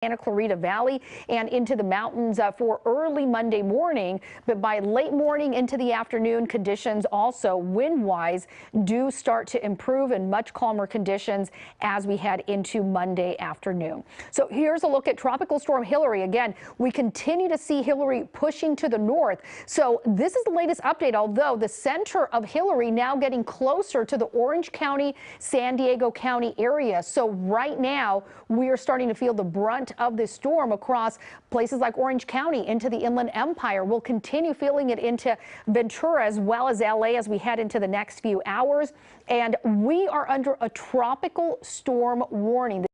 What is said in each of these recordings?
Santa Clarita Valley and into the mountains for early Monday morning, but by late morning into the afternoon, conditions also wind-wise do start to improve and much calmer conditions as we head into Monday afternoon. So here's a look at Tropical Storm Hilary. Again, we continue to see Hilary pushing to the north. So this is the latest update, although the center of Hilary now getting closer to the Orange County, San Diego County area. So right now we are starting to feel the brunt of this storm across places like Orange County into the Inland Empire. We'll continue feeling it into Ventura as well as LA as we head into the next few hours. And we are under a tropical storm warning.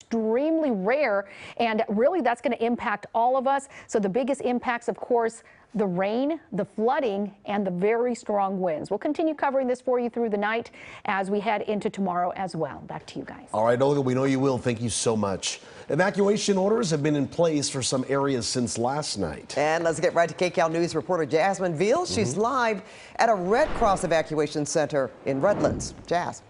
Extremely rare, and really that's going to impact all of us. So the biggest impacts, of course, the rain, the flooding, and the very strong winds. We'll continue covering this for you through the night as we head into tomorrow as well. Back to you guys. All right, Olga, we know you will. Thank you so much. Evacuation orders have been in place for some areas since last night. And let's get right to KCAL News reporter Jasmine Veal. She's live at a Red Cross evacuation center in Redlands. Jazz.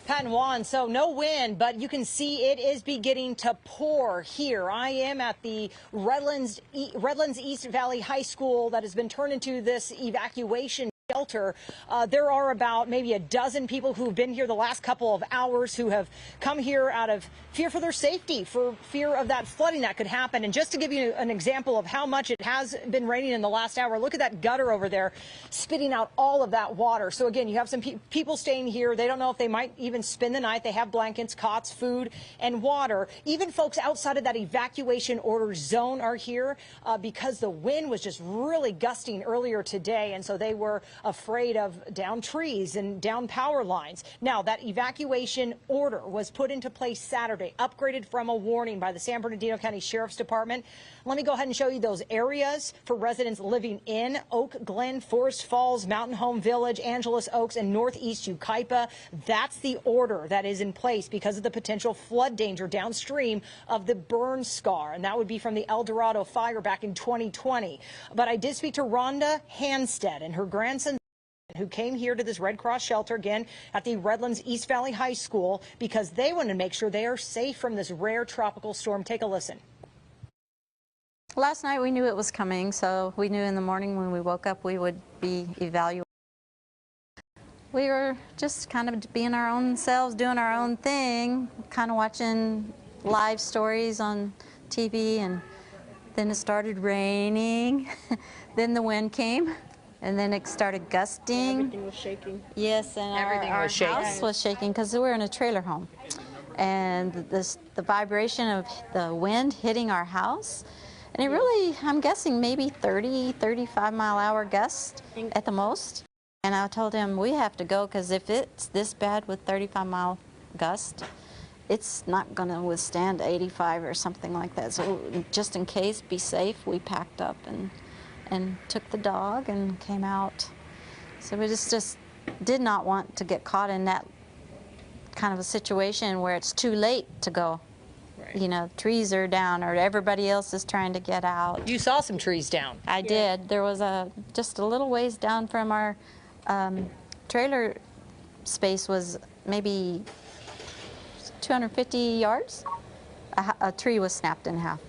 Pat and Juan, so no wind, but you can see it is beginning to pour here. I am at the Redlands East Valley High School that has been turned into this evacuation shelter. There are about maybe a dozen people who've been here the last couple of hours who have come here out of fear for their safety, for fear of that flooding that could happen. And just to give you an example of how much it has been raining in the last hour, look at that gutter over there spitting out all of that water. So again, you have some people staying here. They don't know if they might even spend the night. They have blankets, cots, food, and water. Even folks outside of that evacuation order zone are here because the wind was just really gusting earlier today. And so they were afraid of down trees and down power lines. Now, that evacuation order was put into place Saturday, upgraded from a warning by the San Bernardino County Sheriff's Department. Let me go ahead and show you those areas for residents living in Oak Glen, Forest Falls, Mountain Home Village, Angeles Oaks, and Northeast Yucaipa. That's the order that is in place because of the potential flood danger downstream of the burn scar, and that would be from the El Dorado fire back in 2020. But I did speak to Rhonda Hanstead and her grandson, who came here to this Red Cross shelter, again, at the Redlands East Valley High School, because they want to make sure they are safe from this rare tropical storm. Take a listen. Last night we knew it was coming, so we knew in the morning when we woke up we would be evaluated. We were just kind of being our own selves, doing our own thing, kind of watching live stories on TV, and then it started raining. Then the wind came. And then it started gusting. Everything was shaking. Yes, and our house was shaking because we were in a trailer home. And the vibration of the wind hitting our house, and it really, I'm guessing maybe 30, 35-mile-hour gust at the most. And I told him, we have to go because if it's this bad with 35-mile gust, it's not going to withstand 85 or something like that. So just in case, be safe, we packed up and took the dog and came out. So we just did not want to get caught in that kind of a situation where it's too late to go. Right. You know, trees are down or everybody else is trying to get out. You saw some trees down. I did. There was just a little ways down from our trailer space, was maybe 250 yards. A tree was snapped in half.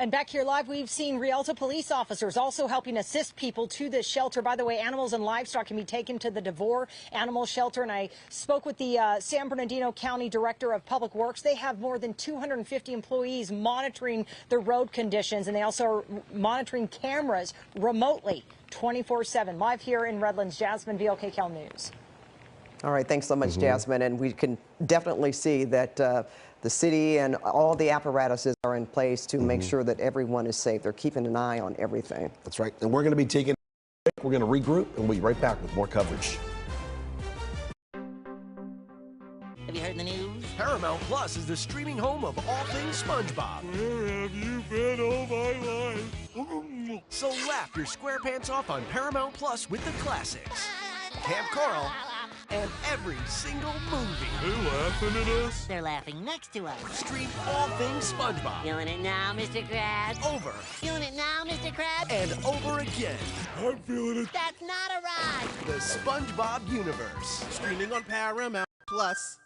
And back here live, we've seen Rialto police officers also helping assist people to this shelter. By the way, animals and livestock can be taken to the DeVore Animal Shelter. And I spoke with the San Bernardino County Director of Public Works. They have more than 250 employees monitoring the road conditions, and they also are monitoring cameras remotely 24/7. Live here in Redlands, Jasmine Veal, KCAL News. All right, thanks so much, Jasmine. And we can definitely see that the city and all the apparatuses are in place to make sure that everyone is safe. They're keeping an eye on everything. That's right. And we're going to be taking a break. We're going to regroup, and we'll be right back with more coverage. Have you heard the news? Paramount Plus is the streaming home of all things SpongeBob. Where have you been all my life? So laugh your SquarePants off on Paramount Plus with the classics, Camp Coral, and every single movie. They're laughing at us? They're laughing next to us. Stream all things SpongeBob. Feeling it now, Mr. Krabs? Over. Feeling it now, Mr. Krabs? And over again. I'm feeling it. That's not a ride. The SpongeBob Universe. Streaming on Paramount Plus.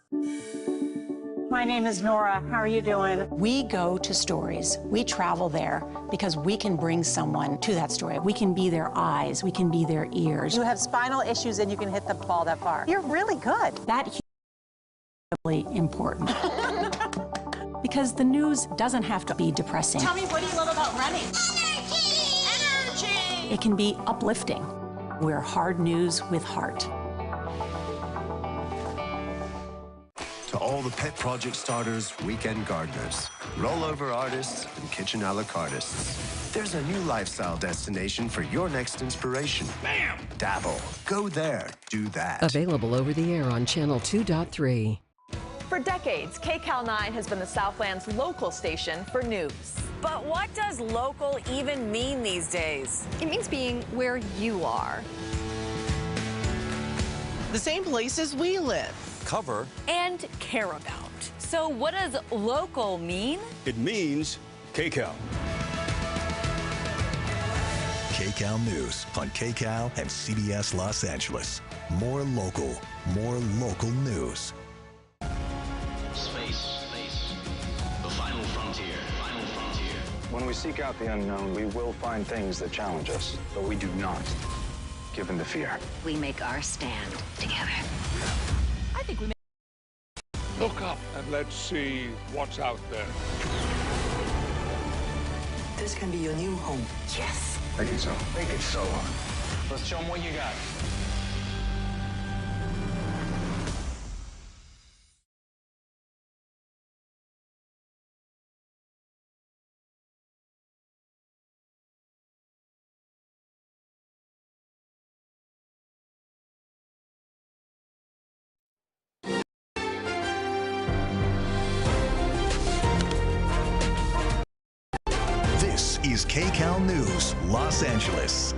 My name is Nora. How are you doing? We go to stories. We travel there because we can bring someone to that story. We can be their eyes. We can be their ears. You have spinal issues and you can hit the ball that far. You're really good. That is really important. Because the news doesn't have to be depressing. Tell me, what do you love about running? It can be uplifting. We're hard news with heart. To all the pet project starters, weekend gardeners, rollover artists, and kitchen a la cartists, there's a new lifestyle destination for your next inspiration. Bam! Dabble. Go there. Do that. Available over the air on Channel 2.3. For decades, KCAL 9 has been the Southland's local station for news. But what does local even mean these days? It means being where you are. The same places we live. Cover and care about. So what does local mean? It means KCAL. KCAL News on KCAL and CBS Los Angeles. More local news. Space. The final frontier. When we seek out the unknown, we will find things that challenge us, but we do not give in to fear. We make our stand together. I think we may. Look up and let's see what's out there. This can be your new home. Yes. Make it so. Make it so. Let's show them what you got. This is KCAL News, Los Angeles.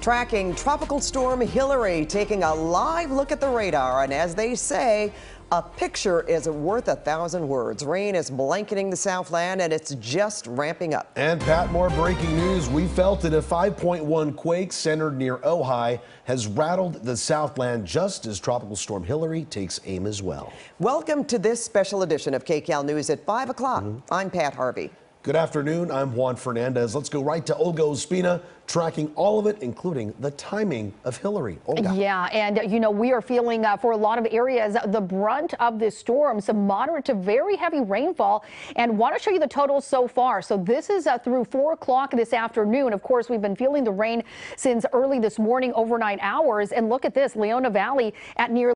Tracking Tropical Storm Hilary, taking a live look at the radar, and as they say, a picture is worth 1,000 words. Rain is blanketing the Southland, and it's just ramping up. And Pat, more breaking news. We felt it. A 5.1 quake centered near Ojai has rattled the Southland just as Tropical Storm Hilary takes aim as well. Welcome to this special edition of KCAL News at 5 o'clock. I'm Pat Harvey. Good afternoon. I'm Juan Fernandez. Let's go right to Olga Ospina, tracking all of it, including the timing of Hilary. Olga. Yeah, and you know, we are feeling for a lot of areas the brunt of this storm, some moderate to very heavy rainfall, and want to show you the totals so far. So this is through 4 o'clock this afternoon. Of course, we've been feeling the rain since early this morning, overnight hours, and look at this, Leona Valley at nearly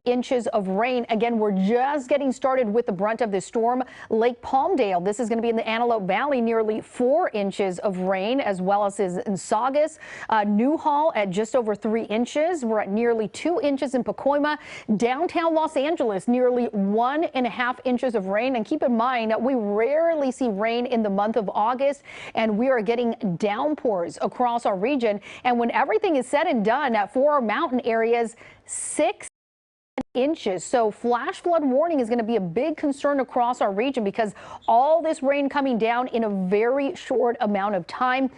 inches of rain. Again, we're just getting started with the brunt of this storm. Lake Palmdale, this is going to be in the Antelope Valley, nearly 4 inches of rain, as well as in Saugus. Newhall at just over 3 inches. We're at nearly 2 inches in Pacoima. Downtown Los Angeles, nearly 1.5 inches of rain. And keep in mind, we rarely see rain in the month of August, and we are getting downpours across our region. And when everything is said and done, for our mountain areas, 6 inches. So flash flood warning is going to be a big concern across our region because all this rain coming down in a very short amount of time.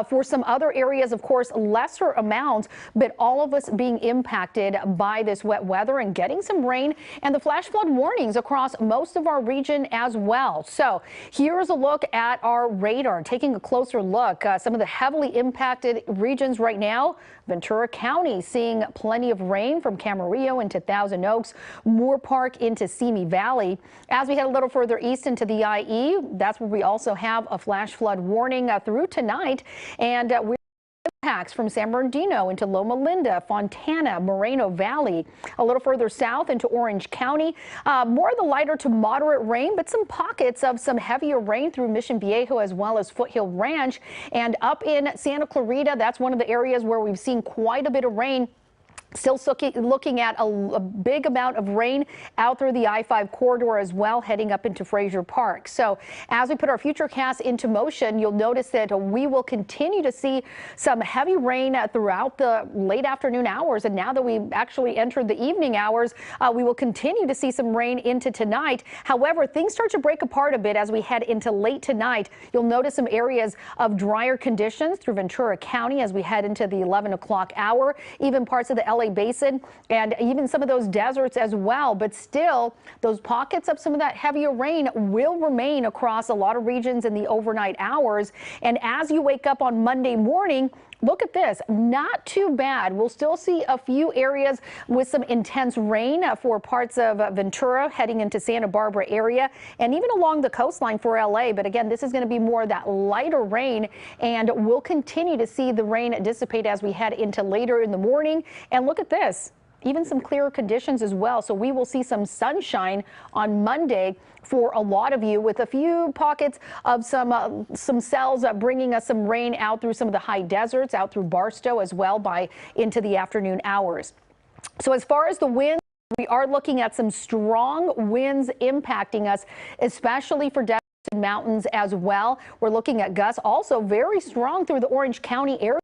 For some other areas, of course, lesser amounts, but all of us being impacted by this wet weather and getting some rain and the flash flood warnings across most of our region as well. So here's a look at our radar, taking a closer look. Some of the heavily impacted regions right now. Ventura County seeing plenty of rain from Camarillo into Thousand Oaks, Moore Park into Simi Valley. As we head a little further east into the IE, that's where we also have a flash flood warning through tonight. And we're impacts from San Bernardino into Loma Linda, Fontana, Moreno Valley, a little further south into Orange County. More of the lighter to moderate rain, but some pockets of some heavier rain through Mission Viejo as well as Foothill Ranch. And up in Santa Clarita, that's one of the areas where we've seen quite a bit of rain. Still looking at a big amount of rain out through the I-5 corridor as well, heading up into Frazier Park. So as we put our futurecast into motion, you'll notice that we will continue to see some heavy rain throughout the late afternoon hours. And now that we've actually entered the evening hours, we will continue to see some rain into tonight. However, things start to break apart a bit as we head into late tonight. You'll notice some areas of drier conditions through Ventura County as we head into the 11 o'clock hour, even parts of the LA Basin and even some of those deserts as well. But still, those pockets of some of that heavier rain will remain across a lot of regions in the overnight hours. And as you wake up on Monday morning, look at this, not too bad. We'll still see a few areas with some intense rain for parts of Ventura heading into Santa Barbara area and even along the coastline for LA. But again, this is going to be more of that lighter rain, and we'll continue to see the rain dissipate as we head into later in the morning. And look at this, even some clearer conditions as well. So we will see some sunshine on Monday for a lot of you, with a few pockets of some cells bringing us some rain out through some of the high deserts, out through Barstow as well by into the afternoon hours. So as far as the winds, we are looking at some strong winds impacting us, especially for deserts and mountains as well. We're looking at gusts also very strong through the Orange County area.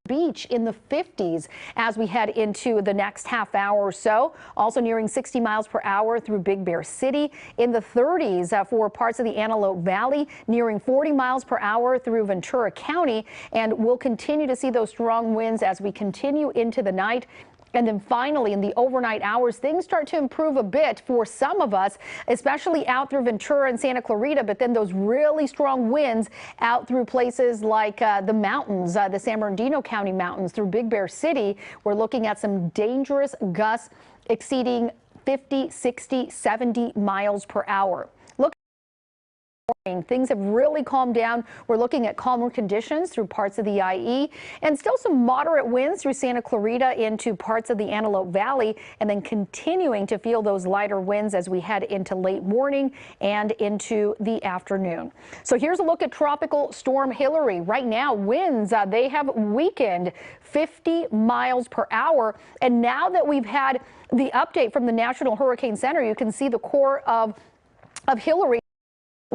Beach in the 50s as we head into the next half hour or so. Also nearing 60 miles per hour through Big Bear City. In the 30s for parts of the Antelope Valley, nearing 40 miles per hour through Ventura County. And we'll continue to see those strong winds as we continue into the night. And then finally, in the overnight hours, things start to improve a bit for some of us, especially out through Ventura and Santa Clarita. But then those really strong winds out through places like the mountains, the San Bernardino County mountains through Big Bear City. We're looking at some dangerous gusts exceeding 50, 60, 70 miles per hour. Things have really calmed down. We're looking at calmer conditions through parts of the IE and still some moderate winds through Santa Clarita into parts of the Antelope Valley, and then continuing to feel those lighter winds as we head into late morning and into the afternoon. So here's a look at Tropical Storm Hilary. Right now, winds, they have weakened 50 miles per hour. And now that we've had the update from the National Hurricane Center, you can see the core of Hilary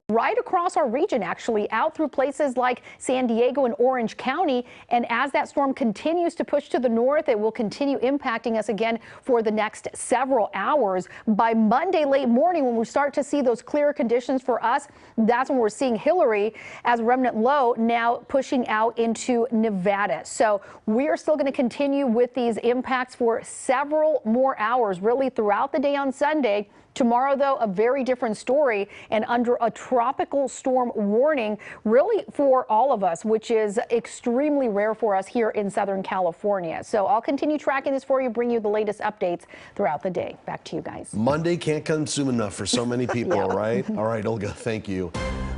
right across our region, actually, out through places like San Diego and Orange County. And as that storm continues to push to the north, it will continue impacting us again for the next several hours. By Monday late morning, when we start to see those clearer conditions for us, that's when we're seeing Hilary as a remnant low now pushing out into Nevada. So we are still going to continue with these impacts for several more hours, really throughout the day on Sunday. Tomorrow, though, a very different story and under a tropical storm warning, really for all of us, which is extremely rare for us here in Southern California. So I'll continue tracking this for you, bring you the latest updates throughout the day. Back to you guys. Monday can't come soon enough for so many people, right? All right, Olga, thank you.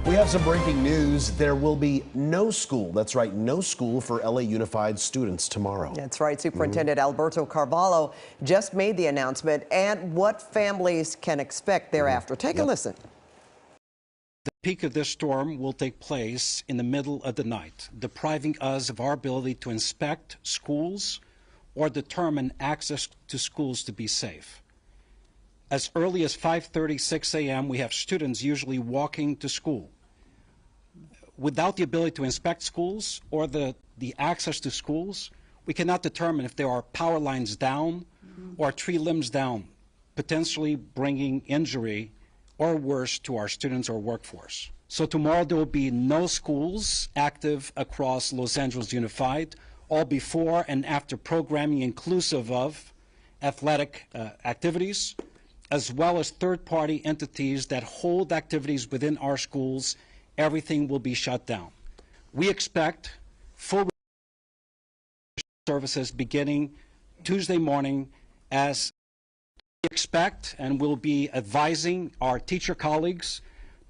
We have some breaking news. There will be no school. That's right, no school for LA Unified students tomorrow. That's right. Superintendent Alberto Carvalho just made the announcement, and what families can expect thereafter. Take a listen. The peak of this storm will take place in the middle of the night, depriving us of our ability to inspect schools or determine access to schools to be safe. As early as 5:30, 6 a.m., we have students usually walking to school. Without the ability to inspect schools or the access to schools, we cannot determine if there are power lines down or tree limbs down, potentially bringing injury or worse to our students or workforce. So tomorrow there will be no schools active across Los Angeles Unified, all before and after programming inclusive of athletic activities, as well as third-party entities that hold activities within our schools. Everything will be shut down. We expect full services beginning Tuesday morning, as we expect and will be advising our teacher colleagues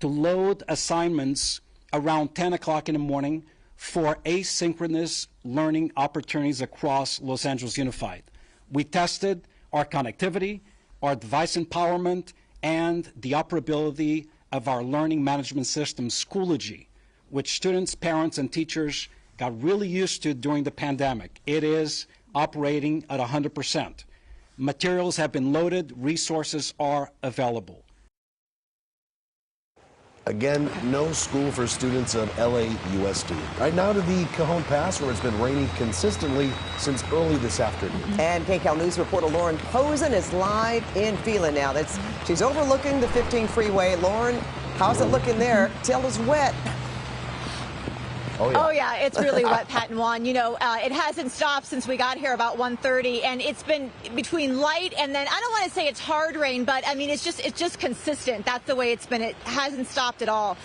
to load assignments around 10 o'clock in the morning for asynchronous learning opportunities across Los Angeles Unified. We tested our connectivity, our device empowerment, and the operability of our learning management system, Schoology, which students, parents, and teachers got really used to during the pandemic. It is operating at 100%. Materials have been loaded, resources are available. Again, no school for students of LAUSD. Right now to the Cajon Pass, where it's been raining consistently since early this afternoon. And KCAL News reporter Lauren Posen is live in Phelan now. She's overlooking the 15 freeway. Lauren, how's it looking there? Till it's wet. Oh, yeah. Oh, yeah, it's really wet, Pat and Juan. You know, it hasn't stopped since we got here about 1:30, and it's been between light and then, I don't want to say it's hard rain, but I mean, it's just consistent. That's the way it's been. It hasn't stopped at all.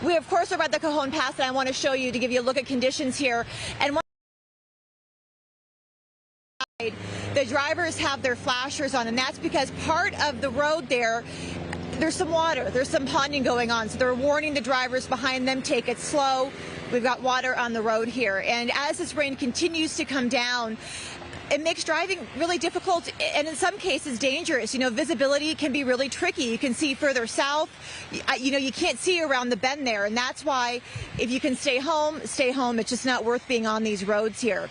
We, of course, are at the Cajon Pass, and I want to show you to give you a look at conditions here. And the drivers have their flashers on, and that's because part of the road there's some water, there's some ponding going on, so they're warning the drivers behind them, take it slow. We've got water on the road here, and as this rain continues to come down, it makes driving really difficult and in some cases dangerous. You know, visibility can be really tricky. You can see further south. You know, you can't see around the bend there, and that's why if you can stay home, stay home. It's just not worth being on these roads here.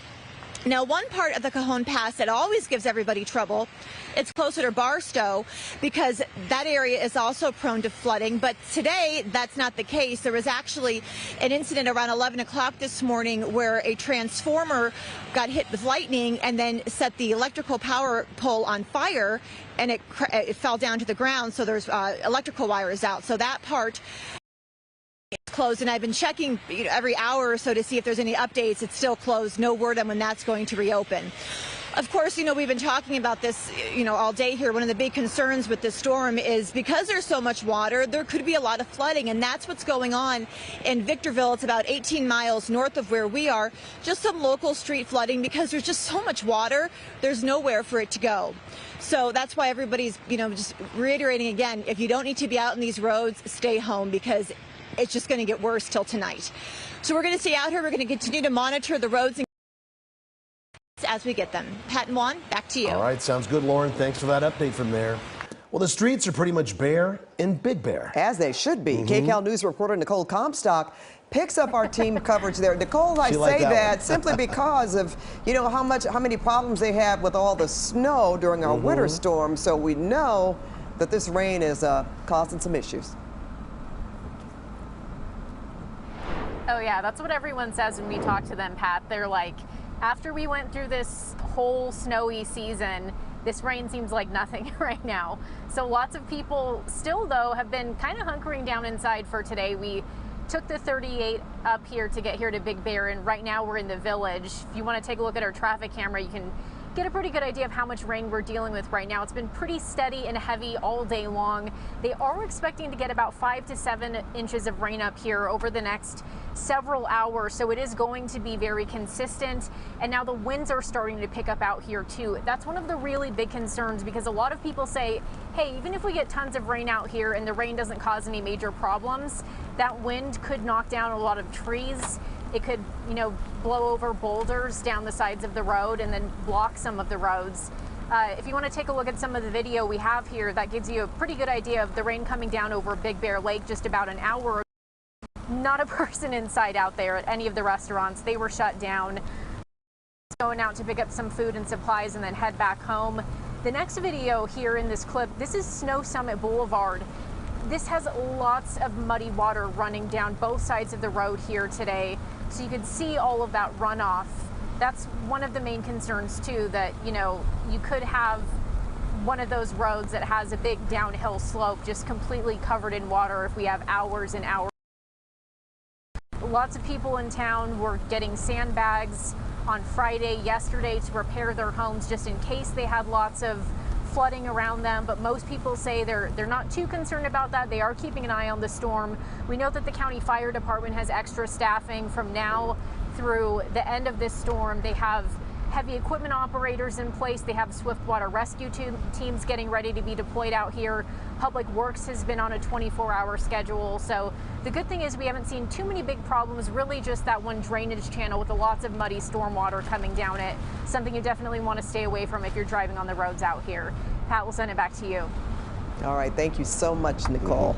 Now, one part of the Cajon Pass that always gives everybody trouble, it's closer to Barstow because that area is also prone to flooding. But today, that's not the case. There was actually an incident around 11 o'clock this morning where a transformer got hit with lightning and then set the electrical power pole on fire, and it fell down to the ground. So there's electrical wires out. So that part closed, and I've been checking every hour or so to see if there's any updates. It's still closed. No word on when that's going to reopen. Of course, you know, we've been talking about this, you know, all day here. One of the big concerns with this storm is because there's so much water, there could be a lot of flooding, and that's what's going on in Victorville. It's about 18 miles north of where we are. Just some local street flooding because there's just so much water. There's nowhere for it to go. So that's why everybody's, you know, just reiterating again, if you don't need to be out in these roads, stay home because it's just going to get worse till tonight. So we're going to stay out here. We're going to continue to monitor the roads as we get them. Pat and Juan, back to you. All right, sounds good, Lauren. Thanks for that update from there. Well, the streets are pretty much bare in Big Bear. As they should be. KCAL News reporter Nicole Comstock picks up our team coverage there. Nicole, I say that simply because of, you know, how many problems they have with all the snow during our winter storm. So we know that this rain is causing some issues. Oh yeah, that's what everyone says when we talk to them, Pat. They're like, after we went through this whole snowy season, this rain seems like nothing right now. So lots of people still, though, have been kind of hunkering down inside for today. We took the 38 up here to get here to Big Bear, and right now we're in the village. If you want to take a look at our traffic camera, you can get a pretty good idea of how much rain we're dealing with right now. It's been pretty steady and heavy all day long. They are expecting to get about 5 to 7 inches of rain up here over the next several hours, so it is going to be very consistent. And now the winds are starting to pick up out here too. That's one of the really big concerns, because a lot of people say, hey, even if we get tons of rain out here and the rain doesn't cause any major problems, that wind could knock down a lot of trees. It could, you know, blow over boulders down the sides of the road and then block some of the roads. If you want to take a look at some of the video we have here, that gives you a pretty good idea of the rain coming down over Big Bear Lake just about an hour ago. Not a person inside out there at any of the restaurants. They were shut down. Going out to pick up some food and supplies and then head back home. The next video here in this clip, this is Snow Summit Boulevard. This has lots of muddy water running down both sides of the road here today. So you can see all of that runoff. That's one of the main concerns too, that, you know, you could have one of those roads that has a big downhill slope just completely covered in water if we have hours and hours. Lots of people in town were getting sandbags on Friday, yesterday, to repair their homes just in case they had lots of flooding around them, but most people say they're not too concerned about that. They are keeping an eye on the storm. We know that the county fire department has extra staffing from now through the end of this storm. They have heavy equipment operators in place. They have swift water rescue teams getting ready to be deployed out here. Public Works has been on a 24-hour schedule. So the good thing is we haven't seen too many big problems, really just that one drainage channel with lots of muddy storm water coming down it. Something you definitely want to stay away from if you're driving on the roads out here. Pat, we'll send it back to you. All right, thank you so much, Nicole.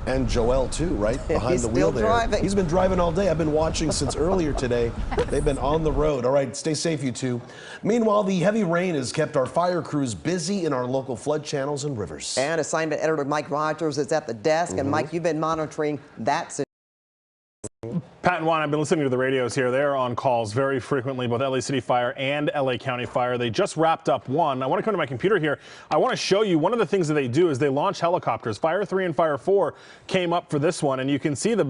And Joel too, right behind the wheel there. Driving. He's been driving all day. I've been watching since earlier today. They've been on the road. All right, stay safe, you two. Meanwhile, the heavy rain has kept our fire crews busy in our local flood channels and rivers. And assignment editor Mike Rogers is at the desk. And Mike, you've been monitoring that situation. Pat and Juan, I've been listening to the radios here. They're on calls very frequently, both LA City Fire and LA County Fire. They just wrapped up one. I want to come to my computer here. I want to show you one of the things that they do is they launch helicopters. Fire 3 and Fire 4 came up for this one, and you can see the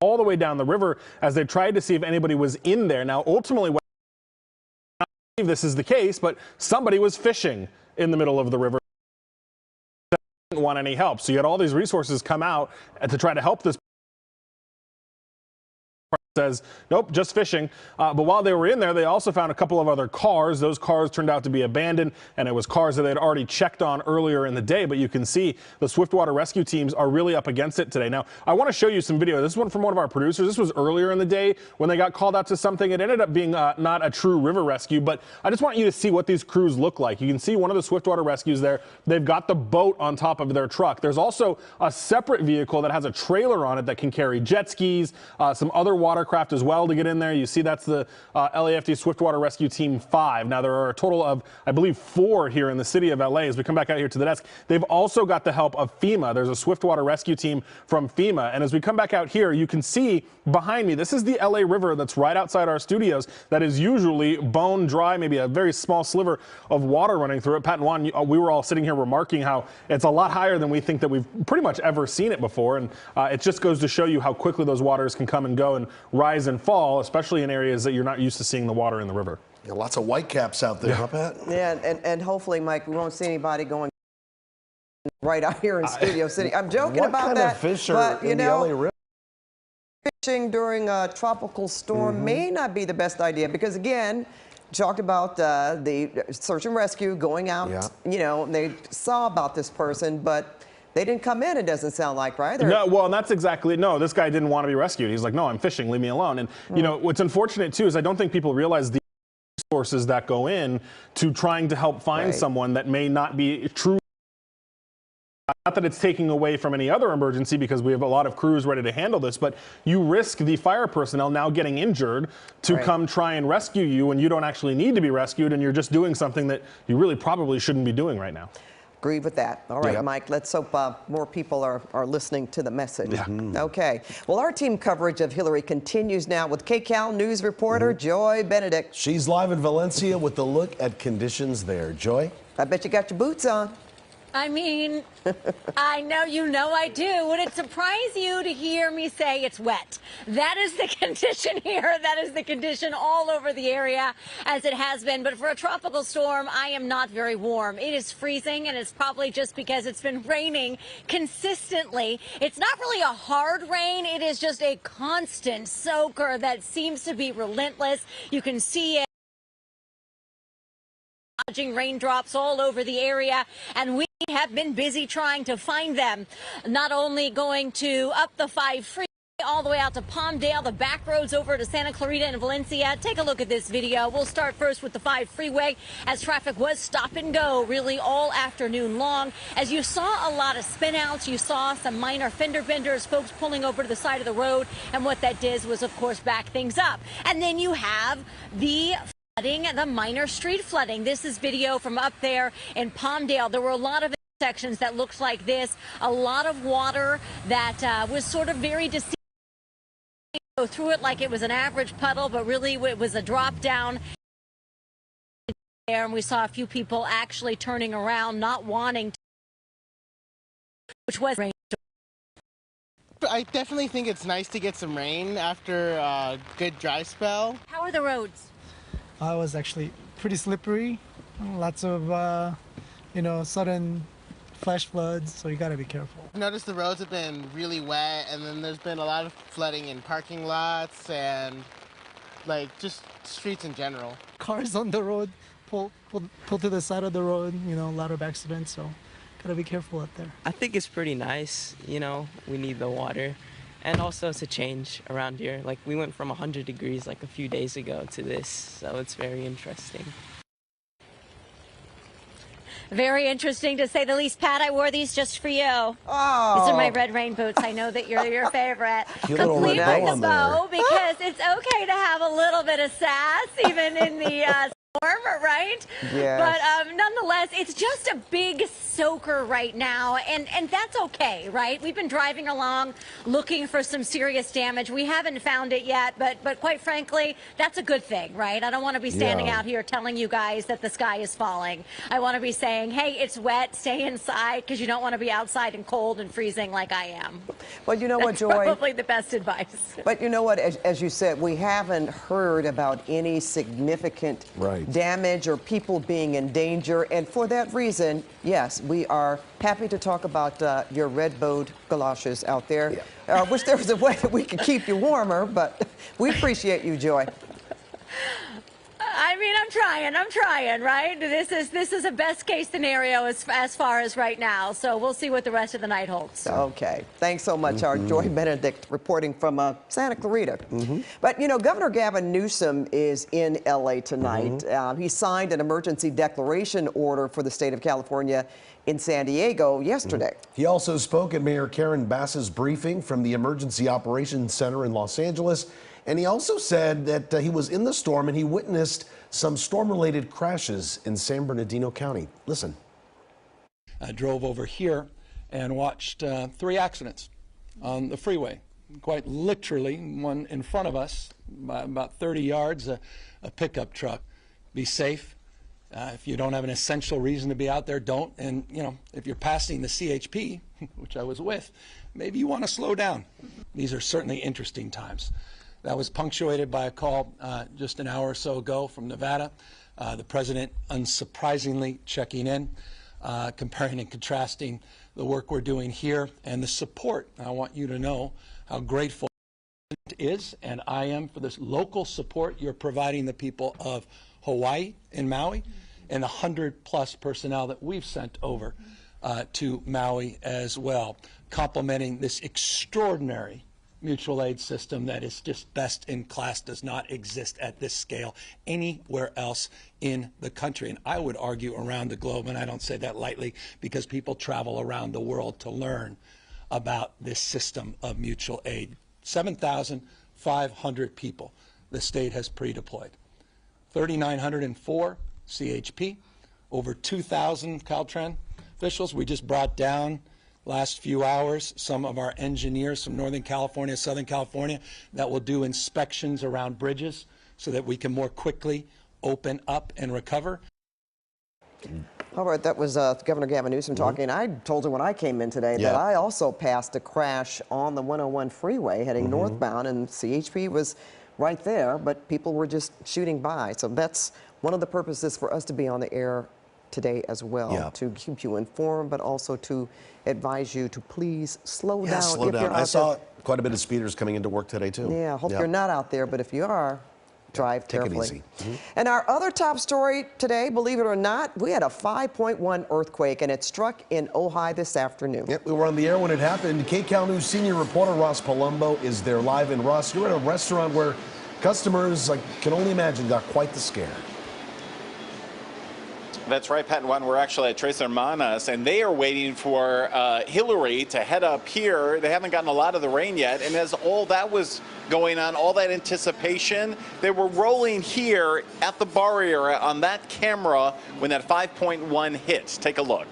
all the way down the river as they tried to see if anybody was in there. Now, ultimately, I believe this is the case, but somebody was fishing in the middle of the river. Didn't want any help. So you had all these resources come out to try to help this. Says, nope, just fishing. But while they were in there, they also found a couple of other cars. Those cars turned out to be abandoned, and it was cars that they had already checked on earlier in the day. But you can see the swiftwater rescue teams are really up against it today. Now, I want to show you some video. This is one from one of our producers. This was earlier in the day when they got called out to something. It ended up being not a true river rescue, but I just want you to see what these crews look like. You can see one of the swiftwater rescues there. They've got the boat on top of their truck. There's also a separate vehicle that has a trailer on it that can carry jet skis, some other watercraft as well to get in there. You see that's the LAFD Swiftwater Rescue Team 5. Now there are a total of, I believe, 4 here in the city of LA. As we come back out here to the desk, they've also got the help of FEMA. There's a Swiftwater Rescue Team from FEMA. And as we come back out here, you can see behind me, this is the LA River that's right outside our studios that is usually bone dry, maybe a very small sliver of water running through it. Pat and Juan, we were all sitting here remarking how it's a lot higher than we think that we've pretty much ever seen it before. And it just goes to show you how quickly those waters can come and go and rise and fall, especially in areas that you're not used to seeing the water in the river. Yeah, lots of whitecaps out there, huh, Pat? Yeah, and hopefully, Mike, we won't see anybody going right out here in Studio City. I'm joking about that. What kind of fish but, are in the LA River? Fishing during a tropical storm may not be the best idea because, again, talked about the search and rescue going out. You know, they saw about this person, but they didn't come in, it doesn't sound like, right? No, well, and that's exactly, no, this guy didn't want to be rescued. He's like, no, I'm fishing, leave me alone. And, you know, what's unfortunate, too, is I don't think people realize the resources that go in to trying to help find someone that may not be true. Not that it's taking away from any other emergency because we have a lot of crews ready to handle this, but you risk the fire personnel now getting injured to come try and rescue you when you don't actually need to be rescued and you're just doing something that you really probably shouldn't be doing right now. Agree with that. All right, Mike, let's hope more people are listening to the message. Okay. Well, our team coverage of Hilary continues now with KCAL News reporter Joy Benedict. She's live in Valencia with a look at conditions there. Joy? I bet you got your boots on. I mean, I know you know I do. Would it surprise you to hear me say it's wet? That is the condition here. That is the condition all over the area as it has been. But for a tropical storm, I am not very warm. It is freezing, and it's probably just because it's been raining consistently. It's not really a hard rain. It is just a constant soaker that seems to be relentless. You can see it. Raindrops all over the area, and we have been busy trying to find them. Not only going to up the 5 freeway all the way out to Palmdale, the back roads over to Santa Clarita and Valencia. Take a look at this video. We'll start first with the 5 freeway as traffic was stop and go really all afternoon long. As you saw a lot of spin outs, you saw some minor fender benders, folks pulling over to the side of the road, and what that did was, of course, back things up. And then you have the minor street flooding. This is video from up there in Palmdale. There were a lot of sections that looked like this, a lot of water that was sort of very deceiving. Go through it like it was an average puddle, but really it was a drop down there, and we saw a few people actually turning around, not wanting to, which was rain. I definitely think it's nice to get some rain after a good dry spell. How are the roads? It was actually pretty slippery, lots of, you know, sudden flash floods, so you gotta be careful. I've noticed the roads have been really wet, and then there's been a lot of flooding in parking lots and, like, just streets in general. Cars on the road pull to the side of the road, you know, a lot of accidents, so gotta be careful out there. I think it's pretty nice, you know, we need the water. And also it's a change around here. Like we went from 100 degrees like a few days ago to this, so it's very interesting. Very interesting to say the least. Pat, I wore these just for you. Oh. These are my red rain boots. I know that you're your favorite. Complete with the bow because it's okay to have a little bit of sass even in the right? Yes. But nonetheless, it's just a big soaker right now, and that's okay, right? We've been driving along looking for some serious damage. We haven't found it yet, but quite frankly, that's a good thing, right? I don't want to be standing out here telling you guys that the sky is falling. I want to be saying, hey, it's wet, stay inside, because you don't want to be outside and cold and freezing like I am. Well, you know what, That's Joy? probably the best advice. But you know what, as you said, we haven't heard about any significant damage or people being in danger. And for that reason, yes, we are happy to talk about your red-bowed galoshes out there. I wish there was a way that we could keep you warmer, but we appreciate you, Joy. I mean, I'm trying, right? This is a best case scenario as far as right now. So we'll see what the rest of the night holds. Okay. Thanks so much, our Joy Benedict reporting from Santa Clarita. But, you know, Governor Gavin Newsom is in L.A. tonight. He signed an emergency declaration order for the state of California in San Diego yesterday. He also spoke at Mayor Karen Bass's briefing from the Emergency Operations Center in Los Angeles. And he also said that he was in the storm and he witnessed some storm-related crashes in San Bernardino County. Listen. I drove over here and watched 3 accidents on the freeway. Quite literally, one in front of us, by about 30 yards, a pickup truck. Be safe. If you don't have an essential reason to be out there, don't. And, you know, if you're passing the CHP, which I was with, maybe you want to slow down. These are certainly interesting times. That was punctuated by a call just an hour or so ago from Nevada. The president, unsurprisingly, checking in, comparing and contrasting the work we're doing here and the support. I want you to know how grateful it is, and I am, for this local support you're providing the people of Hawaii and Maui, and the 100+ personnel that we've sent over to Maui as well, complementing this extraordinary mutual aid system that is just best in class, does not exist at this scale anywhere else in the country. And I would argue around the globe, and I don't say that lightly because people travel around the world to learn about this system of mutual aid. 7,500 people the state has pre-deployed. 3,904 CHP, over 2,000 Caltrans officials. We just brought down last few hours some of our engineers from Northern California, Southern California, that will do inspections around bridges so that we can more quickly open up and recover. All right, that was Governor Gavin Newsom talking. I told her when I came in today that I also passed a crash on the 101 freeway heading northbound, and CHP was right there, but people were just shooting by. So that's one of the purposes for us to be on the air today as well, to keep you informed, but also to advise you to please slow down. Slow down. I saw quite a bit of speeders coming into work today, too. Yeah, hope you're not out there, but if you are, drive carefully. Take it easy. And our other top story today, believe it or not, we had a 5.1 earthquake, and it struck in Ojai this afternoon. Yep, we were on the air when it happened. KCAL News senior reporter Ross Palumbo is there live. And Ross, you're at a restaurant where customers, I can only imagine, got quite the scare. That's right, Pat and Juan. We're actually at Tres Hermanas, and they are waiting for Hilary to head up here. They haven't gotten a lot of the rain yet, and as all that was going on, all that anticipation, they were rolling here at the bar area on that camera when that 5.1 hit. Take a look.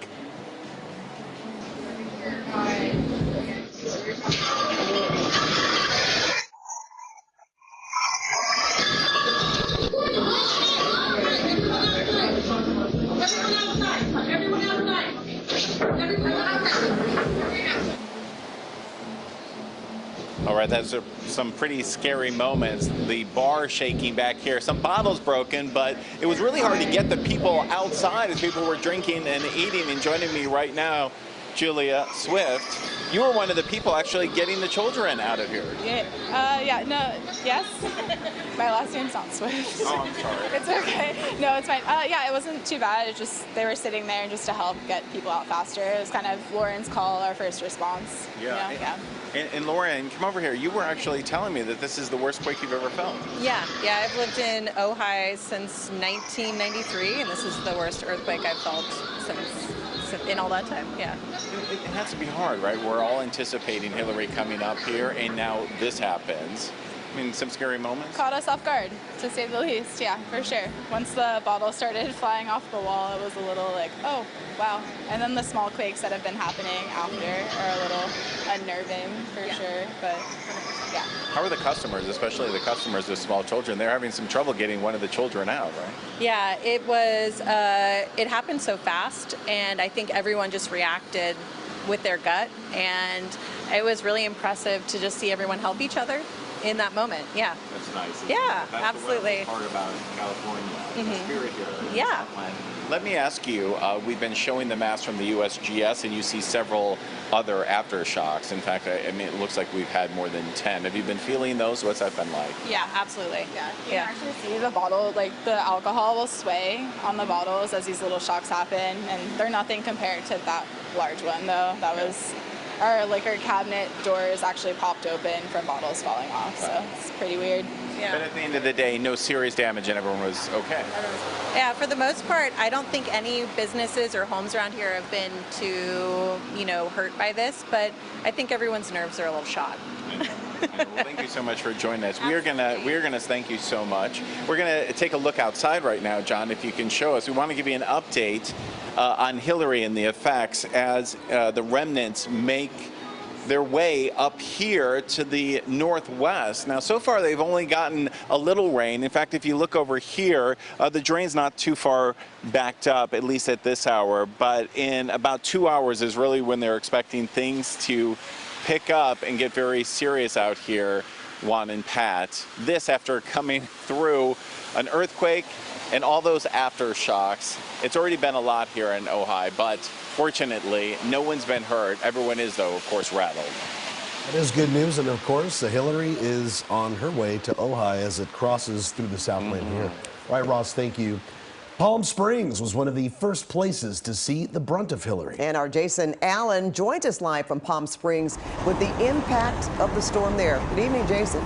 All right, that's some pretty scary moments. The bar shaking back here, some bottles broken, but it was really hard to get the people outside as people were drinking and eating. And joining me right now, Julia Swift, you were one of the people actually getting the children out of here. Yes. My last name's not Swift. Oh, I'm sorry. It's okay. No, it's fine. It wasn't too bad. It just, they were sitting there just to help get people out faster. It was kind of Lauren's call, our first response. And Lauren, come over here. You were actually telling me that this is the worst quake you've ever felt. Yeah, I've lived in Ojai since 1993, and this is the worst earthquake I've felt since in all that time. Yeah. It has to be hard, right? We're all anticipating Hilary coming up here, and now this happens. I mean, some scary moments? Caught us off guard, to say the least. Yeah, for sure. Once the bottle started flying off the wall, it was a little like, oh, wow. And then the small quakes that have been happening after are a little unnerving, for sure. But yeah. How are the customers, especially the customers with small children? They're having some trouble getting one of the children out, right? Yeah, it was, it happened so fast, and I think everyone just reacted with their gut, and it was really impressive to just see everyone help each other in that moment. Yeah. That's nice. Yeah, That's absolutely. the part about California, the spirit here. Yeah. Let me ask you, we've been showing the maps from the USGS, and you see several other aftershocks. In fact, I mean, it looks like we've had more than 10. Have you been feeling those? What's that been like? Yeah, absolutely. Yeah. You can actually see the bottle, like the alcohol will sway on the bottles as these little shocks happen, and they're nothing compared to that large one, though. That was, our liquor cabinet doors actually popped open from bottles falling off, so it's pretty weird. Yeah. But at the end of the day, no serious damage and everyone was okay. Yeah, for the most part, I don't think any businesses or homes around here have been too, hurt by this, but I think everyone's nerves are a little shot. Well, thank you so much for joining us. We are gonna thank you so much. We're gonna take a look outside right now, John, if you can show us. We want to give you an update on Hilary and the effects as the remnants make their way up here to the northwest. Now, so far they've only gotten a little rain. In fact, if you look over here, the drain's not too far backed up, at least at this hour, but in about 2 hours is really when they're expecting things to pick up and get very serious out here, Juan and Pat. This after coming through an earthquake and all those aftershocks. It's already been a lot here in Ojai, but fortunately, no one's been hurt. Everyone is, though, of course, rattled. That is good news, and of course, the Hilary is on her way to Ojai as it crosses through the Southland here. All right, Ross, thank you. Palm Springs was one of the first places to see the brunt of Hilary. And our Jason Allen joins us live from Palm Springs with the impact of the storm there. Good evening, Jason.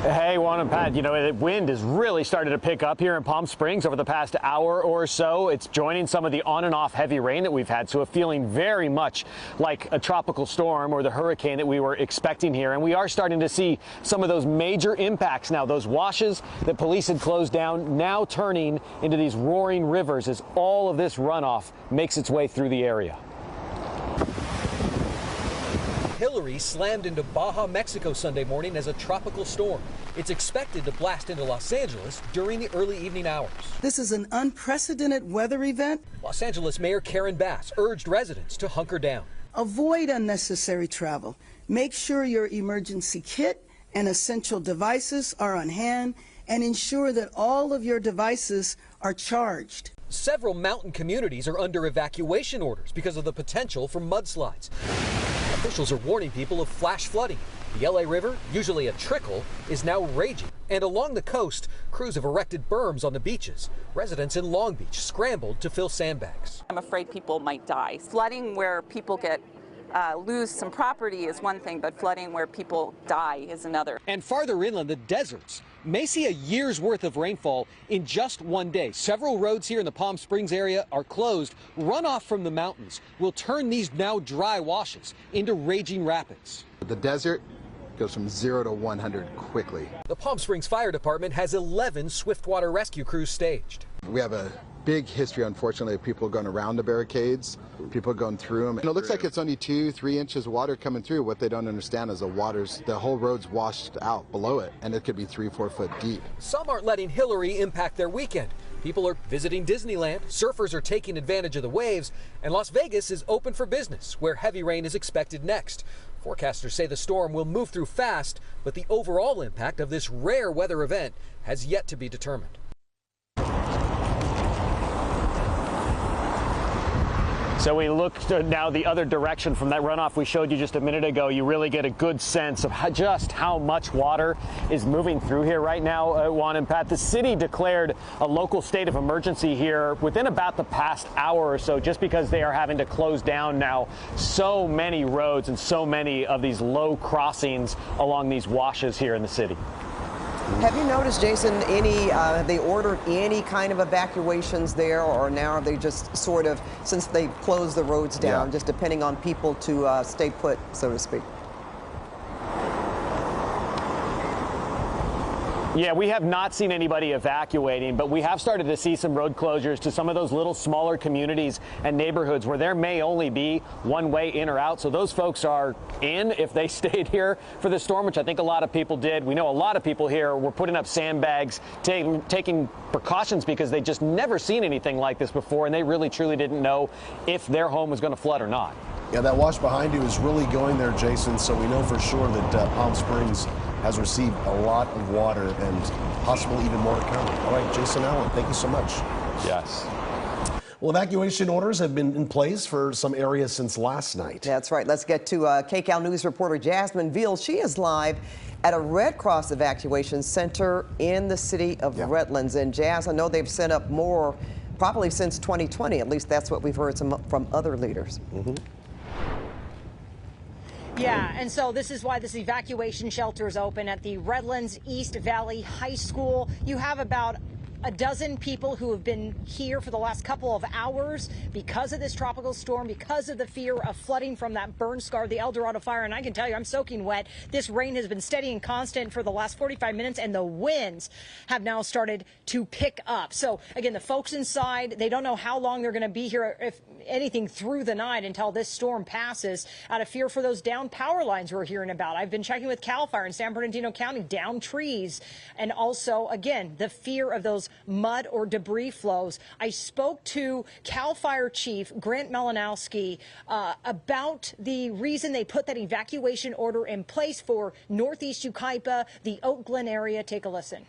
Hey, Juan and Pat, the wind has really started to pick up here in Palm Springs over the past hour or so. It's joining some of the on and off heavy rain that we've had, so it's feeling very much like a tropical storm or the hurricane that we were expecting here. And we are starting to see some of those major impacts now. Those washes that police had closed down now turning into these roaring rivers as all of this runoff makes its way through the area. Hilary slammed into Baja, Mexico Sunday morning as a tropical storm. It's expected to blast into Los Angeles during the early evening hours. This is an unprecedented weather event. Los Angeles Mayor Cajon Pass urged residents to hunker down. Avoid unnecessary travel. Make sure your emergency kit and essential devices are on hand, and ensure that all of your devices are charged. Several mountain communities are under evacuation orders because of the potential for mudslides. Officials are warning people of flash flooding. The LA River, usually a trickle, is now raging. And along the coast, crews have erected berms on the beaches. Residents in Long Beach scrambled to fill sandbags. I'm afraid people might die. Flooding where people lose some property is one thing, but flooding where people die is another. And farther inland, the deserts may see a year's worth of rainfall in just one day. Several roads here in the Palm Springs area are closed. Runoff from the mountains will turn these now dry washes into raging rapids. The desert goes from 0 to 100 quickly. The Palm Springs Fire Department has 11 swiftwater rescue crews staged. We have a big history, unfortunately, of people going around the barricades, people going through them. And it looks like it's only 2-3 inches of water coming through. What they don't understand is the whole road's washed out below it, and it could be 3-4 foot deep. Some aren't letting Hilary impact their weekend. People are visiting Disneyland, surfers are taking advantage of the waves, and Las Vegas is open for business, where heavy rain is expected next. Forecasters say the storm will move through fast, but the overall impact of this rare weather event has yet to be determined. So we look now the other direction from that runoff we showed you just a minute ago. You really get a good sense of just how much water is moving through here right now, Juan and Pat. The city declared a local state of emergency here within about the past hour or so, just because they are having to close down now so many roads and so many of these low crossings along these washes here in the city. Have you noticed, Jason, have they ordered any kind of evacuations there, or now are they just sort of, since they closed the roads down, just depending on people to stay put, so to speak? Yeah, we have not seen anybody evacuating, but we have started to see some road closures to some of those little smaller communities and neighborhoods where there may only be one way in or out. So those folks are in if they stayed here for the storm, which I think a lot of people did. We know a lot of people here were putting up sandbags, taking precautions because they just never seen anything like this before, and they really truly didn't know if their home was going to flood or not. Yeah, that wash behind you is really going there, Jason, so we know for sure that Palm Springs has received a lot of water and possibly even more to come. All right, Jason Allen, thank you so much. Yes. Well, evacuation orders have been in place for some areas since last night. That's right. Let's get to KCAL News reporter Jasmine Veal. She is live at a Red Cross evacuation center in the city of Redlands. And Jazz, I know they've sent up more probably since 2020. At least that's what we've heard from other leaders. Yeah, and so this is why this evacuation shelter is open at the Redlands East Valley High School. You have about a dozen people who have been here for the last couple of hours because of this tropical storm, because of the fear of flooding from that burn scar, the El Dorado fire. And I can tell you, I'm soaking wet. This rain has been steady and constant for the last 45 minutes, and the winds have now started to pick up. So again, the folks inside, they don't know how long they're going to be here, if anything, through the night until this storm passes, out of fear for those down power lines we're hearing about. I've been checking with CAL FIRE in San Bernardino County, down trees, and also, again, the fear of those mud or debris flows. I spoke to CAL FIRE Chief Grant Malinowski about the reason they put that evacuation order in place for Northeast Yucaipa, the Oak Glen area. Take a listen.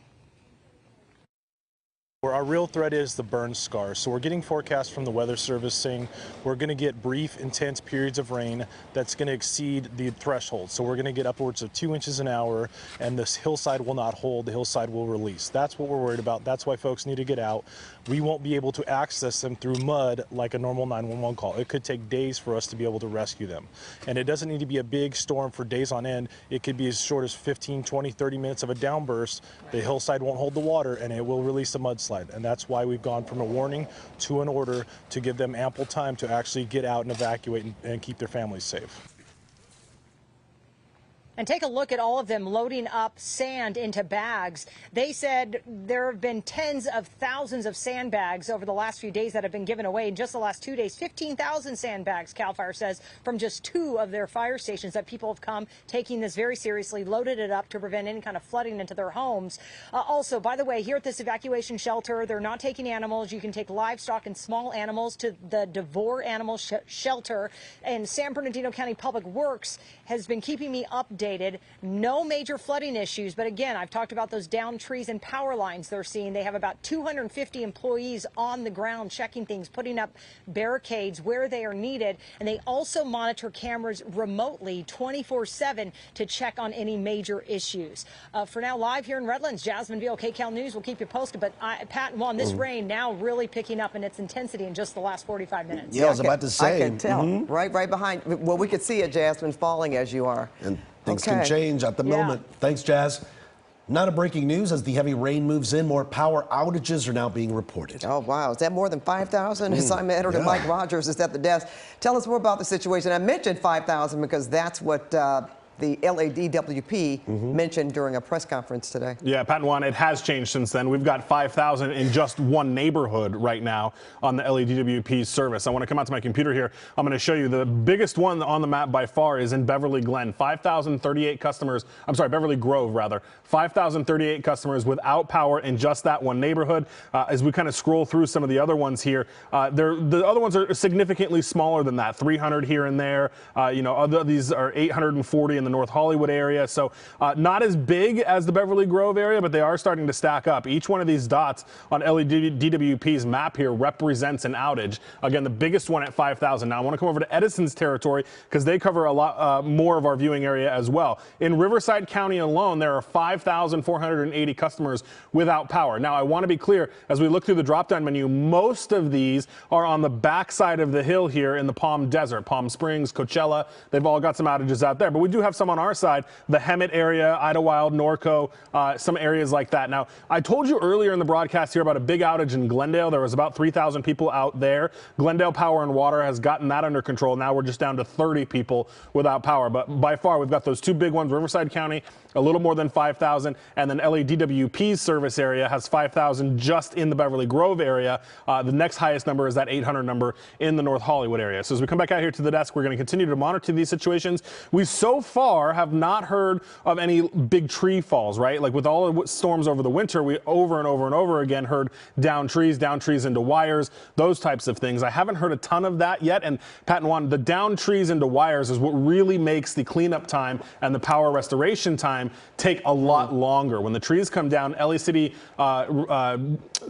Our real threat is the burn scar. So we're getting forecasts from the Weather Service saying we're going to get brief, intense periods of rain that's going to exceed the threshold. So we're going to get upwards of 2 inches an hour, and this hillside will not hold. The hillside will release. That's what we're worried about. That's why folks need to get out. We won't be able to access them through mud like a normal 911 call. It could take days for us to be able to rescue them. And it doesn't need to be a big storm for days on end. It could be as short as 15, 20, 30 minutes of a downburst. The hillside won't hold the water, and it will release a mudslide. And that's why we've gone from a warning to an order to give them ample time to actually get out and evacuate and keep their families safe. And take a look at all of them loading up sand into bags. They said there have been tens of thousands of sandbags over the last few days that have been given away. In just the last 2 days, 15,000 sandbags, CAL FIRE says, from just 2 of their fire stations, that people have come taking this very seriously, loaded it up to prevent any kind of flooding into their homes. Also, by the way, here at this evacuation shelter, they're not taking animals. You can take livestock and small animals to the DeVore Animal Shelter. And San Bernardino County Public Works has been keeping me updated. No major flooding issues, but again, I've talked about those down trees and power lines they're seeing. They have about 250 employees on the ground checking things, putting up barricades where they are needed, and they also monitor cameras remotely 24/7 to check on any major issues. For now, live here in Redlands, Jasmine Veal, KCAL News. We'll keep you posted, but Pat and Juan, this rain now really picking up in its intensity in just the last 45 minutes. Yeah, I was about to say. I can tell. Right behind. Well, we could see it, Jasmine, falling as you are. And things can change at the moment. Thanks, Jazz. Not a breaking news as the heavy rain moves in. More power outages are now being reported. Oh, wow. Is that more than 5,000? Simon Edward and Mike Rogers is at the desk. Tell us more about the situation. I mentioned 5,000 because that's what the LADWP mentioned during a press conference today. Yeah, Pat and Juan, it has changed since then. We've got 5,000 in just one neighborhood right now on the LADWP service. I want to come out to my computer here. I'm going to show you the biggest one on the map by far is in Beverly Glen. 5,038 customers, I'm sorry, Beverly Grove rather. 5,038 customers without power in just that one neighborhood. As we kind of scroll through some of the other ones here, the other ones are significantly smaller than that, 300 here and there. These are 840 in the North Hollywood area. So not as big as the Beverly Grove area, but they are starting to stack up. Each one of these dots on LADWP's map here represents an outage. Again, the biggest one at 5,000. Now I want to come over to Edison's territory because they cover a lot more of our viewing area as well. In Riverside County alone, there are 5,480 customers without power. Now I want to be clear, as we look through the drop-down menu, most of these are on the backside of the hill here in the Palm Desert, Palm Springs, Coachella. They've all got some outages out there, but we do have some some on our side, the Hemet area, Idlewild, Norco, some areas like that. Now, I told you earlier in the broadcast here about a big outage in Glendale. There was about 3,000 people out there. Glendale Power and Water has gotten that under control. Now we're just down to 30 people without power. But by far, we've got those two big ones, Riverside County, a little more than 5,000, and then LADWP's service area has 5,000 just in the Beverly Grove area. The next highest number is that 800 number in the North Hollywood area. So as we come back out here to the desk, we're going to continue to monitor these situations. We so far have not heard of any big tree falls, right? Like with all the storms over the winter, we over and over again heard down trees into wires, those types of things. I haven't heard a ton of that yet. And Pat and Juan, the down trees into wires is what really makes the cleanup time and the power restoration time take a lot longer. When the trees come down, LA City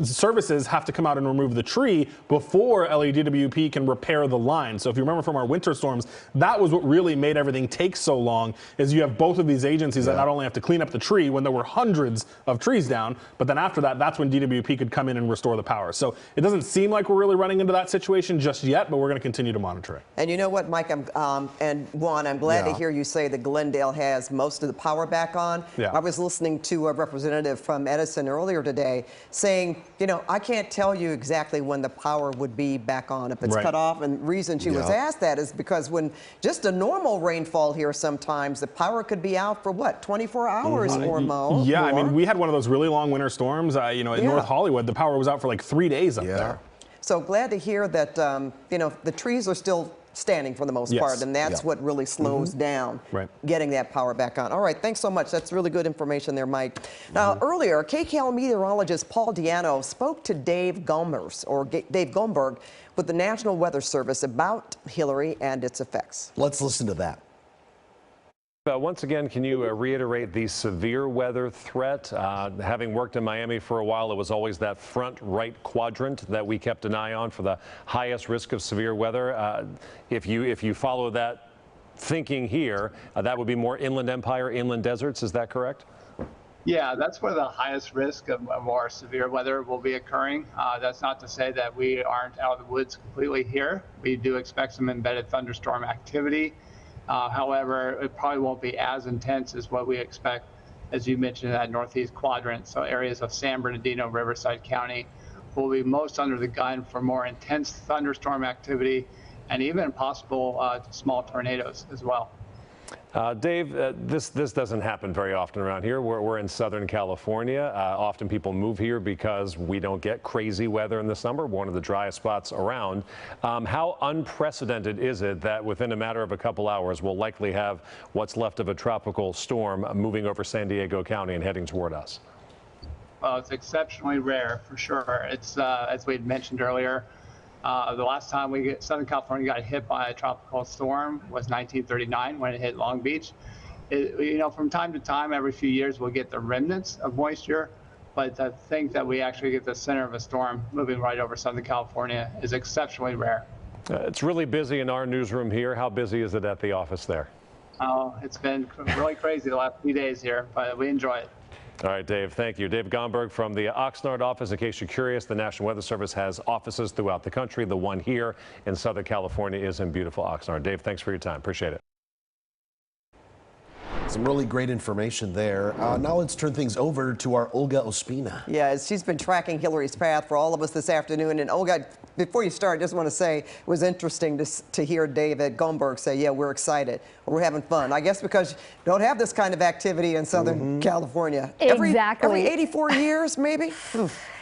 services have to come out and remove the tree before LADWP can repair the line. So if you remember from our winter storms, that was what really made everything take so long, is you have both of these agencies that not only have to clean up the tree when there were hundreds of trees down, but then after that, that's when DWP could come in and restore the power. So it doesn't seem like we're really running into that situation just yet, but we're going to continue to monitor it. And you know what, Mike, and Juan, I'm glad to hear you say that Glendale has most of the power back on. I was listening to a representative from Edison earlier today saying, you know, I can't tell you exactly when the power would be back on if it's cut off. And the reason she was asked that is because when just a normal rainfall here, sometimes the power could be out for what, 24 hours or more? Yeah, I mean, we had one of those really long winter storms, you know, in North Hollywood. The power was out for like 3 days up there. So glad to hear that, you know, the trees are still standing for the most part, and that's what really slows down getting that power back on. All right, thanks so much. That's really good information there, Mike. Now, earlier, KCAL meteorologist Paul Diano spoke to Dave Gomberg with the National Weather Service about Hilary and its effects. Let's listen to that. Once again, can you reiterate the severe weather threat? Having worked in Miami for a while, it was always that front right quadrant that we kept an eye on for the highest risk of severe weather. If you follow that thinking here, that would be more inland empire, inland deserts. Is that correct? Yeah, that's where the highest risk of more severe weather will be occurring. That's not to say that we aren't out of the woods completely here. We do expect some embedded thunderstorm activity. However, it probably won't be as intense as what we expect, as you mentioned, in that northeast quadrant. So areas of San Bernardino, Riverside County will be most under the gun for more intense thunderstorm activity and even possible small tornadoes as well. Dave, this doesn't happen very often around here. We're in Southern California. Often people move here because we don't get crazy weather in the summer, one of the driest spots around. How unprecedented is it that within a matter of a couple hours we'll likely have what's left of a tropical storm moving over San Diego County and heading toward us? Well, it's exceptionally rare for sure. It's as we had mentioned earlier, the last time Southern California got hit by a tropical storm was 1939 when it hit Long Beach. You know, from time to time, every few years, we'll get the remnants of moisture, but to think that we actually get the center of a storm moving right over Southern California is exceptionally rare. It's really busy in our newsroom here. How busy is it at the office there? Oh, it's been really crazy the last few days here, but we enjoy it. All right, Dave, thank you. Dave Gomberg from the Oxnard office. In case you're curious, the National Weather Service has offices throughout the country. The one here in Southern California is in beautiful Oxnard. Dave, thanks for your time. Appreciate it. Some really great information there. Now let's turn things over to our Olga Ospina. Yeah, she's been tracking Hilary's path for all of us this afternoon. And Olga, before you start, I just want to say it was interesting to hear David Gomberg say, yeah, we're excited. We're having fun. I guess because you don't have this kind of activity in Southern California. Exactly. Every 84 years, maybe?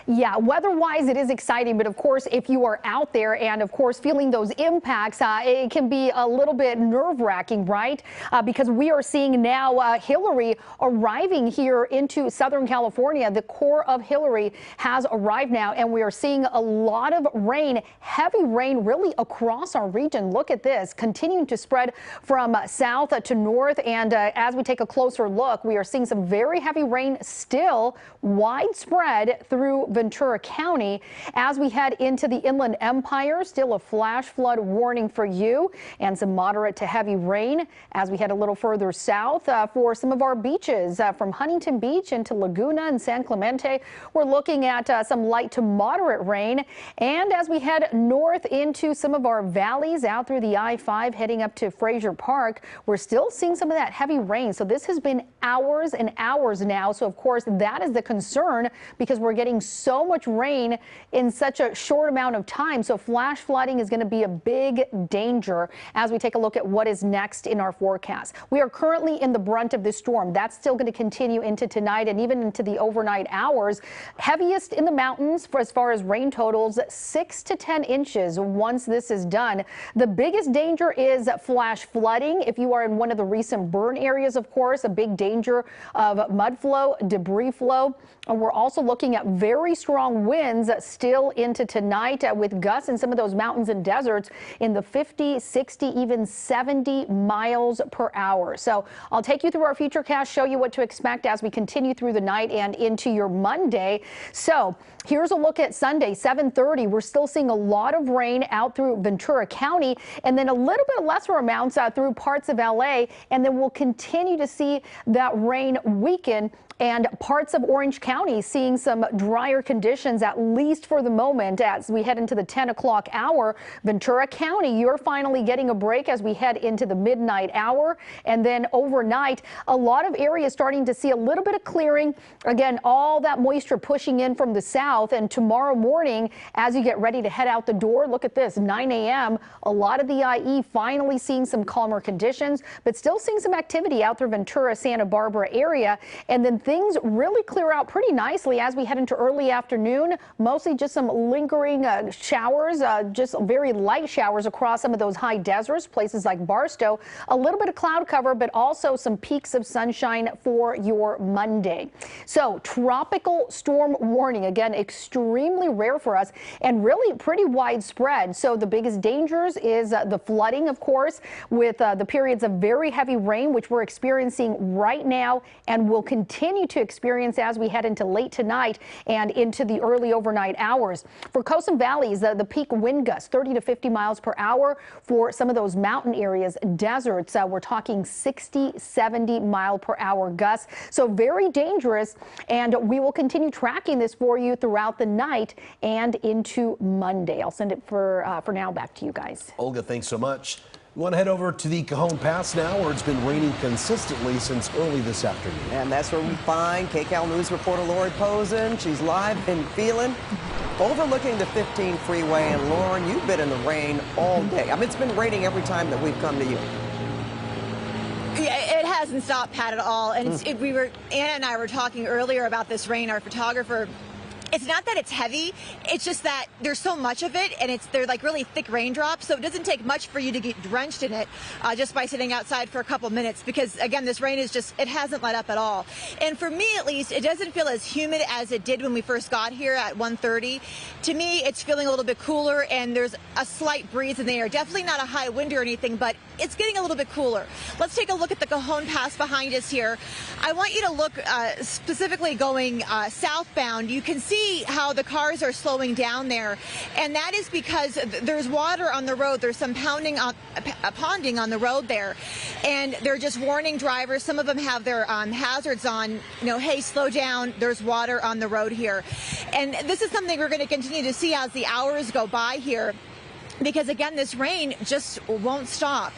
Yeah, weather-wise, it is exciting, but of course, if you are out there and of course feeling those impacts, it can be a little bit nerve-wracking, right? Because we are seeing now Hilary arriving here into Southern California. The core of Hilary has arrived now, and we are seeing a lot of rain, heavy rain, really across our region. Look at this, continuing to spread from south to north, and as we take a closer look, we are seeing some very heavy rain still widespread through Ventura County. As we head into the Inland Empire, still a flash flood warning for you and some moderate to heavy rain as we head a little further south for some of our beaches from Huntington Beach into Laguna and San Clemente. We're looking at some light to moderate rain. And as we head north into some of our valleys out through the I-5 heading up to Frazier Park, we're still seeing some of that heavy rain. So this has been hours and hours now. So of course that is the concern because we're getting so much rain in such a short amount of time. So flash flooding is going to be a big danger as we take a look at what is next in our forecast. We are currently in the brunt of this storm. That's still going to continue into tonight and even into the overnight hours. Heaviest in the mountains for as far as rain totals, 6 to 10 inches once this is done. The biggest danger is flash flooding. If you are in one of the recent burn areas, of course, a big danger of mud flow, debris flow. And we're also looking at very strong winds still into tonight with gusts in some of those mountains and deserts in the 50, 60, even 70 miles per hour. So I'll take you through our futurecast, show you what to expect as we continue through the night and into your Monday. So here's a look at Sunday, 7:30. We're still seeing a lot of rain out through Ventura County and then a little bit lesser amounts through parts of LA. And then we'll continue to see that rain weaken and parts of Orange County seeing some drier conditions, at least for the moment, as we head into the 10 o'clock hour. Ventura County, you're finally getting a break as we head into the midnight hour. And then overnight, a lot of areas starting to see a little bit of clearing. Again, all that moisture pushing in from the south. And tomorrow morning, as you get ready to head out the door, look at this, 9 a.m., a lot of the IE finally seeing some calmer conditions, but still seeing some activity out through Ventura, Santa Barbara area. And then things really clear out pretty nicely as we head into early afternoon. Mostly just some lingering showers, just very light showers across some of those high deserts, places like Barstow. A little bit of cloud cover, but also some peaks of sunshine for your Monday. So tropical storm warning, again, extremely rare for us and really pretty widespread. So the biggest dangers is the flooding, of course, with the periods of very heavy rain, which we're experiencing right now and will continue to experience as we head into late tonight and into the early overnight hours. For coastal valleys, the peak wind gusts 30 to 50 miles per hour. For some of those mountain areas, deserts, we're talking 60, 70 mile per hour gusts. So very dangerous, and we will continue tracking this for you throughout the night and into Monday. I'll send it for now back to you guys. Olga, thanks so much. We want to head over to the Cajon Pass now, where it's been raining consistently since early this afternoon. And that's where we find KCAL News reporter Lori Posen. She's live in Phelan, overlooking the 15 freeway. And Lauren, you've been in the rain all day. I mean, it's been raining every time that we've come to you. Yeah, it hasn't stopped, Pat, at all. And Anna and I were talking earlier about this rain, our photographer. It's not that it's heavy, it's just that there's so much of it, and they're like really thick raindrops, so it doesn't take much for you to get drenched in it just by sitting outside for a couple minutes, because again, this rain is just, it hasn't let up at all. And for me at least, it doesn't feel as humid as it did when we first got here at 1:30. To me, it's feeling a little bit cooler, and there's a slight breeze in the air. Definitely not a high wind or anything, but it's getting a little bit cooler. Let's take a look at the Cajon Pass behind us here. I want you to look specifically going southbound. You can see how the cars are slowing down there, and that is because there's water on the road. There's some ponding on the road there, and they're just warning drivers. Some of them have their hazards on, you know, hey, slow down, there's water on the road here. And this is something we're going to continue to see as the hours go by here, because again, this rain just won't stop.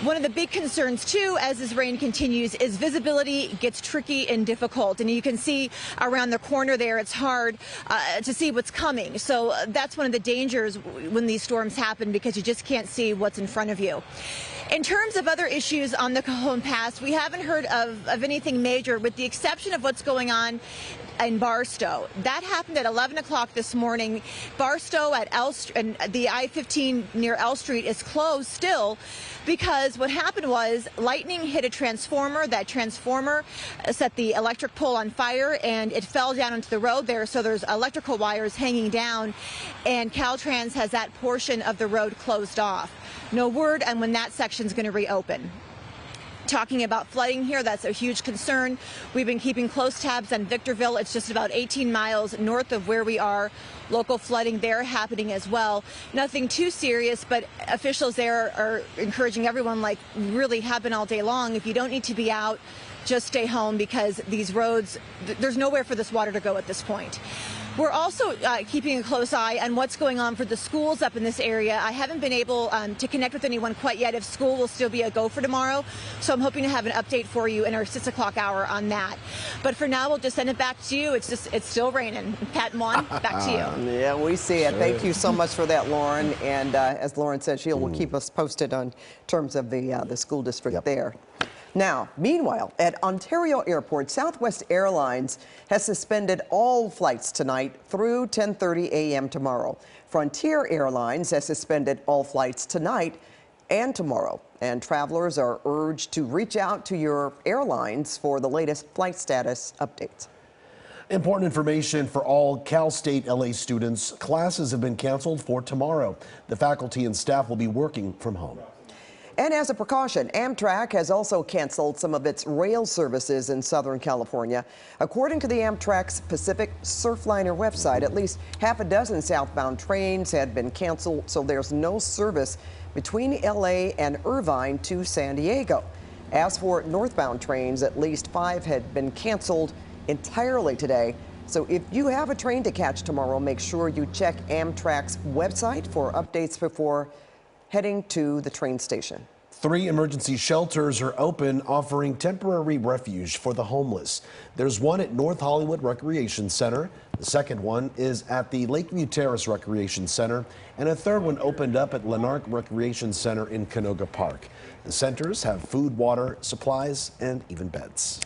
One of the big concerns too, as this rain continues, is visibility gets tricky and difficult. And you can see around the corner there, it's hard to see what's coming. So that's one of the dangers when these storms happen, because you just can't see what's in front of you. In terms of other issues on the Cajon Pass, we haven't heard of anything major, with the exception of what's going on in Barstow. That happened at 11 o'clock this morning. Barstow at and the I-15 near L Street is closed still, because what happened was lightning hit a transformer. That transformer set the electric pole on fire, and it fell down into the road there. So there's electrical wires hanging down, and Caltrans has that portion of the road closed off. No word on when that section's going to reopen. talking about flooding here. That's a huge concern. We've been keeping close tabs on Victorville. It's just about 18 miles north of where we are. Local flooding there happening as well. Nothing too serious, but officials there are encouraging everyone, like really have been all day long, if you don't need to be out, just stay home, because these roads, there's nowhere for this water to go at this point. We're also keeping a close eye on what's going on for the schools up in this area. I haven't been able to connect with anyone quite yet if school will still be a go for tomorrow. So I'm hoping to have an update for you in our 6 o'clock hour on that. But for now, we'll just send it back to you. It's still raining. Pat and Juan, back to you. Yeah, we see it. Sure. Thank you so much for that, Lauren. And as Lauren said, she will keep us posted on terms of the school district there. Now, meanwhile, at Ontario Airport, Southwest Airlines has suspended all flights tonight through 10:30 a.m. tomorrow. Frontier Airlines has suspended all flights tonight and tomorrow. And travelers are urged to reach out to your airlines for the latest flight status updates. Important information for all Cal State LA students. Classes have been canceled for tomorrow. The faculty and staff will be working from home. And as a precaution, Amtrak has also canceled some of its rail services in Southern California. According to the Amtrak's Pacific Surfliner website, at least half a dozen southbound trains had been canceled, so there's no service between LA and Irvine to San Diego. As for northbound trains, at least 5 had been canceled entirely today. So if you have a train to catch tomorrow, make sure you check Amtrak's website for updates before heading to the train station. 3 emergency shelters are open, offering temporary refuge for the homeless. There's one at North Hollywood Recreation Center. The second one is at the Lakeview Terrace Recreation Center, and a third one opened up at Lanark Recreation Center in Canoga Park. The centers have food, water, supplies, and even beds.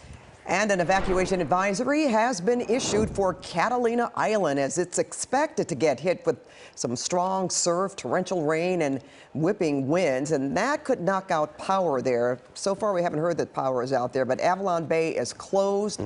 And an evacuation advisory has been issued for Catalina Island as it's expected to get hit with some strong surf, torrential rain, and whipping winds, and that could knock out power there. So far, we haven't heard that power is out there, but Avalon Bay is closed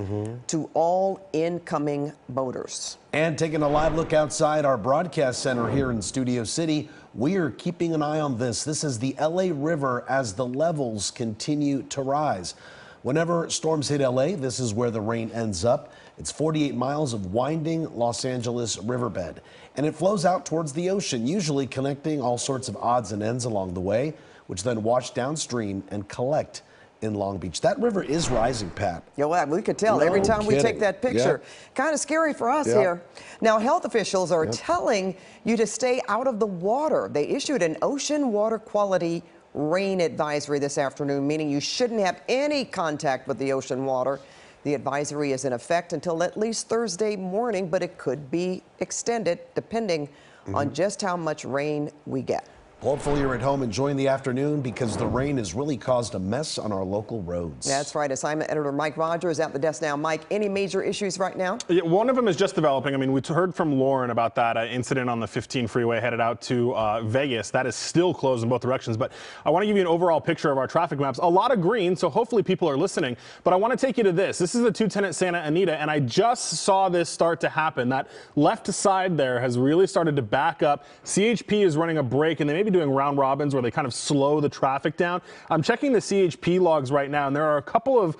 to all incoming boaters. And taking a live look outside our broadcast center here in Studio City, we are keeping an eye on this. This is the LA River as the levels continue to rise. Whenever storms hit LA, this is where the rain ends up. It's 48 miles of winding Los Angeles riverbed, and it flows out towards the ocean, usually connecting all sorts of odds and ends along the way, which then wash downstream and collect in Long Beach. That river is rising, Pat. Yeah, well, we could tell every time we take that picture. Kind of scary for us here. Now, health officials are telling you to stay out of the water. They issued an ocean water quality rain advisory this afternoon, meaning you shouldn't have any contact with the ocean water. The advisory is in effect until at least Thursday morning, but it could be extended depending on just how much rain we get. Hopefully you're at home enjoying the afternoon, because the rain has really caused a mess on our local roads. That's right. Assignment editor Mike Rogers at the desk now. Mike, any major issues right now? Yeah, one of them is just developing. I mean, we heard from Lauren about that incident on the 15 freeway headed out to Vegas. That is still closed in both directions. But I want to give you an overall picture of our traffic maps. A lot of green, so hopefully people are listening. But I want to take you to this. This is the 210 at Santa Anita, and I just saw this start to happen. That left side there has really started to back up. CHP is running a break, and they may be doing round robins where they kind of slow the traffic down. I'm checking the CHP logs right now, and there are a couple of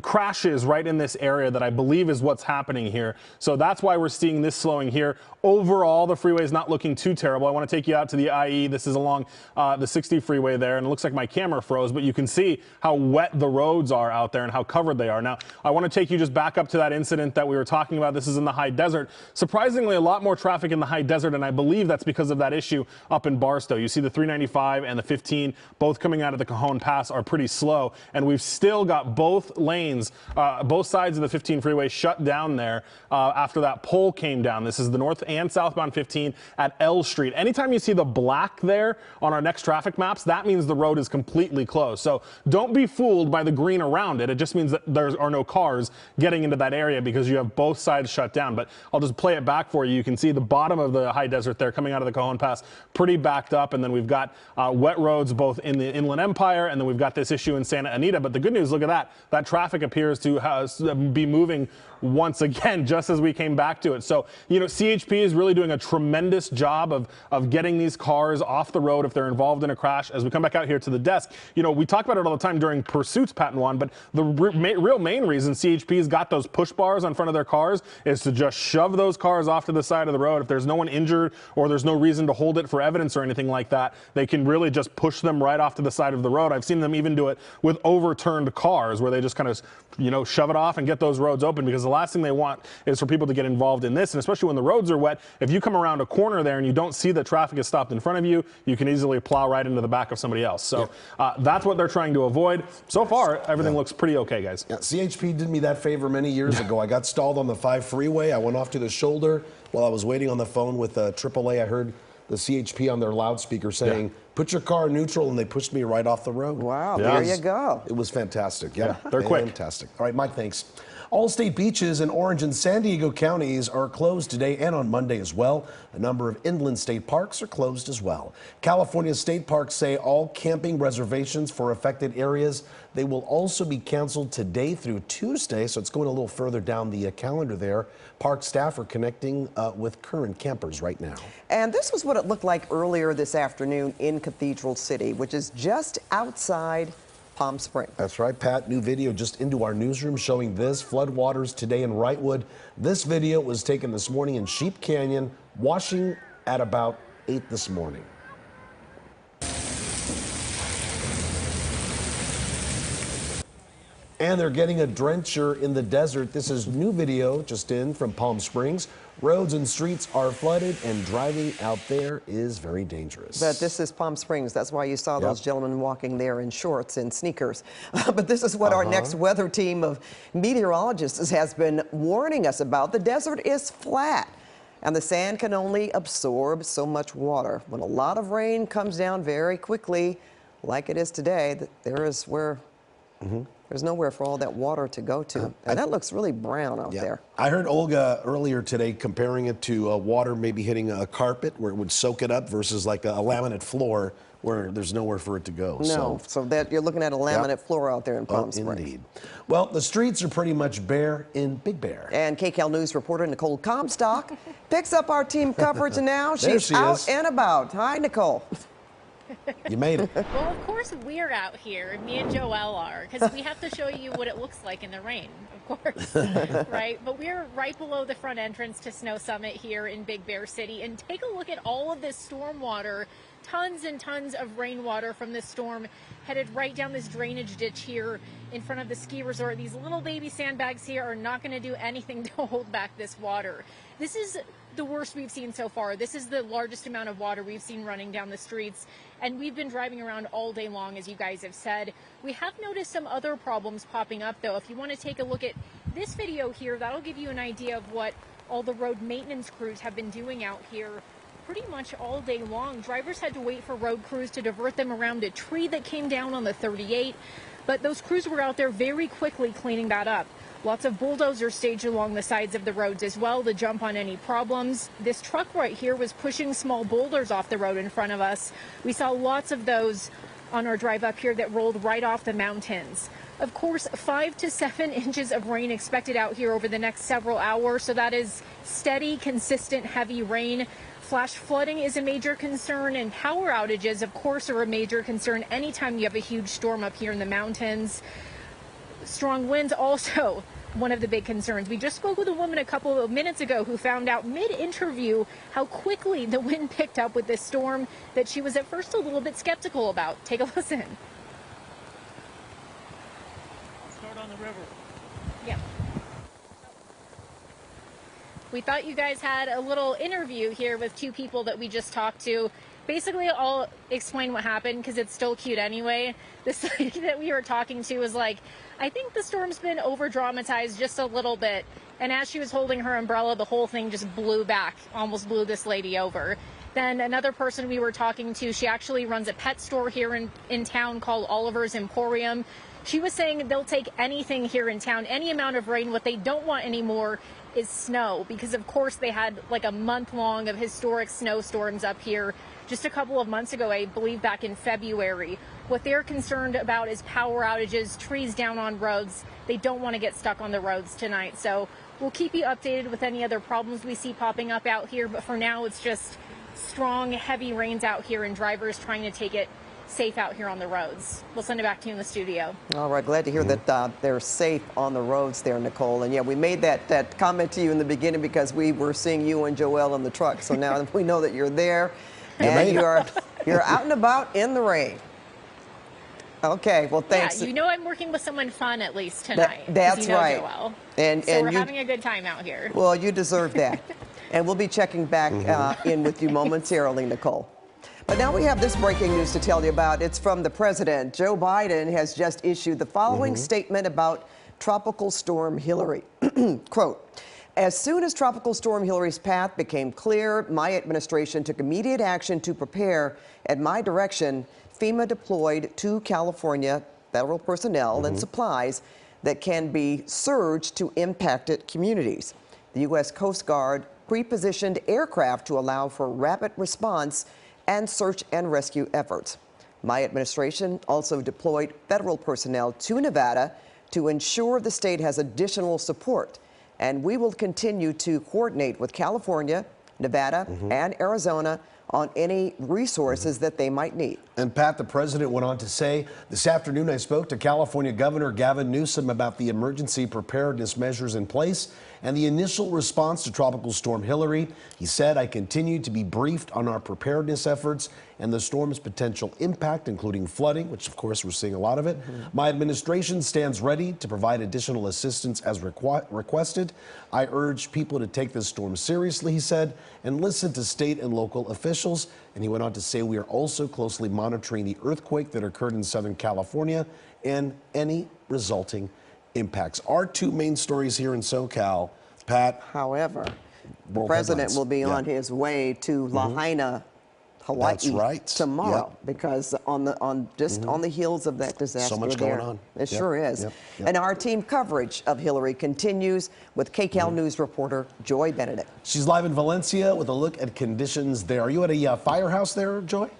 crashes right in this area that I believe is what's happening here. So that's why we're seeing this slowing here. Overall, the freeway is not looking too terrible. I want to take you out to the IE. This is along the 60 freeway there, and it looks like my camera froze, but you can see how wet the roads are out there and how covered they are. Now, I want to take you just back up to that incident that we were talking about. This is in the high desert. Surprisingly, a lot more traffic in the high desert, and I believe that's because of that issue up in Barstow. You see the 395 and the 15, both coming out of the Cajon Pass, are pretty slow, and we've still got both lanes, both sides of the 15 freeway shut down there after that pole came down. This is the north and southbound 15 at L Street. Anytime you see the black there on our next traffic maps, that means the road is completely closed. So don't be fooled by the green around it. It just means that there are no cars getting into that area because you have both sides shut down. But I'll just play it back for you. You can see the bottom of the high desert there coming out of the Cajon Pass pretty bad. backed up, and then we've got wet roads both in the Inland Empire, and then we've got this issue in Santa Anita. But the good news, look at that. That traffic appears to be moving once again, just as we came back to it. So, you know, CHP is really doing a tremendous job of getting these cars off the road if they're involved in a crash. As we come back out here to the desk, you know, we talk about it all the time during pursuits, Pat and Juan, but the real main reason CHP's got those push bars on front of their cars is to just shove those cars off to the side of the road. If there's no one injured or there's no reason to hold it for evidence or anything like that, they can really just push them right off to the side of the road. I've seen them even do it with overturned cars where they just kind of, you know, shove it off and get those roads open, because the last thing they want is for people to get involved in this. And especially when the roads are wet, if you come around a corner there and you don't see that traffic is stopped in front of you, you can easily plow right into the back of somebody else. So that's what they're trying to avoid. So far, everything looks pretty okay, guys. Yeah, CHP did me that favor many years ago. I got stalled on the 5 freeway. I went off to the shoulder while I was waiting on the phone with AAA. I heard the CHP on their loudspeaker saying, put your car in neutral, and they pushed me right off the road. Wow, there you go. It was fantastic. Yeah, they're quick. Fantastic. All right, Mike, thanks. All state beaches in Orange and San Diego counties are closed today and on Monday as well. A number of inland state parks are closed as well. California state parks say all camping reservations for affected areas, they will also be canceled today through Tuesday, so it's going a little further down the calendar there. Park staff are connecting with current campers right now. And this was what it looked like earlier this afternoon in Cathedral City, which is just outside Palm Springs. That's right, Pat. New video just into our newsroom showing this. Floodwaters today in Wrightwood. This video was taken this morning in Sheep Canyon, washing at about 8 this morning. And they're getting a drencher in the desert. This is new video just in from Palm Springs. Roads and streets are flooded, and driving out there is very dangerous. But this is Palm Springs. That's why you saw those gentlemen walking there in shorts and sneakers. But this is what our next weather team of meteorologists has been warning us about. The desert is flat, and the sand can only absorb so much water. When a lot of rain comes down very quickly, like it is today, there is where... There's nowhere for all that water to go to. And that looks really brown out there. I heard Olga earlier today comparing it to water maybe hitting a carpet where it would soak it up versus like a laminate floor where there's nowhere for it to go. No, so that you're looking at a laminate floor out there in Palm Springs. Indeed. Well, the streets are pretty much bare in Big Bear. And KCAL News reporter Nicole Comstock picks up our team coverage, and now she's out and about. Hi, Nicole. You made it. Well, of course we're out here, me and Joelle are, because we have to show you what it looks like in the rain, of course, right? But we're right below the front entrance to Snow Summit here in Big Bear City, and take a look at all of this storm water. Tons and tons of rainwater from this storm headed right down this drainage ditch here in front of the ski resort. These little baby sandbags here are not going to do anything to hold back this water. This is the worst we've seen so far. This is the largest amount of water we've seen running down the streets, and we've been driving around all day long, as you guys have said. We have noticed some other problems popping up, though. If you want to take a look at this video here, that'll give you an idea of what all the road maintenance crews have been doing out here pretty much all day long. Drivers had to wait for road crews to divert them around a tree that came down on the 38, but those crews were out there very quickly cleaning that up. Lots of bulldozers staged along the sides of the roads as well to jump on any problems. This truck right here was pushing small boulders off the road in front of us. We saw lots of those on our drive up here that rolled right off the mountains. Of course, 5 to 7 inches of rain expected out here over the next several hours, so that is steady, consistent, heavy rain. Flash flooding is a major concern, and power outages, of course, are a major concern anytime you have a huge storm up here in the mountains. Strong winds also one of the big concerns. We just spoke with a woman a couple of minutes ago who found out mid-interview how quickly the wind picked up with this storm that she was at first a little bit skeptical about. Take a listen. Start on the river. Yeah. We thought you guys had a little interview here with two people that we just talked to. Basically, I'll explain what happened because it's still cute anyway. This lady that we were talking to was like, I think the storm's been over-dramatized just a little bit. And as she was holding her umbrella, the whole thing just blew back, almost blew this lady over. Then another person we were talking to, she actually runs a pet store here in town called Oliver's Emporium. She was saying they'll take anything here in town, any amount of rain. What they don't want anymore is snow, because of course they had like a month long of historic snowstorms up here just a couple of months ago, I believe back in February. What they're concerned about is power outages, trees down on roads. They don't want to get stuck on the roads tonight. So we'll keep you updated with any other problems we see popping up out here. But for now, it's just strong, heavy rains out here and drivers trying to take it safe out here on the roads. We'll send it back to you in the studio. All right, glad to hear that they're safe on the roads there, Nicole. And yeah, we made that comment to you in the beginning because we were seeing you and Joelle in the truck. So now we know that you're there and you're out and about in the rain. Okay, well, thanks. Yeah, you know I'm working with someone fun at least tonight. That's right. Joelle. And we're having a good time out here. Well, you deserve that. And we'll be checking back in with you momentarily, Nicole. But now we have this breaking news to tell you about. It's from the president. Joe Biden has just issued the following statement about Tropical Storm Hilary. Quote, as soon as Tropical Storm Hilary's path became clear, my administration took immediate action to prepare. At my direction, FEMA deployed to California federal personnel and supplies that can be surged to impacted communities. The U.S. Coast Guard pre-positioned aircraft to allow for rapid response and search and rescue efforts. My administration also deployed federal personnel to Nevada to ensure the state has additional support. And we will continue to coordinate with California, Nevada, and Arizona on any resources that they might need. And Pat, the president went on to say, this afternoon I spoke to California Governor Gavin Newsom about the emergency preparedness measures in place and the initial response to Tropical Storm Hilary. He said, I continue to be briefed on our preparedness efforts and the storm's potential impact, including flooding, which of course we're seeing a lot of it. My administration stands ready to provide additional assistance as requested. I urge people to take this storm seriously, he said, and listen to state and local officials. And he went on to say, we are also closely monitoring the earthquake that occurred in Southern California and any resulting impacts. Our two main stories here in SoCal, Pat. However, the president will be on his way to Lahaina, Hawaii tomorrow because on the heels of that disaster. So much going on. It sure is. And our team coverage of Hilary continues with KCAL News reporter Joy Benedict. She's live in Valencia with a look at conditions there. Are you at a firehouse there, Joy?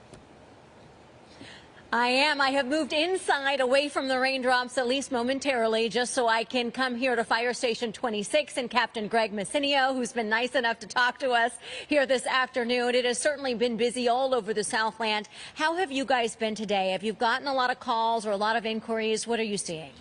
I am. I have moved inside away from the raindrops, at least momentarily, just so I can come here to Fire Station 26 and Captain Greg Messinio, who's been nice enough to talk to us here this afternoon. It has certainly been busy all over the Southland. How have you guys been today? Have you gotten a lot of calls or a lot of inquiries? What are you seeing?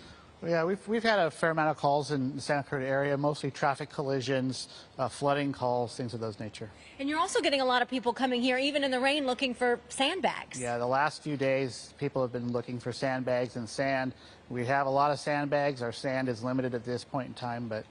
Yeah, we've had a fair amount of calls in the Santa Clarita area, mostly traffic collisions, flooding calls, things of those nature. And you're also getting a lot of people coming here, even in the rain, looking for sandbags. Yeah, the last few days, people have been looking for sandbags and sand. We have a lot of sandbags. Our sand is limited at this point in time, but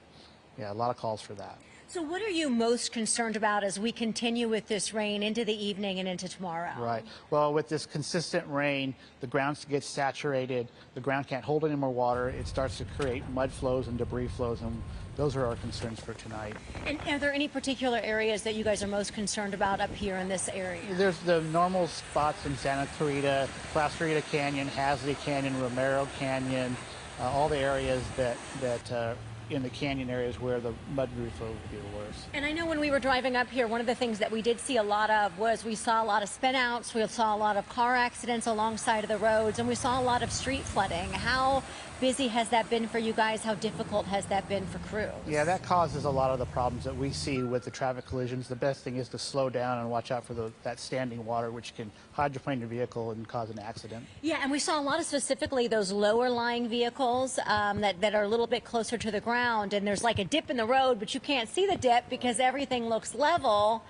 yeah, a lot of calls for that. So what are you most concerned about as we continue with this rain into the evening and into tomorrow? Right. Well, with this consistent rain, the ground gets saturated. The ground can't hold any more water. It starts to create mud flows and debris flows, and those are our concerns for tonight. And are there any particular areas that you guys are most concerned about up here in this area? There's the normal spots in Santa Clarita, Clarita Canyon, Hasley Canyon, Romero Canyon, all the areas that in the canyon areas where the mud flow would be the worst. And I know when we were driving up here, one of the things that we did see a lot of was we saw a lot of spin-outs, we saw a lot of car accidents alongside of the roads, and we saw a lot of street flooding. How busy has that been for you guys? How difficult has that been for crews? Yeah, that causes a lot of the problems that we see with the traffic collisions. The best thing is to slow down and watch out for that standing water, which can hydroplane your vehicle and cause an accident. Yeah, and we saw a lot of specifically those lower lying vehicles that are a little bit closer to the ground, and there's like a dip in the road, but you can't see the dip because everything looks level,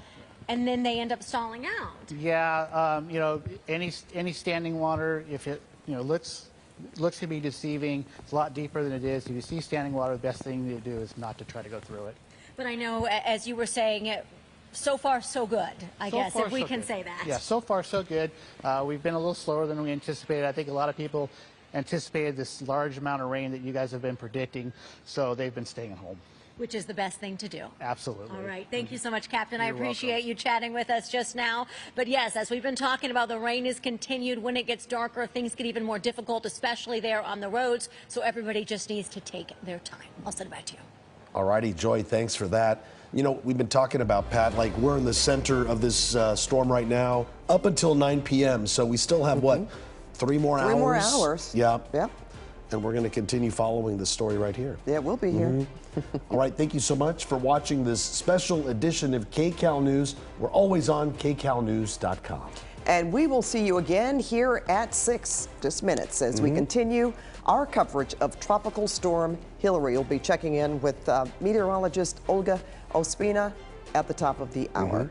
and then they end up stalling out. Yeah, you know, any standing water, if it looks to be deceiving, it's a lot deeper than it is. If you see standing water, the best thing to do is not to try to go through it. But I know, as you were saying, so far so good, I guess, if we can say that. Yeah, so far so good. We've been a little slower than we anticipated. I think a lot of people anticipated this large amount of rain that you guys have been predicting, so they've been staying at home. Which is the best thing to do. Absolutely. All right. Thank you so much, Captain. You're I appreciate welcome. you chatting with us just now. But yes, as we've been talking about, the rain is continued. When it gets darker, things get even more difficult, especially there on the roads. So everybody just needs to take their time. I'll send it back to you. All righty, Joy, thanks for that. You know, we've been talking about, Pat, like we're in the center of this storm right now up until 9 p.m. So we still have, what, 3 more hours? 3 more hours. Yeah. Yep. And we're going to continue following the story right here. Yeah, we'll be here. All right, thank you so much for watching this special edition of KCAL News. We're always on kcalnews.com. And we will see you again here at 6, just minutes, as we continue our coverage of Tropical Storm Hilary. We'll be checking in with meteorologist Olga Ospina at the top of the hour.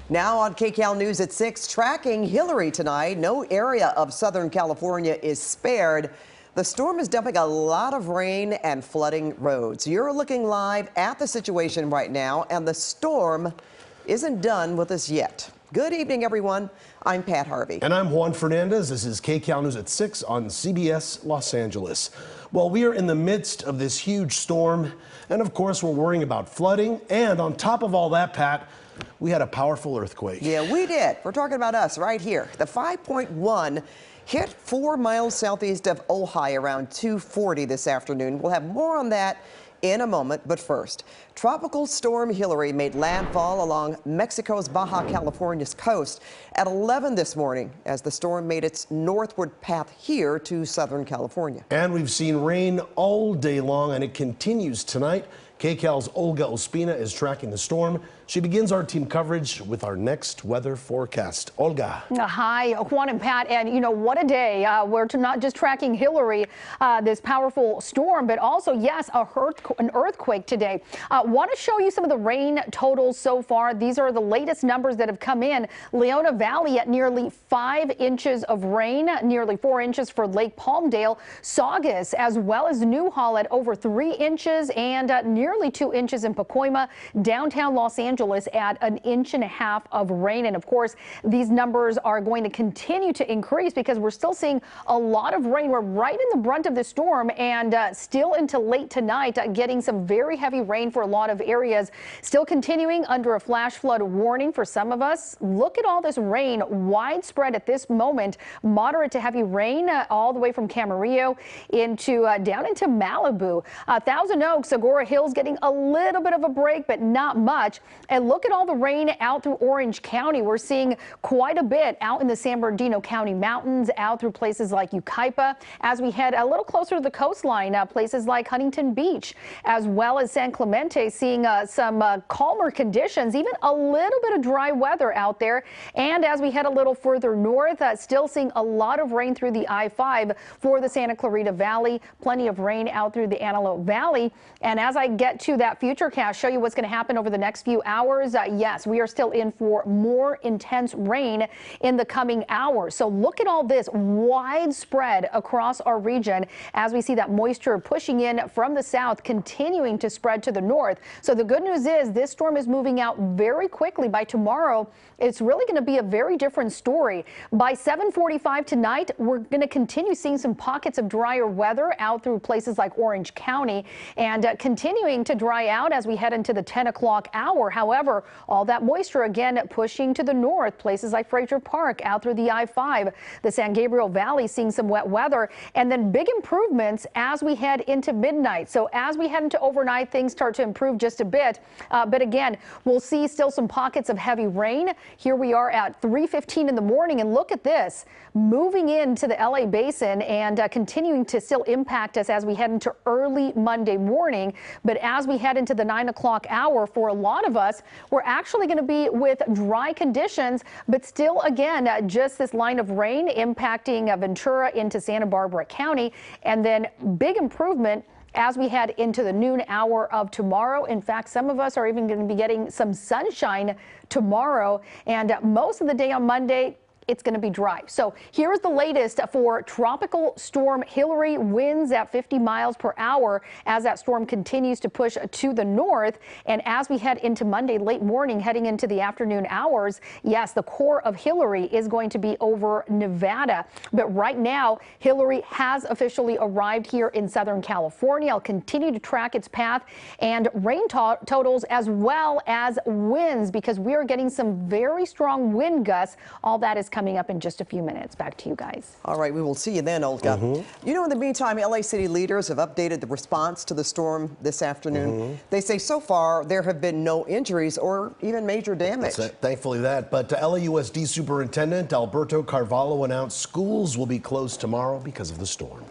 Now on KCAL News at 6, tracking Hilary tonight. No area of Southern California is spared. The storm is dumping a lot of rain and flooding roads. You're looking live at the situation right now, and the storm isn't done with us yet. Good evening, everyone. I'm Pat Harvey. And I'm Juan Fernandez. This is KCAL News at 6 on CBS Los Angeles. Well, we are in the midst of this huge storm, and of course, we're worrying about flooding. And on top of all that, Pat, we had a powerful earthquake. Yeah, we did. We're talking about us right here. The 5.1 hit 4 miles southeast of Ojai around 2:40 this afternoon. We'll have more on that in a moment, but first, Tropical Storm Hilary made landfall along Mexico's Baja California's coast at 11 this morning as the storm made its northward path here to Southern California. And we've seen rain all day long, and it continues tonight. KCAL's Olga Ospina is tracking the storm. She begins our team coverage with our next weather forecast. Olga. Hi, Juan and Pat. And you know, what a day. We're not just tracking Hilary, this powerful storm, but also, yes, an earthquake today. Want to show you some of the rain totals so far. These are the latest numbers that have come in. Leona Valley at nearly 5 inches of rain, nearly 4 inches for Lake Palmdale. Saugus, as well as Newhall at over 3 inches, and near nearly 2 inches in Pacoima, downtown Los Angeles at 1.5 inches of rain. And of course, these numbers are going to continue to increase because we're still seeing a lot of rain. We're right in the brunt of the storm and still into late tonight, getting some very heavy rain for a lot of areas. Still continuing under a flash flood warning for some of us. Look at all this rain widespread at this moment. Moderate to heavy rain all the way from Camarillo into down into Malibu. Thousand Oaks, Agora Hills getting a little bit of a break, but not much. And look at all the rain out through Orange County. We're seeing quite a bit out in the San Bernardino County mountains, out through places like Yucaipa, as we head a little closer to the coastline, places like Huntington Beach, as well as San Clemente, seeing some calmer conditions, even a little bit of dry weather out there. And as we head a little further north, still seeing a lot of rain through the I-5 for the Santa Clarita Valley, plenty of rain out through the Antelope Valley. And as I get to that futurecast, show you what's going to happen over the next few hours. Yes, we are still in for more intense rain in the coming hours. So look at all this widespread across our region as we see that moisture pushing in from the south, continuing to spread to the north. So the good news is this storm is moving out very quickly. By tomorrow, it's really going to be a very different story. By 7:45 tonight, we're going to continue seeing some pockets of drier weather out through places like Orange County and continuing to dry out as we head into the 10 o'clock hour. However, all that moisture again pushing to the north, places like Frazier Park out through the I-5, the San Gabriel Valley seeing some wet weather, and then big improvements as we head into midnight. So as we head into overnight, things start to improve just a bit. But again, we'll see still some pockets of heavy rain. Here we are at 3:15 in the morning, and look at this moving into the LA basin and continuing to still impact us as we head into early Monday morning. But as we head into the 9 o'clock hour, for a lot of us, we're actually going to be with dry conditions, but still again, just this line of rain impacting Ventura into Santa Barbara County, and then big improvement as we head into the noon hour of tomorrow. In fact, some of us are even going to be getting some sunshine tomorrow, and most of the day on Monday, it's going to be dry. So here's the latest for Tropical Storm Hilary. Winds at 50 miles per hour as that storm continues to push to the north. And as we head into Monday late morning, heading into the afternoon hours, yes, the core of Hilary is going to be over Nevada. But right now, Hilary has officially arrived here in Southern California. I'll continue to track its path and rain totals as well as winds, because we are getting some very strong wind gusts. All that is coming up in just a few minutes. Back to you guys. All right, we will see you then, Olga. You know, in the meantime, LA City leaders have updated the response to the storm this afternoon. They say so far there have been no injuries or even major damage. Thankfully that. But LAUSD Superintendent Alberto Carvalho announced schools will be closed tomorrow because of the storm.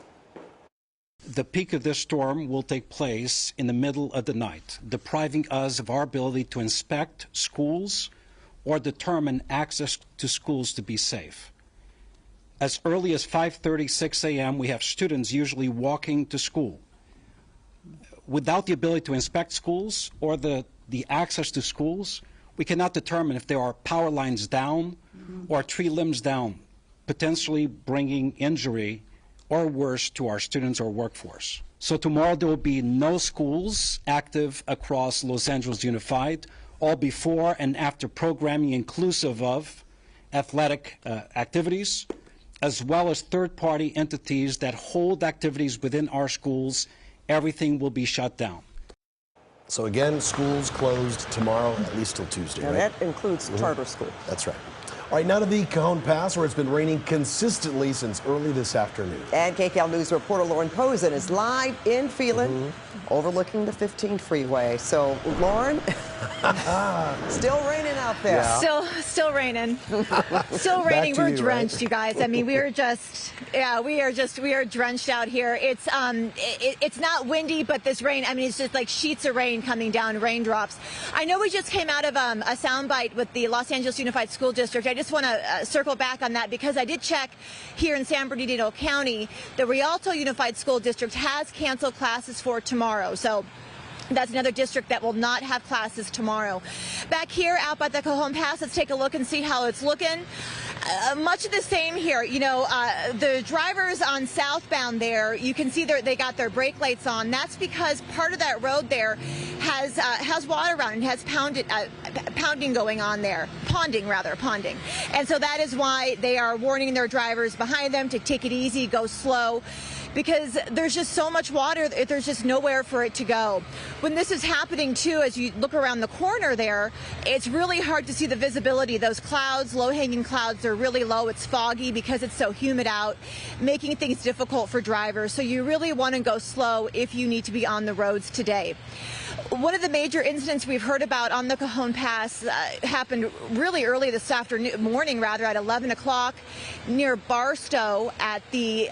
The peak of this storm will take place in the middle of the night, depriving us of our ability to inspect schools or determine access to schools to be safe. As early as 5:36 a.m., we have students usually walking to school. Without the ability to inspect schools or the access to schools, we cannot determine if there are power lines down or tree limbs down, potentially bringing injury or worse to our students or workforce. So tomorrow there will be no schools active across Los Angeles Unified, all before and after programming inclusive of athletic activities, as well as third-party entities that hold activities within our schools. Everything will be shut down. So again, schools closed tomorrow, at least till Tuesday, And right? that includes charter schools. That's right. All right, now to the Cajon Pass, where it's been raining consistently since early this afternoon. And KCAL News reporter Lauren Posen is live in Phelan, overlooking the 15 freeway. So, Lauren, still raining out there. Yeah. Still raining. Still raining. We're drenched, right? You guys. I mean, we are drenched out here. It's not windy, but this rain, I mean, it's just like sheets of rain coming down, raindrops. I know we just came out of a soundbite with the Los Angeles Unified School District. I just want to circle back on that because I did check here in San Bernardino County. The Rialto Unified School District has canceled classes for tomorrow. So that's another district that will not have classes tomorrow. Back here out by the Cajon Pass, let's take a look and see how it's looking. Much of the same here. You know, the drivers on southbound there, you can see they got their brake lights on. That's because part of that road there has water around and has pounding going on there. Ponding. And so that is why they are warning their drivers behind them to take it easy, go slow, because there's just so much water, there's just nowhere for it to go. When this is happening too, as you look around the corner there, it's really hard to see the visibility. Those clouds, low-hanging clouds, are really low. It's foggy because it's so humid out, making things difficult for drivers. So you really want to go slow if you need to be on the roads today. One of the major incidents we've heard about on the Cajon Pass happened really early this morning at 11 o'clock near Barstow at the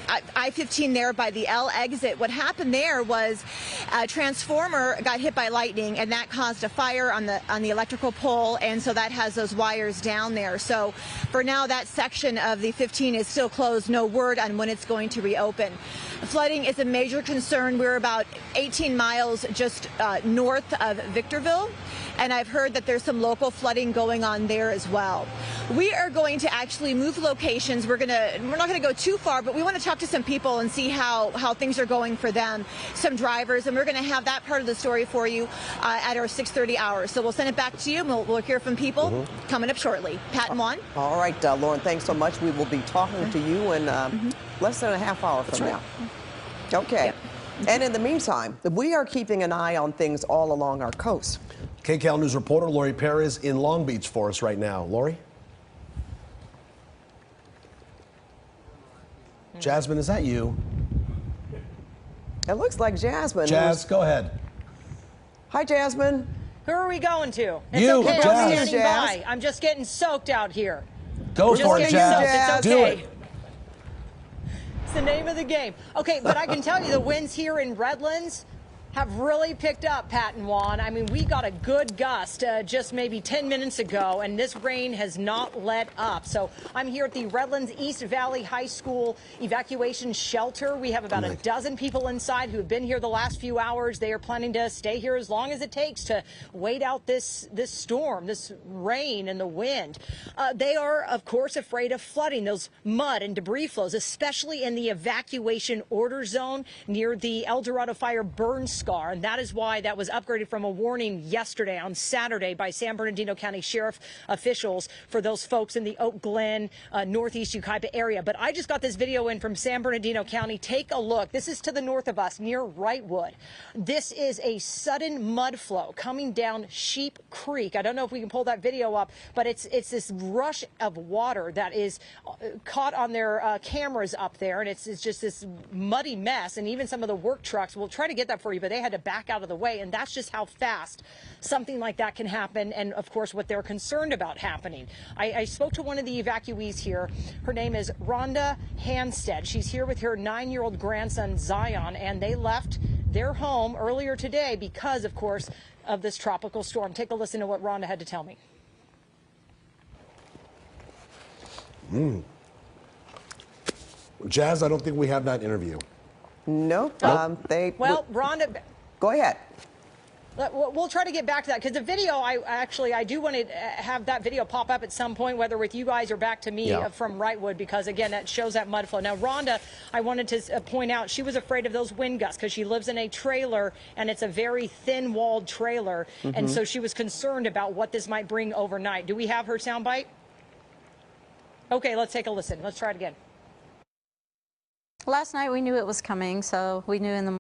I-15 there by the L exit. What happened there was a transformer got hit by lightning, and that caused a fire on the electrical pole, and so that has those wires down there. So for now, that section of the 15 is still closed. No word on when it's going to reopen. Flooding is a major concern. We're about 18 miles just north of Victorville, and I've heard that there's some local flooding going on there as well. We are going to actually move locations. We're not going to go too far, but we want to talk to some people and see how things are going for them, some drivers, and we're going to have that part of the story for you at our 6:30 hour. So we'll send it back to you, and we'll hear from people coming up shortly. Pat and Juan. All right, Lauren, thanks so much. We will be talking to you in less than a half hour from now. Okay. Yep. And in the meantime, we are keeping an eye on things all along our coast. KCAL News reporter Lori Perez in Long Beach for us right now. Lori? Jasmine, is that you? It looks like Jasmine. Jazz, go ahead. Hi, Jasmine. Who are we going to? It's you, okay, Jazz. I'm standing by. I'm just getting soaked out here. Go for it, Jazz. It's okay. Do it. It's the name of the game. Okay, but I can tell you the winds here in Redlands have really picked up, Pat and Juan. I mean, we got a good gust just maybe 10 minutes ago, and this rain has not let up. So I'm here at the Redlands East Valley High School evacuation shelter. We have about a dozen people inside who have been here the last few hours. They are planning to stay here as long as it takes to wait out this storm, this rain and the wind. They are, of course, afraid of flooding, those mud and debris flows, especially in the evacuation order zone near the El Dorado Fire burn scar. And that is why that was upgraded from a warning yesterday on Saturday by San Bernardino County Sheriff officials for those folks in the Oak Glen, northeast Ojai area. But I just got this video in from San Bernardino County. Take a look. This is to the north of us near Wrightwood. This is a sudden mud flow coming down Sheep Creek. I don't know if we can pull that video up, but it's this rush of water that is caught on their cameras up there. And it's just this muddy mess. And even some of the work trucks, we'll try to get that for you, but they had to back out of the way, and that's just how fast something like that can happen, and of course what they're concerned about happening. I spoke to one of the evacuees here. Her name is Rhonda Hanstead. She's here with her 9-year-old grandson Zion, and they left their home earlier today because, of course, of this tropical storm. Take a listen to what Rhonda had to tell me. Jazz, I don't think we have that interview. Nope. Well, Rhonda, go ahead. We'll try to get back to that because the video, I do want to have that video pop up at some point, whether with you guys or back to me from Wrightwood, because again, that shows that mud flow. Now, Rhonda, I wanted to point out, she was afraid of those wind gusts because she lives in a trailer and it's a very thin walled trailer. And so she was concerned about what this might bring overnight. Do we have her soundbite? Okay, let's take a listen. Let's try it again. Last night we knew it was coming, so we knew in the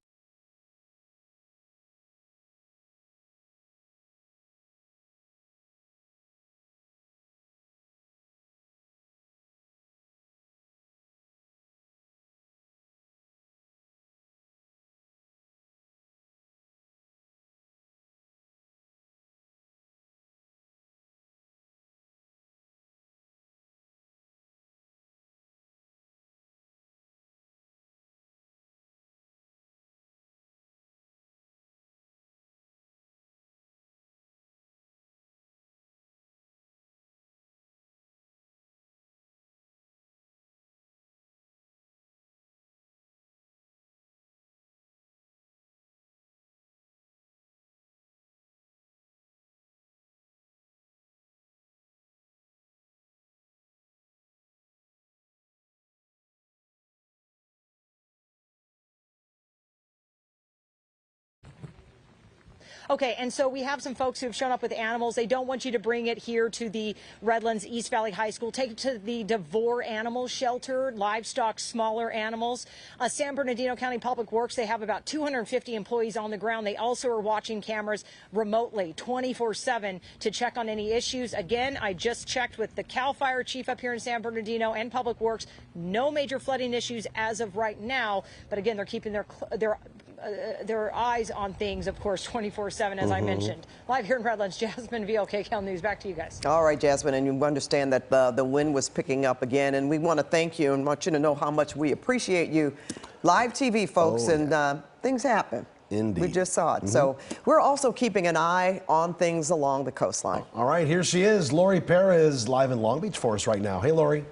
Okay, and so we have some folks who have shown up with animals. They don't want you to bring it here to the Redlands East Valley High School. Take it to the DeVore Animal Shelter, livestock, smaller animals. San Bernardino County Public Works, they have about 250 employees on the ground. They also are watching cameras remotely 24/7 to check on any issues. Again, I just checked with the CAL FIRE chief up here in San Bernardino and Public Works. No major flooding issues as of right now, but again, they're keeping their eyes on things, of course, 24/7, as I mentioned. Live here in Redlands, Jasmine, VLKCAL News. Back to you guys. All right, Jasmine, and you understand that the wind was picking up again, and we want to thank you and want you to know how much we appreciate you. Live TV, folks, and things happen. Indeed. We just saw it. So we're also keeping an eye on things along the coastline. All right, here she is. Lori Perez live in Long Beach for us right now. Hey, Lori.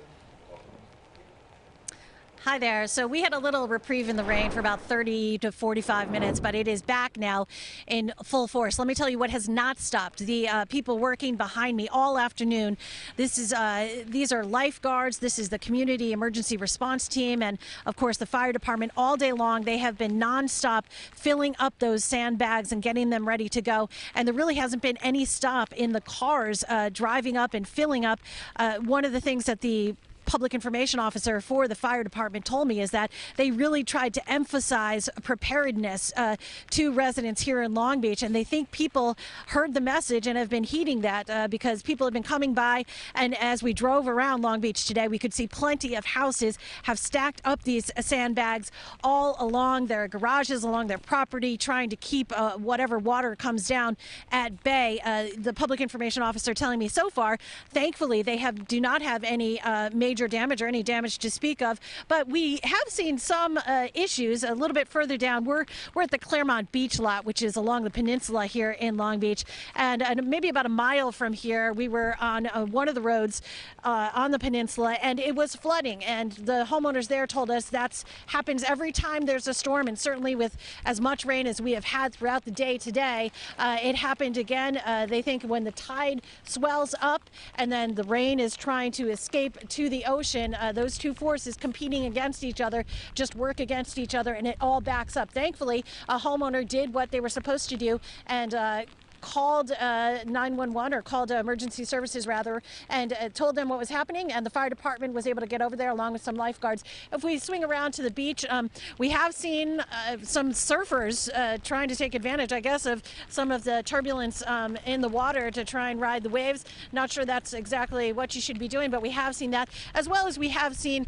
Hi there. So we had a little reprieve in the rain for about 30 to 45 minutes, but it is back now in full force. Let me tell you what has not stopped. The people working behind me all afternoon. These are lifeguards. This is the community emergency response team, and of course the fire department all day long. They have been nonstop filling up those sandbags and getting them ready to go. And there really hasn't been any stop in the cars driving up and filling up. One of the things that the public information officer for the fire department told me is that they really tried to emphasize preparedness to residents here in Long Beach, and they think people heard the message and have been heeding that because people have been coming by, and as we drove around Long Beach today, we could see plenty of houses have stacked up these sandbags all along their garages, along their property, trying to keep whatever water comes down at bay. The public information officer telling me so far, thankfully, they do not have any major damage or any damage to speak of, but we have seen some issues a little bit further down. We're at the Claremont Beach lot, which is along the peninsula here in Long Beach, and maybe about a mile from here, we were on one of the roads on the peninsula, and it was flooding, and the homeowners there told us that happens every time there's a storm, and certainly with as much rain as we have had throughout the day today, it happened again. They think when the tide swells up and then the rain is trying to escape to the ocean, those two forces competing against each other just work against each other, and it all backs up. Thankfully, a homeowner did what they were supposed to do and called 911 or called emergency services rather, and told them what was happening, and the fire department was able to get over there along with some lifeguards. If we swing around to the beach, we have seen some surfers trying to take advantage, I guess, of some of the turbulence in the water to try and ride the waves. Not sure that's exactly what you should be doing, but we have seen that, as well as we have seen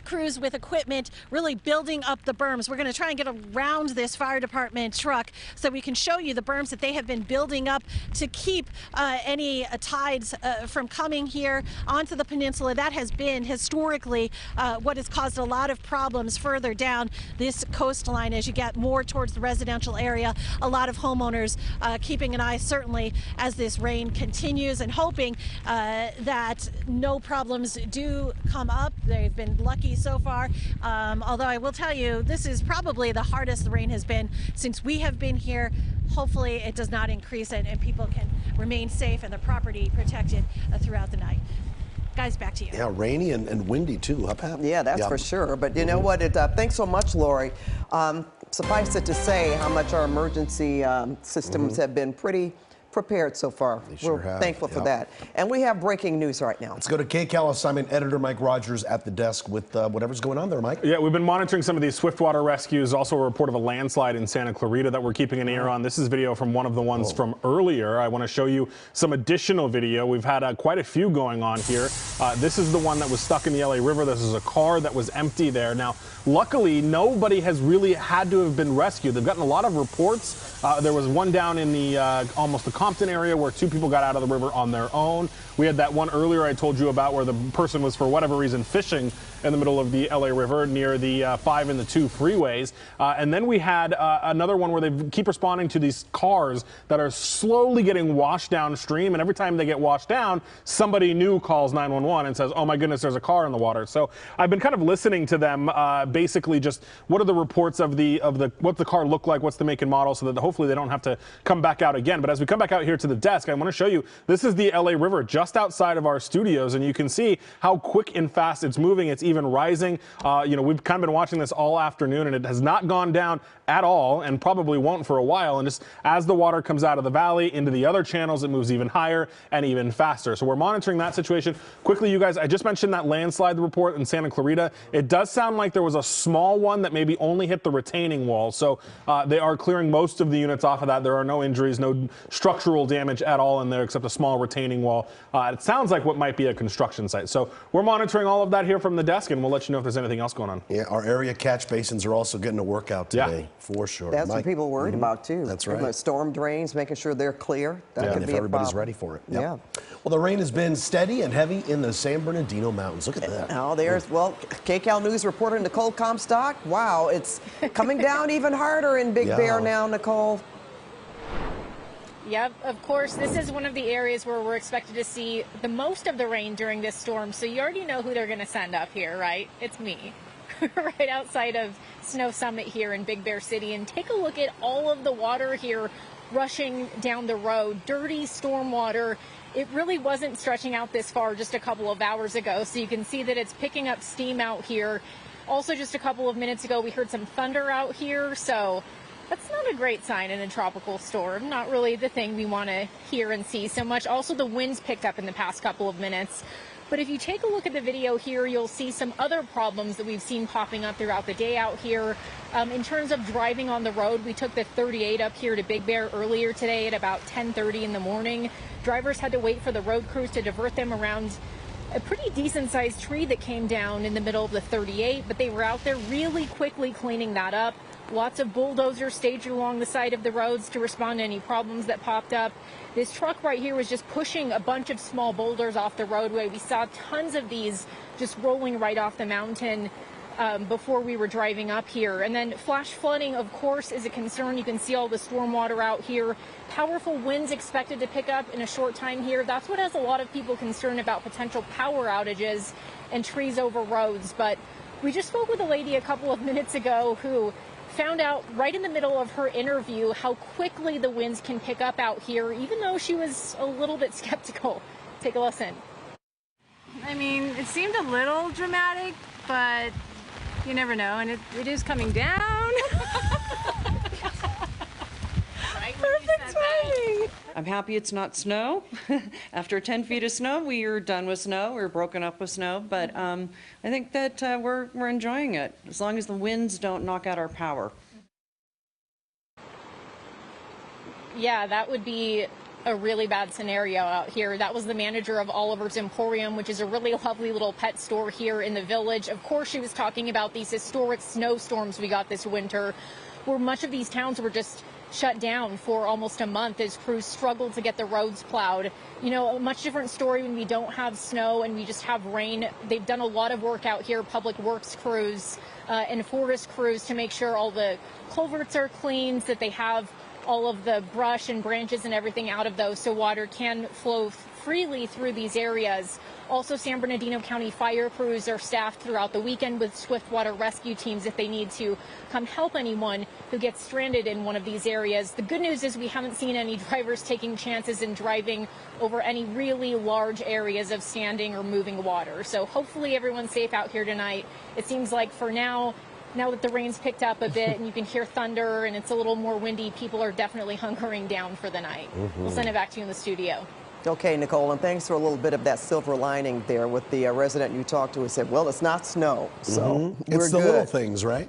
crews with equipment really building up the berms. We're going to try and get around this fire department truck so we can show you the berms that they have been building up to keep any tides from coming here onto the peninsula. That has been historically what has caused a lot of problems further down this coastline as you get more towards the residential area. A lot of homeowners keeping an eye certainly as this rain continues and hoping that no problems do come up. They've been lucky so far, although I will tell you this is probably the hardest the rain has been since we have been here. Hopefully it does not increase and people can remain safe and their property protected throughout the night. Guys, back to you. Yeah, rainy and windy too. Yeah, that's for sure. But you know what? Thanks so much, Lori. Suffice it to say how much our emergency systems have been pretty prepared so far. We're thankful for that. And we have breaking news right now. Let's go to KCAL assignment editor Mike Rogers at the desk with whatever's going on there, Mike. Yeah, we've been monitoring some of these swiftwater rescues. Also a report of a landslide in Santa Clarita that we're keeping an ear on. This is video from one of the ones from earlier. I want to show you some additional video. We've had quite a few going on here. This is the one that was stuck in the LA River. This is a car that was empty there. Now, luckily, nobody has really had to have been rescued. They've gotten a lot of reports. There was one down in the almost the Compton area where two people got out of the river on their own. We had that one earlier I told you about where the person was for whatever reason fishing in the middle of the LA River near the 5 and the 2 freeways. And then we had another one where they keep responding to these cars that are slowly getting washed downstream. And every time they get washed down, somebody new calls 911 and says, oh my goodness, there's a car in the water. So I've been kind of listening to them, basically just what are the reports of what the car looked like, what's the make and model, so that hopefully they don't have to come back out again. But as we come back out here to the desk, I want to show you, this is the LA River just outside of our studios, and you can see how quick and fast it's moving. It's even rising. We've kind of been watching this all afternoon, and it has not gone down at all, and probably won't for a while. And just as the water comes out of the valley into the other channels, it moves even higher and even faster. So we're monitoring that situation. Quickly, you guys, I just mentioned that landslide report in Santa Clarita. It does sound like there was a small one that maybe only hit the retaining wall. So they are clearing most of the units off of that. There are no injuries, no structural damage at all in there except a small retaining wall. It sounds like what might be a construction site. So we're monitoring all of that here from the desk, and we'll let you know if there's anything else going on. Yeah, our area catch basins are also getting a workout today, for sure. That's what people are worried about, too. That's right. Storm drains, making sure they're clear. That could if be everybody's a ready for it. Yeah. Well, the rain has been steady and heavy in the San Bernardino Mountains. Look at that. Now there's, well, KCAL News reporter Nicole Comstock. Wow, it's coming down even harder in Big Bear now, Nicole. Yep, of course, this is one of the areas where we're expected to see the most of the rain during this storm. So you already know who they're going to send up here, right? It's me. Right outside of Snow Summit here in Big Bear City. And take a look at all of the water here rushing down the road. Dirty storm water. It really wasn't stretching out this far just a couple of hours ago. So you can see that it's picking up steam out here. Also, just a couple of minutes ago, we heard some thunder out here. So that's not a great sign in a tropical storm. Not really the thing we want to hear and see so much. Also, the winds picked up in the past couple of minutes. But if you take a look at the video here, you'll see some other problems that we've seen popping up throughout the day out here. In terms of driving on the road, we took the 38 up here to Big Bear earlier today at about 10:30 in the morning. Drivers had to wait for the road crews to divert them around a pretty decent-sized tree that came down in the middle of the 38, but they were out there really quickly cleaning that up. Lots of bulldozers staged along the side of the roads to respond to any problems that popped up. This truck right here was just pushing a bunch of small boulders off the roadway. We saw tons of these just rolling right off the mountain before we were driving up here. And then flash flooding, of course, is a concern. You can see all the storm water out here. Powerful winds expected to pick up in a short time here. That's what has a lot of people concerned about potential power outages and trees over roads. But we just spoke with a lady a couple of minutes ago who found out right in the middle of her interview how quickly the winds can pick up out here, even though she was a little bit skeptical. Take a listen. I mean, it seemed a little dramatic, but you never know, and it is coming down. Perfect timing. I'm happy it's not snow. After 10 feet of snow, we are done with snow. We're broken up with snow, but I think that we're enjoying it as long as the winds don't knock out our power. Yeah, that would be a really bad scenario out here. That was the manager of Oliver's Emporium, which is a really lovely little pet store here in the village. Of course, she was talking about these historic snowstorms we got this winter, where much of these towns were just shut down for almost a month as crews struggled to get the roads plowed. You know, a much different story when we don't have snow and we just have rain. They've done a lot of work out here, public works crews and forest crews, to make sure all the culverts are cleaned, that they have all of the brush and branches and everything out of those so water can flow freely through these areas. Also, San Bernardino County fire crews are staffed throughout the weekend with swiftwater rescue teams if they need to come help anyone who gets stranded in one of these areas. The good news is we haven't seen any drivers taking chances in driving over any really large areas of standing or moving water. So hopefully everyone's safe out here tonight. It seems like for now that the rain's picked up a bit and you can hear thunder and it's a little more windy, people are definitely hunkering down for the night. We'll send it back to you in the studio. Okay, Nicole, and thanks for a little bit of that silver lining there with the resident you talked to who said, well, it's not snow, so we're It's the good. little things, right?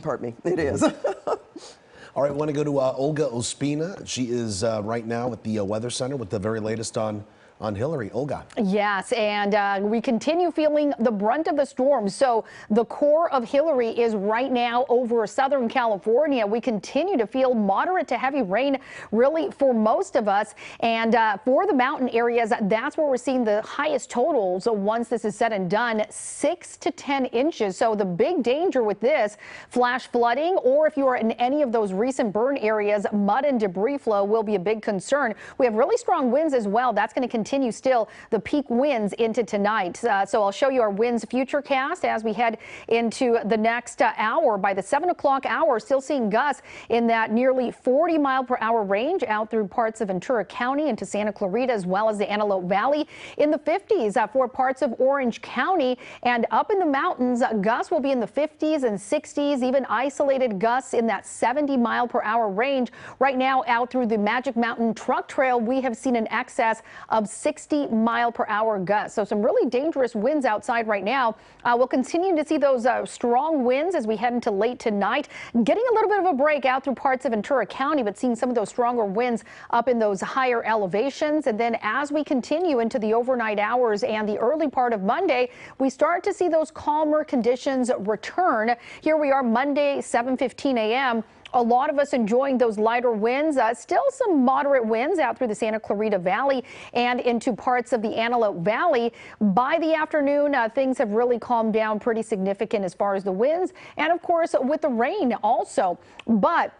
Pardon me, it is. All right, I want to go to Olga Ospina. She is right now at the Weather Center with the very latest on Hilary. Olga. Yes, and we continue feeling the brunt of the storm. So the core of Hilary is right now over Southern California. We continue to feel moderate to heavy rain really for most of us. And for the mountain areas, that's where we're seeing the highest totals. So once this is said and done, 6 to 10 inches. So the big danger with this, flash flooding, or if you are in any of those recent burn areas, mud and debris flow will be a big concern. We have really strong winds as well. That's going to continue continue still the peak winds into tonight. So I'll show you our winds futurecast as we head into the next hour. By the 7 o'clock hour, still seeing gusts in that nearly 40-mile-per-hour range out through parts of Ventura County into Santa Clarita, as well as the Antelope Valley. In the 50s for parts of Orange County, and up in the mountains, gusts will be in the 50s and 60s, even isolated gusts in that 70-mile-per-hour range. Right now, out through the Magic Mountain Truck Trail, we have seen an excess of 60-mile-per-hour gusts. So some really dangerous winds outside right now. We'll continue to see those strong winds as we head into late tonight. Getting a little bit of a break out through parts of Ventura County, but seeing some of those stronger winds up in those higher elevations. And then as we continue into the overnight hours and the early part of Monday, we start to see those calmer conditions return. Here we are Monday, 7:15 a.m. A lot of us enjoying those lighter winds. Still some moderate winds out through the Santa Clarita Valley and into parts of the Antelope Valley. By the afternoon, things have really calmed down pretty significant as far as the winds and, of course, with the rain also. But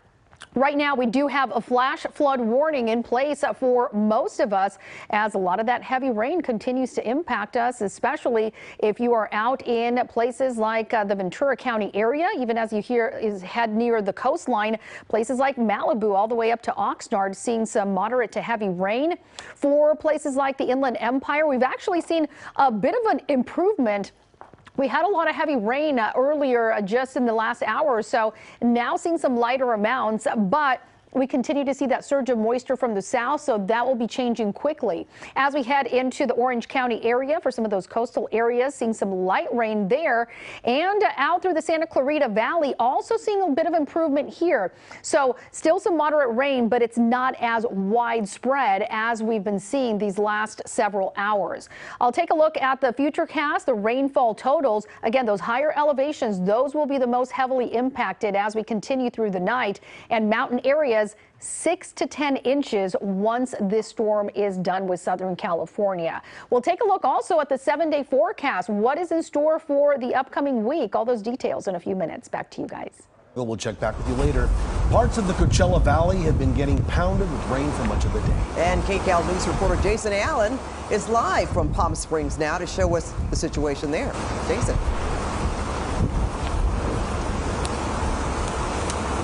right now, we do have a flash flood warning in place for most of us as a lot of that heavy rain continues to impact us, especially if you are out in places like the Ventura County area, even as you head near the coastline, places like Malibu all the way up to Oxnard, seeing some moderate to heavy rain. For places like the Inland Empire, we've actually seen a bit of an improvement. We had a lot of heavy rain earlier just in the last hour or so. Now seeing some lighter amounts, but we continue to see that surge of moisture from the south, so that will be changing quickly. As we head into the Orange County area for some of those coastal areas, seeing some light rain there, and out through the Santa Clarita Valley, also seeing a bit of improvement here. So still some moderate rain, but it's not as widespread as we've been seeing these last several hours. I'll take a look at the futurecast, the rainfall totals. Again, those higher elevations, those will be the most heavily impacted as we continue through the night, and mountain areas 6 to 10 inches once this storm is done with Southern California. We'll take a look also at the 7-day forecast. What is in store for the upcoming week? All those details in a few minutes. Back to you guys. We'll check back with you later. Parts of the Coachella Valley have been getting pounded with rain for much of the day. And KCAL News reporter Jason Allen is live from Palm Springs now to show us the situation there. Jason.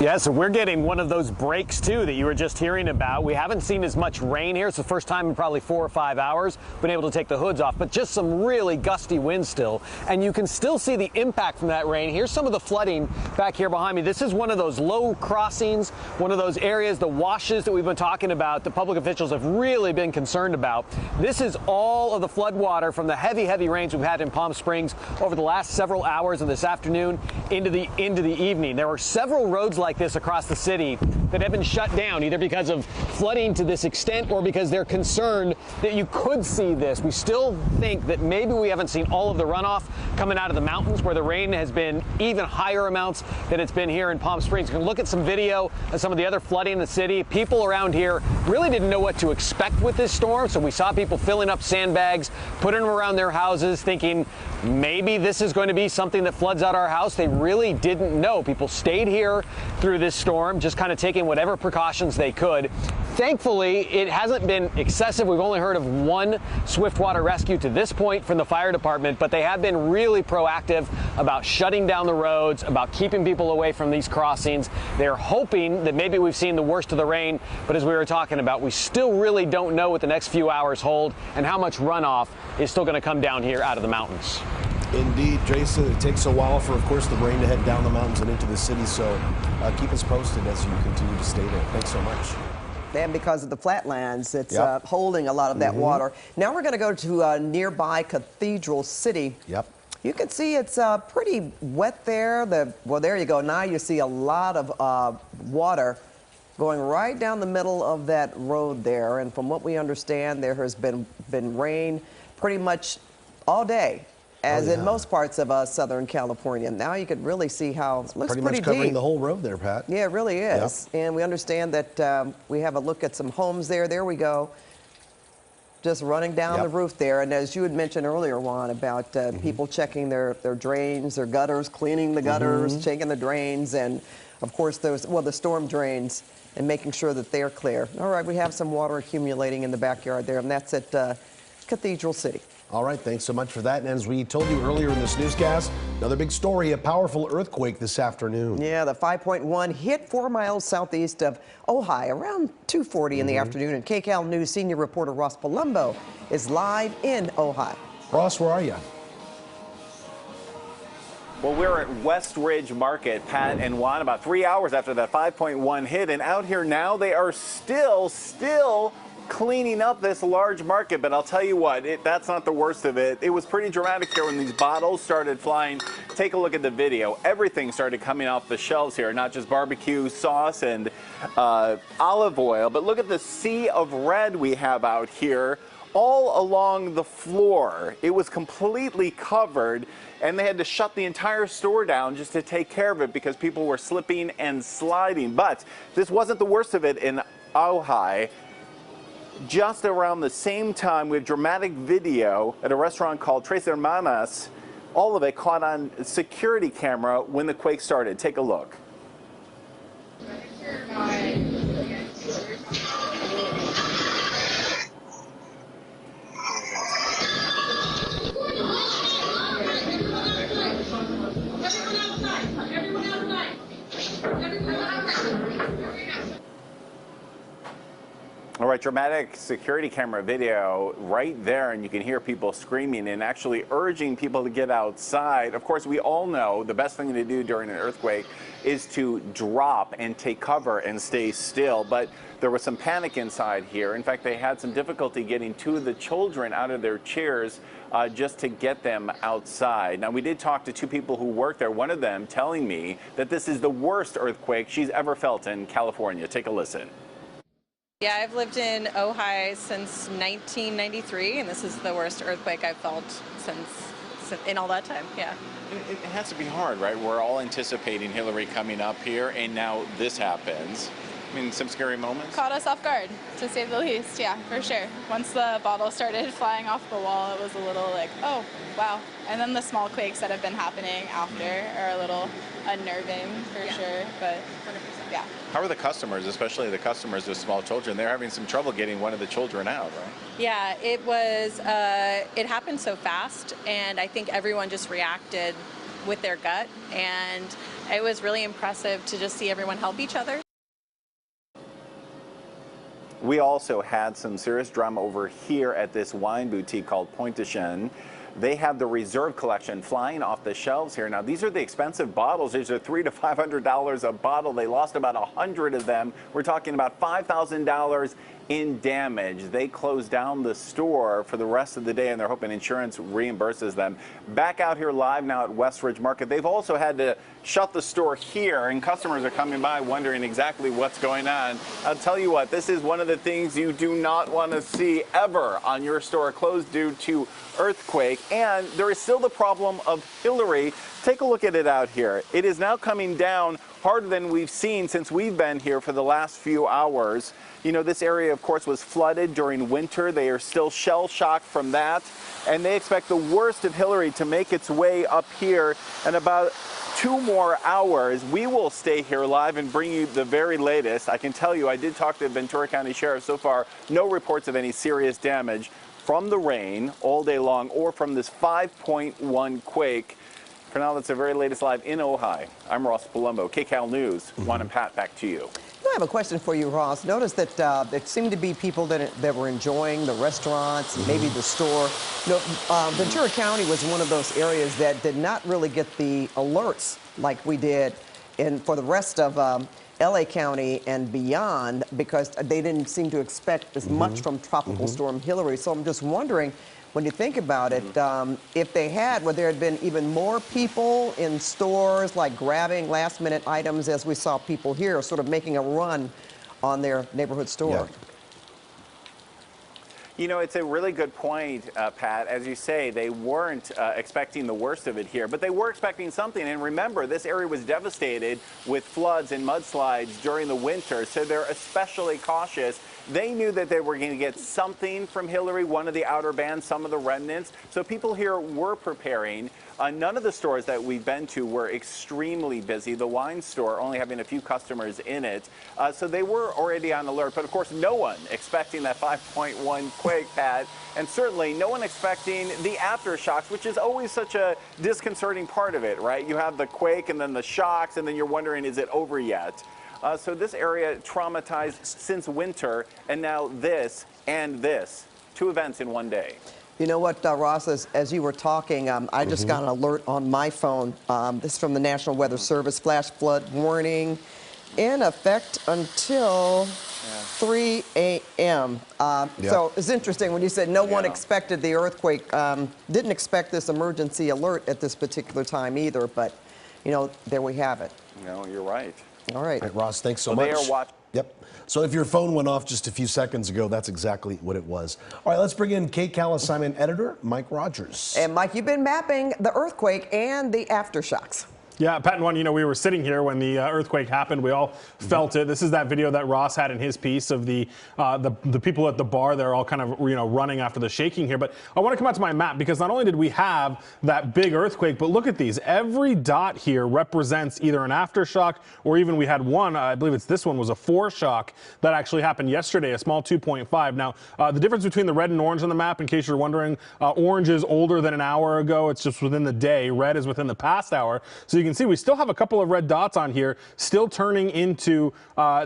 Yeah, so we're getting one of those breaks, too, that you were just hearing about. We haven't seen as much rain here. It's the first time in probably 4 or 5 hours been able to take the hoods off, but just some really gusty winds still. And you can still see the impact from that rain. Here's some of the flooding back here behind me. This is one of those low crossings, one of those areas, the washes that we've been talking about, the public officials have really been concerned about. This is all of the flood water from the heavy, heavy rains we've had in Palm Springs over the last several hours and this afternoon into the evening. There were several roads like this across the city that have been shut down, either because of flooding to this extent or because they're concerned that you could see this. We still think that maybe we haven't seen all of the runoff coming out of the mountains where the rain has been even higher amounts than it's been here in Palm Springs. You can look at some video of some of the other flooding in the city. People around here really didn't know what to expect with this storm, so we saw people filling up sandbags, putting them around their houses, thinking maybe this is going to be something that floods out our house. They really didn't know. People stayed here through this storm, just kind of taking whatever precautions they could. Thankfully, it hasn't been excessive. We've only heard of one swiftwater rescue to this point from the fire department, but they have been really proactive about shutting down the roads, about keeping people away from these crossings. They're hoping that maybe we've seen the worst of the rain, but as we were talking about, we still really don't know what the next few hours hold and how much runoff is still going to come down here out of the mountains. Indeed, Jason, it takes a while for, of course, the rain to head down the mountains and into the city, so keep us posted as you continue to stay there. Thanks so much. And because of the flatlands, it's holding a lot of that water. Now we're going to go to nearby Cathedral City. Yep. You can see it's pretty wet there. Well, there you go. Now you see a lot of water going right down the middle of that road there. And from what we understand, there has been rain pretty much all day, as in most parts of Southern California. Now you could really see how it looks pretty much covering deep. the whole road there, Pat. Yeah, it really is. Yep. And we understand that we have a look at some homes there. There we go. Just running down the roof there. And as you had mentioned earlier, Juan, about people checking their drains, their gutters, cleaning the gutters, checking the drains. And of course, the storm drains and making sure that they're clear. All right, we have some water accumulating in the backyard there, and that's at Cathedral City. All right, thanks so much for that. And as we told you earlier in this newscast, another big story, a powerful earthquake this afternoon. Yeah, the 5.1 hit 4 miles southeast of Ojai around 2:40 in the afternoon. And KCAL News senior reporter Ross Palumbo is live in Ojai. Ross, where are you? Well, we're at West Ridge Market, Pat and Juan, about 3 hours after that 5.1 hit. And out here now, they are still cleaning up this large market. But I'll tell you what, that's not the worst of it. It was pretty dramatic here when these bottles started flying. Take a look at the video. Everything started coming off the shelves here, not just barbecue sauce and olive oil, but look at the sea of red we have out here all along the floor. It was completely covered, and they had to shut the entire store down just to take care of it because people were slipping and sliding. But this wasn't the worst of it in Ojai. Just around the same time, we have dramatic video at a restaurant called Tres Hermanas. All of it caught on security camera when the quake started. Take a look. All right, dramatic security camera video right there, and you can hear people screaming and actually urging people to get outside. Of course, we all know the best thing to do during an earthquake is to drop and take cover and stay still, but there was some panic inside here. In fact, they had some difficulty getting two of the children out of their chairs just to get them outside. Now, we did talk to two people who work there, one of them telling me that this is the worst earthquake she's ever felt in California. Take a listen. Yeah, I've lived in Ojai since 1993, and this is the worst earthquake I've felt since in all that time, yeah. It has to be hard, right? We're all anticipating Hilary coming up here, and now this happens. I mean, some scary moments? Caught us off guard, to say the least, yeah, for sure. Once the bottle started flying off the wall, it was a little like, oh, wow. And then the small quakes that have been happening after are a little unnerving, for sure, but 100%. Yeah. How are the customers, especially the customers with small children? They're having some trouble getting one of the children out, right? Yeah, it was, it happened so fast, and I think everyone just reacted with their gut, and it was really impressive to just see everyone help each other. We also had some serious drama over here at this wine boutique called Point de Chêne. They have the reserve collection flying off the shelves here. Now, these are the expensive bottles. These are $300 to $500 a bottle. They lost about 100 of them. We're talking about $5,000 in damage. They closed down the store for the rest of the day, and they're hoping insurance reimburses them. Back out here live now at West Ridge Market. They've also had to shut the store here, and customers are coming by wondering exactly what's going on. I'll tell you what, this is one of the things you do not want to see ever on your store closed due to earthquake. And there is still the problem of Hilary. Take a look at it out here. It is now coming down harder than we've seen since we've been here for the last few hours. You know, this area, of course, was flooded during winter. They are still shell-shocked from that, and they expect the worst of Hilary to make its way up here in about 2 more hours. We will stay here live and bring you the very latest. I can tell you, I did talk to the Ventura County Sheriff. So far, no reports of any serious damage from the rain all day long or from this 5.1 quake. For now, that's the very latest live in Ojai. I'm Ross Palumbo, KCAL News. Juan and Pat, back to you. I have a question for you, Ross. Notice that there seemed to be people that were enjoying the restaurants, maybe the store. You know, Ventura County was one of those areas that did not really get the alerts like we did for the rest of LA County and beyond, because they didn't seem to expect as much from Tropical Storm Hilary. So I'm just wondering, when you think about it, if they had, would there have been even more people in stores, like grabbing last-minute items, as we saw people here, sort of making a run on their neighborhood store? Yeah. You know, it's a really good point, Pat. As you say, they weren't expecting the worst of it here, but they were expecting something. And remember, this area was devastated with floods and mudslides during the winter, so they're especially cautious. They knew that they were going to get something from Hilary, one of the outer bands, some of the remnants. So people here were preparing. None of the stores that we've been to were extremely busy. The wine store only having a few customers in it. So they were already on alert. But of course, no one expecting that 5.1 quake, Pat, and certainly no one expecting the aftershocks, which is always such a disconcerting part of it, right? You have the quake and then the shocks, and then you're wondering, is it over yet? So this area traumatized since winter, and now this and this. 2 events in one day. You know what, Ross, as you were talking, I just got an alert on my phone. This is from the National Weather Service. Flash flood warning in effect until 3 a.m. So it's interesting when you said no one expected the earthquake. Didn't expect this emergency alert at this particular time either, but, you know, there we have it. No, you're right. All right. All right, Ross, thanks so much. They are watching. Yep. So if your phone went off just a few seconds ago, that's exactly what it was. All right, let's bring in KCAL assignment editor, Mike Rogers. And Mike, you've been mapping the earthquake and the aftershocks. Yeah, Pat and Juan, you know, we were sitting here when the earthquake happened. We all felt it. This is that video that Ross had in his piece of the people at the bar. They're all kind of, you know, running after the shaking here. But I want to come out to my map because not only did we have that big earthquake, but look at these. Every dot here represents either an aftershock or even we had one, I believe it's this one, was a foreshock that actually happened yesterday, a small 2.5. Now, the difference between the red and orange on the map, in case you're wondering, orange is older than an hour ago. It's just within the day. Red is within the past hour. So you can see we still have a couple of red dots on here still turning into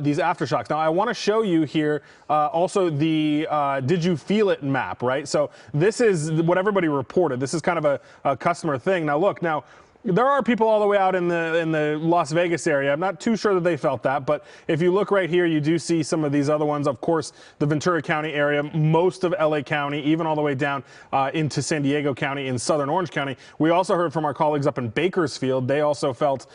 these aftershocks. Now I want to show you here also the did you feel it map, right? So this is what everybody reported. This is kind of a customer thing. Now look, now there are people all the way out in the Las Vegas area. I'm not too sure that they felt that, but if you look right here, you do see some of these other ones. Of course, the Ventura County area, most of LA County, even all the way down into San Diego County in southern Orange County. We also heard from our colleagues up in Bakersfield. They also felt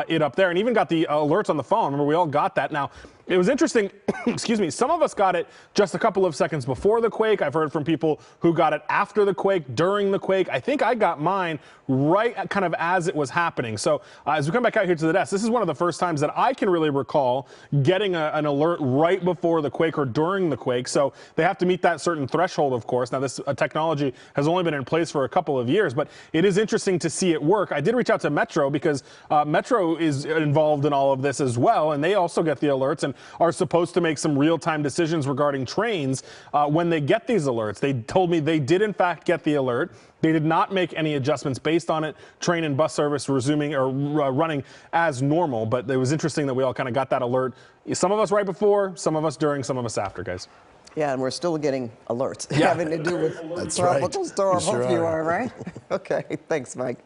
it up there and even got the alerts on the phone. Remember, we all got that. Now, it was interesting, excuse me, some of us got it just a couple of seconds before the quake. I've heard from people who got it after the quake, during the quake. I think I got mine right kind of as it was happening. So as we come back out here to the desk, this is one of the first times that I can really recall getting an alert right before the quake or during the quake. So they have to meet that certain threshold, of course. Now this technology has only been in place for a couple of years, but it is interesting to see it work. I did reach out to Metro because Metro is involved in all of this as well, and they also get the alerts and are supposed to make some real-time decisions regarding trains when they get these alerts. They told me they did in fact get the alert. They did not make any adjustments based on it. Train and bus service resuming or running as normal, but it was interesting that we all kind of got that alert. Some of us right before, some of us during, some of us after, guys. Yeah, and we're still getting alerts having to do with tropical storm. Hope you are, right? Okay, thanks, Mike.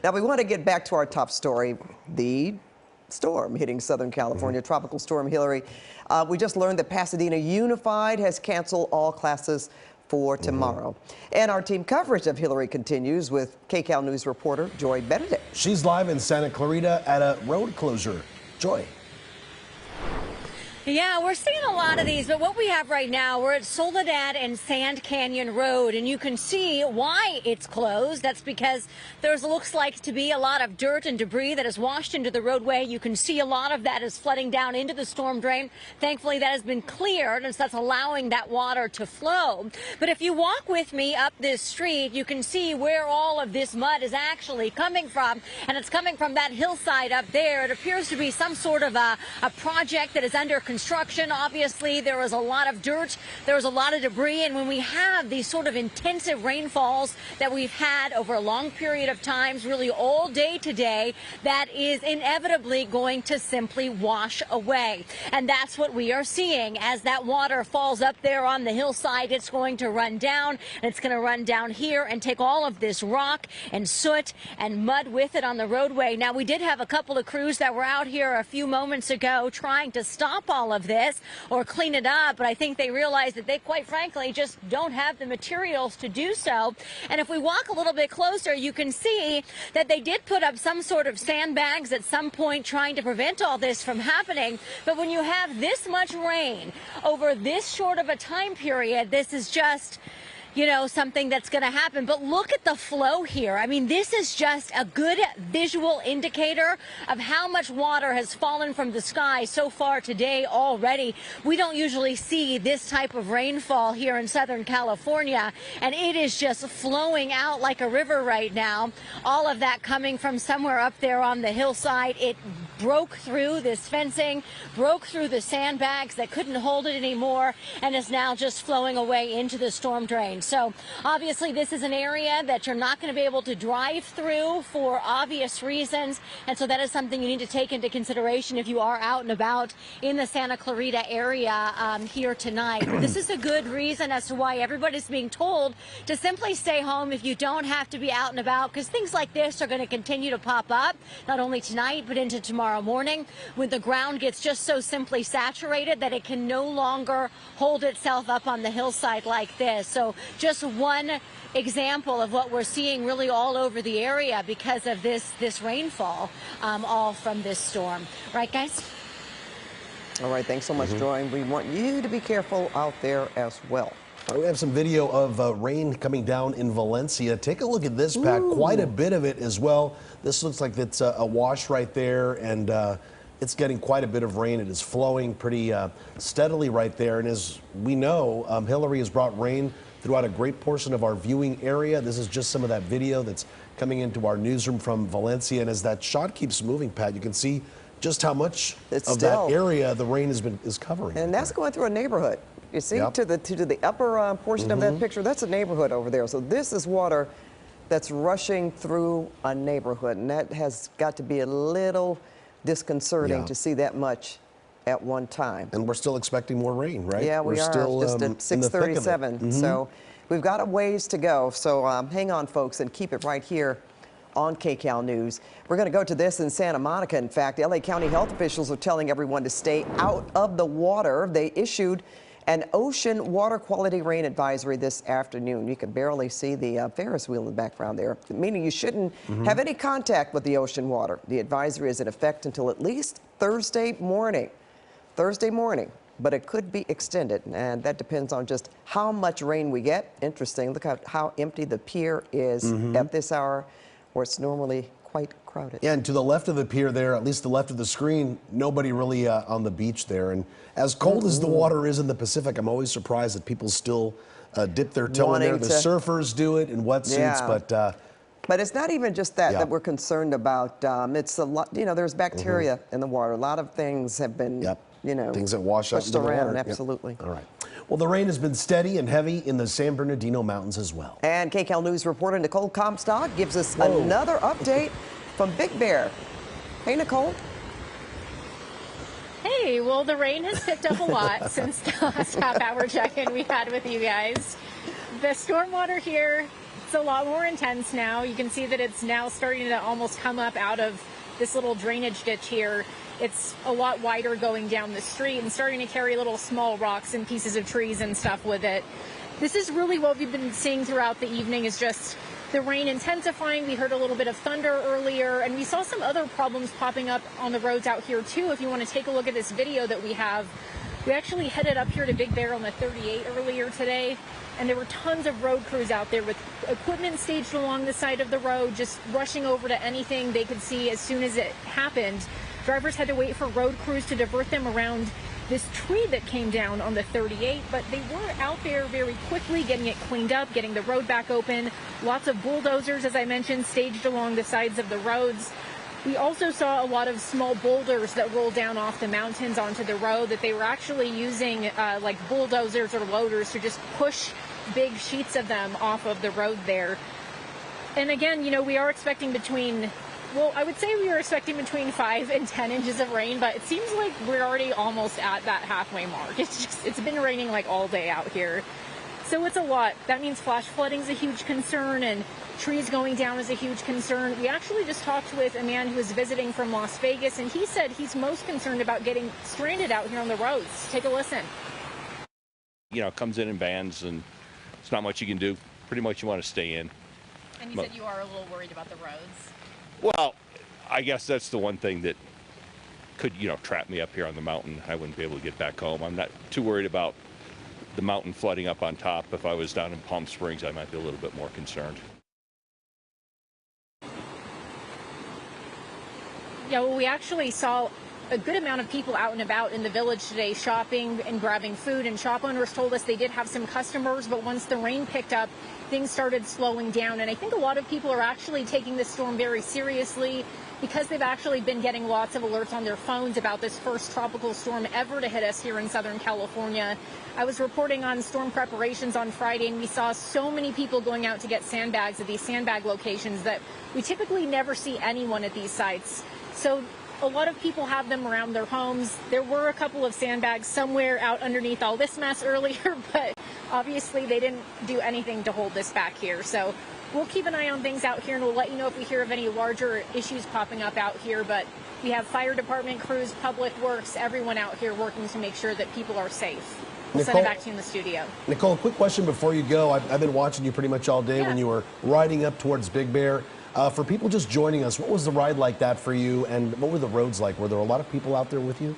Now we want to get back to our top story, the storm hitting Southern California, Tropical Storm Hilary. We just learned that Pasadena Unified has canceled all classes for tomorrow. And our team coverage of Hilary continues with KCAL News reporter Joy Benedict. She's live in Santa Clarita at a road closure. Joy. Yeah, we're seeing a lot of these, but what we have right now, we're at Soledad and Sand Canyon Road, and you can see why it's closed. That's because there's looks like to be a lot of dirt and debris that has washed into the roadway. You can see a lot of that is flooding down into the storm drain. Thankfully, that has been cleared, and so that's allowing that water to flow. But if you walk with me up this street, you can see where all of this mud is actually coming from, and it's coming from that hillside up there. It appears to be some sort of a project that is under construction. Obviously, there was a lot of dirt, there was a lot of debris, and when we have these sort of intensive rainfalls that we've had over a long period of times, really all day today, that is inevitably going to simply wash away. And that's what we are seeing. As that water falls up there on the hillside, it's going to run down, and it's going to run down here and take all of this rock and soot and mud with it on the roadway. Now, we did have a couple of crews that were out here a few moments ago trying to stop all of this or clean it up, but I think they realized that they quite frankly just don't have the materials to do so. And if we walk a little bit closer, you can see that they did put up some sort of sandbags at some point trying to prevent all this from happening. But when you have this much rain over this short of a time period, this is just you know, something that's going to happen. But look at the flow here. I mean, this is just a good visual indicator of how much water has fallen from the sky so far today already. We don't usually see this type of rainfall here in Southern California, and it is just flowing out like a river right now. All of that coming from somewhere up there on the hillside. It broke through this fencing, broke through the sandbags that couldn't hold it anymore, and is now just flowing away into the storm drain. So obviously this is an area that you're not going to be able to drive through for obvious reasons, and so that is something you need to take into consideration if you are out and about in the Santa Clarita area here tonight. This is a good reason as to why everybody's being told to simply stay home if you don't have to be out and about, because things like this are going to continue to pop up, not only tonight but into tomorrow morning, when the ground gets just so simply saturated that it can no longer hold itself up on the hillside like this. So just one example of what we're seeing really all over the area because of this rainfall, all from this storm. Right, guys? All right, thanks so much, Joy. We want you to be careful out there as well. We have some video of rain coming down in Valencia. Take a look at this, Pat. Quite a bit of it as well. This looks like it's a wash right there, and it's getting quite a bit of rain. It is flowing pretty steadily right there. And as we know, Hilary has brought rain throughout a great portion of our viewing area. This is just some of that video that's coming into our newsroom from Valencia. And as that shot keeps moving, Pat, you can see just how much of that area the rain is covering. And that's going through a neighborhood. You see, to the upper portion of that picture, that's a neighborhood over there. So this is water that's rushing through a neighborhood, and that has got to be a little disconcerting to see that much at one time. And we're still expecting more rain, right? Yeah, we're still just at 6:37. So we've got a ways to go. So hang on, folks, and keep it right here on KCAL News. We're going to go to this in Santa Monica. In fact, LA County health officials are telling everyone to stay out of the water. They issued an ocean water quality rain advisory this afternoon. You can barely see the Ferris wheel in the background there, meaning you shouldn't have any contact with the ocean water. The advisory is in effect until at least Thursday morning, but it could be extended, and that depends on just how much rain we get. Interesting, look at how empty the pier is at this hour, where it's normally quite crowded. Yeah, and to the left of the pier there, at least the left of the screen, nobody really on the beach there. And as cold as the water is in the Pacific, I'm always surprised that people still dip their toe in there. The surfers do it in wetsuits, but it's not even just that we're concerned about. It's a lot, you know, there's bacteria in the water. A lot of things have been, you know, things that wash up into the water. Absolutely. All right. Well, the rain has been steady and heavy in the San Bernardino Mountains as well. And KCAL News reporter Nicole Comstock gives us another update from Big Bear. Hey, Nicole. Hey, well, the rain has picked up a lot since the last half-hour check-in we had with you guys. The stormwater here, it's a lot more intense now. You can see that it's now starting to almost come up out of this little drainage ditch here. It's a lot wider going down the street and starting to carry little small rocks and pieces of trees and stuff with it. This is really what we've been seeing throughout the evening, is just the rain intensifying. We heard a little bit of thunder earlier, and we saw some other problems popping up on the roads out here too. If you want to take a look at this video that we have, we actually headed up here to Big Bear on the 38 earlier today, and there were tons of road crews out there with equipment staged along the side of the road, just rushing over to anything they could see as soon as it happened. Drivers had to wait for road crews to divert them around this tree that came down on the 38, but they were out there very quickly getting it cleaned up, getting the road back open. Lots of bulldozers, as I mentioned, staged along the sides of the roads. We also saw a lot of small boulders that rolled down off the mountains onto the road that they were actually using like bulldozers or loaders to just push big sheets of them off of the road there. And again, you know, we are expecting well, I would say we were expecting between 5 and 10 inches of rain, but it seems like we're already almost at that halfway mark. It's been raining like all day out here. So it's a lot. That means flash flooding is a huge concern, and trees going down is a huge concern. We actually just talked with a man who was visiting from Las Vegas, and he said he's most concerned about getting stranded out here on the roads. Take a listen. You know, it comes in bands, and it's not much you can do. Pretty much you want to stay in. And you said you are a little worried about the roads. Well, I guess that's the one thing that could, you know, trap me up here on the mountain. I wouldn't be able to get back home. I'm not too worried about the mountain flooding up on top. If I was down in Palm Springs, I might be a little bit more concerned. Yeah, well, we actually saw a good amount of people out and about in the village today shopping and grabbing food, and shop owners told us they did have some customers, but once the rain picked up, things started slowing down. And I think a lot of people are actually taking this storm very seriously because they've actually been getting lots of alerts on their phones about this first tropical storm ever to hit us here in Southern California. I was reporting on storm preparations on Friday, and we saw so many people going out to get sandbags at these sandbag locations that we typically never see anyone at these sites. So a lot of people have them around their homes. There were a couple of sandbags somewhere out underneath all this mess earlier, but obviously they didn't do anything to hold this back here. So we'll keep an eye on things out here, and we'll let you know if we hear of any larger issues popping up out here. But we have fire department crews, public works, everyone out here working to make sure that people are safe. We'll send it back to you in the studio. Nicole, quick question before you go. I've been watching you pretty much all day when you were riding up towards Big Bear. For people just joining us, what was the ride like that for you, and what were the roads like? Were there a lot of people out there with you?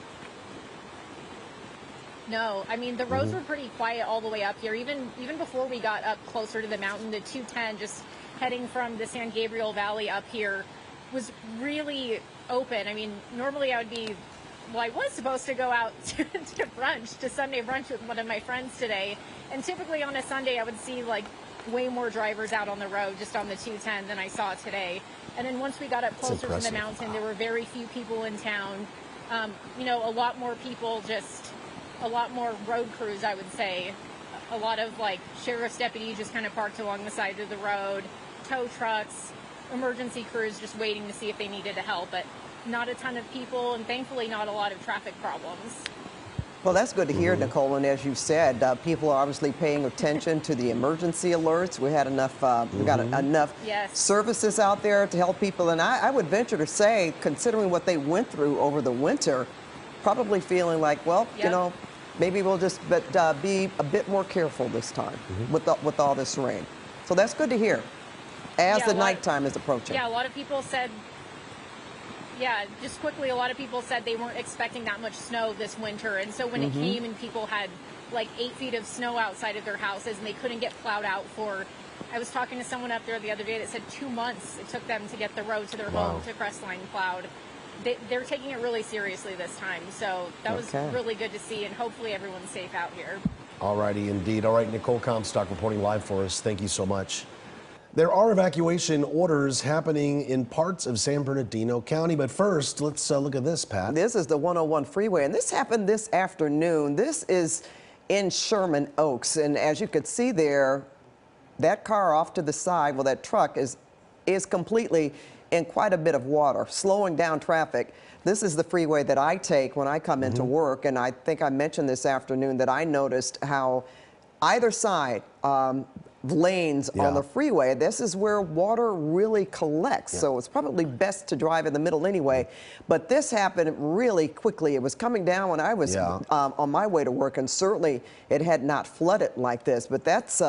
No, I mean, the roads were pretty quiet all the way up here. Even before we got up closer to the mountain, the 210 just heading from the San Gabriel Valley up here was really open. I mean, normally I was supposed to go out to brunch, to Sunday brunch with one of my friends today. And typically on a Sunday, I would see like way more drivers out on the road just on the 210 than I saw today. And then once we got up closer to the mountain, there were very few people in town. You know, a lot more people, just a lot more road crews, I would say. A lot of like sheriff's deputies just kind of parked along the side of the road, tow trucks, emergency crews just waiting to see if they needed to help, but not a ton of people, and thankfully not a lot of traffic problems. Well, that's good to hear, Nicole. And as you said, people are obviously paying attention to the emergency alerts. We had enough, we got enough services out there to help people. And I would venture to say, considering what they went through over the winter, probably feeling like, well, you know, maybe we'll just be a bit more careful this time with all this rain. So that's good to hear as the nighttime is approaching. Yeah, a lot of people said, just quickly, a lot of people said they weren't expecting that much snow this winter. And so when it came and people had like 8 feet of snow outside of their houses and they couldn't get plowed out for, I was talking to someone up there the other day that said 2 months it took them to get the road to their home to Crestline plowed. They're taking it really seriously this time. So that was really good to see, and hopefully everyone's safe out here. All righty, indeed. All right, Nicole Comstock reporting live for us. Thank you so much. There are evacuation orders happening in parts of San Bernardino County, but first, let's look at this, Pat. This is the 101 freeway, and this happened this afternoon. This is in Sherman Oaks, and as you could see there, that car off to the side, well, that truck is completely in quite a bit of water, slowing down traffic. This is the freeway that I take when I come into work, and I think I mentioned this afternoon that I noticed how either side, lanes on the freeway, this is where water really collects. So it's probably best to drive in the middle anyway. But this happened really quickly. It was coming down when I was on my way to work, and certainly it had not flooded like this. But that's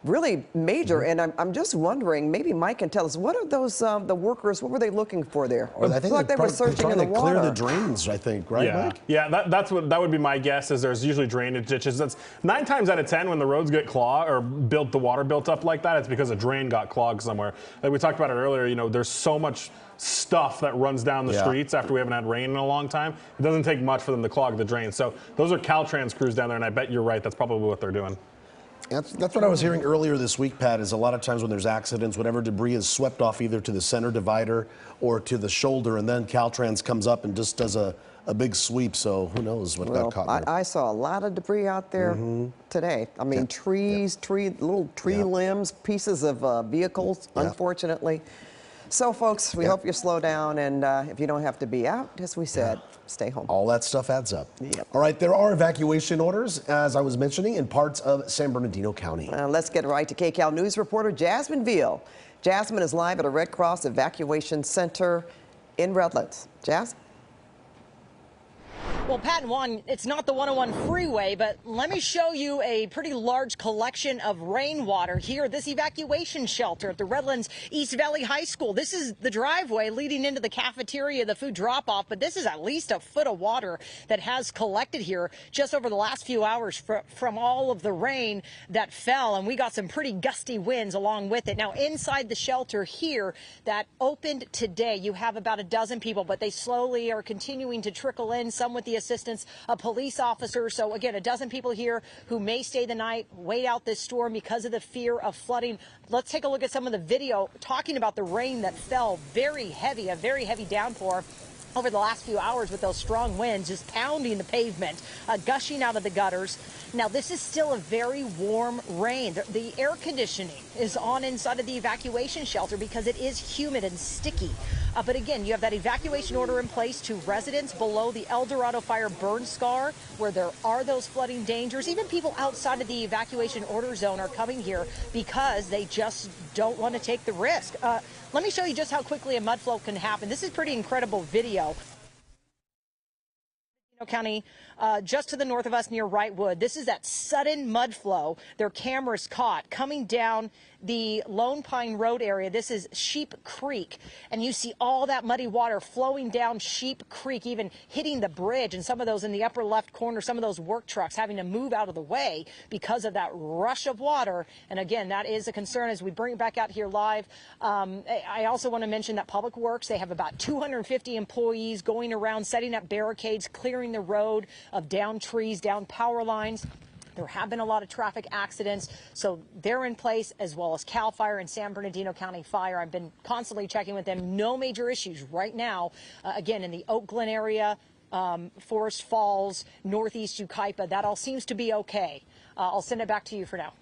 really major, and I'm just wondering, maybe Mike can tell us, what are those, the workers, what were they looking for there? Well, I think like they were searching in the water. Clear the drains, I think, right, Mike? Yeah, that would be my guess, is there's usually drainage ditches. That's 9 times out of 10 when the roads get clogged or the water built up like that, it's because a drain got clogged somewhere. Like we talked about it earlier, you know, there's so much stuff that runs down the streets after we haven't had rain in a long time. It doesn't take much for them to clog the drains. So those are Caltrans crews down there, and I bet you're right, that's probably what they're doing. That's what I was hearing earlier this week, Pat, is a lot of times when there's accidents, whatever debris is swept off either to the center divider or to the shoulder, and then Caltrans comes up and just does a big sweep, so who knows what got caught there. I saw a lot of debris out there today. I mean, trees, little tree limbs, pieces of vehicles, unfortunately. So, folks, we hope you slow down, and if you don't have to be out, as we said, stay home. All that stuff adds up. All right, there are evacuation orders, as I was mentioning, in parts of San Bernardino County. Let's get right to KCAL News reporter Jasmine Veal. Jasmine is live at a Red Cross Evacuation Center in Redlands. Jas? Well, Pat and Juan, it's not the 101 freeway, but let me show you a pretty large collection of rainwater here. This evacuation shelter at the Redlands East Valley High School. This is the driveway leading into the cafeteria, the food drop-off, but this is at least a foot of water that has collected here just over the last few hours from all of the rain that fell, and we got some pretty gusty winds along with it. Now, inside the shelter here that opened today, you have about a dozen people, but they slowly are continuing to trickle in, some with the assistance of police officers. So again, a dozen people here who may stay the night, wait out this storm because of the fear of flooding. Let's take a look at some of the video talking about the rain that fell. Very heavy, a very heavy downpour over the last few hours with those strong winds just pounding the pavement, gushing out of the gutters. Now, this is still a very warm rain. The air conditioning is on inside of the evacuation shelter because it is humid and sticky. But again, you have that evacuation order in place to residents below the El Dorado fire burn scar where there are those flooding dangers. Even people outside of the evacuation order zone are coming here because they just don't want to take the risk. Let me show you just how quickly a mud flow can happen. This is pretty incredible video. County, just to the north of us near Wrightwood. This is that sudden mud flow their cameras caught coming down the Lone Pine Road area. This is Sheep Creek, and you see all that muddy water flowing down Sheep Creek, even hitting the bridge, and some of those in the upper left corner, some of those work trucks having to move out of the way because of that rush of water. And again, that is a concern as we bring it back out here live. I also want to mention that Public Works, they have about 250 employees going around setting up barricades, clearing the road of down trees, down power lines. There have been a lot of traffic accidents, so they're in place, as well as CAL FIRE and San Bernardino County Fire. I've been constantly checking with them. No major issues right now. Again, in the Oak Glen area, Forest Falls, Northeast Yucaipa, that all seems to be okay. I'll send it back to you for now.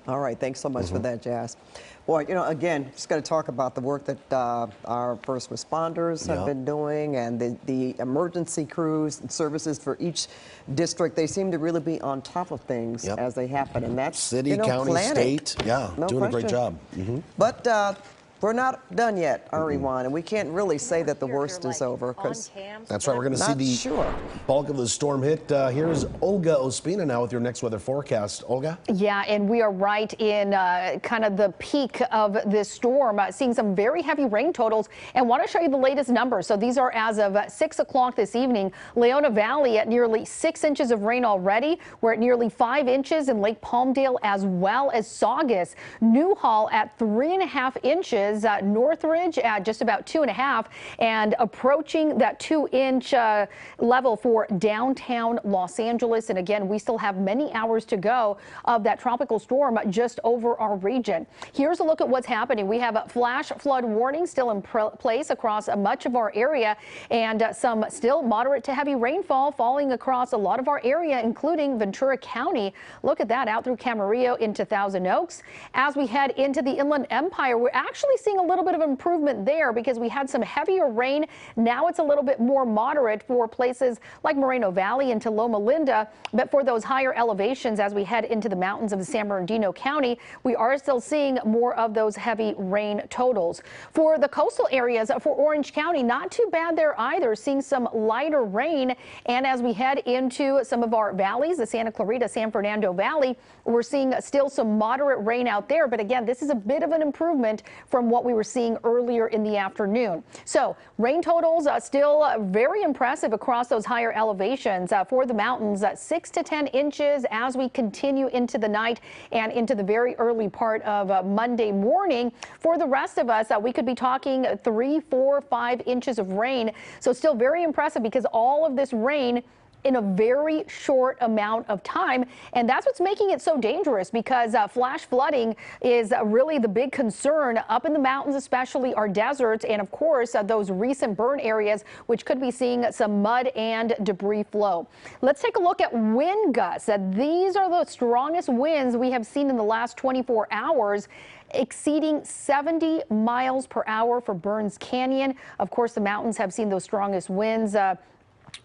All right, thanks so much for that, Jazz. Boy, you know, again, just got to talk about the work that our first responders have been doing, and the emergency crews and services for each district. They seem to really be on top of things as they happen, and that's city, you know, county, planning. state, No doing a question. great job. But we're not done yet, are we, Juan? And we can't really say that the worst is over because that's right. We're going to see the bulk of the storm hit. Here's Olga Ospina now with your next weather forecast. Olga? Yeah, and we are right in kind of the peak of this storm, seeing some very heavy rain totals, and want to show you the latest numbers. So these are as of 6 o'clock this evening. Leona Valley at nearly 6 inches of rain already. We're at nearly 5 inches in Lake Palmdale, as well as Saugus. Newhall at 3.5 inches. Northridge at just about 2.5, and approaching that 2-inch level for downtown Los Angeles. And again, we still have many hours to go of that tropical storm just over our region. Here's a look at what's happening. We have a flash flood warning still in place across much of our area, and some still moderate to heavy rainfall falling across a lot of our area, including Ventura County. Look at that, out through Camarillo into Thousand Oaks. As we head into the Inland Empire, we're actually seeing a little bit of improvement there because we had some heavier rain. Now it's a little bit more moderate for places like Moreno Valley into Loma Linda, but for those higher elevations as we head into the mountains of San Bernardino County, we are still seeing more of those heavy rain totals. For the coastal areas, for Orange County, not too bad there either, seeing some lighter rain. And as we head into some of our valleys, the Santa Clarita, San Fernando Valley, we're seeing still some moderate rain out there. But again, this is a bit of an improvement from what we were seeing earlier in the afternoon. So rain totals still very impressive across those higher elevations. For the mountains, 6 to 10 inches as we continue into the night and into the very early part of Monday morning. For the rest of us, we could be talking 3, 4, 5 inches of rain. So still very impressive because all of this rain in a very short amount of time. And that's what's making it so dangerous, because flash flooding is really the big concern up in the mountains, especially our deserts, and of course those recent burn areas, which could be seeing some mud and debris flow. Let's take a look at wind gusts. These are the strongest winds we have seen in the last 24 hours. Exceeding 70 miles per hour for Burns Canyon. Of course, the mountains have seen those strongest winds.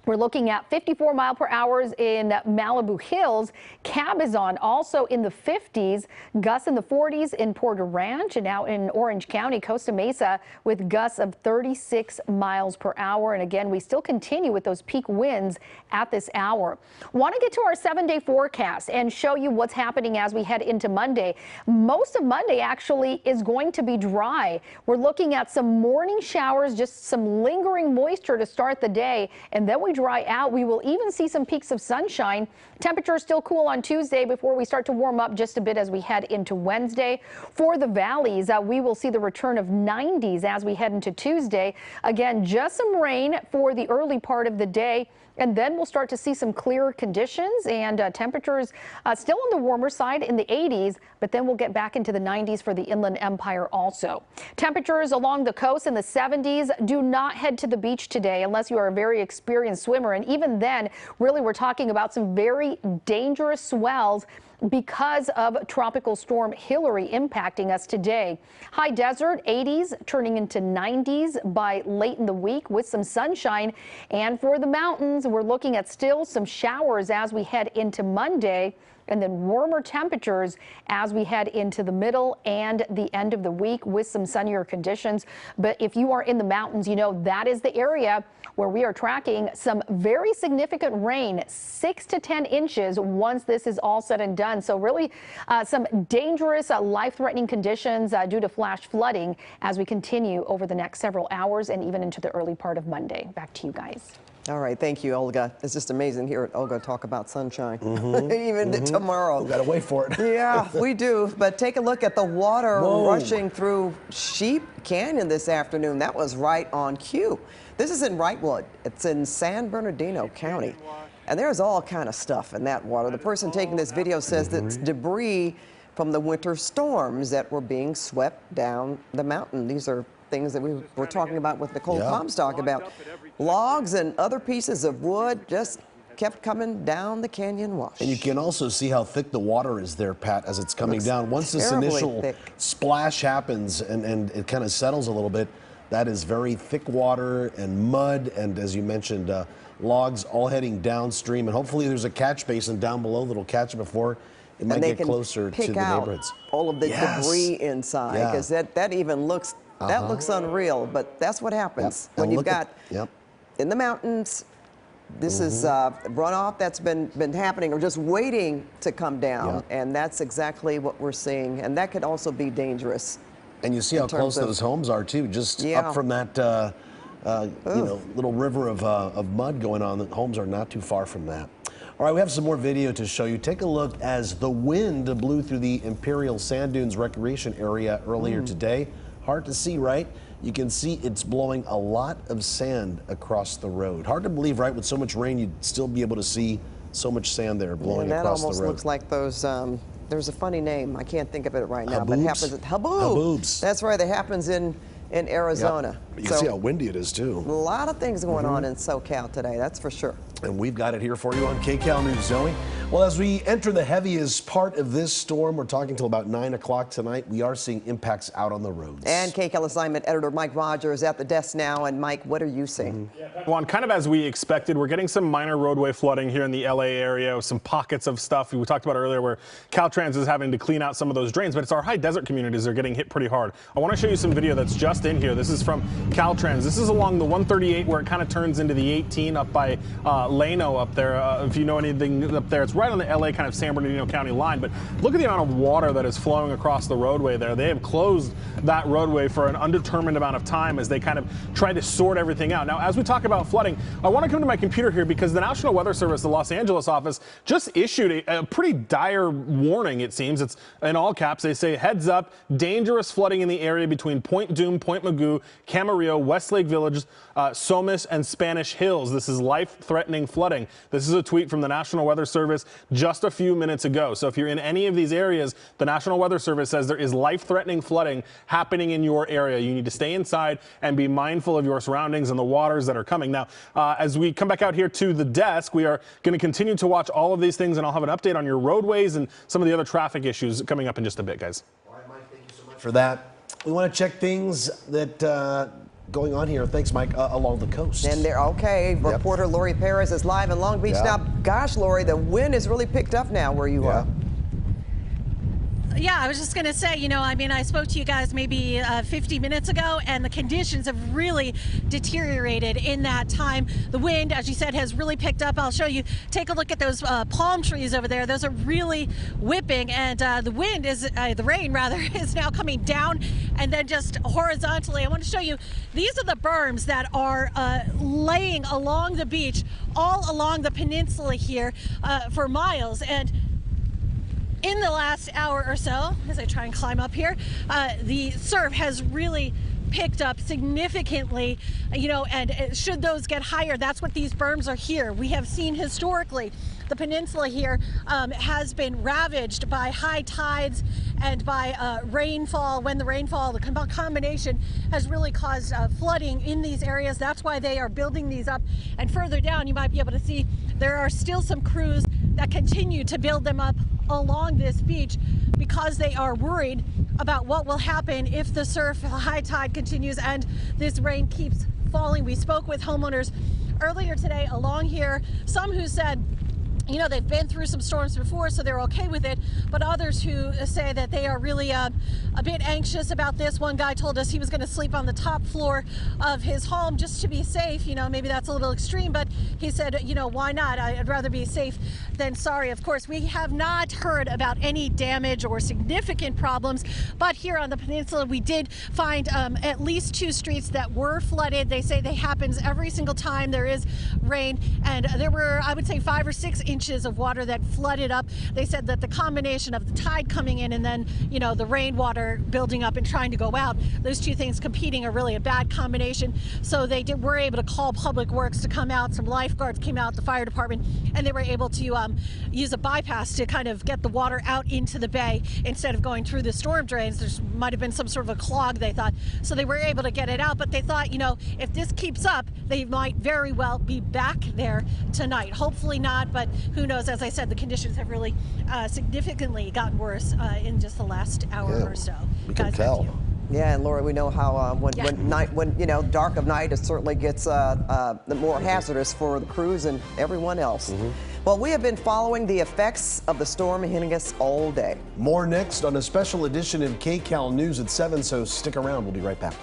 We're looking at 54 mile per hour in Malibu Hills. Cabazon also in the 50s, gusts in the 40s in Porter Ranch, and out in Orange County, Costa Mesa with gusts of 36 miles per hour. And again, we still continue with those peak winds at this hour. Want to get to our 7-day forecast and show you what's happening as we head into Monday. Most of Monday actually is going to be dry. We're looking at some morning showers, just some lingering moisture to start the day, and then we dry out. We will even see some peaks of sunshine. Temperatures still cool on Tuesday before we start to warm up just a bit as we head into Wednesday. For the valleys, we will see the return of 90s as we head into Tuesday. Again, just some rain for the early part of the day. And then we'll start to see some clearer conditions and temperatures still on the warmer side in the 80s, but then we'll get back into the 90s for the Inland Empire also. Temperatures along the coast in the 70s. Do not head to the beach today unless you are a very experienced swimmer. And even then, really, we're talking about some very dangerous swells because of Tropical Storm Hilary impacting us today. High desert 80s turning into 90s by late in the week with some sunshine. And for the mountains, we're looking at still some showers as we head into Monday, and then warmer temperatures as we head into the middle and the end of the week with some sunnier conditions. But if you are in the mountains, you know that is the area where we are tracking some very significant rain, 6 to 10 inches once this is all said and done. So really some dangerous life-threatening conditions due to flash flooding as we continue over the next several hours and even into the early part of Monday. Back to you guys. All right, thank you, Olga. It's just amazing here at Olga talk about sunshine, even tomorrow. We gotta wait for it. Yeah, we do. But take a look at the water rushing through Sheep Canyon this afternoon. That was right on cue. This is in Wrightwood. It's in San Bernardino County. And there's all kind of stuff in that water. The person taking this video says that it's debris from the winter storms that were being swept down the mountain. These are things that we were talking about with Nicole Comstock about. Logs and other pieces of wood just kept coming down the canyon wash. And you can also see how thick the water is there, Pat, as it's coming down. Once this initial splash happens and it kind of settles a little bit, that is very thick water and mud, and as you mentioned, logs all heading downstream. And hopefully there's a catch basin down below that'll catch it before it might get closer to the neighborhoods. All of the debris inside, because that even looks that looks unreal, but that's what happens when you've got in the mountains. This is runoff that's been happening or just waiting to come down, and that's exactly what we're seeing, and that could also be dangerous. And you see how close those homes are too, just up from that you know, little river of mud going on. The homes are not too far from that. All right, we have some more video to show you. Take a look as the wind blew through the Imperial Sand Dunes Recreation Area earlier today. Hard to see, right? You can see it's blowing a lot of sand across the road. Hard to believe, right? With so much rain, you'd still be able to see so much sand there blowing across the road. That almost looks like those, there's a funny name. I can't think of it right now, but it happens at Haboobs. That's right. It happens in Arizona. You can see how windy it is, too. A lot of things going on in SoCal today, that's for sure. And we've got it here for you on KCAL News, Zoe. Well, as we enter the heaviest part of this storm, we're talking till about 9 o'clock tonight. We are seeing impacts out on the roads. And KCAL assignment editor Mike Rogers at the desk now. And Mike, what are you seeing? Well, kind of as we expected, we're getting some minor roadway flooding here in the LA area, some pockets of stuff we talked about earlier where Caltrans is having to clean out some of those drains, but it's our high desert communities that are getting hit pretty hard. I want to show you some video that's just in here. This is from Caltrans. This is along the 138 where it kind of turns into the 18 up by Lano up there. If you know anything up there, it's right on the LA kind of San Bernardino County line, but look at the amount of water that is flowing across the roadway there. They have closed that roadway for an undetermined amount of time as they kind of try to sort everything out. Now, as we talk about flooding, I want to come to my computer here because the National Weather Service, the Los Angeles office, just issued a pretty dire warning, it seems. It's in all caps. They say, heads up, dangerous flooding in the area between Point Dume, Point Mugu, Camarillo, Westlake Village, Somis, and Spanish Hills. This is life-threatening flooding. This is a tweet from the National Weather Service just a few minutes ago. So if you're in any of these areas, the National Weather Service says there is life-threatening flooding happening in your area. You need to stay inside and be mindful of your surroundings and the waters that are coming. Now, as we come back out here to the desk, we are going to continue to watch all of these things, and I'll have an update on your roadways and some of the other traffic issues coming up in just a bit, guys. All right, Mike, thank you so much for that. We want to check things that going on here. Thanks, Mike. Along the coast. And there, okay. Reporter Lori Perez is live in Long Beach. Now, gosh, Lori, the wind has really picked up now where you are. Yeah, I was just going to say, you know, I mean, I spoke to you guys maybe 50 minutes ago, and the conditions have really deteriorated in that time. The wind, as you said, has really picked up. I'll show you. Take a look at those palm trees over there. Those are really whipping, and the wind is, the rain rather, is now coming down and then just horizontally. I want to show you, these are the berms that are laying along the beach, all along the peninsula here for miles. And in the last hour or so, as I try and climb up here, the surf has really picked up significantly, you know, and should those get higher, that's what these berms are here. We have seen historically the peninsula here has been ravaged by high tides and by rainfall. When the rainfall, the combination has really caused flooding in these areas. That's why they are building these up. And further down, you might be able to see there are still some crews that continue to build them up along this beach because they are worried about what will happen if the surf high tide continues and this rain keeps falling. We spoke with homeowners earlier today along here, some who said, you know, they've been through some storms before, so they're okay with it, but others who say that they are really a bit anxious about this. One guy told us he was going to sleep on the top floor of his home just to be safe. You know, maybe that's a little extreme, but he said, you know, why not? I'd rather be safe than sorry. Of course, we have not heard about any damage or significant problems, but here on the peninsula, we did find at least 2 streets that were flooded. They say that happens every single time there is rain, and there were, I would say, 5 or 6 inches of water that flooded up. They said that the combination of the tide coming in and then, you know, the rainwater building up and trying to go out, those 2 things competing are really a bad combination. So they were able to call Public Works to come out. Some lifeguards came out, the fire department, and they were able to use a bypass to kind of get the water out into the bay instead of going through the storm drains. There might have been some sort of a clog, they thought. So they were able to get it out, but they thought, you know, if this keeps up, they might very well be back there tonight. Hopefully not, but who knows? As I said, the conditions have really significantly gotten worse in just the last hour or so. We can tell. Yeah, and Laura, we know how when you know, dark of night, it certainly gets more hazardous for the crews and everyone else. Well, we have been following the effects of the storm hitting us all day. More next on a special edition of KCAL News at 7, so stick around. We'll be right back.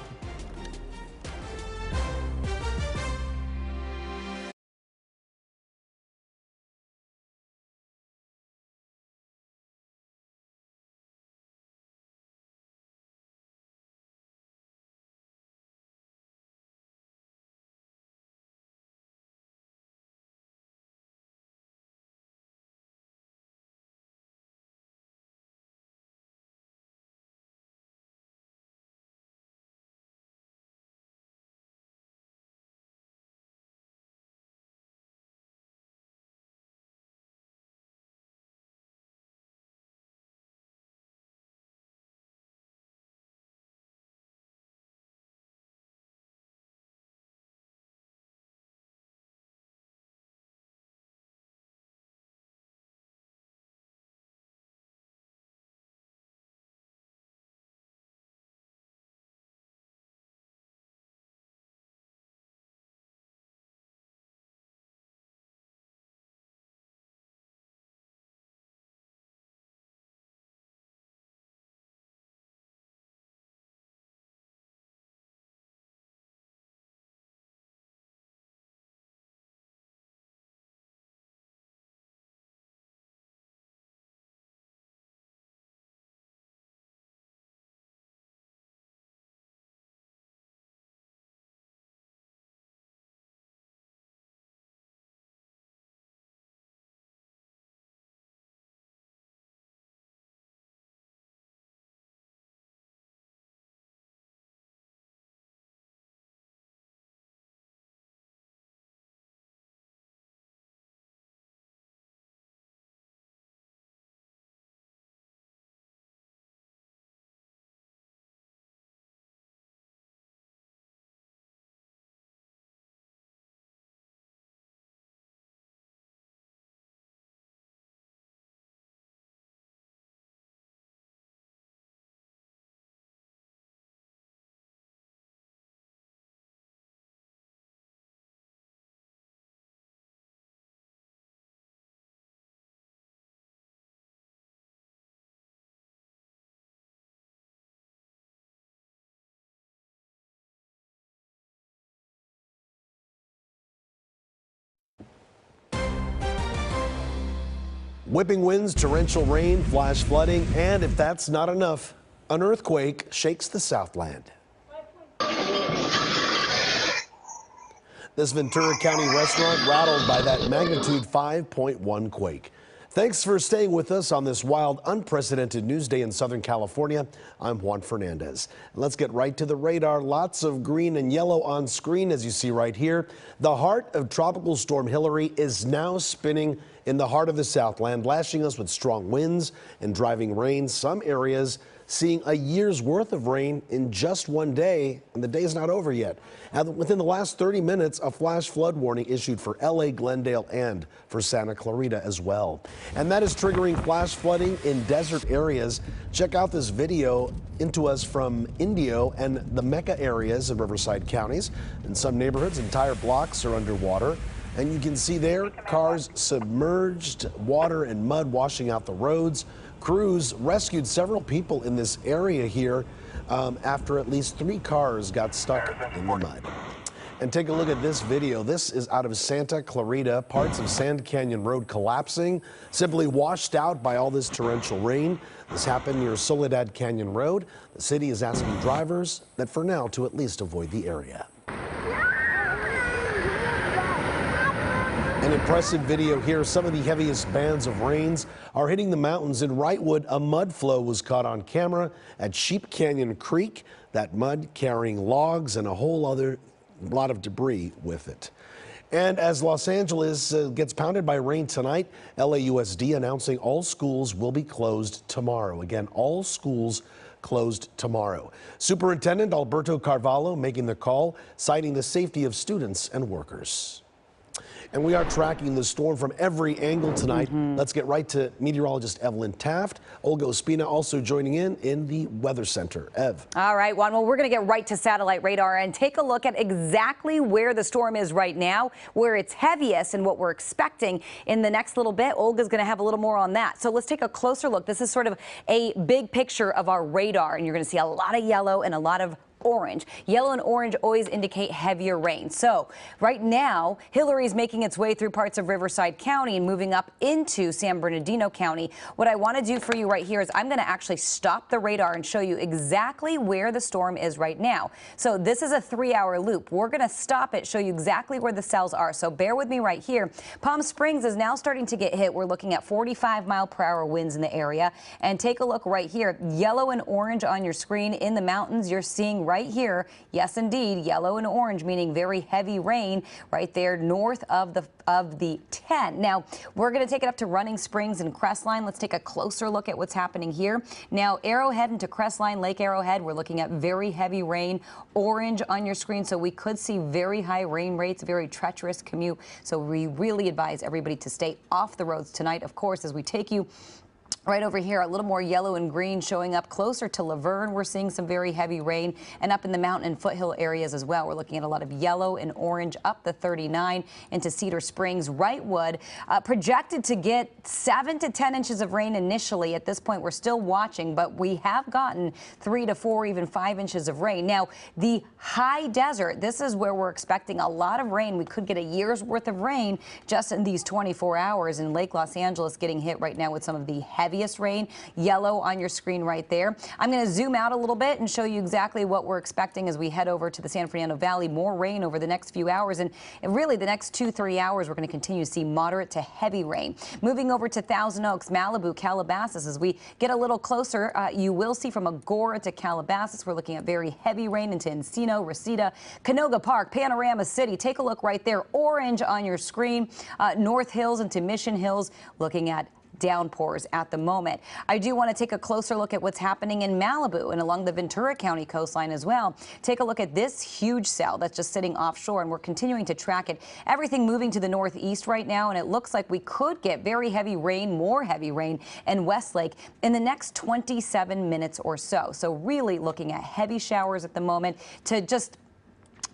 Whipping winds, torrential rain, flash flooding, and if that's not enough, an earthquake shakes the Southland. This Ventura County restaurant rattled by that magnitude 5.1 quake. Thanks for staying with us on this wild, unprecedented news day in Southern California. I'm Juan Fernandez. Let's get right to the radar. Lots of green and yellow on screen, as you see right here. The heart of Tropical Storm Hilary is now spinning in the heart of the Southland, lashing us with strong winds and driving rain. Some areas seeing a year's worth of rain in just one day, and the day's not over yet. And within the last 30 minutes, a flash flood warning issued for LA, Glendale, and for Santa Clarita as well. And that is triggering flash flooding in desert areas. Check out this video into us from Indio and the Mecca areas of Riverside counties. In some neighborhoods, entire blocks are underwater. And you can see there, cars submerged, water and mud washing out the roads. Crews rescued several people in this area here after at least 3 cars got stuck in the mud. And take a look at this video. This is out of Santa Clarita. Parts of Sand Canyon Road collapsing, simply washed out by all this torrential rain. This happened near Soledad Canyon Road. The city is asking drivers that for now to at least avoid the area. An impressive video here. Some of the heaviest bands of rains are hitting the mountains. In Wrightwood, a mud flow was caught on camera at Sheep Canyon Creek. That mud carrying logs and a whole other lot of debris with it. And as Los Angeles gets pounded by rain tonight, LAUSD announcing all schools will be closed tomorrow. Again, all schools closed tomorrow. Superintendent Alberto Carvalho making the call, citing the safety of students and workers. And we are tracking the storm from every angle tonight. Let's get right to meteorologist Evelyn Taft. Olga Ospina also joining in the Weather Center. Ev. All right, Juan. Well, we're going to get right to satellite radar and take a look at exactly where the storm is right now, where it's heaviest, and what we're expecting in the next little bit. Olga's going to have a little more on that. So let's take a closer look. This is sort of a big picture of our radar, and you're going to see a lot of yellow and a lot of orange. Yellow and orange always indicate heavier rain. So right now, Hilary is making its way through parts of Riverside County and moving up into San Bernardino County. What I want to do for you right here is I'm going to actually stop the radar and show you exactly where the storm is right now. So this is a 3-hour loop. We're going to stop it, show you exactly where the cells are. So bear with me right here. Palm Springs is now starting to get hit. We're looking at 45-mile-per-hour winds in the area. And take a look right here. Yellow and orange on your screen. In the mountains, you're seeing right here, yes indeed, yellow and orange, meaning very heavy rain right there north of the 10. Now we're going to take it up to Running Springs and Crestline. Let's take a closer look at what's happening here. Now Arrowhead into Crestline, Lake Arrowhead, we're looking at very heavy rain, orange on your screen, so we could see very high rain rates, very treacherous commute. So we really advise everybody to stay off the roads tonight, of course, as we take you right over here, a little more yellow and green showing up closer to Laverne. We're seeing some very heavy rain, and up in the mountain and foothill areas as well. We're looking at a lot of yellow and orange up the 39 into Cedar Springs. Wrightwood projected to get 7 to 10 inches of rain initially. At this point, we're still watching, but we have gotten 3 to 4, even 5 inches of rain. Now, the high desert, this is where we're expecting a lot of rain. We could get a year's worth of rain just in these 24 hours. In Lake Los Angeles getting hit right now with some of the heaviest rain, yellow on your screen right there. I'm going to zoom out a little bit and show you exactly what we're expecting as we head over to the San Fernando Valley. More rain over the next few hours, and really the next 2-3 hours we're going to continue to see moderate to heavy rain. Moving over to Thousand Oaks, Malibu, Calabasas, as we get a little closer, you will see from Agora to Calabasas, we're looking at very heavy rain into Encino, Reseda, Canoga Park, Panorama City. Take a look right there, orange on your screen. North Hills into Mission Hills, looking at downpours at the moment. I do want to take a closer look at what's happening in Malibu and along the Ventura County coastline as well. Take a look at this huge cell that's just sitting offshore, and we're continuing to track it. Everything moving to the northeast right now, and it looks like we could get very heavy rain, more heavy rain in Westlake in the next 27 minutes or so. So really looking at heavy showers at the moment to just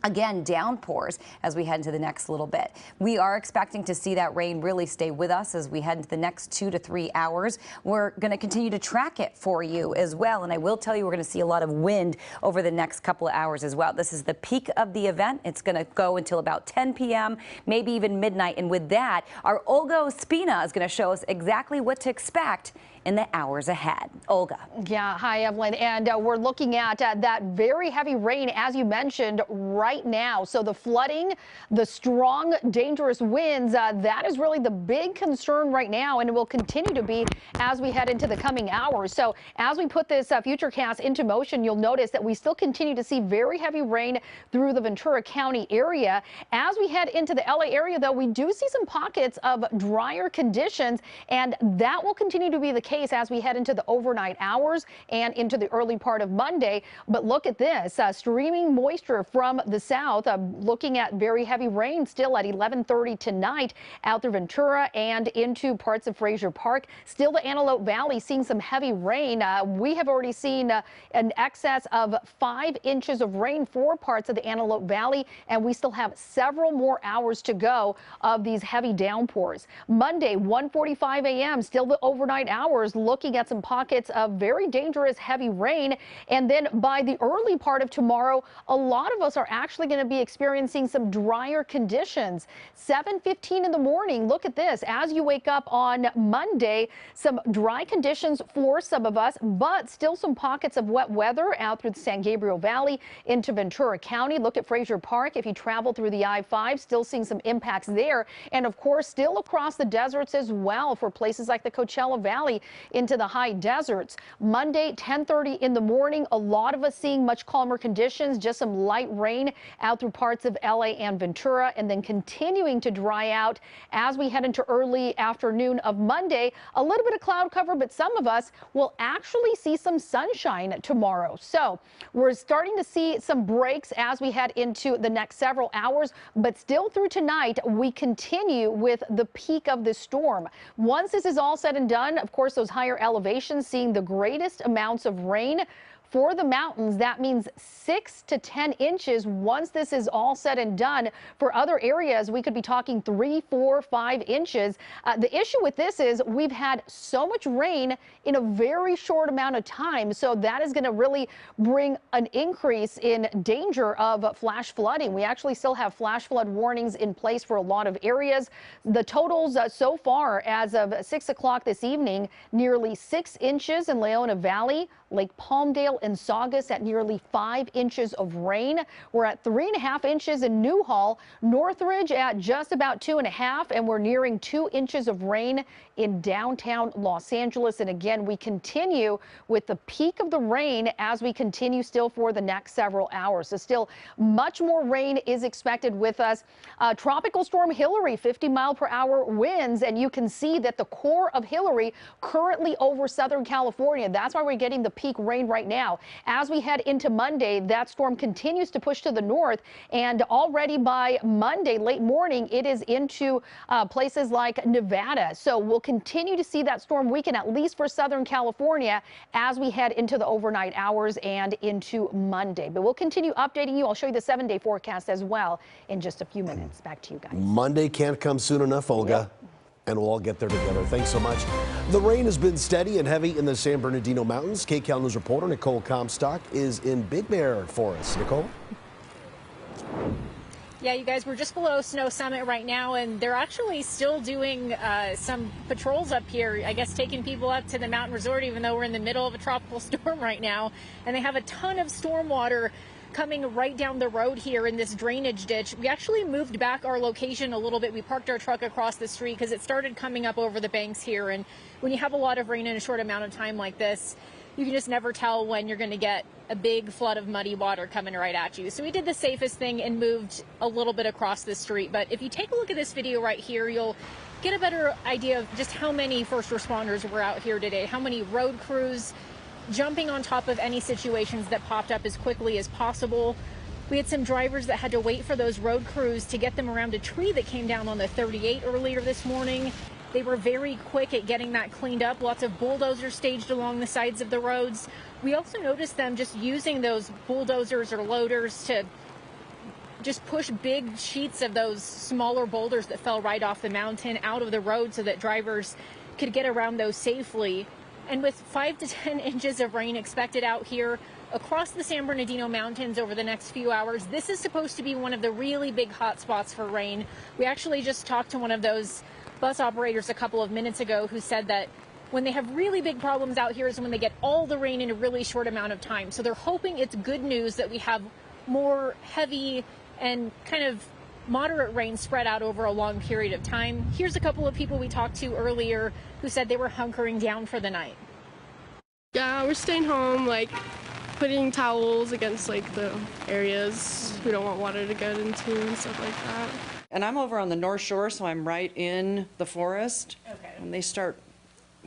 Again, downpours as we head into the next little bit. We are expecting to see that rain really stay with us as we head into the next 2 to 3 hours. We're going to continue to track it for you as well. And I will tell you, we're going to see a lot of wind over the next couple of hours as well. This is the peak of the event. It's going to go until about 10 p.m., maybe even midnight. And with that, our Olga Ospina is going to show us exactly what to expect in the hours ahead. Olga. Yeah, hi, Evelyn. And we're looking at that very heavy rain, as you mentioned, right now. So the flooding, the strong, dangerous winds, that is really the big concern right now, and it will continue to be as we head into the coming hours. So as we put this futurecast into motion, you'll notice that we still continue to see very heavy rain through the Ventura County area. As we head into the LA area, though, we do see some pockets of drier conditions, and that will continue to be the case as we head into the overnight hours and into the early part of Monday. But look at this, streaming moisture from the south, looking at very heavy rain still at 11:30 tonight out through Ventura and into parts of Frazier Park. Still the Antelope Valley seeing some heavy rain. We have already seen an excess of 5 inches of rain for parts of the Antelope Valley, and we still have several more hours to go of these heavy downpours. Monday, 1:45 a.m., still the overnight hours, looking at some pockets of very dangerous heavy rain. And then by the early part of tomorrow, a lot of us are actually going to be experiencing some drier conditions. 7:15 in the morning. Look at this. As you wake up on Monday, some dry conditions for some of us, but still some pockets of wet weather out through the San Gabriel Valley into Ventura County. Look at Frazier Park. If you travel through the I-5, still seeing some impacts there. And of course, still across the deserts as well for places like the Coachella Valley into the high deserts. Monday, 10:30 in the morning, a lot of us seeing much calmer conditions, just some light rain out through parts of LA and Ventura, and then continuing to dry out as we head into early afternoon of Monday. A little bit of cloud cover, but some of us will actually see some sunshine tomorrow. So we're starting to see some breaks as we head into the next several hours, but still through tonight, we continue with the peak of the storm. Once this is all said and done, of course, those higher elevations seeing the greatest amounts of rain. For the mountains, that means 6 to 10 inches once this is all said and done. For other areas, we could be talking 3, 4, 5 inches. The issue with this is we've had so much rain in a very short amount of time. So that is going to really bring an increase in danger of flash flooding. We actually still have flash flood warnings in place for a lot of areas. The totals so far as of 6 o'clock this evening, nearly 6 inches in Leona Valley, Lake Palmdale and Saugus at nearly 5 inches of rain. We're at 3.5 inches in Newhall, Northridge at just about 2.5, and we're nearing 2 inches of rain in downtown Los Angeles. And again, we continue with the peak of the rain as we continue still for the next several hours. So still much more rain is expected with us. Tropical storm Hilary, 50-mile-per-hour winds, and you can see that the core of Hilary currently over Southern California. That's why we're getting the peak rain right now. As we head into Monday, that storm continues to push to the north, and already by Monday late morning, it is into places like Nevada. So we'll continue to see that storm weaken, at least for Southern California, as we head into the overnight hours and into Monday. But we'll continue updating you. I'll show you the 7-day forecast as well in just a few minutes. Back to you guys. Monday can't come soon enough, Olga. Yep. And we'll all get there together. Thanks so much. The rain has been steady and heavy in the San Bernardino Mountains. KCAL News reporter Nicole Comstock is in Big Bear for us. Nicole? Yeah, you guys, we're just below Snow Summit right now, and they're actually still doing some patrols up here, I guess taking people up to the mountain resort, even though we're in the middle of a tropical storm right now. And they have a ton of storm water coming right down the road here in this drainage ditch. We actually moved back our location a little bit. We parked our truck across the street because it started coming up over the banks here. And when you have a lot of rain in a short amount of time like this, you can just never tell when you're going to get a big flood of muddy water coming right at you. So we did the safest thing and moved a little bit across the street. But if you take a look at this video right here, you'll get a better idea of just how many first responders were out here today, how many road crews jumping on top of any situations that popped up as quickly as possible. We had some drivers that had to wait for those road crews to get them around a tree that came down on the 38 earlier this morning. They were very quick at getting that cleaned up. Lots of bulldozers staged along the sides of the roads. We also noticed them just using those bulldozers or loaders to just push big sheets of those smaller boulders that fell right off the mountain out of the road so that drivers could get around those safely. And with 5 to 10 inches of rain expected out here across the San Bernardino Mountains over the next few hours, this is supposed to be one of the really big hot spots for rain. We actually just talked to one of those bus operators a couple of minutes ago who said that when they have really big problems out here is when they get all the rain in a really short amount of time. So they're hoping it's good news that we have more heavy and kind of moderate rain spread out over a long period of time. Here's a couple of people we talked to earlier who said they were hunkering down for the night. Yeah, we're staying home, like putting towels against like the areas we don't want water to get into and stuff like that. And I'm over on the North Shore, so I'm right in the forest. Okay. And they start,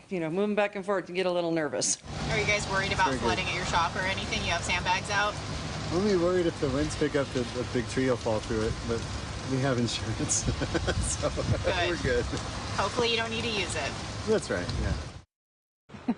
you know, moving back and forth, you get a little nervous. Are you guys worried about flooding at your shop or anything? You have sandbags out? I'm only worried if the winds pick up that a big tree will fall through it, but we have insurance, so we're good. Hopefully you don't need to use it. That's right, yeah.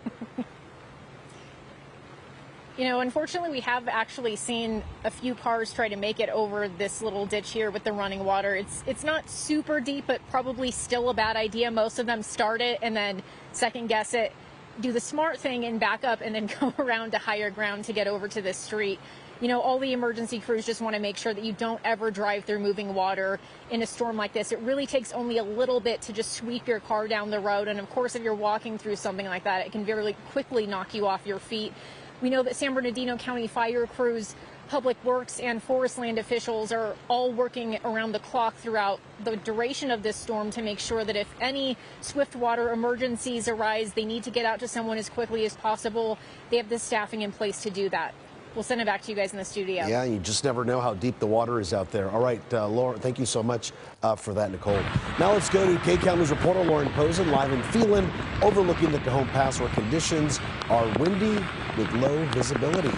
You know, unfortunately, we have actually seen a few cars try to make it over this little ditch here with the running water. It's not super deep, but probably still a bad idea. Most of them start it and then second guess it, do the smart thing and back up and then go around to higher ground to get over to this street. You know, all the emergency crews just want to make sure that you don't ever drive through moving water in a storm like this. It really takes only a little bit to just sweep your car down the road. And of course, if you're walking through something like that, it can very quickly knock you off your feet. We know that San Bernardino County fire crews, public works, and forest land officials are all working around the clock throughout the duration of this storm to make sure that if any swift water emergencies arise, they need to get out to someone as quickly as possible. They have the staffing in place to do that. We'll send it back to you guys in the studio. Yeah, you just never know how deep the water is out there. All right, Laura, thank you so much for that, Nicole. Now let's go to KCAL News reporter Lauren Posen, live in Phelan, overlooking the Cajon Pass, where conditions are windy with low visibility.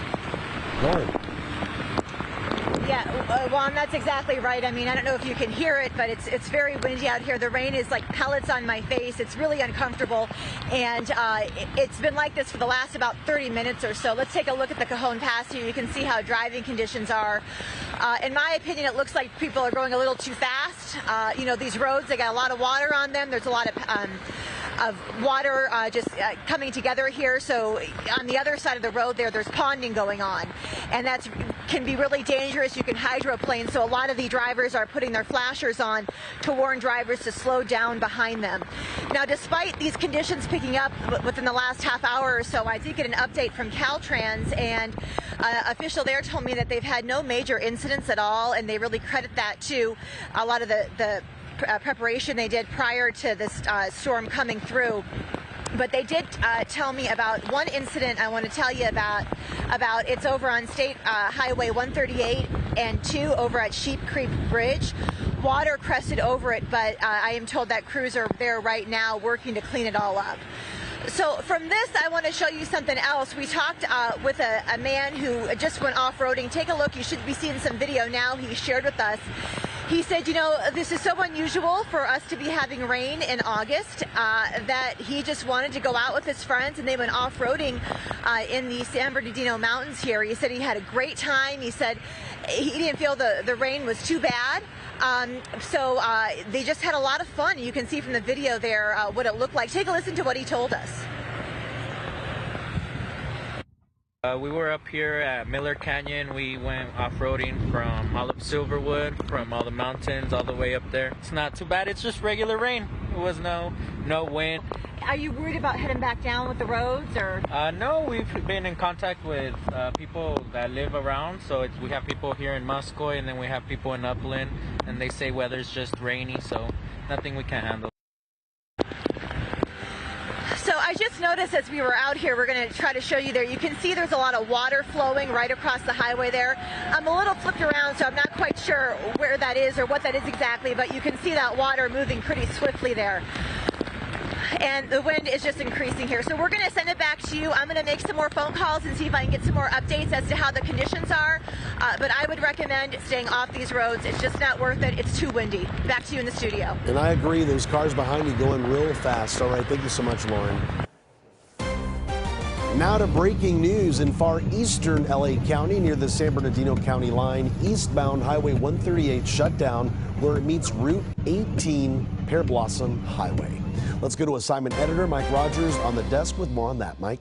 Lauren. Yeah, Juan, that's exactly right. I mean, I don't know if you can hear it, but it's very windy out here. The rain is like pellets on my face. It's really uncomfortable, and it's been like this for the last about 30 minutes or so. Let's take a look at the Cajon Pass here. You can see how driving conditions are. In my opinion, it looks like people are going a little too fast. You know, these roads, they got a lot of water on them. There's a lot of water just coming together here. So on the other side of the road there's ponding going on, and that can be really dangerous. You can hydroplane, so a lot of the drivers are putting their flashers on to warn drivers to slow down behind them. Now, despite these conditions picking up within the last half hour or so, I did get an update from Caltrans, and an official there told me that they've had no major incidents at all, and they really credit that to a lot of the preparation they did prior to this storm coming through. But they did tell me about one incident I want to tell you about. It's over on State Highway 138 and 2 over at Sheep Creek Bridge. Water crested over it, but I am told that crews are there right now working to clean it all up. So from this, I want to show you something else. We talked with a man who just went off-roading. Take a look. You should be seeing some video now he shared with us. He said, you know, this is so unusual for us to be having rain in August that he just wanted to go out with his friends, and they went off-roading in the San Bernardino Mountains here. He said he had a great time. He said he didn't feel the rain was too bad. So they just had a lot of fun. You can see from the video there what it looked like. Take a listen to what he told us. We were up here at Miller Canyon. We went off-roading from all of Silverwood, from all the mountains all the way up there. It's not too bad. It's just regular rain. It was no wind. Are you worried about heading back down with the roads, or? No, we've been in contact with people that live around. So we have people here in Muscoy, and then we have people in Upland, and they say weather's just rainy, so nothing we can't handle. So I just noticed as we were out here, we're going to try to show you there. You can see there's a lot of water flowing right across the highway there. I'm a little flipped around, so I'm not quite sure where that is or what that is exactly, but you can see that water moving pretty swiftly there. And the wind is just increasing here. So we're going to send it back to you. I'm going to make some more phone calls and see if I can get some more updates as to how the conditions are. But I would recommend staying off these roads. It's just not worth it. It's too windy. Back to you in the studio. And I agree. Those cars behind you going real fast. All right. Thank you so much, Lauren. Now to breaking news in far eastern LA County near the San Bernardino County line. Eastbound Highway 138 shut down where it meets Route 18 Pear Blossom Highway. Let's go to assignment editor Mike Rogers on the desk with more on that. Mike.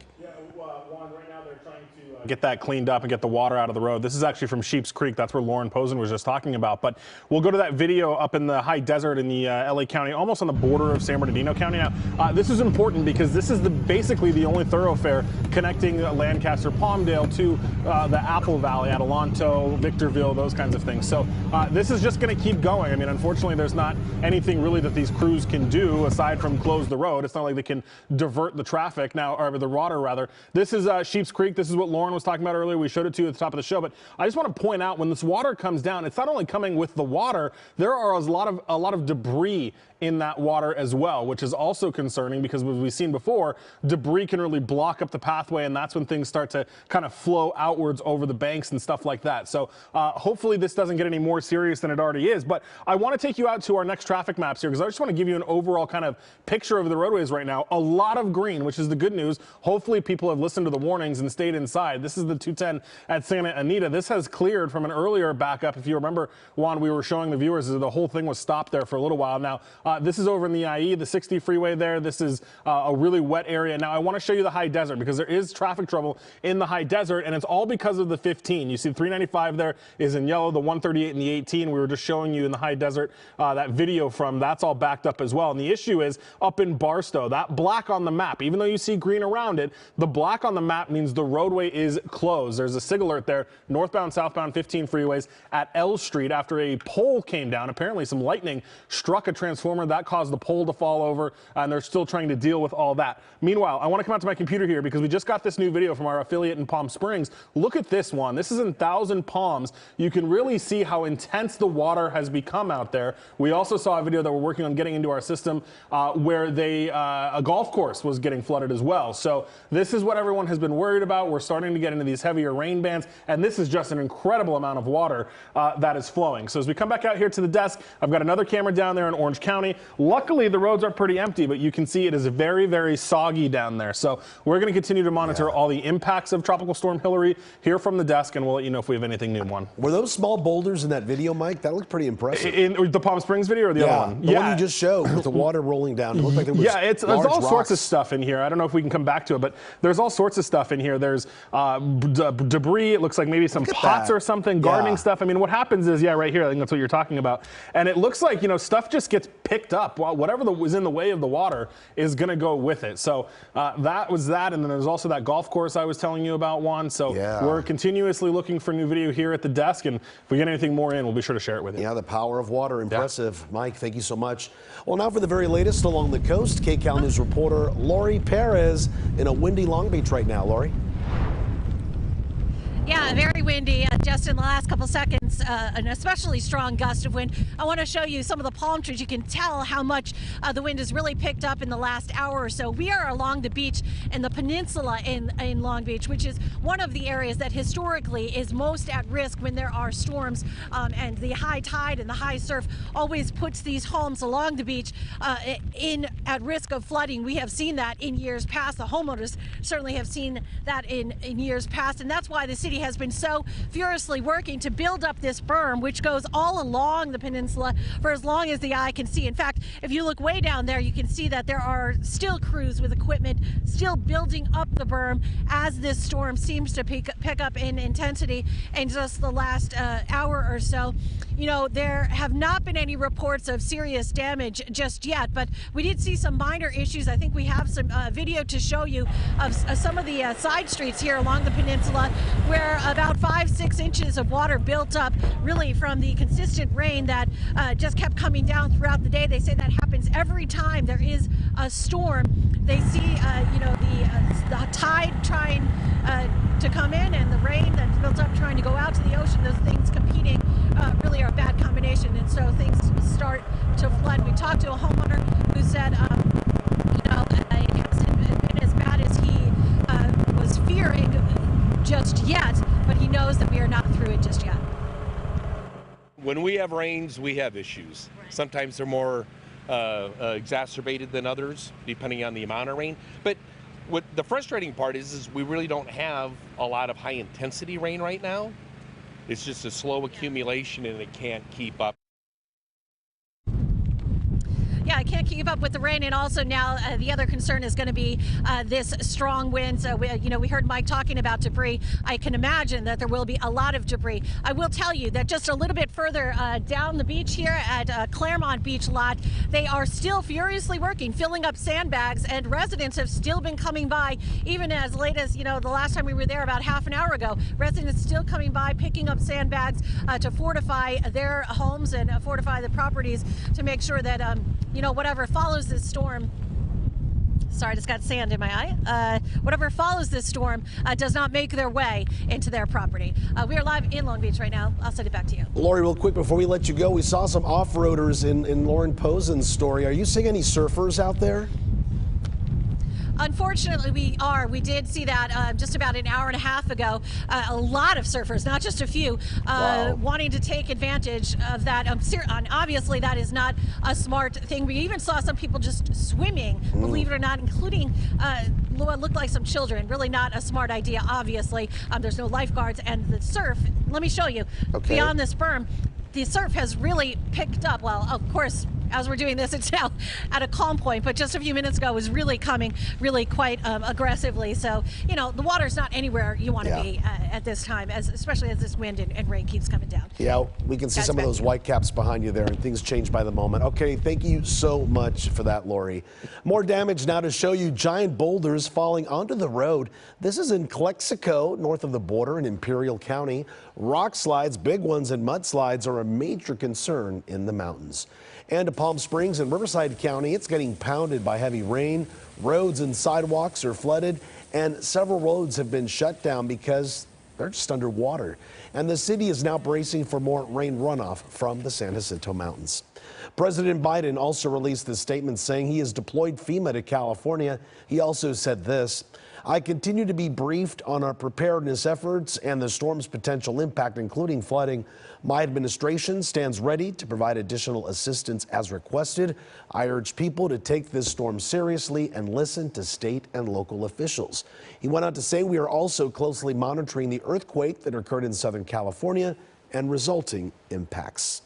Get that cleaned up and get the water out of the road. This is actually from Sheep's Creek. That's where Lauren Posen was just talking about. But we'll go to that video up in the high desert in the LA County, almost on the border of San Bernardino County. Now, this is important because this is basically the only thoroughfare connecting Lancaster, Palmdale to the Apple Valley, Adelanto, Victorville, those kinds of things. So this is just going to keep going. I mean, unfortunately, there's not anything really that these crews can do aside from close the road. It's not like they can divert the traffic now, or the water rather. This is Sheep's Creek. This is what Lauren was talking about earlier. We showed it to you at the top of the show, but I just want to point out when this water comes down, it's not only coming with the water, there are a lot of debris in that water as well, which is also concerning because as we've seen before, debris can really block up the pathway, and that's when things start to kind of flow outwards over the banks and stuff like that. So hopefully this doesn't get any more serious than it already is. But I want to take you out to our next traffic maps here because I just want to give you an overall kind of picture of the roadways right now. A lot of green, which is the good news. Hopefully people have listened to the warnings and stayed inside. This is the 210 at Santa Anita. This has cleared from an earlier backup. If you remember, Juan, we were showing the viewers the whole thing was stopped there for a little while. Now, this is over in the IE, the 60 freeway there. This is a really wet area. Now, I want to show you the high desert because there is traffic trouble in the high desert, and it's all because of the 15. You see the 395 there is in yellow, the 138 and the 18. We were just showing you in the high desert that video from. That's all backed up as well. And the issue is up in Barstow, that black on the map, even though you see green around it, the black on the map means the roadway is closed. There's a SIG alert there, northbound, southbound 15 freeways at L Street after a pole came down. Apparently some lightning struck a transformer that caused the pole to fall over, and they're still trying to deal with all that. Meanwhile, I want to come out to my computer here because we just got this new video from our affiliate in Palm Springs. Look at this one. This is in Thousand Palms. You can really see how intense the water has become out there. We also saw a video that we're working on getting into our system where a golf course was getting flooded as well. So this is what everyone has been worried about. We're starting to get into these heavier rain bands, and this is just an incredible amount of water that is flowing. So as we come back out here to the desk, I've got another camera down there in Orange County. Luckily, the roads are pretty empty, but you can see it is very, very soggy down there. So we're going to continue to monitor all the impacts of Tropical Storm Hilary here from the desk, and we'll let you know if we have anything new. Were those small boulders in that video, Mike? That looked pretty impressive. In the Palm Springs video or the other one? The one you just showed with the water rolling down. It looked like there was there's all sorts of stuff in here. I don't know if we can come back to it, but there's all sorts of stuff in here. There's debris. It looks like maybe some pots or something, gardening stuff. I mean, what happens is, right here, I think that's what you're talking about. And it looks like, stuff just gets picked up. Whatever was in the way of the water is going to go with it. So that was that. And then there's also that golf course I was telling you about, Juan. So we're continuously looking for new video here at the desk. And if we get anything more in, we'll be sure to share it with you. Yeah, the power of water. Impressive. Mike, thank you so much. Well, now for the very latest along the coast, KCAL News reporter Lori Perez in a windy Long Beach right now. Lori? Yeah, very windy. Just in the last couple seconds, an especially strong gust of wind. I want to show you some of the palm trees. You can tell how much the wind has really picked up in the last hour or so. We are along the beach in the peninsula in Long Beach, which is one of the areas that historically is most at risk when there are storms, and the high tide and the high surf always puts these homes along the beach at risk of flooding. We have seen that in years past. The homeowners certainly have seen that in years past, and that's why the city has been so furiously working to build up this berm, which goes all along the peninsula for as long as the eye can see. In fact, if you look way down there, you can see that there are still crews with equipment still building up the berm as this storm seems to pick up in intensity in just the last hour or so. There have not been any reports of serious damage just yet, but we did see some minor issues. I think we have some video to show you of some of the side streets here along the peninsula where about 5-6 inches of water built up really from the consistent rain that just kept coming down throughout the day. They say that happens every time there is a storm. They see the tide trying to come in and the rain that's built up trying to go out to the ocean. Those things competing really are a bad combination, and so things start to flood. We talked to a homeowner who said it hasn't been as bad as he was fearing just yet, but he knows that we are not through it just yet. When we have rains, we have issues. Sometimes they're more exacerbated than others, depending on the amount of rain. But what the frustrating part is we really don't have a lot of high intensity rain right now. It's just a slow accumulation and it can't keep up. Yeah, I can't keep up with the rain, and also now the other concern is going to be this strong wind. So we heard Mike talking about debris. I can imagine that there will be a lot of debris. I will tell you that just a little bit further down the beach here at Claremont Beach Lot, they are still furiously working, filling up sandbags, and residents have still been coming by, even as late as the last time we were there about half an hour ago. Residents still coming by, picking up sandbags to fortify their homes and fortify the properties to make sure that whatever follows this storm, sorry, I just got sand in my eye, whatever follows this storm does not make their way into their property. We are live in Long Beach right now. I'll send it back to you. Lori, real quick before we let you go, we saw some off-roaders in Lauren Posen's story. Are you seeing any surfers out there? Unfortunately, we did see that just about an hour and a half ago. A lot of surfers, not just a few, wanting to take advantage of that. Obviously, that is not a smart thing. We even saw some people just swimming, believe it or not, including what looked like some children. Really not a smart idea, obviously. There's no lifeguards, and the surf, let me show you, beyond this berm, the surf has really picked up. Well, of course, as we're doing this, it's now at a calm point, but just a few minutes ago it was really coming really quite aggressively. So, the water's not anywhere you want to be at this time, especially as this wind and rain keeps coming down. Yeah, we can see some of those white caps behind you there, and things change by the moment. Okay, thank you so much for that, Lori. More damage now to show you. Giant boulders falling onto the road. This is in Calexico, north of the border in Imperial County. Rock slides, big ones, and mudslides are a major concern in the mountains. And to Palm Springs and Riverside County, it's getting pounded by heavy rain. Roads and sidewalks are flooded, and several roads have been shut down because they're just underwater. And the city is now bracing for more rain runoff from the San Jacinto Mountains. President Biden also released this statement saying he has deployed FEMA to California. He also said this: I continue to be briefed on our preparedness efforts and the storm's potential impact, including flooding. My administration stands ready to provide additional assistance as requested. I urge people to take this storm seriously and listen to state and local officials. He went on to say we are also closely monitoring the earthquake that occurred in Southern California and resulting impacts.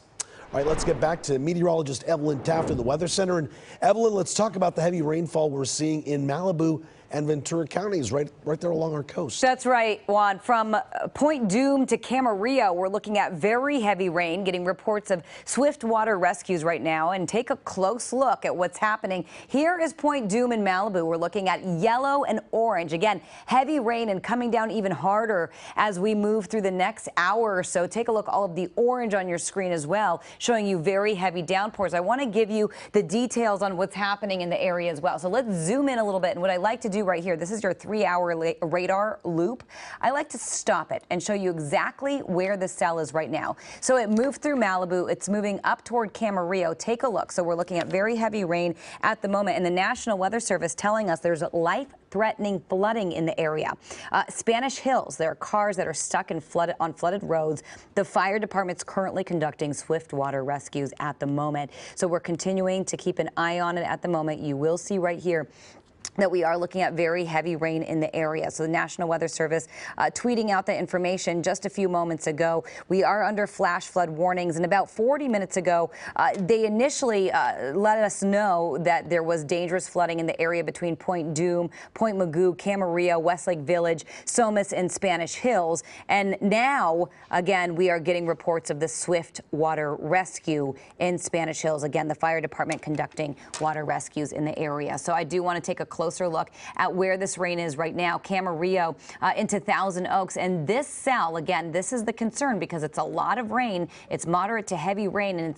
All right, let's get back to meteorologist Evelyn Taft in the Weather Center. And Evelyn, let's talk about the heavy rainfall we're seeing in Malibu and Ventura counties right there along our coast. That's right, Juan. From Point Dume to Camarillo, we're looking at very heavy rain, getting reports of swift water rescues right now. And take a close look at what's happening. Here is Point Dume in Malibu. We're looking at yellow and orange. Again, heavy rain and coming down even harder as we move through the next hour or so. Take a look, all of the orange on your screen as well, showing you very heavy downpours. I want to give you the details on what's happening in the area as well. So let's zoom in a little bit. And what I like to do right here, this is your 3-hour radar loop. I like to stop it and show you exactly where the cell is right now. So it moved through Malibu. It's moving up toward Camarillo. Take a look. So we're looking at very heavy rain at the moment, and the National Weather Service telling us there's life-threatening flooding in the area. Spanish Hills, there are cars that are stuck in on flooded roads. The fire department's currently conducting swift water rescues at the moment. So we're continuing to keep an eye on it at the moment. You will see right here that we are looking at very heavy rain in the area. So the National Weather Service tweeting out the information just a few moments ago. We are under flash flood warnings, and about 40 minutes ago, they initially let us know that there was dangerous flooding in the area between Point Dume, Point Mugu, Camarillo, Westlake Village, Somas, and Spanish Hills. And now, again, we are getting reports of the swift water rescue in Spanish Hills. Again, the fire department conducting water rescues in the area. So I do want to take a closer look at where this rain is right now. Camarillo into Thousand Oaks, and this cell, again, this is the concern because it's a lot of rain. It's moderate to heavy rain, and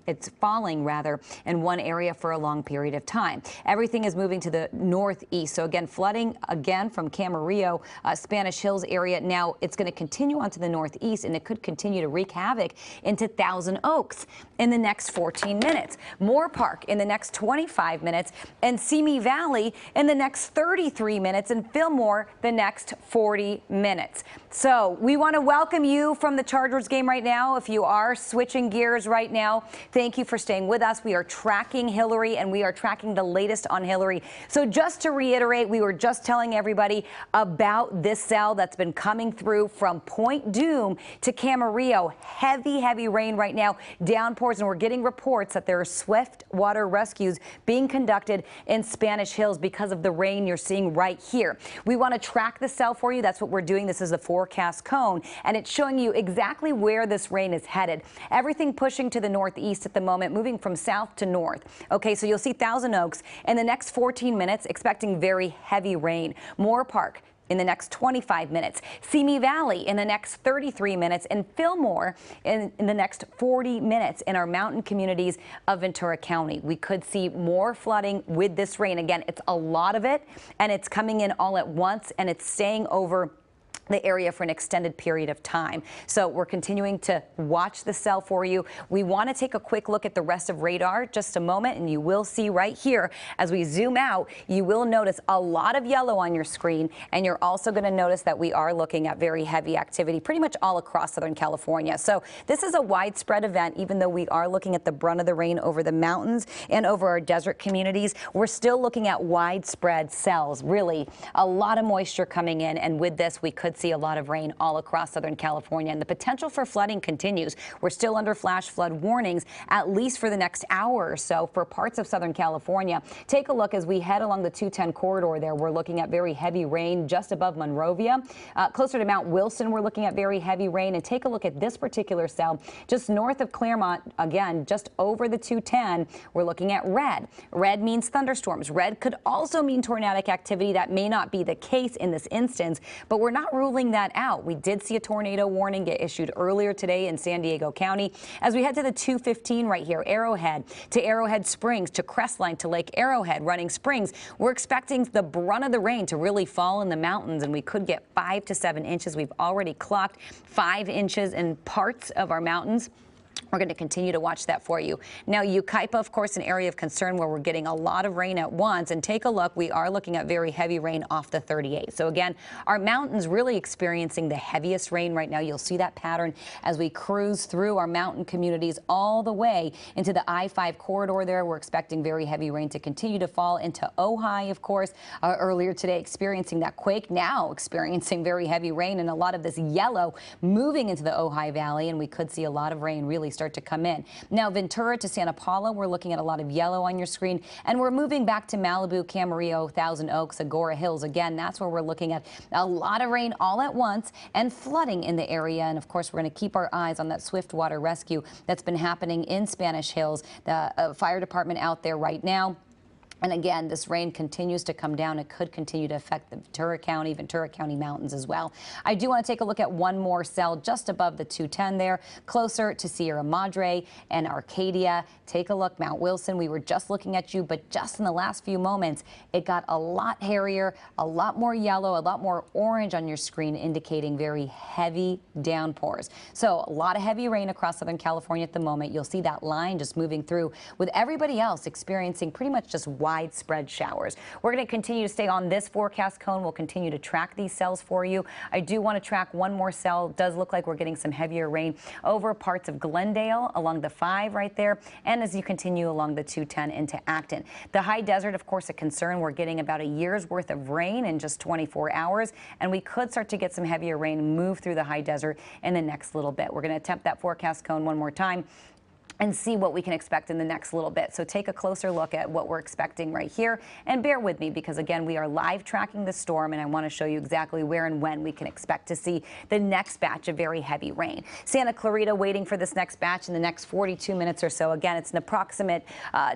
it's falling rather in one area for a long period of time. Everything is moving to the northeast. So again, flooding again from Camarillo, Spanish Hills area. Now it's going to continue on to the northeast, and it could continue to wreak havoc into Thousand Oaks in the next 14 minutes. Moore Park in the next 25 minutes, and Simi Valley in the next 33 minutes and Fillmore the next 40 minutes. So we want to welcome you from the Chargers game right now. If you are switching gears right now, thank you for staying with us. We are tracking Hilary and we are tracking the latest on Hilary. So just to reiterate, we were just telling everybody about this cell that's been coming through from Point Dume to Camarillo. Heavy rain right now, downpours, and we're getting reports that there are swift water rescues being conducted in Spanish Hills because of the rain you're seeing right here. We want to track the cell for you. That's what we're doing. This is the forecast cone, and it's showing you exactly where this rain is headed. Everything pushing to the northeast at the moment, moving from south to north. Okay, so you'll see Thousand Oaks in the next 14 minutes, expecting very heavy rain. Moore Park in the next 25 minutes, Simi Valley in the next 33 minutes, and Fillmore in the next 40 minutes in our mountain communities of Ventura County. We could see more flooding with this rain. Again, it's a lot of it, and it's coming in all at once, and it's staying over the area for an extended period of time. So we're continuing to watch the cell for you. We want to take a quick look at the rest of radar just a moment, and you will see right here as we zoom out, you will notice a lot of yellow on your screen, and you're also going to notice that we are looking at very heavy activity pretty much all across Southern California. So this is a widespread event, even though we are looking at the brunt of the rain over the mountains and over our desert communities. We're still looking at widespread cells, really a lot of moisture coming in, and with this we could see a lot of rain all across Southern California, and the potential for flooding continues. We're still under flash flood warnings, at least for the next hour or so for parts of Southern California. Take a look as we head along the 210 corridor there. We're looking at very heavy rain just above Monrovia. Closer to Mount Wilson, we're looking at very heavy rain. And take a look at this particular cell just north of Claremont, again, just over the 210. We're looking at red. Red means thunderstorms. Red could also mean tornadic activity. That may not be the case in this instance, but we're not ruling that out. We did see a tornado warning get issued earlier today in San Diego County. As we head to the 215 right here, Arrowhead to Arrowhead Springs to Crestline to Lake Arrowhead, Running Springs, we're expecting the brunt of the rain to really fall in the mountains, and we could get 5 to 7 inches. We've already clocked 5 inches in parts of our mountains. We're going to continue to watch that for you. Now, Yucaipa, of course, an area of concern where we're getting a lot of rain at once. And take a look. We are looking at very heavy rain off the 38. So, again, our mountains really experiencing the heaviest rain right now. You'll see that pattern as we cruise through our mountain communities all the way into the I-5 corridor there. We're expecting very heavy rain to continue to fall into Ojai, of course. Earlier today, experiencing that quake. Now experiencing very heavy rain and a lot of this yellow moving into the Ojai Valley. And we could see a lot of rain really start to come in. Now, Ventura to Santa Paula, we're looking at a lot of yellow on your screen, and we're moving back to Malibu, Camarillo, Thousand Oaks, Agora Hills. Again, that's where we're looking at a lot of rain all at once and flooding in the area. And of course, we're going to keep our eyes on that swift water rescue that's been happening in Spanish Hills. The fire department out there right now. And again, this rain continues to come down. It could continue to affect the Ventura County mountains as well. I do want to take a look at one more cell just above the 210 there, closer to Sierra Madre and Arcadia. Take a look, Mount Wilson. We were just looking at you, but just in the last few moments, it got a lot hairier, a lot more yellow, a lot more orange on your screen, indicating very heavy downpours. So a lot of heavy rain across Southern California at the moment. You'll see that line just moving through with everybody else experiencing pretty much just widespread showers. We're going to continue to stay on this forecast cone. We'll continue to track these cells for you. I do want to track one more cell. It does look like we're getting some heavier rain over parts of Glendale along the 5 right there, and as you continue along the 210 into Acton. The high desert, of course, a concern. We're getting about a year's worth of rain in just 24 hours, and we could start to get some heavier rain move through the high desert in the next little bit. We're going to attempt that forecast cone one more time and see what we can expect in the next little bit. So take a closer look at what we're expecting right here, and bear with me because, again, we are live tracking the storm, and I want to show you exactly where and when we can expect to see the next batch of very heavy rain. Santa Clarita waiting for this next batch in the next 42 minutes or so. Again, it's an approximate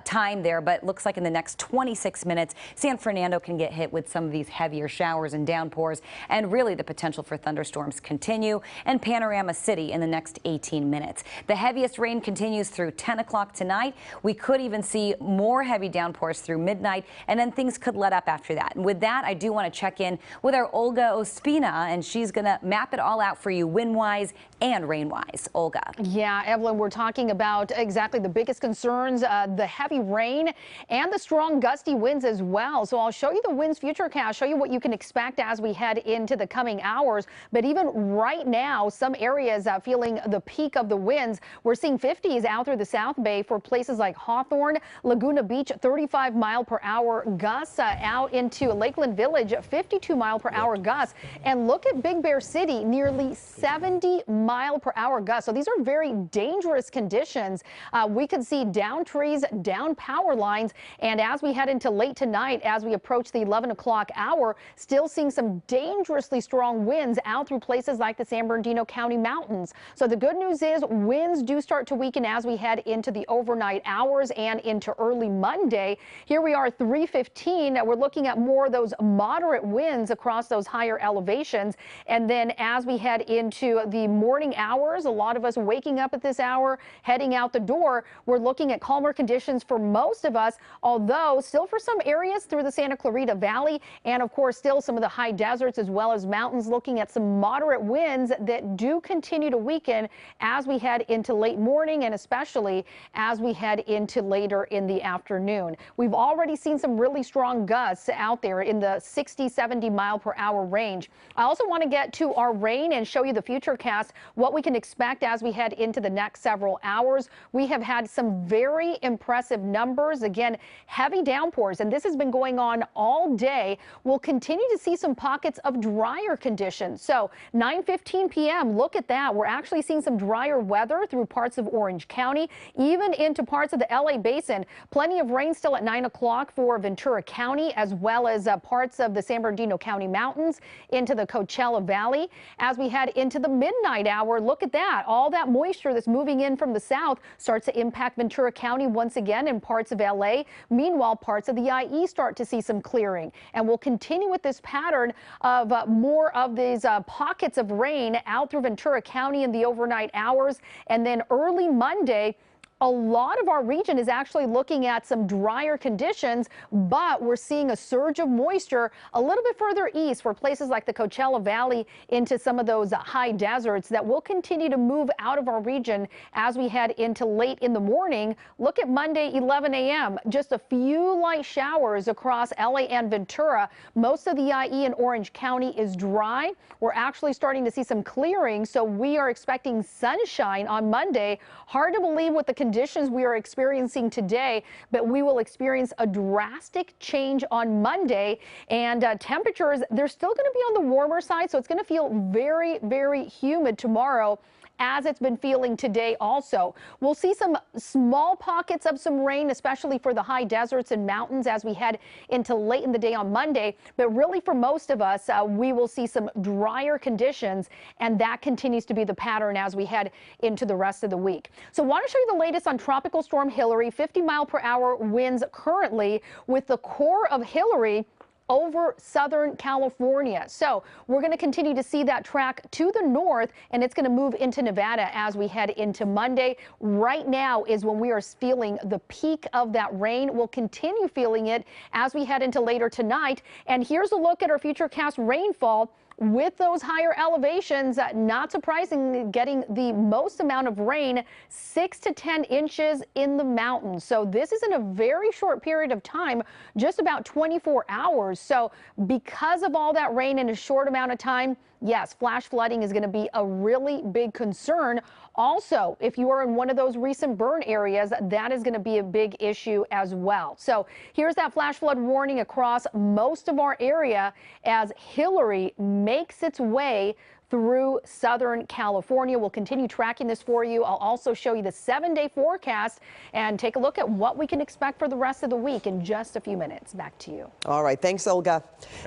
time there, but it looks like in the next 26 minutes, San Fernando can get hit with some of these heavier showers and downpours, and really the potential for thunderstorms continue, and Panorama City in the next 18 minutes. The heaviest rain continues through 10 o'clock tonight. We could even see more heavy downpours through midnight, and then things could let up after that. And with that, I do want to check in with our Olga Ospina, and she's going to map it all out for you wind-wise and rain-wise. Olga. Yeah, Evelyn, we're talking about exactly the biggest concerns, the heavy rain and the strong gusty winds as well. So I'll show you the winds futurecast, show you what you can expect as we head into the coming hours. But even right now, some areas feeling the peak of the winds. We're seeing 50s out through the South Bay for places like Hawthorne, Laguna Beach, 35-mile-per-hour gusts out into Lakeland Village, 52-mile-per-hour gusts. And look at Big Bear City, nearly 70-mile-per-hour gusts. So these are very dangerous conditions. We could see down trees, down power lines. And as we head into late tonight, as we approach the 11 o'clock hour, still seeing some dangerously strong winds out through places like the San Bernardino County mountains. So the good news is winds do start to weaken as we head into the overnight hours and into early Monday. Here we are 3:15. We're looking at more of those moderate winds across those higher elevations. And then as we head into the morning hours, a lot of us waking up at this hour, heading out the door, we're looking at calmer conditions for most of us, although still for some areas through the Santa Clarita Valley and of course still some of the high deserts as well as mountains, looking at some moderate winds that do continue to weaken as we head into late morning and especially as we head into later in the afternoon. We've already seen some really strong gusts out there in the 60-70-mile-per-hour range. I also want to get to our rain and show you the futurecast, what we can expect as we head into the next several hours. We have had some very impressive numbers. Again, heavy downpours, and this has been going on all day. We'll continue to see some pockets of drier conditions. So 9:15 p.m., look at that. We're actually seeing some drier weather through parts of Orange County, even into parts of the LA Basin. Plenty of rain still at 9 o'clock for Ventura County, as well as parts of the San Bernardino County mountains into the Coachella Valley. As we head into the midnight hour, look at that. All that moisture that's moving in from the south starts to impact Ventura County once again in parts of LA. Meanwhile, parts of the IE start to see some clearing, and we'll continue with this pattern of more of these pockets of rain out through Ventura County in the overnight hours. And then early Monday, a lot of our region is actually looking at some drier conditions, but we're seeing a surge of moisture a little bit further east for places like the Coachella Valley into some of those high deserts that will continue to move out of our region as we head into late in the morning. Look at Monday, 11 a.m. Just a few light showers across LA and Ventura. Most of the IE in Orange County is dry. We're actually starting to see some clearing, so we are expecting sunshine on Monday. Hard to believe with the conditions we are experiencing today, but we will experience a drastic change on Monday. And temperatures, they're still going to be on the warmer side, so it's going to feel very, very humid tomorrow, as it's been feeling today also. We'll see some small pockets of some rain, especially for the high deserts and mountains as we head into late in the day on Monday. But really for most of us, we will see some drier conditions, and that continues to be the pattern as we head into the rest of the week. So I want to show you the latest on Tropical Storm Hilary. 50-mile-per-hour winds currently with the core of Hilary over Southern California. So we're going to continue to see that track to the north, and it's going to move into Nevada as we head into Monday. Right now is when we are feeling the peak of that rain. We'll continue feeling it as we head into later tonight. And here's a look at our futurecast rainfall. With those higher elevations, not surprisingly, getting the most amount of rain, 6 to 10 inches in the mountains. So this is in a very short period of time, just about 24 hours. So because of all that rain in a short amount of time, yes, flash flooding is going to be a really big concern. Also, if you are in one of those recent burn areas, that is going to be a big issue as well. So here's that flash flood warning across most of our area as Hilary makes its way through Southern California. We'll continue tracking this for you. I'll also show you the 7-day forecast and take a look at what we can expect for the rest of the week in just a few minutes. Back to you. All right. Thanks, Olga.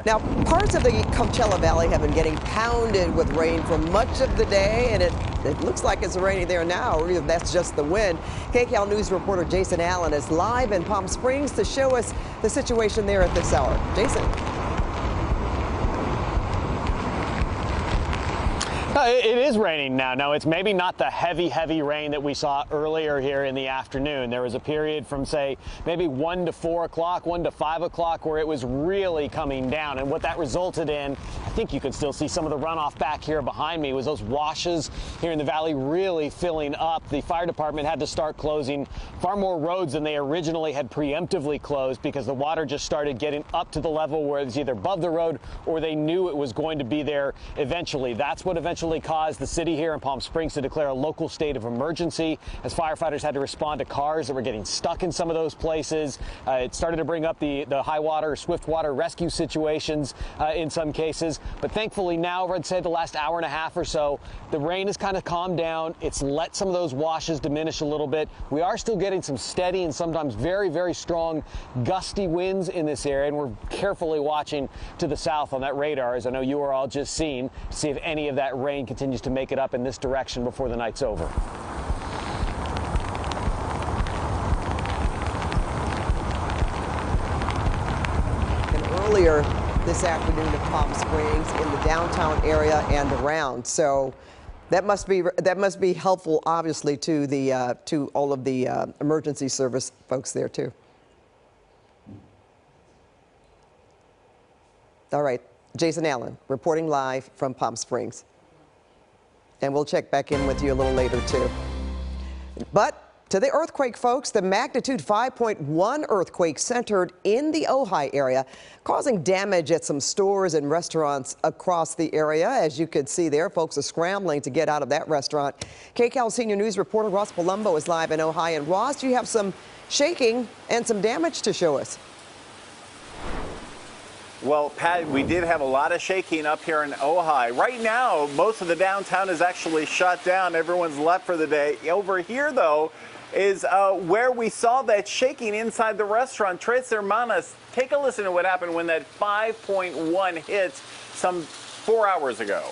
Now, parts of the Coachella Valley have been getting pounded with rain for much of the day, and it looks like it's raining there now, or either that's just the wind. KCAL News reporter Jason Allen is live in Palm Springs to show us the situation there at this hour. Jason. It is raining now. No, it's maybe not the heavy rain that we saw earlier here in the afternoon. There was a period from, say, maybe 1 to 4 o'clock, 1 to 5 o'clock, where it was really coming down. And what that resulted in, I think you can still see some of the runoff back here behind me, was those washes here in the valley really filling up. The fire department had to start closing far more roads than they originally had preemptively closed because the water just started getting up to the level where it's either above the road or they knew it was going to be there eventually. That's what eventually caused the city here in Palm Springs to declare a local state of emergency as firefighters had to respond to cars that were getting stuck in some of those places. It started to bring up the high water, swift water rescue situations in some cases. But thankfully now, I'd say the last hour and a half or so, the rain has kind of calmed down. It's let some of those washes diminish a little bit. We are still getting some steady and sometimes very strong gusty winds in this area, and we're carefully watching to the south on that radar, as I know you are all just seeing, to see if any of that rain continues to make it up in this direction before the night's over. And earlier this afternoon in Palm Springs, in the downtown area and around, so that must be helpful, obviously, to the to all of the emergency service folks there too. All right, Jason Allen reporting live from Palm Springs. And we'll check back in with you a little later, too. But to the earthquake, folks, the magnitude 5.1 earthquake centered in the Ojai area, causing damage at some stores and restaurants across the area. As you can see there, folks are scrambling to get out of that restaurant. KCAL senior news reporter Ross Palumbo is live in Ojai. And Ross, you have some shaking and some damage to show us. Well, Pat, we did have a lot of shaking up here in Ojai. Right now, most of the downtown is actually shut down. Everyone's left for the day. Over here, though, is where we saw that shaking inside the restaurant. Tres Hermanas, take a listen to what happened when that 5.1 hit some 4 hours ago.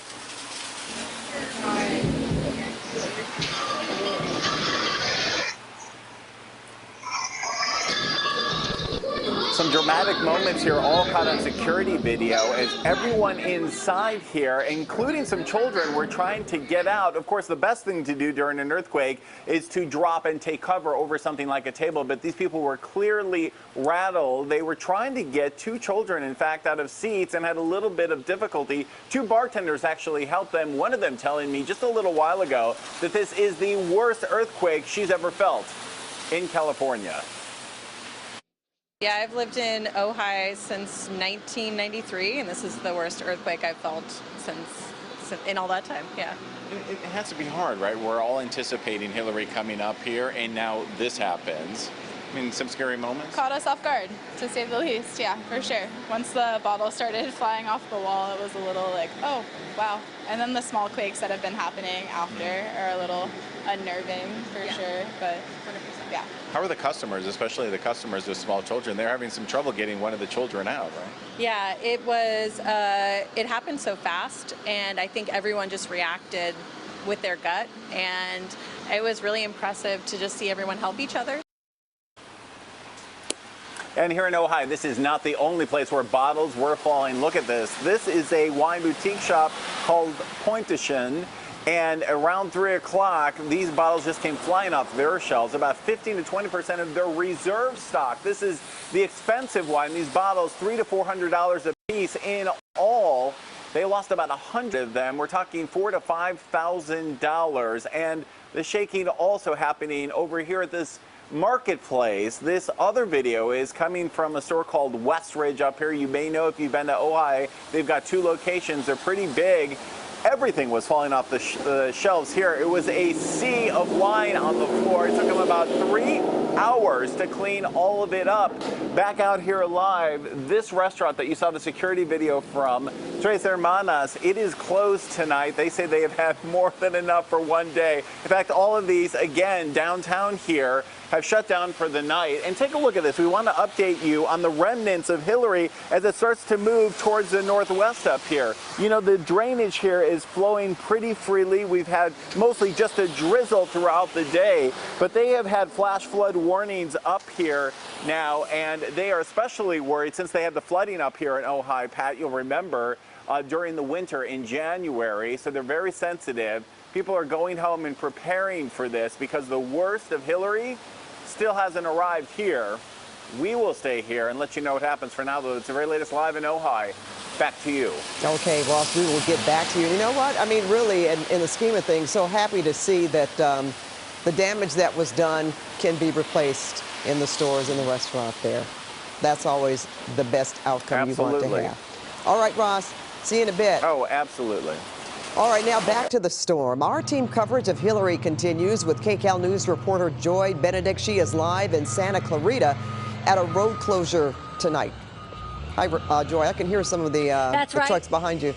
Some dramatic moments here, all caught on security video, as everyone inside here, including some children, were trying to get out. Of course, the best thing to do during an earthquake is to drop and take cover over something like a table, but these people were clearly rattled. They were trying to get 2 children, in fact, out of seats and had a little bit of difficulty. 2 bartenders actually helped them, one of them telling me just a little while ago that this is the worst earthquake she's ever felt in California. Yeah, I've lived in Ojai since 1993, and this is the worst earthquake I've felt since in all that time, yeah. It has to be hard, right? We're all anticipating Hilary coming up here, and now this happens. I mean, some scary moments? Caught us off guard, to say the least, yeah, for sure. Once the bottle started flying off the wall, it was a little like, oh, wow. And then the small quakes that have been happening after are a little unnerving, for sure, but 100%. Yeah. How are the customers, especially the customers with small children? They're having some trouble getting one of the children out, right? Yeah, it was, it happened so fast, and I think everyone just reacted with their gut, and it was really impressive to just see everyone help each other. And here in Ojai, this is not the only place where bottles were falling. Look at this. This is a wine boutique shop called Pointe-Chien. And around 3 o'clock, these bottles just came flying off their shelves. About 15 to 20% of their reserve stock. This is the expensive wine. These bottles, $300 to $400 a piece in all. They lost about 100 of them. We're talking $4,000 to $5,000. And the shaking also happening over here at this marketplace. This other video is coming from a store called Westridge up here. You may know if you've been to Ojai. They've got 2 locations. They're pretty big. Everything was falling off the shelves here. It was a sea of wine on the floor. It took them about 3 hours to clean all of it up. Back out here live, this restaurant that you saw the security video from, Tres Hermanas, it is closed tonight. They say they have had more than enough for one day. In fact, all of these, again, downtown here, have shut down for the night. And take a look at this. We want to update you on the remnants of Hilary as it starts to move towards the northwest up here. You know, the drainage here is flowing pretty freely. We've had mostly just a drizzle throughout the day, but they have had flash flood warnings up here now, and they are especially worried since they had the flooding up here in Ojai. Pat, you'll remember during the winter in January, so they're very sensitive. People are going home and preparing for this because the worst of Hilary still hasn't arrived here. We will stay here and let you know what happens. For now, though, it's the very latest live in Ojai. Back to you. Okay, Ross, we will get back to you. You know what? I mean, really, in the scheme of things, so happy to see that the damage that was done can be replaced in the stores and the restaurant there. That's always the best outcome you want to have. All right, Ross, see you in a bit. Oh, absolutely. All right, now back to the storm. Our team coverage of Hilary continues with KCAL News reporter Joy Benedict. She is live in Santa Clarita at a road closure tonight. Hi, Joy. I can hear some of the trucks behind you.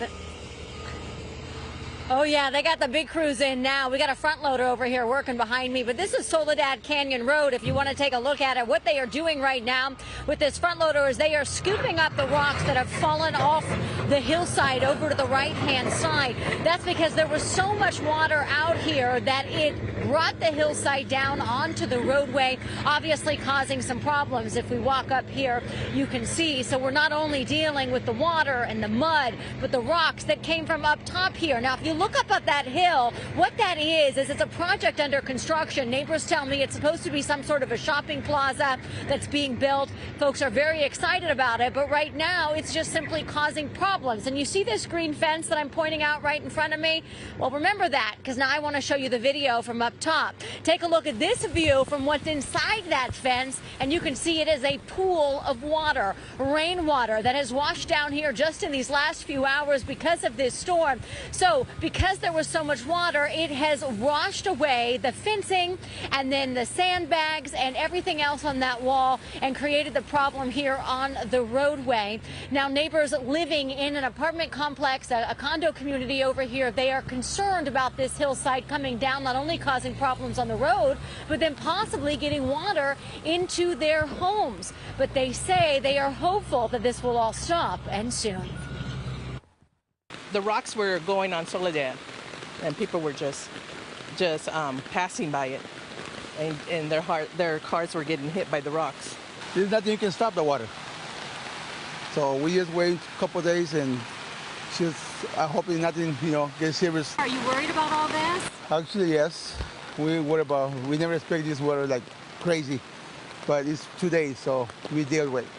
Oh, yeah, they got the big crews in now. We got a front loader over here working behind me, but this is Soledad Canyon Road. If you want to take a look at it, what they are doing right now with this front loader is they are scooping up the rocks that have fallen off the hillside over to the right-hand side. That's because there was so much water out here that it brought the hillside down onto the roadway, obviously causing some problems. If we walk up here, you can see. So we're not only dealing with the water and the mud, but the rocks that came from up top here. Now, if you look up at that hill, what that is it's a project under construction. Neighbors tell me it's supposed to be some sort of a shopping plaza that's being built. Folks are very excited about it, but right now it's just simply causing problems. And you see this green fence that I'm pointing out right in front of me? Well, remember that, because now I want to show you the video from up top. Take a look at this view from what's inside that fence, and you can see it is a pool of water, rainwater that has washed down here just in these last few hours because of this storm. So because there was so much water, it has washed away the fencing and then the sandbags and everything else on that wall and created the problem here on the roadway. Now, neighbors living in an apartment complex, a condo community over here, they are concerned about this hillside coming down, not only causing problems on the road, but then possibly getting water into their homes. But they say they are hopeful that this will all stop, and soon. The rocks were going on Soledad, and people were just passing by it, and their cars were getting hit by the rocks. There's nothing you can stop the water. So we just wait a couple of days, and I hope nothing, gets serious. Are you worried about all this? Actually, yes. We never expect this water like crazy, but it's 2 days, so we deal with it.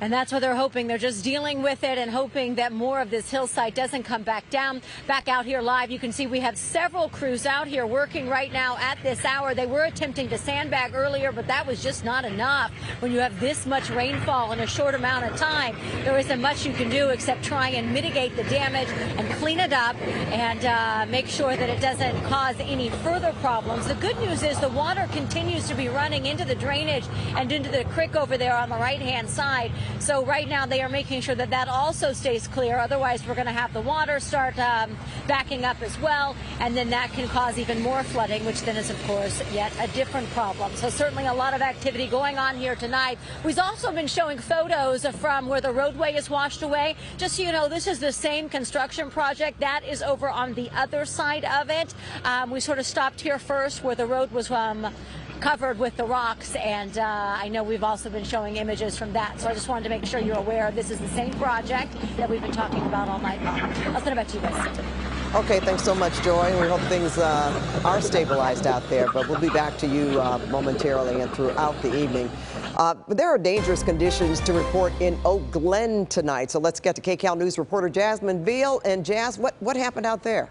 And that's what they're hoping. They're just dealing with it and hoping that more of this hillside doesn't come back down. Back out here live, you can see we have several crews out here working right now at this hour. They were attempting to sandbag earlier, but that was just not enough. When you have this much rainfall in a short amount of time, there isn't much you can do except try and mitigate the damage and clean it up and make sure that it doesn't cause any further problems. The good news is the water continues to be running into the drainage and into the creek over there on the right-hand side. So right now they are making sure that that also stays clear. Otherwise, we're going to have the water start backing up as well. And then that can cause even more flooding, which then is, of course, yet a different problem. So certainly a lot of activity going on here tonight. We've also been showing photos from where the roadway is washed away. Just so you know, this is the same construction project that is over on the other side of it. We sort of stopped here first where the road was covered with the rocks, and I know we've also been showing images from that. So I just wanted to make sure you're aware this is the same project that we've been talking about all night long. I'll send it back to you guys. Okay, thanks so much, Joy. We hope things are stabilized out there, but we'll be back to you momentarily and throughout the evening. There are dangerous conditions to report in Oak Glen tonight. So let's get to KCAL News reporter Jasmine Veal. And Jazz, what happened out there?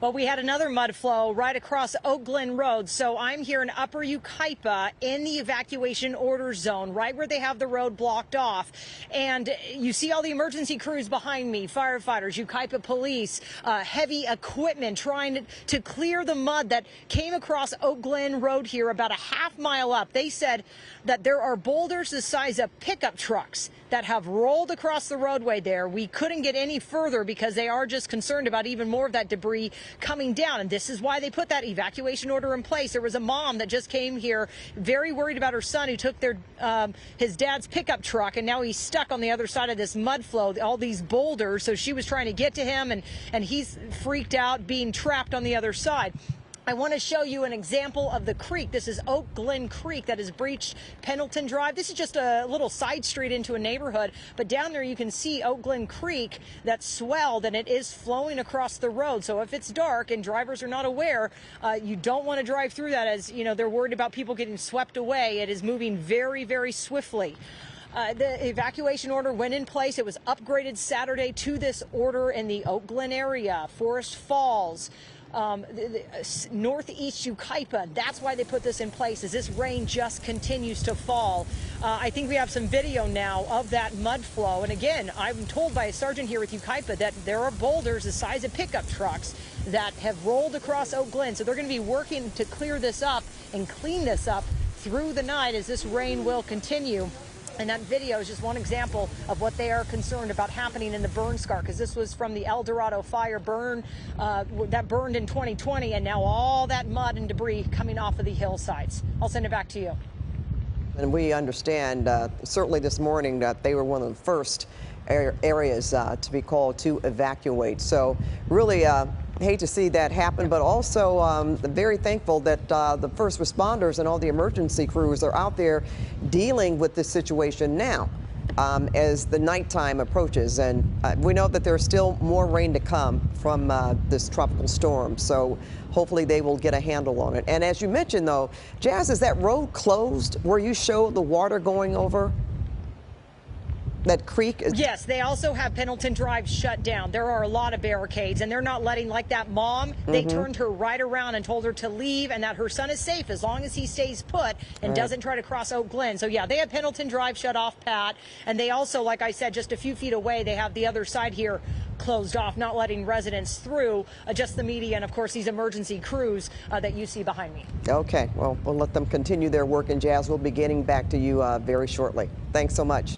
Well, we had another mud flow right across Oak Glen Road. So I'm here in Upper Yucaipa in the evacuation order zone, right where they have the road blocked off. And you see all the emergency crews behind me, firefighters, Yucaipa police, heavy equipment trying to clear the mud that came across Oak Glen Road here about a half mile up. They said that there are boulders the size of pickup trucks that have rolled across the roadway there. We couldn't get any further because they are just concerned about even more of that debris coming down. And this is why they put that evacuation order in place. There was a mom that just came here very worried about her son who took his dad's pickup truck, and now he's stuck on the other side of this mud flow, all these boulders. So she was trying to get to him, and he's freaked out being trapped on the other side. I want to show you an example of the creek. This is Oak Glen Creek that has breached Pendleton Drive. This is just a little side street into a neighborhood, but down there you can see Oak Glen Creek that's swelled, and it is flowing across the road. So if it's dark and drivers are not aware, you don't want to drive through that, as you know, they're worried about people getting swept away. It is moving very, very swiftly. The evacuation order went in place. It was upgraded Saturday to this order in the Oak Glen area, Forest Falls, northeast Yucaipa. That's why they put this in place, as this rain just continues to fall. I think we have some video now of that mud flow. And again, I'm told by a sergeant here with Yucaipa that there are boulders the size of pickup trucks that have rolled across Oak Glen. So they're going to be working to clear this up and clean this up through the night as this rain will continue. And that video is just one example of what they are concerned about happening in the burn scar, because this was from the El Dorado fire burn that burned in 2020, and now all that mud and debris coming off of the hillsides. I'll send it back to you. And we understand certainly this morning that they were one of the first areas to be called to evacuate. So really hate to see that happen, but also very thankful that the first responders and all the emergency crews are out there dealing with this situation now as the nighttime approaches. And we know that there's still more rain to come from this tropical storm. So hopefully they will get a handle on it. And as you mentioned, though, Jazz, is that road closed where you show the water going over? That creek? Yes, they also have Pendleton Drive shut down. There are a lot of barricades, and they're not letting, like that mom, they turned her right around and told her to leave and that her son is safe as long as he stays put and doesn't try to cross Oak Glen. So yeah, they have Pendleton Drive shut off, Pat, and they also, like I said, just a few feet away, they have the other side here closed off, not letting residents through, just the media and of course these emergency crews that you see behind me. Okay, well, we'll let them continue their work, and Jazz will be getting back to you very shortly. Thanks so much.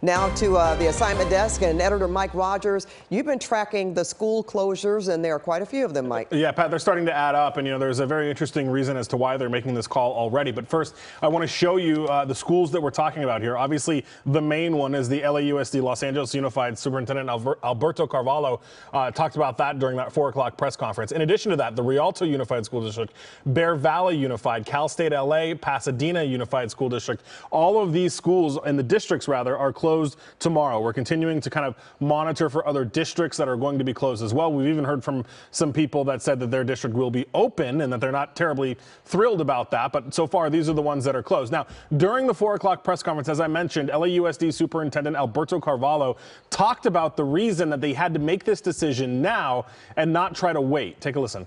Now to the assignment desk, and editor Mike Rogers, you've been tracking the school closures, and there are quite a few of them, Mike. Yeah, Pat, they're starting to add up, and there's a very interesting reason as to why they're making this call already. But first, I want to show you the schools that we're talking about here. Obviously, the main one is the LAUSD, Los Angeles Unified. Superintendent Alberto Carvalho talked about that during that 4 o'clock press conference. In addition to that, the Rialto Unified School District, Bear Valley Unified, Cal State LA, Pasadena Unified School District, all of these schools, and the districts rather, are closed tomorrow. We're continuing to kind of monitor for other districts that are going to be closed as well. We've even heard from some people that said that their district will be open and that they're not terribly thrilled about that. But so far, these are the ones that are closed. Now, during the 4 o'clock press conference, as I mentioned, LAUSD Superintendent Alberto Carvalho talked about the reason that they had to make this decision now and not try to wait. Take a listen.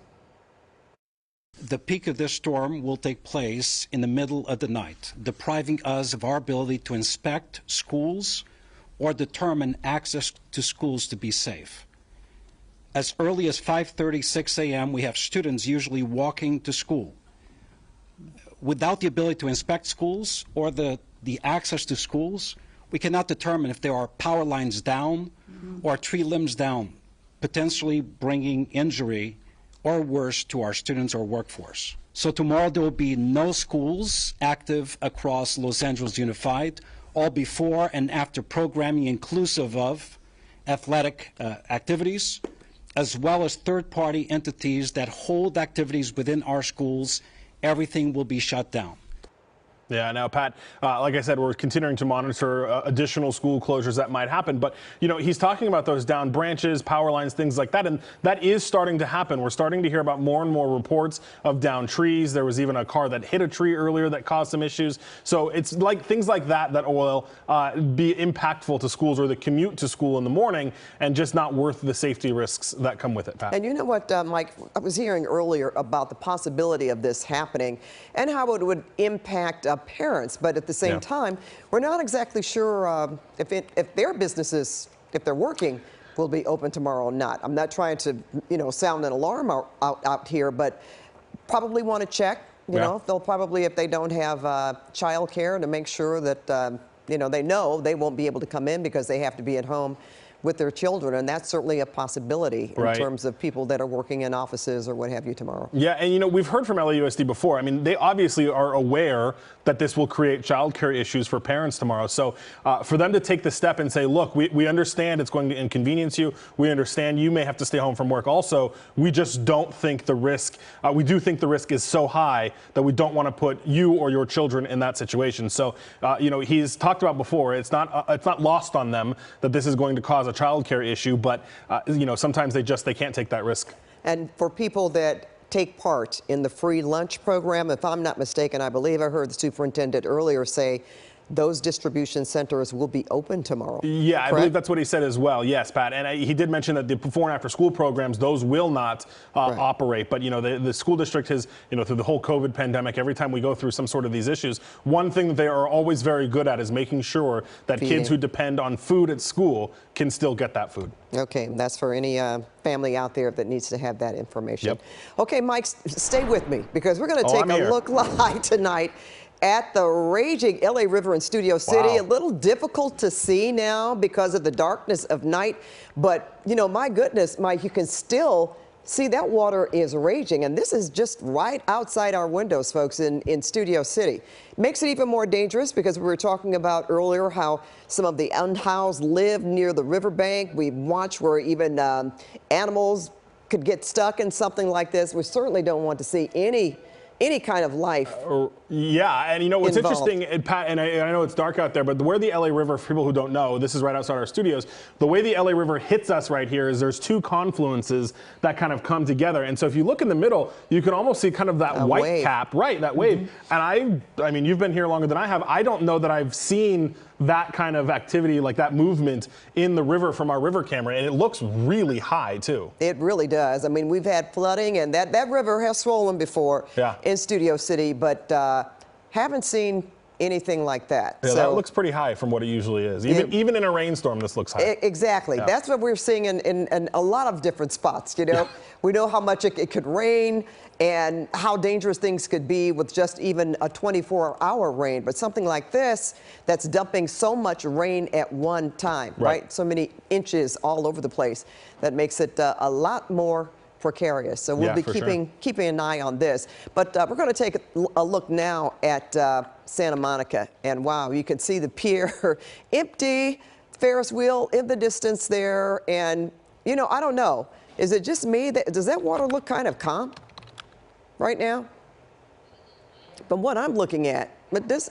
The peak of this storm will take place in the middle of the night, depriving us of our ability to inspect schools or determine access to schools to be safe. As early as 5:30, 6 a.m., we have students usually walking to school. Without the ability to inspect schools or the access to schools, we cannot determine if there are power lines down or tree limbs down, potentially bringing injury or worse to our students or workforce. So tomorrow there will be no schools active across Los Angeles Unified, all before and after programming inclusive of athletic activities, as well as third-party entities that hold activities within our schools. Everything will be shut down. Yeah, now, Pat, like I said, we're continuing to monitor additional school closures that might happen. But, he's talking about those down branches, power lines, things like that. And that is starting to happen. We're starting to hear about more and more reports of down trees. There was even a car that hit a tree earlier that caused some issues. So it's like things like that will be impactful to schools or the commute to school in the morning, and just not worth the safety risks that come with it, Pat. And you know what, Mike, I was hearing earlier about the possibility of this happening and how it would impact parents, but at the same time, we're not exactly sure if their businesses, if they're working, will be open tomorrow or not. I'm not trying to, sound an alarm out here, but probably want to check. They'll probably, if they don't have child care, to make sure that you know, they know they won't be able to come in because they have to be at home with their children, and that's certainly a possibility in terms of people that are working in offices or what have you tomorrow. Yeah, and you know, we've heard from LAUSD before. I mean, they obviously are aware that this will create childcare issues for parents tomorrow. So for them to take the step and say, look, we understand it's going to inconvenience you. We understand you may have to stay home from work. Also, we just don't think the risk, we do think the risk is so high that we don't want to put you or your children in that situation. So, you know, he's talked about before, it's not lost on them that this is going to cause a childcare issue, but you know, sometimes they can't take that risk. And for people that take part in the free lunch program, if I'm not mistaken, I believe I heard the superintendent earlier say those distribution centers will be open tomorrow. Yeah, I believe that's what he said as well. Yes, Pat. And he did mention that the before and after school programs, those will not operate. But, you know, the school district has, you know, through the whole COVID pandemic, every time we go through some sort of these issues, one thing that they are always very good at is making sure that kids who depend on food at school can still get that food. Okay, that's for any family out there that needs to have that information. Okay, Mike, stay with me because we're going to take a look live tonight at the raging LA River in Studio City. A little difficult to see now because of the darkness of night, but you know, my goodness, Mike, you can still see that water is raging, and this is just right outside our windows, folks, in Studio City. Makes it even more dangerous because we were talking about earlier how some of the unhoused live near the riverbank. We watch where even animals could get stuck in something like this. We certainly don't want to see any kind of life. Yeah, and you know what's interesting, Pat, and I know it's dark out there, but where the LA River, for people who don't know, this is right outside our studios, the way the LA River hits us right here is there's two confluences that kind of come together. And so if you look in the middle, you can almost see kind of that white wave. Cap, right, that wave. And I mean, you've been here longer than I have. I don't know that I've seen that kind of activity, like that movement in the river from our river camera, and it looks really high too. It really does. I mean, we've had flooding, and that river has swollen before in Studio City, but haven't seen anything like that. Yeah, so that looks pretty high from what it usually is. Even in a rainstorm, this looks high. Exactly. That's what we're seeing in a lot of different spots, you know. We know how much it could rain and how dangerous things could be with just even a 24-hour rain. But something like this that's dumping so much rain at one time, right? So many inches all over the place, that makes it a lot more precarious. So we'll be keeping an eye on this. But we're going to take a look now at Santa Monica. And wow, you can see the pier empty, Ferris wheel in the distance there. And, you know, I don't know. Is it just me? Does that water look kind of calm right now? From what I'm looking at. But this,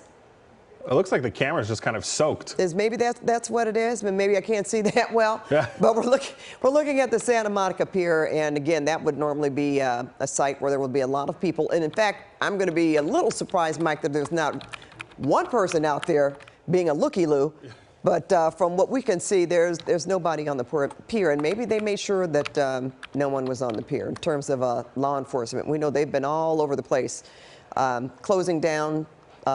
it looks like the camera's just kind of soaked. Maybe that's what it is, but maybe I can't see that well. But we're looking at the Santa Monica Pier, and again, that would normally be a site where there would be a lot of people. And in fact, I'm going to be a little surprised, Mike, that there's not one person out there being a looky-loo. But from what we can see, there's nobody on the pier, and maybe they made sure that no one was on the pier in terms of law enforcement. We know they've been all over the place, closing down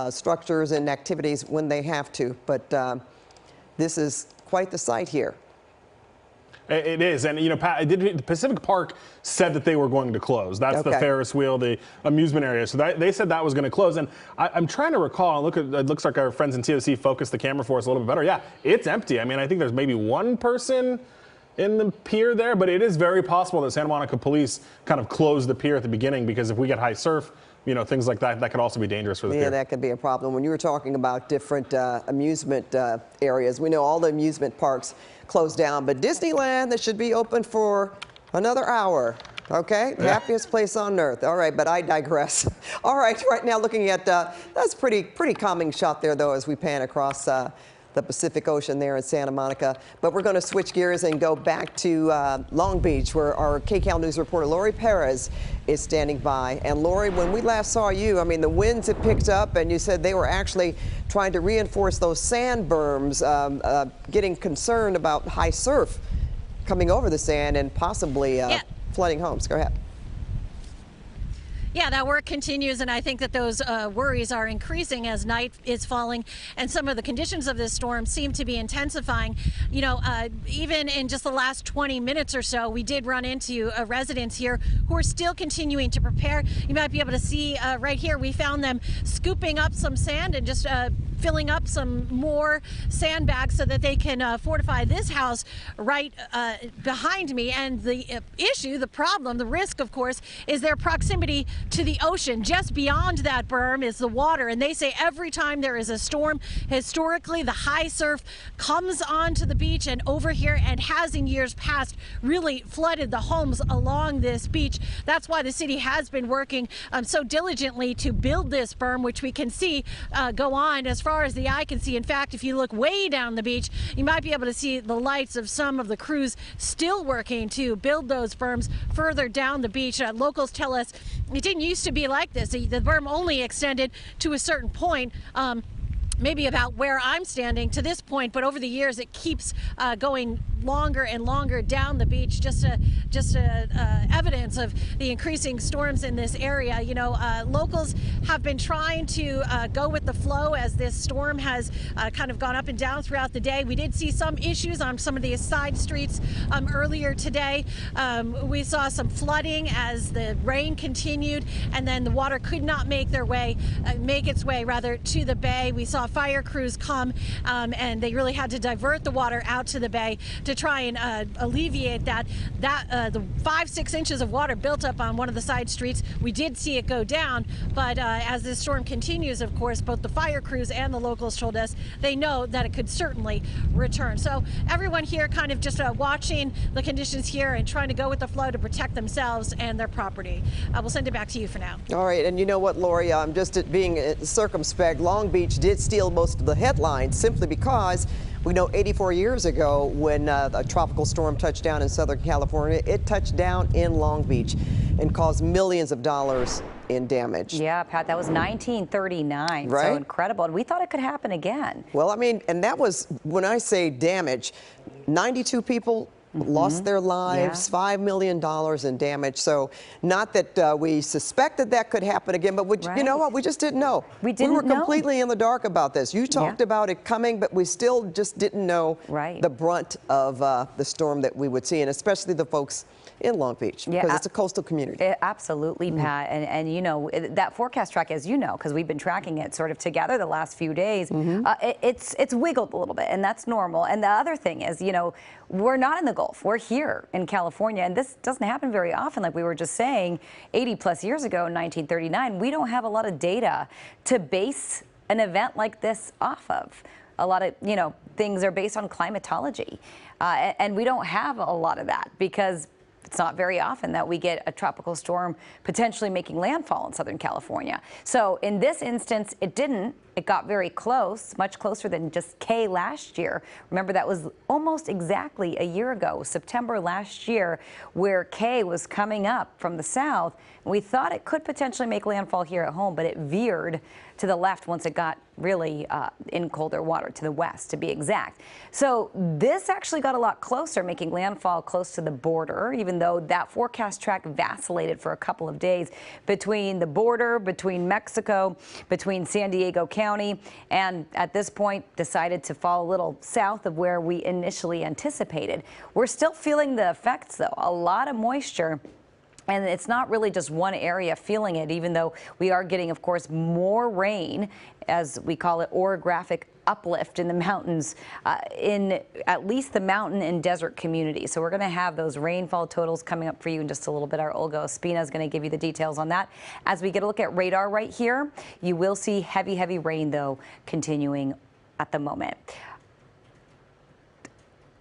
structures and activities when they have to, but this is quite the sight here. It is, and you know, Pat, the Pacific Park said that they were going to close. That's the Ferris wheel, the amusement area. So they said that was going to close, and I'm trying to recall. Look, it looks like our friends in TOC focused the camera for us a little bit better. Yeah, it's empty. I mean, I think there's maybe one person in the pier there, but it is very possible that Santa Monica police kind of closed the pier at the beginning, because if we get high surf, you know, things like that could also be dangerous for the pier. Yeah, that could be a problem. When you were talking about different amusement areas, we know all the amusement parks closed down, but Disneyland, that should be open for another hour. Okay, happiest place on earth. All right, but I digress. All right, right now looking at that's pretty calming shot there, though, as we pan across the Pacific Ocean there in Santa Monica. But we're going to switch gears and go back to Long Beach, where our KCAL News reporter Lori Perez is standing by. And Lori, when we last saw you, I mean, the winds had picked up, and you said they were actually trying to reinforce those sand berms, getting concerned about high surf coming over the sand and possibly flooding homes. Go ahead. Yeah, that work continues, and I think that those worries are increasing as night is falling, and some of the conditions of this storm seem to be intensifying. You know, even in just the last 20 minutes or so, we did run into residents here who are still continuing to prepare. You might be able to see right here, we found them scooping up some sand and just filling up some more sandbags so that they can fortify this house right behind me. And the issue, the problem, the risk, of course, is their proximity to the ocean. Just beyond that berm is the water, and they say every time there is a storm, historically, the high surf comes onto the beach and over here, and has in years past really flooded the homes along this beach. That's why the city has been working so diligently to build this berm, which we can see go on as far as the eye can see. In fact, if you look way down the beach, you might be able to see the lights of some of the crews still working to build those berms further down the beach. Locals tell us it didn't used to be like this. The berm only extended to a certain point. Maybe about where I'm standing to this point, but over the years it keeps going longer and longer down the beach, just evidence of the increasing storms in this area. You know, locals have been trying to go with the flow as this storm has kind of gone up and down throughout the day. We did see some issues on some of these side streets earlier today. We saw some flooding as the rain continued, and then the water could not make its way to the bay. We saw fire crews come and they really had to divert the water out to the bay to try and alleviate that. The 5-6 inches of water built up on one of the side streets. We did see it go down, but as this storm continues, of course, both the fire crews and the locals told us they know that it could certainly return. So everyone here kind of just watching the conditions here and trying to go with the flow to protect themselves and their property. We'll send it back to you for now. All right, and you know what, Lori, just being circumspect, Long Beach did steal most of the headlines simply because we know 84 years ago when a tropical storm touched down in Southern California, it touched down in Long Beach and caused millions of dollars in damage. Yeah, Pat, that was 1939. Right? So incredible. And we thought it could happen again. Well, I mean, and that was, when I say damage, 92 people lost their lives, $5 million in damage. So not that we suspected that could happen again, but you know what? We just didn't know. We were completely in the dark about this. You talked about it coming, but we still just didn't know the brunt of the storm that we would see, and especially the folks in Long Beach, because it's a coastal community. Absolutely, Pat. And you know, that forecast track, as you know, because we've been tracking it sort of together the last few days, it's wiggled a little bit, and that's normal. And the other thing is, you know, we're not in the Gulf. We're here in California, and this doesn't happen very often. Like we were just saying, 80 plus years ago in 1939, we don't have a lot of data to base an event like this off of. A lot of, you know, things are based on climatology, and we don't have a lot of that because it's not very often that we get a tropical storm potentially making landfall in Southern California. So in this instance, it didn't. It got very close, much closer than just K last year. Remember, that was almost exactly a year ago, September last year, where K was coming up from the south. We thought it could potentially make landfall here at home, but it veered to the left once it got really in colder water, to the west to be exact. So this actually got a lot closer, making landfall close to the border, even though that forecast track vacillated for a couple of days between the border, between Mexico, between San Diego County, and at this point decided to fall a little south of where we initially anticipated. We're still feeling the effects, though. A lot of moisture. And it's not really just one area feeling it, even though we are getting, of course, more rain, as we call it, orographic uplift in the mountains, in at least the mountain and desert communities. So we're going to have those rainfall totals coming up for you in just a little bit. Our Olga Ospina is going to give you the details on that. As we get a look at radar right here, you will see heavy, heavy rain, though, continuing at the moment.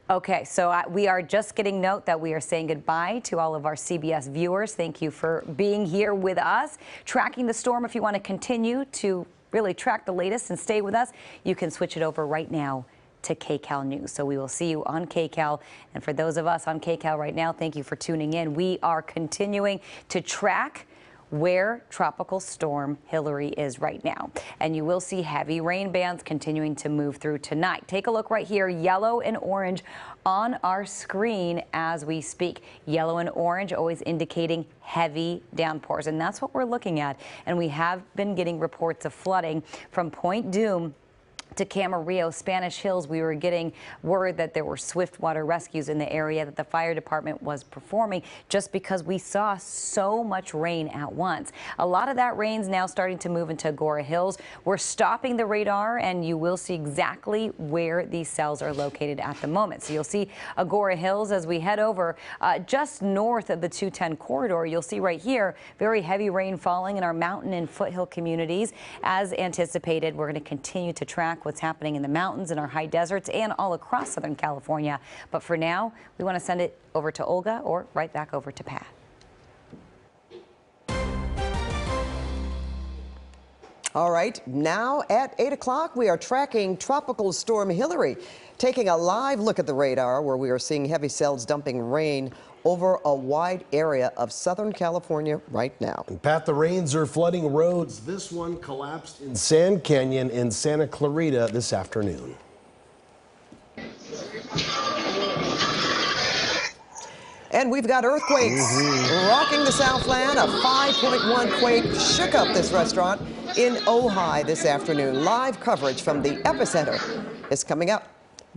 Okay, so we are just getting note that we are saying goodbye to all of our CBS viewers. Thank you for being here with us, tracking the storm. If you want to continue to really track the latest and stay with us, you can switch it over right now to KCAL News. So we will see you on KCAL. And for those of us on KCAL right now, thank you for tuning in. We are continuing to track where Tropical Storm Hilary is right now. And you will see heavy rain bands continuing to move through tonight. Take a look right here, yellow and orange on our screen as we speak. Yellow and orange always indicating heavy downpours, and that's what we're looking at. And we have been getting reports of flooding from Point Dume to Camarillo, Spanish Hills. We were getting word that there were swift water rescues in the area that the fire department was performing just because we saw so much rain at once. A lot of that rain's now starting to move into Agora Hills. We're stopping the radar and you will see exactly where these cells are located at the moment. So you'll see Agora Hills as we head over just north of the 210 corridor. You'll see right here very heavy rain falling in our mountain and foothill communities. As anticipated, we're going to continue to track what's happening in the mountains, in our high deserts, and all across Southern California. But for now, we want to send it over to Olga or right back over to Pat. All right, now at 8 o'clock, we are tracking Tropical Storm Hilary, taking a live look at the radar where we are seeing heavy cells dumping rain over a wide area of Southern California right now. And Pat, the rains are flooding roads. This one collapsed in Sand Canyon in Santa Clarita this afternoon. And we've got earthquakes rocking the Southland. A 5.1 quake shook up this restaurant in Ojai this afternoon. Live coverage from the epicenter is coming up.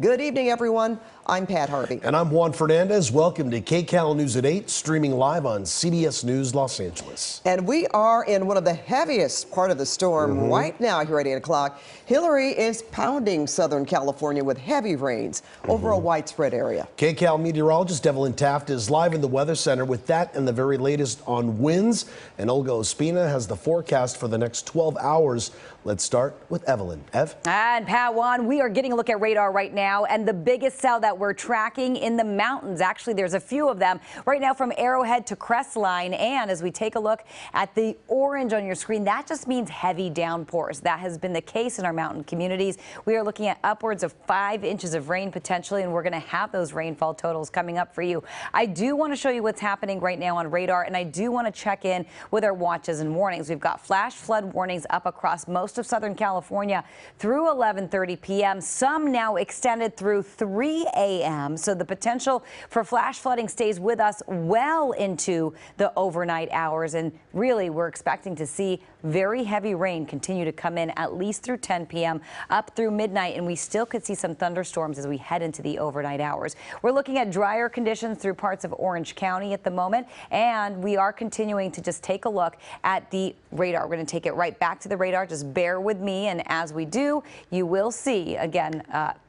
Good evening, everyone. I'm Pat Harvey. And I'm Juan Fernandez. Welcome to KCAL News at 8, streaming live on CBS News Los Angeles. And we are in one of the heaviest part of the storm right now here at 8 o'clock. Hilary is pounding Southern California with heavy rains over a widespread area. KCAL meteorologist Evelyn Taft is live in the Weather Center with that and the very latest on winds. And Olga Ospina has the forecast for the next 12 hours. Let's start with Evelyn. Ev? And Pat, Juan, we are getting a look at radar right now, and the biggest cell that we're tracking in the mountains. Actually, there's a few of them right now from Arrowhead to Crestline. And as we take a look at the orange on your screen, that just means heavy downpours. That has been the case in our mountain communities. We are looking at upwards of 5 inches of rain potentially, and we're going to have those rainfall totals coming up for you. I do want to show you what's happening right now on radar, and I do want to check in with our watches and warnings. We've got flash flood warnings up across most of Southern California through 11:30 p.m. Some now extended through 3 a.m. So the potential for flash flooding stays with us well into the overnight hours. And really, we're expecting to see very heavy rain continue to come in at least through 10 p.m. up through midnight. And we still could see some thunderstorms as we head into the overnight hours. We're looking at drier conditions through parts of Orange County at the moment. And we are continuing to just take a look at the radar. We're going to take it right back to the radar. Just bear with me. And as we do, you will see again,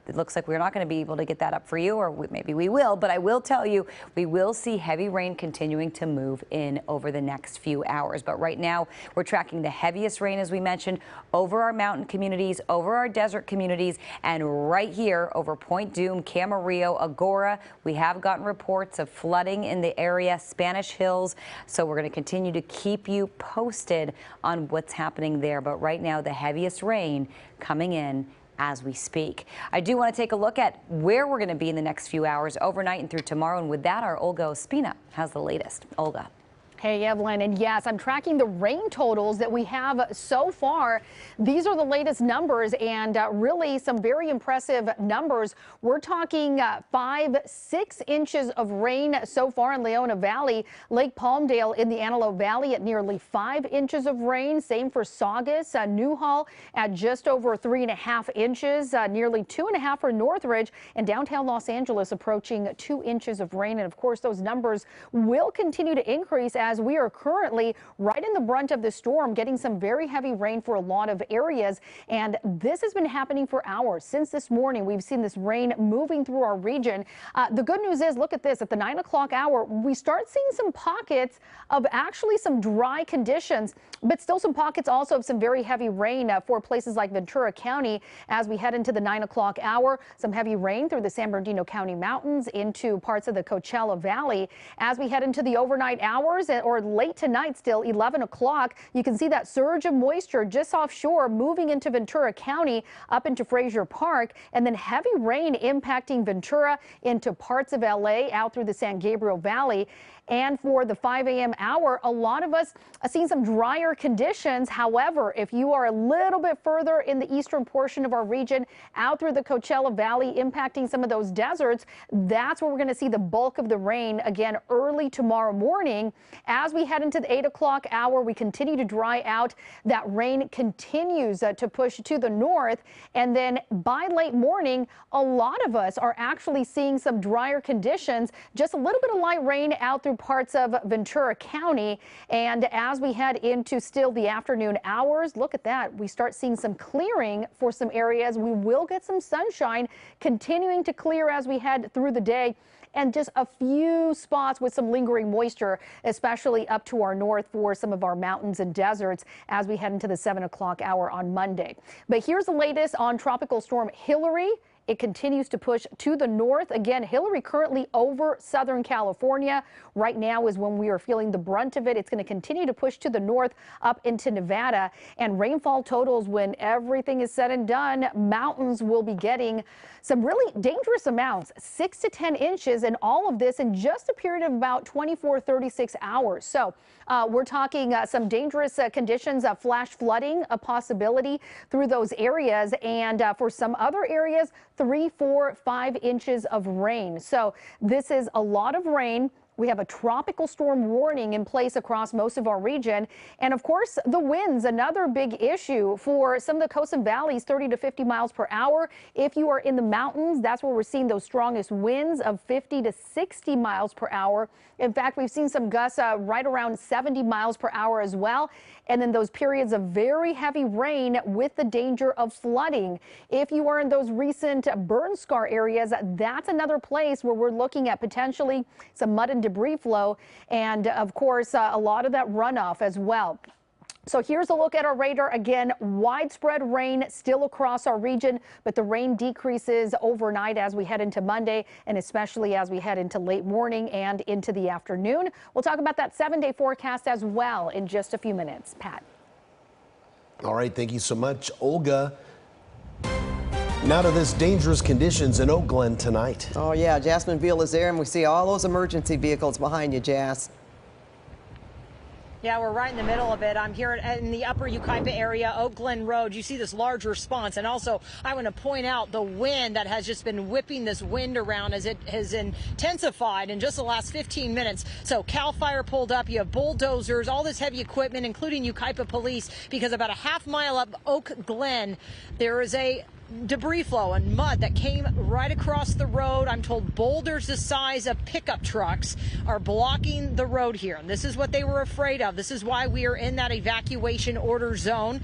it looks like we're not going to be able to get that up for you, or maybe we will, but I will tell you we will see heavy rain continuing to move in over the next few hours. But right now we're tracking the heaviest rain, as we mentioned, over our mountain communities, over our desert communities, and right here over Point Dume, Camarillo, Agora. We have gotten reports of flooding in the area, Spanish Hills. So we're going to continue to keep you posted on what's happening there. But right now the heaviest rain coming in as we speak. I do want to take a look at where we're going to be in the next few hours, overnight and through tomorrow. And with that, our Olga Ospina has the latest. Olga. Hey, Evelyn, and yes, I'm tracking the rain totals that we have so far. These are the latest numbers, and really some very impressive numbers. We're talking 5-6 inches of rain so far in Leona Valley, Lake Palmdale in the Antelope Valley at nearly 5 inches of rain. Same for Saugus, Newhall at just over 3.5 inches, nearly 2.5 for Northridge, and downtown Los Angeles approaching 2 inches of rain. And of course, those numbers will continue to increase as we are currently right in the brunt of the storm, getting some very heavy rain for a lot of areas. And this has been happening for hours. Since this morning, we've seen this rain moving through our region. The good news is, look at this, at the 9 o'clock hour, we start seeing some pockets of actually some dry conditions, but still some pockets also of some very heavy rain for places like Ventura County as we head into the 9 o'clock hour. Some heavy rain through the San Bernardino County mountains into parts of the Coachella Valley. As we head into the overnight hours, or late tonight still, 11 o'clock, you can see that surge of moisture just offshore moving into Ventura County up into Frazier Park, and then heavy rain impacting Ventura into parts of LA out through the San Gabriel Valley. And for the 5 a.m. hour, a lot of us are seeing some drier conditions. However, if you are a little bit further in the eastern portion of our region, out through the Coachella Valley, impacting some of those deserts, that's where we're going to see the bulk of the rain again early tomorrow morning as we head into the 8 o'clock hour, we continue to dry out. That rain continues to push to the north. And then by late morning, a lot of us are actually seeing some drier conditions, just a little bit of light rain out through parts of Ventura County. And as we head into still the afternoon hours, look at that. We start seeing some clearing for some areas. We will get some sunshine continuing to clear as we head through the day, and just a few spots with some lingering moisture, especially up to our north for some of our mountains and deserts as we head into the 7 o'clock hour on Monday. But here's the latest on Tropical Storm Hilary. It continues to push to the north. Again, Hilary currently over Southern California. Right now is when we are feeling the brunt of it. It's going to continue to push to the north up into Nevada. And rainfall totals, when everything is said and done, mountains will be getting some really dangerous amounts, 6 to 10 inches, and all of this in just a period of about 36 hours. So we're talking some dangerous conditions, flash flooding, a possibility through those areas. And for some other areas, 3, 4, 5 inches of rain. So this is a lot of rain. We have a tropical storm warning in place across most of our region. And of course, the winds, another big issue for some of the coasts and valleys, 30 to 50 miles per hour. If you are in the mountains, that's where we're seeing those strongest winds of 50 to 60 miles per hour. In fact, we've seen some gusts right around 70 miles per hour as well. And then those periods of very heavy rain with the danger of flooding. If you are in those recent burn scar areas, that's another place where we're looking at potentially some mud and debris flow, and of course a lot of that runoff as well. So here's a look at our radar. Again, widespread rain still across our region, but the rain decreases overnight as we head into Monday, and especially as we head into late morning and into the afternoon. We'll talk about that 7-day forecast as well in just a few minutes. Pat. All right, thank you so much, Olga. Now to this dangerous conditions in Oak Glen tonight. Oh yeah, Jasmine Veal is there, and we see all those emergency vehicles behind you, Jas. Yeah, we're right in the middle of it. I'm here in the upper Yucaipa area, Oak Glen Road. You see this large response. And also, I want to point out the wind that has just been whipping this wind around as it has intensified in just the last 15 minutes. So CAL FIRE pulled up. You have bulldozers, all this heavy equipment, including Yucaipa police, because about a half mile up Oak Glen, there is a debris flow and mud that came right across the road. I'm told boulders the size of pickup trucks are blocking the road here. And this is what they were afraid of. This is why we are in that evacuation order zone.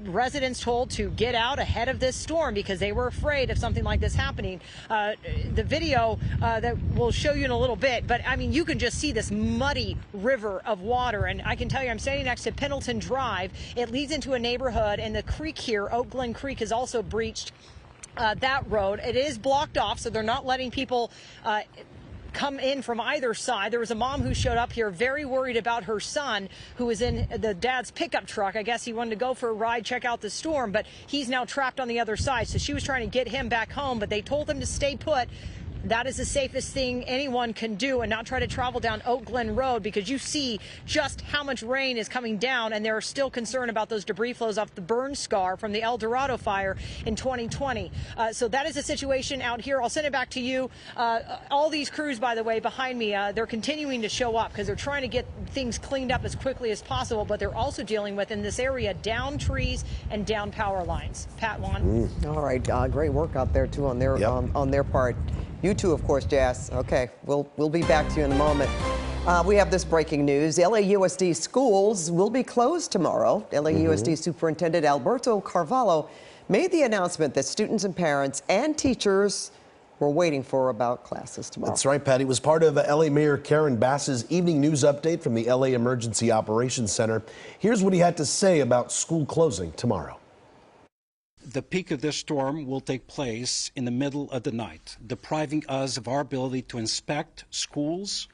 Residents told to get out ahead of this storm because they were afraid of something like this happening. The video that we'll show you in a little bit, but I mean, you can just see this muddy river of water. And I can tell you, I'm standing next to Pendleton Drive. It leads into a neighborhood, and the creek here, Oak Glen Creek, is also breached that road. It is blocked off, so they're not letting people come in from either side. There was a mom who showed up here very worried about her son, who was in the dad's pickup truck. I guess he wanted to go for a ride, check out the storm, but he's now trapped on the other side. So she was trying to get him back home, but they told him to stay put. That is the safest thing anyone can do, and not try to travel down Oak Glen Road, because you see just how much rain is coming down, and they're still concerned about those debris flows off the burn scar from the El Dorado fire in 2020. So that is the situation out here. I'll send it back to you. All these crews, by the way, behind me, they're continuing to show up because they're trying to get things cleaned up as quickly as possible, but they're also dealing with, in this area, down trees and down power lines. Pat, Juan. All right, great work out there, too, on their part. You too, of course, Jas. Okay, we'll be back to you in a moment. We have this breaking news. LAUSD schools will be closed tomorrow. LAUSD Superintendent Alberto Carvalho made the announcement that students and parents and teachers were waiting for about classes tomorrow. That's right, Patty. It was part of LA Mayor Cajon Pass's evening news update from the LA Emergency Operations Center. Here's what he had to say about school closing tomorrow. The peak of this storm will take place in the middle of the night, depriving us of our ability to inspect schools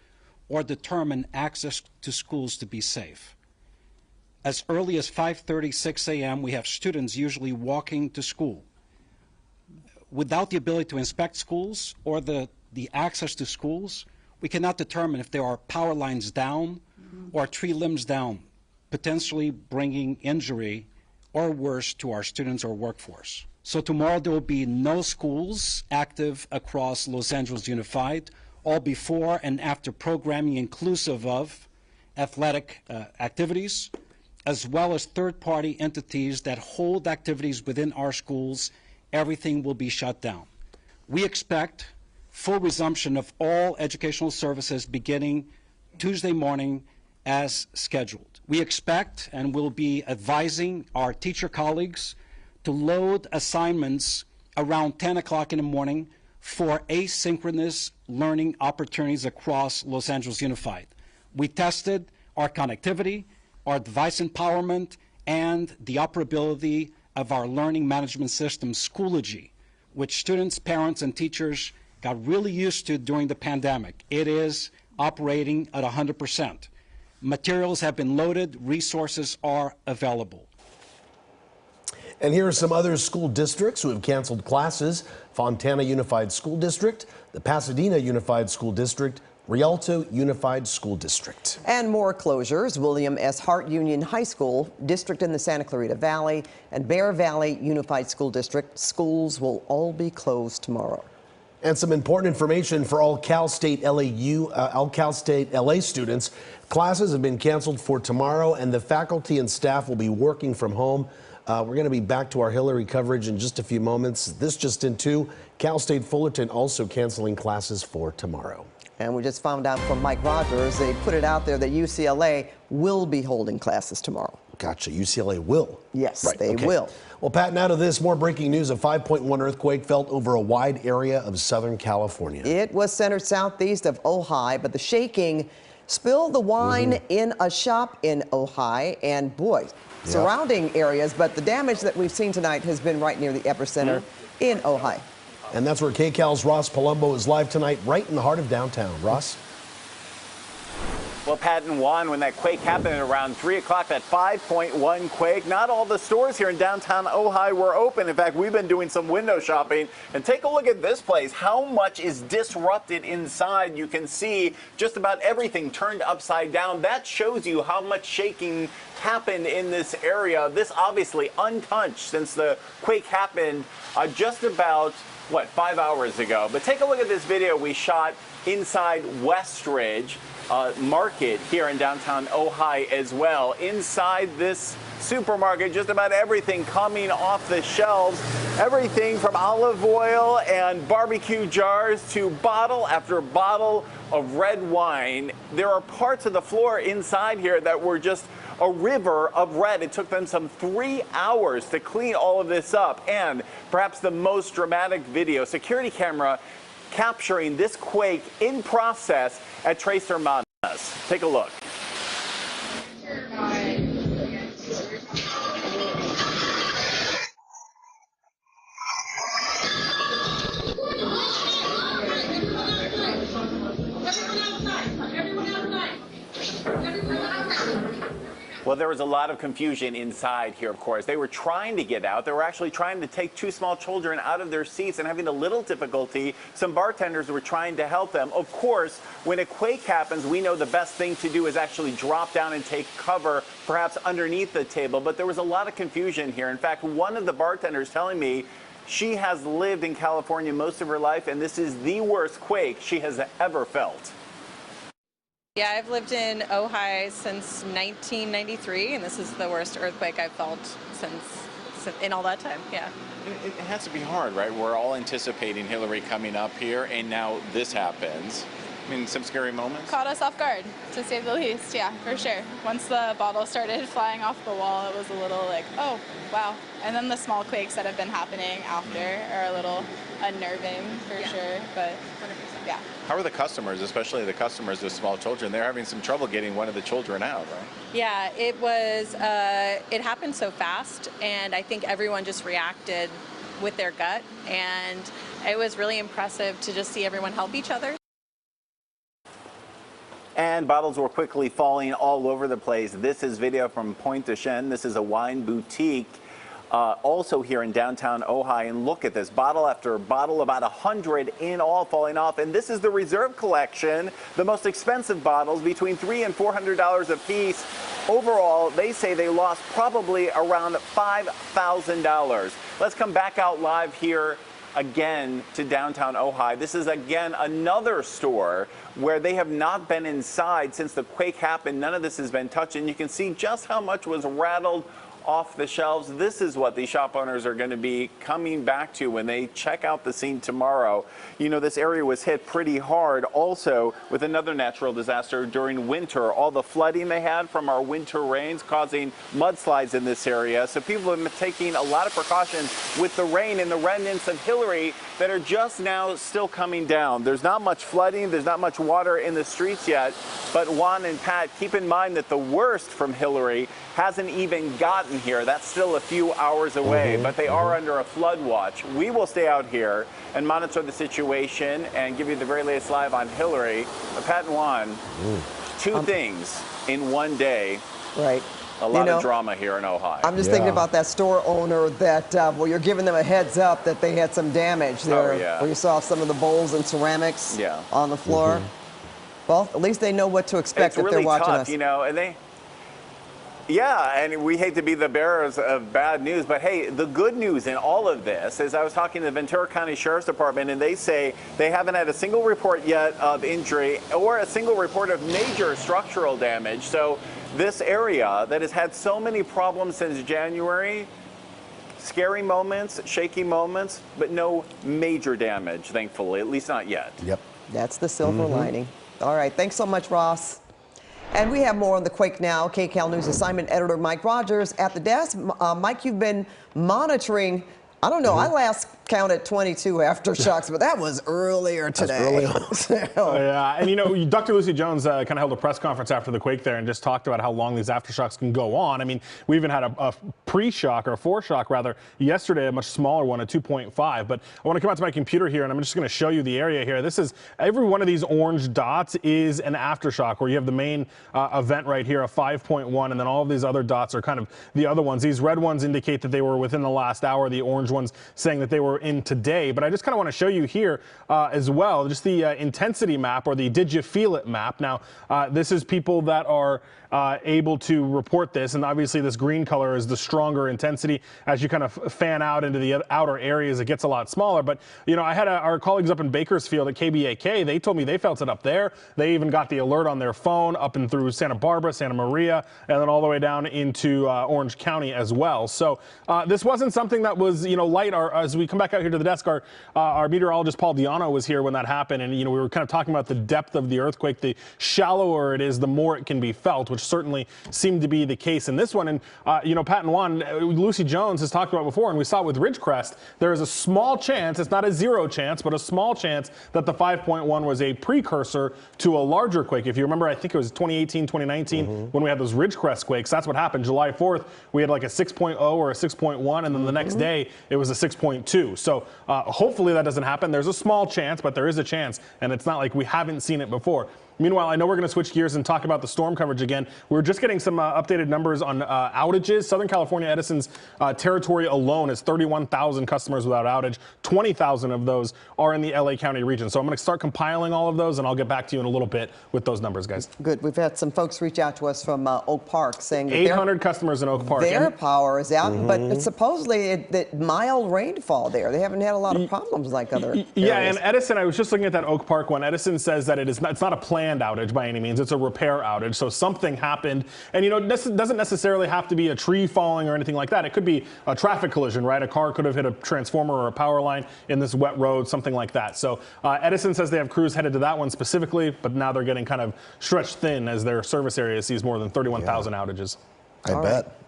or determine access to schools to be safe. As early as 5:36 a.m., we have students usually walking to school. Without the ability to inspect schools or the access to schools, we cannot determine if there are power lines down or tree limbs down, potentially bringing injury or worse to our students or workforce. So tomorrow there will be no schools active across Los Angeles Unified, all before and after programming inclusive of athletic activities, as well as third-party entities that hold activities within our schools, everything will be shut down. We expect full resumption of all educational services beginning Tuesday morning as scheduled. We expect and will be advising our teacher colleagues to load assignments around 10 o'clock in the morning for asynchronous learning opportunities across Los Angeles Unified. We tested our connectivity, our device empowerment, and the operability of our learning management system, Schoology, which students, parents, and teachers got really used to during the pandemic. It is operating at 100%. Materials have been loaded, resources are available. And here are some other school districts who have canceled classes: Fontana Unified School District, the Pasadena Unified School District, Rialto Unified School District. And more closures: William S. Hart Union High School District in the Santa Clarita Valley and Bear Valley Unified School District. Schools will all be closed tomorrow. And some important information for all Cal State LA students. Classes have been canceled for tomorrow, and the faculty and staff will be working from home. We're going to be back to our Hilary coverage in just a few moments. This just in too, Cal State Fullerton also canceling classes for tomorrow. And we just found out from Mike Rogers, they put it out there that UCLA will be holding classes tomorrow. Gotcha. UCLA will? Yes, right, they okay. will. Well, Pat, now to this. More breaking news. A 5.1 earthquake felt over a wide area of Southern California. It was centered southeast of Ojai, but the shaking spilled the wine in a shop in Ojai and, boy, surrounding areas. But the damage that we've seen tonight has been right near the epicenter in Ojai. And that's where KCAL's Ross Palumbo is live tonight, right in the heart of downtown. Ross? Well, Pat and Juan, when that quake happened at around 3 o'clock, that 5.1 quake, not all the stores here in downtown Ojai were open. In fact, we've been doing some window shopping. And take a look at this place. How much is disrupted inside? You can see just about everything turned upside down. That shows you how much shaking happened in this area. This obviously untouched since the quake happened just about, 5 hours ago. But take a look at this video we shot inside Westridge Market here in downtown Ojai as well. Inside this supermarket, just about everything coming off the shelves. Everything from olive oil and barbecue jars to bottle after bottle of red wine. There are parts of the floor inside here that were just a river of red. It took them some 3 hours to clean all of this up. And perhaps the most dramatic video, security camera capturing this quake in process at Tres Hermanas. Take a look. Well, there was a lot of confusion inside here, of course. They were trying to get out. They were actually trying to take 2 small children out of their seats and having a little difficulty. Some bartenders were trying to help them. Of course, when a quake happens, we know the best thing to do is actually drop down and take cover, perhaps underneath the table. But there was a lot of confusion here. In fact, one of the bartenders telling me she has lived in California most of her life, and this is the worst quake she has ever felt. Yeah, I've lived in Ojai since 1993, and this is the worst earthquake I've felt since in all that time, yeah. It has to be hard, right? We're all anticipating Hilary coming up here, and now this happens. I mean, some scary moments? Caught us off guard, to say the least, yeah, for sure. Once the bottle started flying off the wall, it was a little like, oh, wow. And then the small quakes that have been happening after are a little unnerving, for sure, but 100%. Yeah. How are the customers, especially the customers with small children? They're having some trouble getting one of the children out, right? Yeah, it was, it happened so fast, and I think everyone just reacted with their gut, and it was really impressive to just see everyone help each other. And bottles were quickly falling all over the place. This is video from Point de Chien. This is a wine boutique also here in downtown Ojai. And look at this, bottle after bottle, about 100 in all falling off. And this is the reserve collection, the most expensive bottles, between $300 and $400 a piece. Overall, they say they lost probably around $5,000. Let's come back out live here again to downtown Ojai. This is again another store where they have not been inside since the quake happened. None of this has been touched, and you can see just how much was rattled off the shelves. This is what these shop owners are going to be coming back to when they check out the scene tomorrow. You know, this area was hit pretty hard also with another natural disaster during winter. All the flooding they had from our winter rains causing mudslides in this area. So people have been taking a lot of precautions with the rain and the remnants of Hilary that are just now still coming down. There's not much flooding, there's not much water in the streets yet, but Juan and Pat, keep in mind that the worst from Hilary hasn't even gotten here. That's still a few hours away, but they are under a flood watch. We will stay out here and monitor the situation and give you the very latest live on Hilary. Pat and Juan, two things in one day. Right. A lot of drama here in Ojai. I'm just thinking about that store owner that, well, you're giving them a heads up that they had some damage there. Where you saw some of the bowls and ceramics on the floor. Well, at least they know what to expect if they're watching us. You know, and and we hate to be the bearers of bad news, but hey, the good news in all of this is I was talking to the Ventura County Sheriff's Department, and they say they haven't had a single report yet of injury or a single report of major structural damage. So this area that has had so many problems since January, scary moments, shaky moments, but no major damage, thankfully, at least not yet. Yep. That's the silver lining. All right, thanks so much, Ross. And we have more on the quake now. KCAL News assignment editor Mike Rogers at the desk. Mike, you've been monitoring, I don't know, I last counted 22 aftershocks, but that was earlier today. And you know, Dr. Lucy Jones kind of held a press conference after the quake there and just talked about how long these aftershocks can go on. I mean, we even had a pre-shock, or a foreshock rather, yesterday, a much smaller one, a 2.5. But I want to come out to my computer here, and I'm just going to show you the area here. This is, every one of these orange dots is an aftershock, where you have the main event right here, a 5.1, and then all of these other dots are kind of the other ones. These red ones indicate that they were within the last hour, the orange ones saying that they were in today. But I just kind of want to show you here as well, just the intensity map, or the did you feel it map. Now, this is people that are able to report this, and obviously this green color is the stronger intensity. As you kind of fan out into the outer areas, it gets a lot smaller. But you know, I had our colleagues up in Bakersfield at KBAK. They told me they felt it up there. They even got the alert on their phone up and through Santa Barbara, Santa Maria, and then all the way down into Orange County as well. So this wasn't something that was, you know, light. As we come back out here to the desk, our meteorologist Paul Diano was here when that happened, and you know, we were kind of talking about the depth of the earthquake. The shallower it is, the more it can be felt, which certainly seemed to be the case in this one. And you know, Pat and Juan, Lucy Jones has talked about before, and we saw it with Ridgecrest. There is a small chance, it's not a zero chance, but a small chance that the 5.1 was a precursor to a larger quake. If you remember, I think it was 2018, 2019 when we had those Ridgecrest quakes. That's what happened. July 4th, we had like a 6.0 or a 6.1, and then the next day it was a 6.2. So hopefully that doesn't happen. There's a small chance, but there is a chance, and it's not like we haven't seen it before. Meanwhile, I know we're going to switch gears and talk about the storm coverage again. We're just getting some updated numbers on outages. Southern California Edison's territory alone is 31,000 customers without outage. 20,000 of those are in the LA County region. So I'm going to start compiling all of those, and I'll get back to you in a little bit with those numbers, guys. Good. We've had some folks reach out to us from Oak Park saying that 800 customers in Oak Park. Their power is out, but it's supposedly that mild rainfall there. They haven't had a lot of problems like other areas. Yeah, and Edison, I was just looking at that Oak Park one. Edison says that it's not a planned outage by any means. It's a repair outage. So something happened, and you know, this doesn't necessarily have to be a tree falling or anything like that. It could be a traffic collision, right? A car could have hit a transformer or a power line in this wet road, something like that. So Edison says they have crews headed to that one specifically, but now they're getting kind of stretched thin as their service area sees more than 31,000 outages. I bet.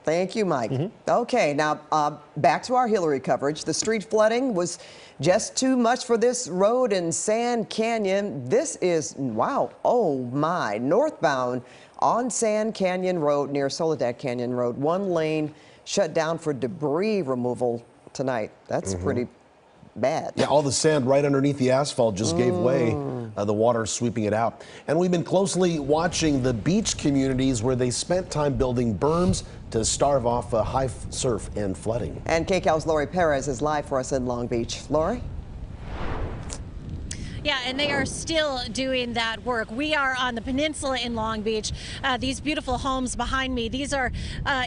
Thank you, Mike. Okay, now back to our Hilary coverage. The street flooding was just too much for this road in Sand Canyon. This is, wow, oh my, northbound on Sand Canyon Road near Soledad Canyon Road. One lane shut down for debris removal tonight. That's pretty bad. Yeah, all the sand right underneath the asphalt just gave way. The water sweeping it out. And we've been closely watching the beach communities where they spent time building berms to starve off high surf and flooding. And KCAL's Lori Perez is live for us in Long Beach. Lori? Yeah, and they are still doing that work. We are on the peninsula in Long Beach. These beautiful homes behind me, these are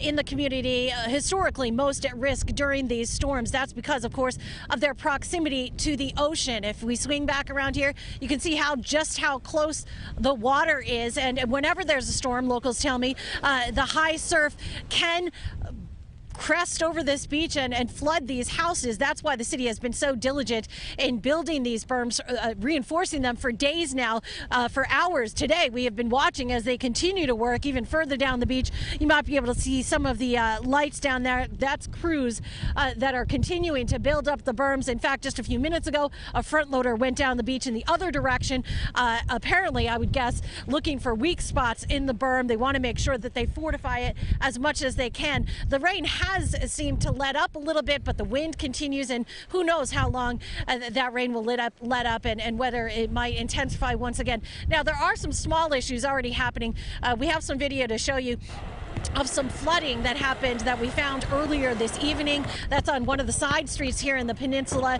in the community historically most at risk during these storms. That's because, of course, of their proximity to the ocean. If we swing back around here, you can see just how close the water is. And whenever there's a storm, locals tell me, the high surf can crest over this beach and flood these houses. That's why the city has been so diligent in building these berms, reinforcing them for days now, for hours. Today, we have been watching as they continue to work even further down the beach. You might be able to see some of the lights down there. That's crews that are continuing to build up the berms. In fact, just a few minutes ago, a front loader went down the beach in the other direction. Apparently, I would guess, looking for weak spots in the berm. They want to make sure that they fortify it as much as they can. The rain has seemed to let up a little bit, but the wind continues, and who knows how long that rain will let up and whether it might intensify once again. Now, there are some small issues already happening. We have some video to show you of some flooding that happened that we found earlier this evening. That's on one of the side streets here in the peninsula.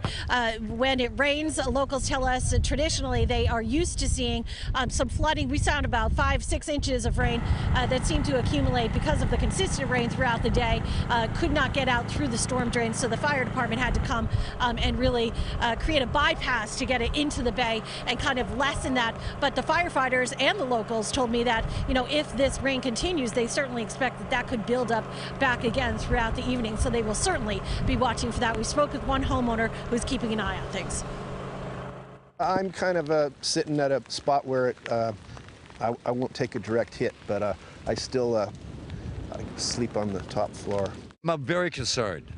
When it rains, locals tell us traditionally they are used to seeing some flooding. We found about 5-6 inches of rain that seemed to accumulate because of the consistent rain throughout the day. Could not get out through the storm drain, so the fire department had to come and really create a bypass to get it into the bay and kind of lessen that. But the firefighters and the locals told me that, you know, if this rain continues, they certainly expect that could build up back again throughout the evening. So they will certainly be watching for that. We spoke with one homeowner who's keeping an eye on things. I'm kind of sitting at a spot where I won't take a direct hit, but I still I sleep on the top floor. I'm very concerned,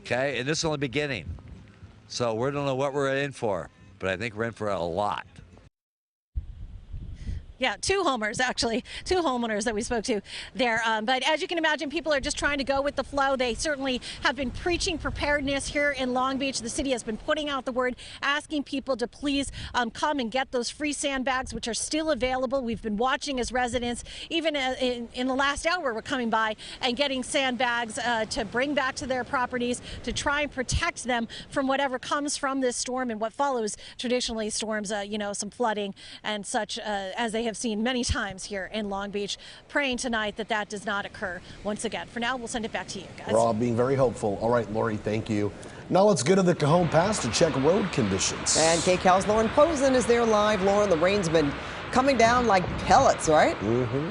okay? And this is only beginning. So we don't know what we're in for, but I think we're in for a lot. Yeah, two homeowners that we spoke to there. But as you can imagine, people are just trying to go with the flow. They certainly have been preaching preparedness here in Long Beach. The city has been putting out the word, asking people to please come and get those free sandbags, which are still available. We've been watching as residents, even in the last hour, we're coming by and getting sandbags to bring back to their properties to try and protect them from whatever comes from this storm and what follows traditionally storms, you know, some flooding and such as they have seen many times here in Long Beach. Praying tonight that that does not occur once again. For now, we'll send it back to you guys. We're all being very hopeful. All right, Lori, thank you. Now let's go to the Cajon Pass to check road conditions. And KCAL's Lauren Posen is there live. Lauren, the rain's been coming down like pellets, right? Mm-hmm.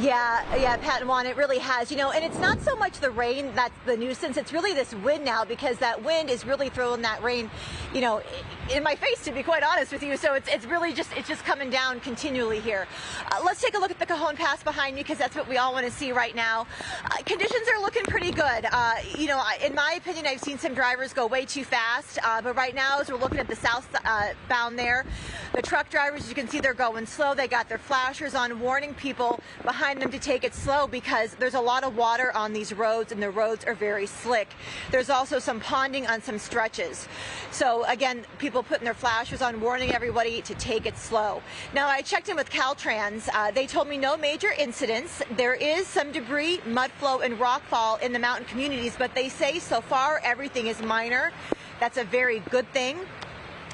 Yeah, Pat and Juan, it really has. You know, and it's not so much the rain that's the nuisance. It's really this wind now, because that wind is really throwing that rain, you know, in my face, to be quite honest with you. So it's really just coming down continually here. Let's take a look at the Cajon Pass behind me, because that's what we all want to see right now. Conditions are looking pretty good. You know, in my opinion, I've seen some drivers go way too fast. But right now, as we're looking at the southbound there, the truck drivers, as you can see, they're going slow. They got their flashers on, warning people behind them to take it slow, because there's a lot of water on these roads and the roads are very slick. There's also some ponding on some stretches. So again, people putting their flashers on, warning everybody to take it slow. Now, I checked in with Caltrans. They told me no major incidents. There is some debris, mud flow, and rockfall in the mountain communities, but they say so far everything is minor. That's a very good thing.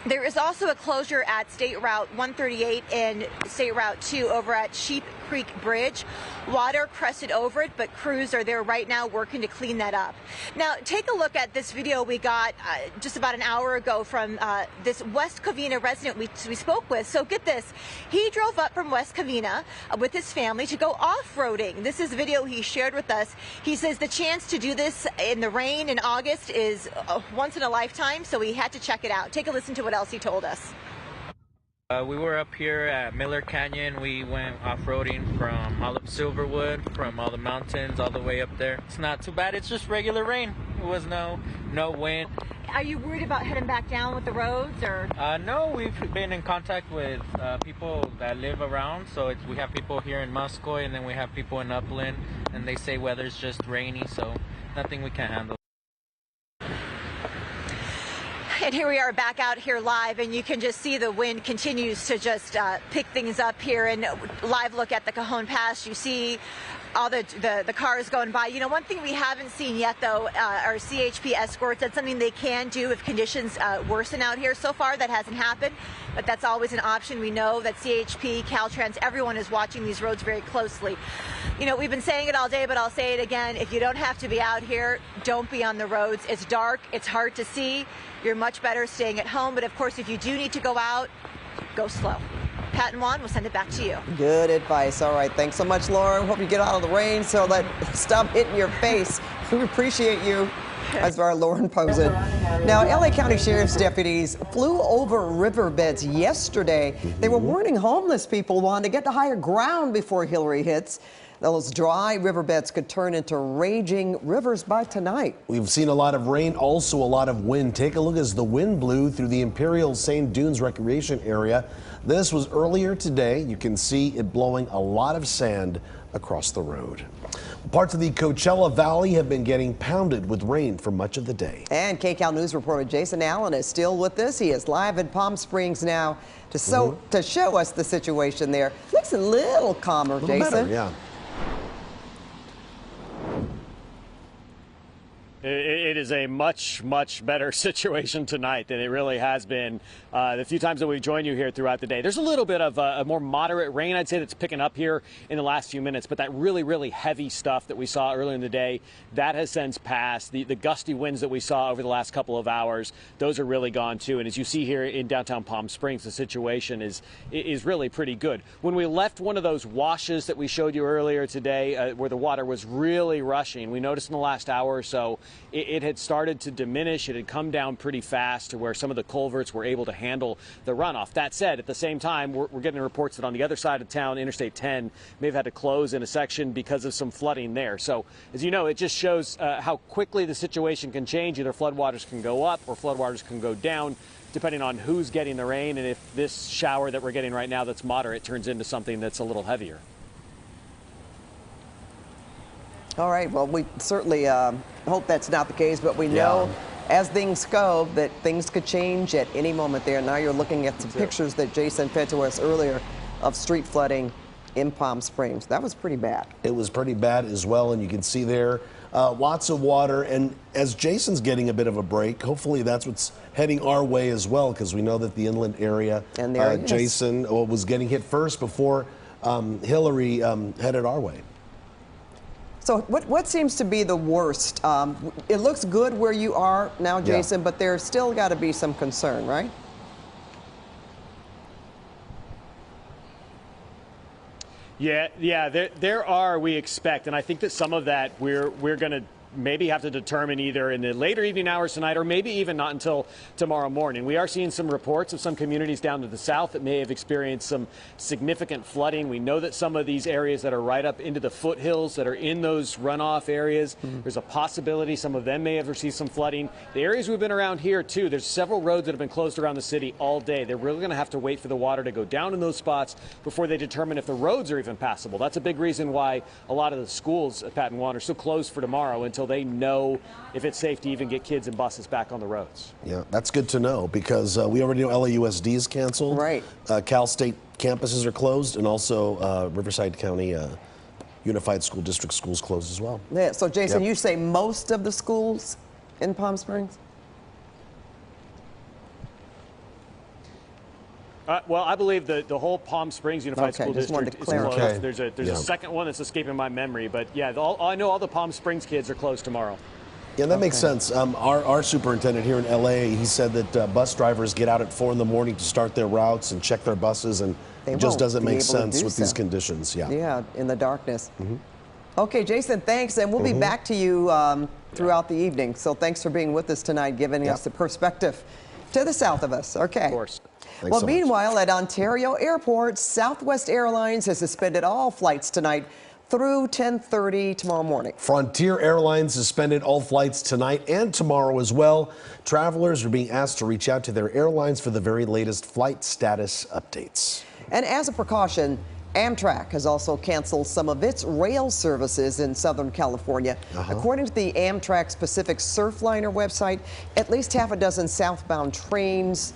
There is also a closure at State Route 138 and State Route 2 over at Sheep Creek Bridge. Water crested over it, but crews are there right now working to clean that up. Now, take a look at this video we got just about an hour ago from this West Covina resident we spoke with. So get this, he drove up from West Covina with his family to go off-roading. This is a video he shared with us. He says the chance to do this in the rain in August is once in a lifetime, so he had to check it out. Take a listen to what else he told us. We were up here at Miller Canyon. We went off-roading from all up Silverwood, from all the mountains all the way up there. It's not too bad. It's just regular rain. It was no wind. Are you worried about heading back down with the roads, or? No, we've been in contact with people that live around. So we have people here in Muscoy, and then we have people in Upland, and they say weather's just rainy, so nothing we can't handle. And here we are back out here live, and you can just see the wind continues to just pick things up here. And live look at the Cajon Pass, you see all the cars going by. You know, one thing we haven't seen yet, though, are CHP escorts. That's something they can do if conditions worsen out here. So far, that hasn't happened, but that's always an option. We know that CHP, Caltrans, everyone is watching these roads very closely. You know, we've been saying it all day, but I'll say it again. If you don't have to be out here, don't be on the roads. It's dark. It's hard to see. You're much better staying at home. But, of course, if you do need to go out, go slow. Pat and Juan, we'll send it back to you. Good advice. All right. Thanks so much, Lauren. Hope you get out of the rain so that stop hitting your face. We appreciate you. As far as Lauren Posen. Now, LA County Sheriff's deputies flew over riverbeds yesterday. They were warning homeless people wanting to get to higher ground before Hilary hits. Those dry riverbeds could turn into raging rivers by tonight. We've seen a lot of rain, also a lot of wind. Take a look as the wind blew through the Imperial Sand Dunes Recreation Area. This was earlier today. You can see it blowing a lot of sand across the road. Parts of the Coachella Valley have been getting pounded with rain for much of the day. And KCAL News reporter Jason Allen is still with us. He is live in Palm Springs now to show us the situation there. Looks a little calmer, Jason. Better, yeah. It is a much, much better situation tonight than it really has been the few times that we've joined you here throughout the day. There's a little bit of a more moderate rain, I'd say, that's picking up here in the last few minutes, but that really, really heavy stuff that we saw earlier in the day, that has since passed. The gusty winds that we saw over the last couple of hours, those are really gone too. And as you see here in downtown Palm Springs, the situation is really pretty good. When we left one of those washes that we showed you earlier today, where the water was really rushing, we noticed in the last hour or so, it had started to diminish. It had come down pretty fast to where some of the culverts were able to handle the runoff. That said, at the same time, we're getting reports that on the other side of town, Interstate 10 may have had to close in a section because of some flooding there. So, as you know, it just shows how quickly the situation can change. Either floodwaters can go up or floodwaters can go down, depending on who's getting the rain and if this shower that we're getting right now that's moderate turns into something that's a little heavier. All right, well, we certainly hope that's not the case, but we know as things go that things could change at any moment there. Now you're looking at some pictures that Jason fed to us earlier of street flooding in Palm Springs. That was pretty bad. It was pretty bad as well, and you can see there lots of water. And as Jason's getting a bit of a break, hopefully that's what's heading our way as well, because we know that the inland area, and there Jason was getting hit first before Hilary headed our way. So what seems to be the worst? It looks good where you are now, Jason, but there's still got to be some concern, right? Yeah, there are, we expect, and I think that some of that we're going to maybe have to determine either in the later evening hours tonight or maybe even not until tomorrow morning. We are seeing some reports of some communities down to the south that may have experienced some significant flooding. We know that some of these areas that are right up into the foothills that are in those runoff areas, there's a possibility some of them may have received some flooding. The areas we've been around here too, there's several roads that have been closed around the city all day. They're really going to have to wait for the water to go down in those spots before they determine if the roads are even passable. That's a big reason why a lot of the schools at Pat and Juan are still closed for tomorrow until they know if it's safe to even get kids and buses back on the roads. Yeah, that's good to know, because we already know LAUSD is canceled. Right. Cal State campuses are closed, and also Riverside County Unified School District schools closed as well. Yeah, so Jason, you say most of the schools in Palm Springs? Well, I believe the whole Palm Springs Unified School District is closed. Okay. There's a second one that's escaping my memory, but yeah, I know all the Palm Springs kids are closed tomorrow. Yeah, that makes sense. Our superintendent here in LA, he said that bus drivers get out at 4 in the morning to start their routes and check their buses, and it just doesn't make sense with these conditions. Yeah, in the darkness. Okay, Jason, thanks, and we'll be back to you throughout the evening. So thanks for being with us tonight, giving us the perspective to the south of us. Okay. Of course. Well, meanwhile, at Ontario Airport, Southwest Airlines has suspended all flights tonight through 10:30 tomorrow morning. Frontier Airlines suspended all flights tonight and tomorrow as well. Travelers are being asked to reach out to their airlines for the very latest flight status updates. And as a precaution, Amtrak has also canceled some of its rail services in Southern California. According to the Amtrak Pacific Surfliner website, at least half a dozen southbound trains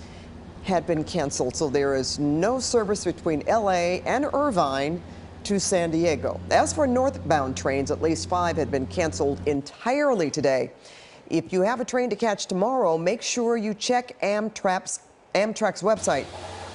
had been canceled, so there is no service between LA and Irvine to San Diego. As for northbound trains, at least 5 had been canceled entirely today. If you have a train to catch tomorrow, make sure you check Amtrak's website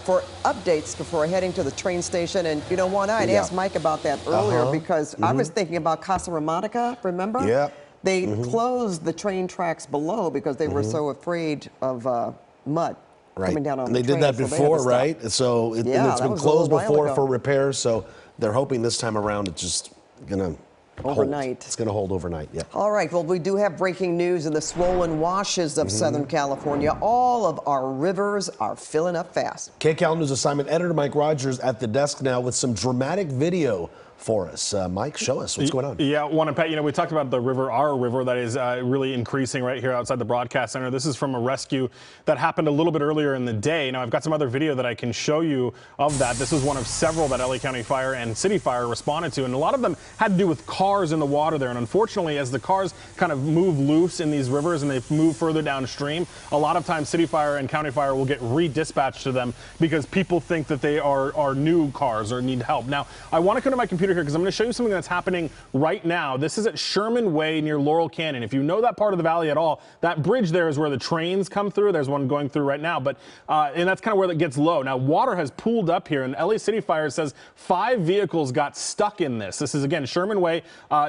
for updates before heading to the train station. And you know what, I'd asked Mike about that earlier because I was thinking about Casa Ramonica, remember? Yeah. They closed the train tracks below because they were so afraid of mud coming down on And the they train. did that So they had to before, stop. right? So and it's been closed before for repairs, so they're hoping this time around it's just gonna overnight. It's gonna hold overnight, yeah. All right, well, we do have breaking news in the swollen washes of Southern California. All of our rivers are filling up fast. KCAL News assignment editor Mike Rogers at the desk now with some dramatic video for us. Mike, show us what's going on. Yeah, Juan and Pat, you know, we talked about the river, our river, that is really increasing right here outside the broadcast center. This is from a rescue that happened a little bit earlier in the day. Now, I've got some other video that I can show you of that. This is one of several that LA County Fire and City Fire responded to, and a lot of them had to do with cars in the water there. And unfortunately, as the cars kind of move loose in these rivers and they move further downstream, a lot of times City Fire and County Fire will get redispatched to them because people think that they are new cars or need help. Now, I want to come to my computer here because I'm going to show you something that's happening right now. This is at Sherman Way near Laurel Canyon. If you know that part of the valley at all, that bridge there is where the trains come through. There's one going through right now, but and that's kind of where it gets low. Now, water has pooled up here, and LA City Fire says 5 vehicles got stuck in this. This is, again, Sherman Way,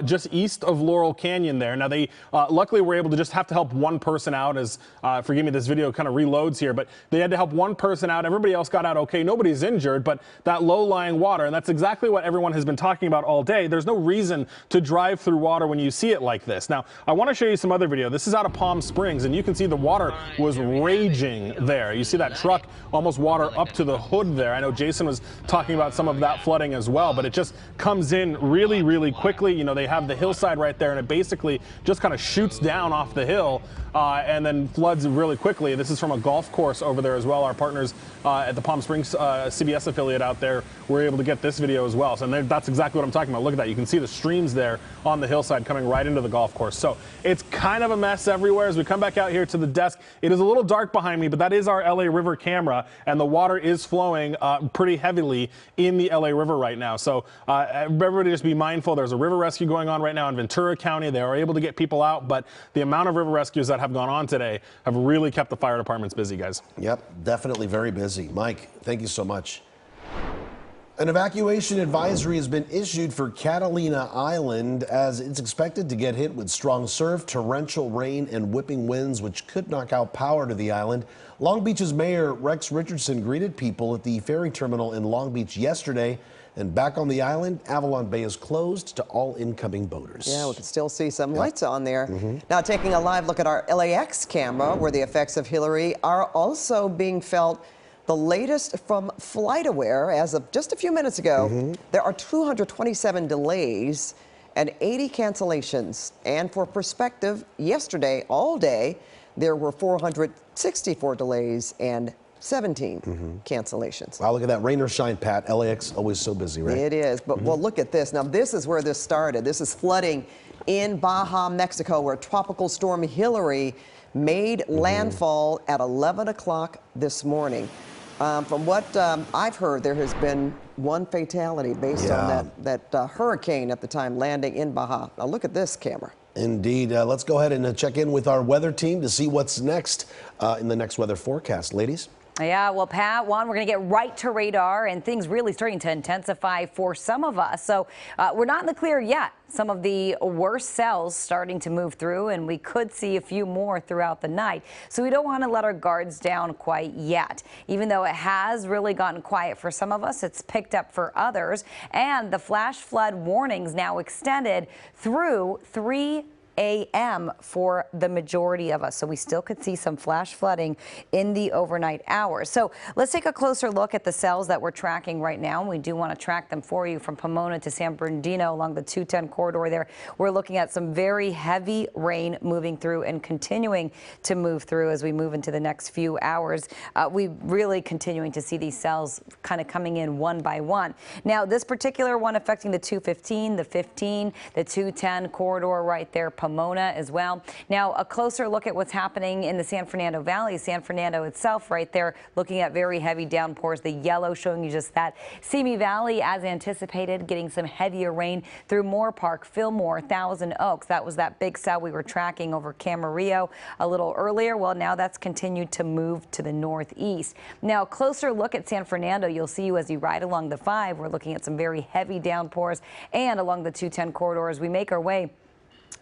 just east of Laurel Canyon there. Now, they luckily were able to just have to help one person out as, forgive me, this video kind of reloads here, but they had to help one person out. Everybody else got out okay. Nobody's injured, but that low-lying water, and that's exactly what everyone has been talking about all day. There's no reason to drive through water when you see it like this. Now, I want to show you some other video. This is out of Palm Springs, and you can see the water was raging there. You see that truck, almost water up to the hood there. I know Jason was talking about some of that flooding as well, but it just comes in really, really quickly. You know, they have the hillside right there, and it basically just kind of shoots down off the hill and then floods really quickly. This is from a golf course over there as well. Our partners at the Palm Springs CBS affiliate out there were able to get this video as well. So that's exactly what I'm talking about. Look at that. You can see the streams there on the hillside coming right into the golf course. So it's kind of a mess everywhere. As we come back out here to the desk, it is a little dark behind me, but that is our LA River camera, and the water is flowing pretty heavily in the LA River right now. So everybody just be mindful. There's a river rescue going on right now in Ventura County. They are able to get people out, but the amount of river rescues that have gone on today have really kept the fire departments busy, guys. Yep, definitely very busy. Mike, thank you so much. An evacuation advisory has been issued for Catalina Island as it's expected to get hit with strong surf, torrential rain, and whipping winds, which could knock out power to the island. Long Beach's Mayor Rex Richardson greeted people at the ferry terminal in Long Beach yesterday. And back on the island, Avalon Bay is closed to all incoming boaters. Yeah, we can still see some lights on there. Now, taking a live look at our LAX camera, where the effects of Hilary are also being felt. The latest from FlightAware, as of just a few minutes ago, there are 227 delays and 80 cancellations. And for perspective, yesterday, all day, there were 464 delays and 17 cancellations. Wow, look at that. Rain or shine, Pat. LAX always so busy, right? It is. But well, look at this. Now, this is where this started. This is flooding in Baja, Mexico, where Tropical Storm Hilary made landfall at 11 o'clock this morning. From what I've heard, there has been one fatality based on that hurricane at the time landing in Baja. Now, look at this camera. Indeed. Let's go ahead and check in with our weather team to see what's next in the next weather forecast. Ladies? Yeah, well, Pat, Juan, we're going to get right to radar, and things really starting to intensify for some of us. So we're not in the clear yet. Some of the worst cells starting to move through, and we could see a few more throughout the night. So we don't want to let our guards down quite yet. Even though it has really gotten quiet for some of us, it's picked up for others. And the flash flood warnings now extended through 3 a.m. for the majority of us. So we still could see some flash flooding in the overnight hours. So let's take a closer look at the cells that we're tracking right now. And we do want to track them for you from Pomona to San Bernardino along the 210 corridor there. We're looking at some very heavy rain moving through and continuing to move through as we move into the next few hours. We really continuing to see these cells kind of coming in one by one. Now, this particular one affecting the 215, the 15, the 210 corridor right there, Pomona as well. Now, a closer look at what's happening in the San Fernando Valley. San Fernando itself right there, looking at very heavy downpours. The yellow showing you just that. Simi Valley, as anticipated, getting some heavier rain through Moore Park, Fillmore, Thousand Oaks. That was that big cell we were tracking over Camarillo a little earlier. Well, now that's continued to move to the northeast. Now, a closer look at San Fernando, you'll see as you ride along the 5, we're looking at some very heavy downpours, and along the 210 corridor as we make our way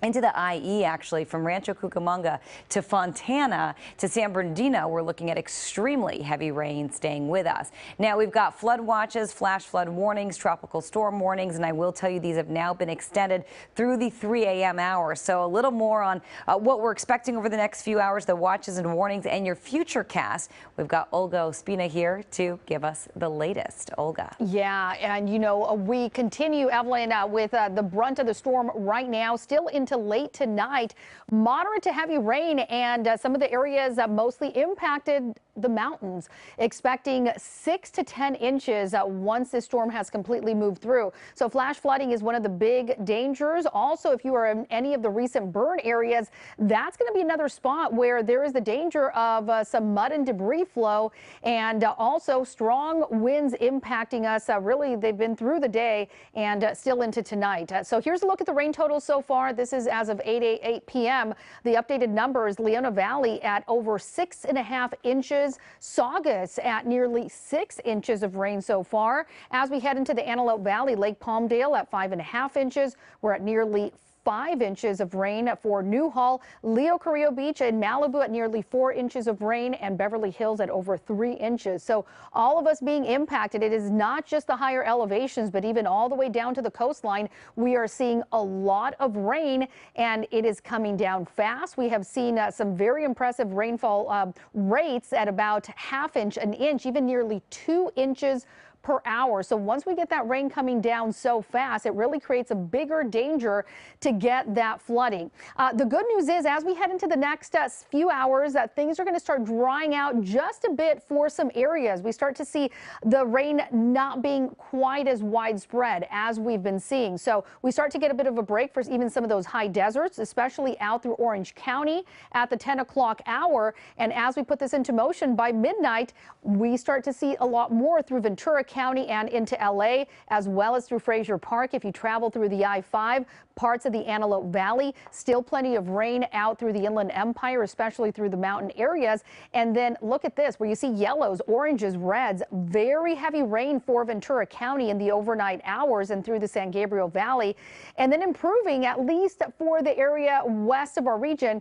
into the IE, actually, from Rancho Cucamonga to Fontana to San Bernardino, we're looking at extremely heavy rain staying with us. Now, we've got flood watches, flash flood warnings, tropical storm warnings, and I will tell you these have now been extended through the 3 a.m. hour. So a little more on what we're expecting over the next few hours, the watches and warnings, and your future cast. We've got Olga Ospina here to give us the latest. Olga. Yeah, and you know, we continue, Evelyn, with the brunt of the storm right now, still into late tonight. Moderate to heavy rain, and some of the areas mostly impacted the mountains, expecting 6 to 10 inches once this storm has completely moved through. So flash flooding is one of the big dangers. Also, if you are in any of the recent burn areas, that's going to be another spot where there is the danger of some mud and debris flow, and also strong winds impacting us. Really, they've been through the day and still into tonight. So here's a look at the rain totals so far. This is as of 8 p.m. The updated numbers: Leona Valley at over 6.5 inches. Saugus at nearly 6 inches of rain so far. As we head into the Antelope Valley, Lake Palmdale at 5.5 inches. We're at nearly 5 inches of rain for Newhall. Leo Carrillo Beach and Malibu at nearly 4 inches of rain, and Beverly Hills at over 3 inches. So all of us being impacted. It is not just the higher elevations, but even all the way down to the coastline, we are seeing a lot of rain, and it is coming down fast. We have seen some very impressive rainfall rates at about ½ inch, an inch, even nearly 2 inches per hour. So once we get that rain coming down so fast, it really creates a bigger danger to get that flooding. The good news is, as we head into the next few hours, that things are going to start drying out just a bit for some areas. We start to see the rain not being quite as widespread as we've been seeing. So we start to get a bit of a break for even some of those high deserts, especially out through Orange County at the 10 o'clock hour. And as we put this into motion by midnight, we start to see a lot more through Ventura County and into LA, as well as through Frazier Park. If you travel through the I-5, parts of the Antelope Valley, still plenty of rain out through the Inland Empire, especially through the mountain areas. And then look at this, where you see yellows, oranges, reds, very heavy rain for Ventura County in the overnight hours and through the San Gabriel Valley. And then improving, at least for the area west of our region,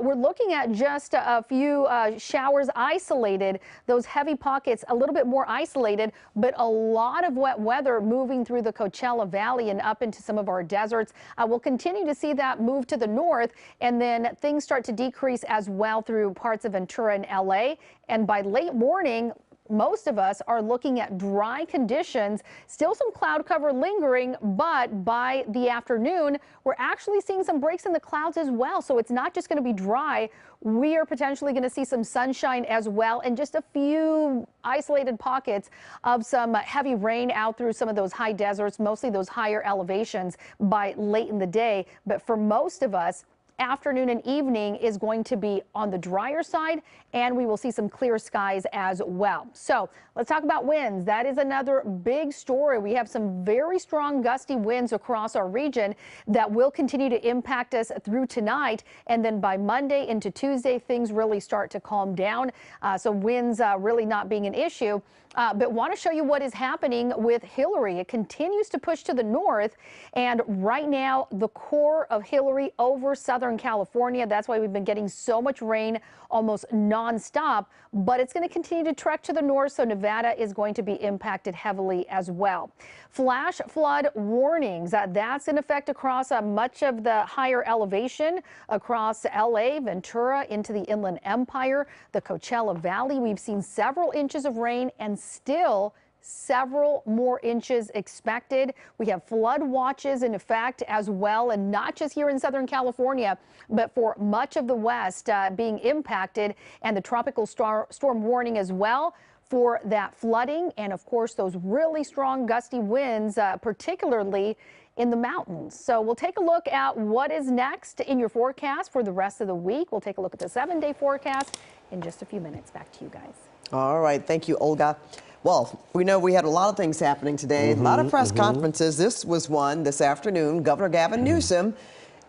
we're looking at just a few showers isolated, those heavy pockets a little bit more isolated, but a lot of wet weather moving through the Coachella Valley and up into some of our deserts. We'll continue to see that move to the north, and then things start to decrease as well through parts of Ventura and LA. And by late morning, most of us are looking at dry conditions, still some cloud cover lingering, but by the afternoon, we're actually seeing some breaks in the clouds as well. So it's not just going to be dry. We are potentially going to see some sunshine as well, and just a few isolated pockets of some heavy rain out through some of those high deserts, mostly those higher elevations by late in the day. But for most of us, afternoon and evening is going to be on the drier side, and we will see some clear skies as well. So let's talk about winds. That is another big story. We have some very strong gusty winds across our region that will continue to impact us through tonight. And then by Monday into Tuesday, things really start to calm down. So winds really not being an issue. But want to show you what is happening with Hilary. It continues to push to the north, and right now the core of Hilary over southern Southern California. That's why we've been getting so much rain almost nonstop, but it's going to continue to trek to the north, so Nevada is going to be impacted heavily as well. Flash flood warnings, that's in effect across much of the higher elevation across LA, Ventura, into the Inland Empire, the Coachella Valley. We've seen several inches of rain and still several more inches expected. We have flood watches in effect as well, and not just here in Southern California, but for much of the West being impacted, and the tropical storm warning as well for that flooding, and of course those really strong gusty winds, particularly in the mountains. So we'll take a look at what is next in your forecast for the rest of the week. We'll take a look at the 7-day forecast in just a few minutes. Back to you guys. All right, thank you, Olga. Well, we know we had a lot of things happening today, a lot of press conferences. This was one this afternoon. Governor Gavin Newsom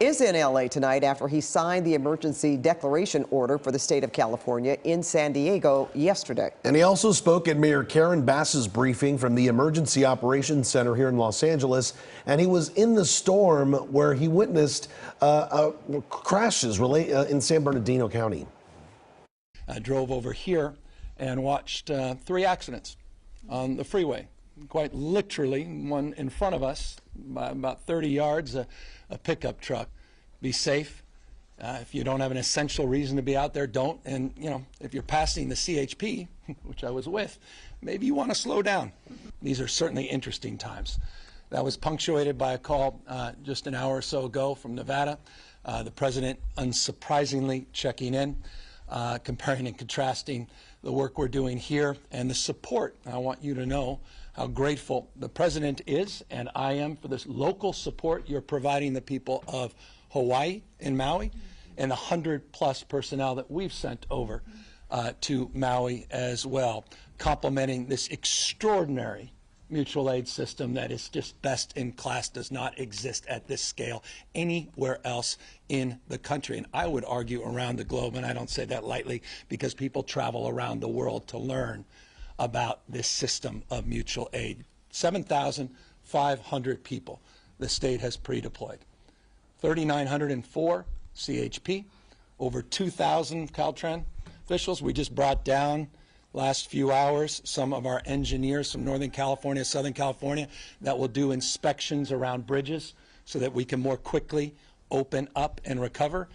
is in LA tonight after he signed the emergency declaration order for the state of California in San Diego yesterday. And he also spoke at Mayor Cajon Pass's briefing from the Emergency Operations Center here in Los Angeles. And he was in the storm where he witnessed crashes in San Bernardino County. I drove over here and watched 3 accidents on the freeway. Quite literally, one in front of us by about 30 yards, a pickup truck. Be safe. If you don't have an essential reason to be out there, don't. And, you know, if you're passing the CHP, which I was with, maybe you want to slow down. These are certainly interesting times. That was punctuated by a call just an hour or so ago from Nevada. The president, unsurprisingly, checking in, comparing and contrasting the work we're doing here and the support. I want you to know how grateful the president is, and I am, for this local support you're providing the people of Hawaii and Maui, and the 100+ personnel that we've sent over to Maui as well, complementing this extraordinary mutual aid system that is just best in class, does not exist at this scale anywhere else in the country. And I would argue around the globe, and I don't say that lightly because people travel around the world to learn about this system of mutual aid. 7,500 people the state has pre-deployed. 3,904 CHP, over 2,000 Caltrans officials. We just brought down last few hours some of our engineers from Northern California, Southern California, that will do inspections around bridges so that we can more quickly open up and recover.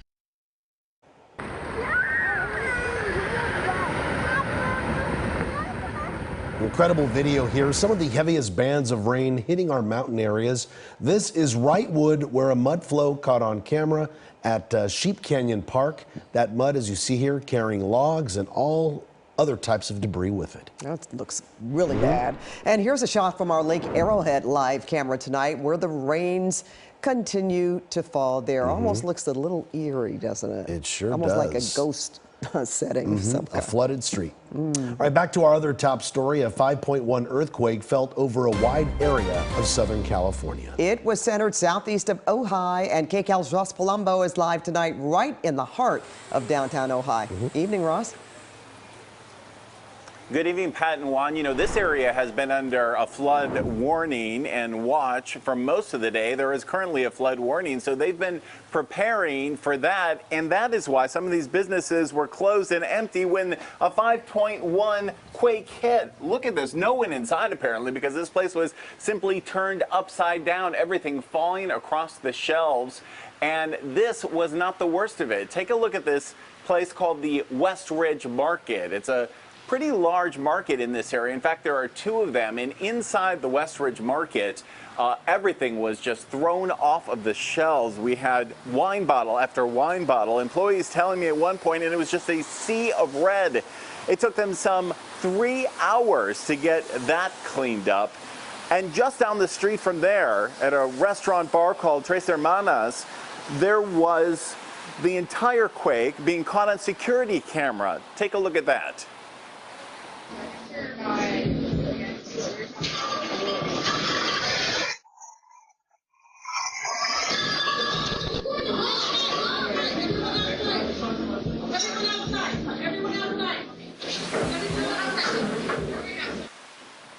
Incredible video here. Some of the heaviest bands of rain hitting our mountain areas. This is Wrightwood, where a mud flow caught on camera at Sheep Canyon Park. That mud, as you see here, carrying logs and all other types of debris with it. That looks really bad. And here's a shot from our Lake Arrowhead live camera tonight, where the rains continue to fall there. Almost looks a little eerie, doesn't it? It sure Almost does. like a ghost setting. A flooded street. All right, back to our other top story. A 5.1 earthquake felt over a wide area of Southern California. It was centered southeast of Ojai, and KCAL's Ross Palumbo is live tonight right in the heart of downtown Ojai. Evening, Ross. Good evening, Pat and Juan. You know, this area has been under a flood warning and watch for most of the day. There is currently a flood warning, so they've been preparing for that, and that is why some of these businesses were closed and empty when a 5.1 quake hit. Look at this. No one inside, apparently, because this place was simply turned upside down, everything falling across the shelves, and this was not the worst of it. Take a look at this place called the West Ridge Market. It's a pretty large market in this area. In fact, there are 2 of them, and inside the West Ridge Market, everything was just thrown off of the shelves. We had wine bottle after wine bottle. Employees telling me at one point, and it was just a sea of red. It took them some 3 hours to get that cleaned up. And just down the street from there, at a restaurant bar called Tres Hermanas, there was the entire quake being caught on security camera. Take a look at that.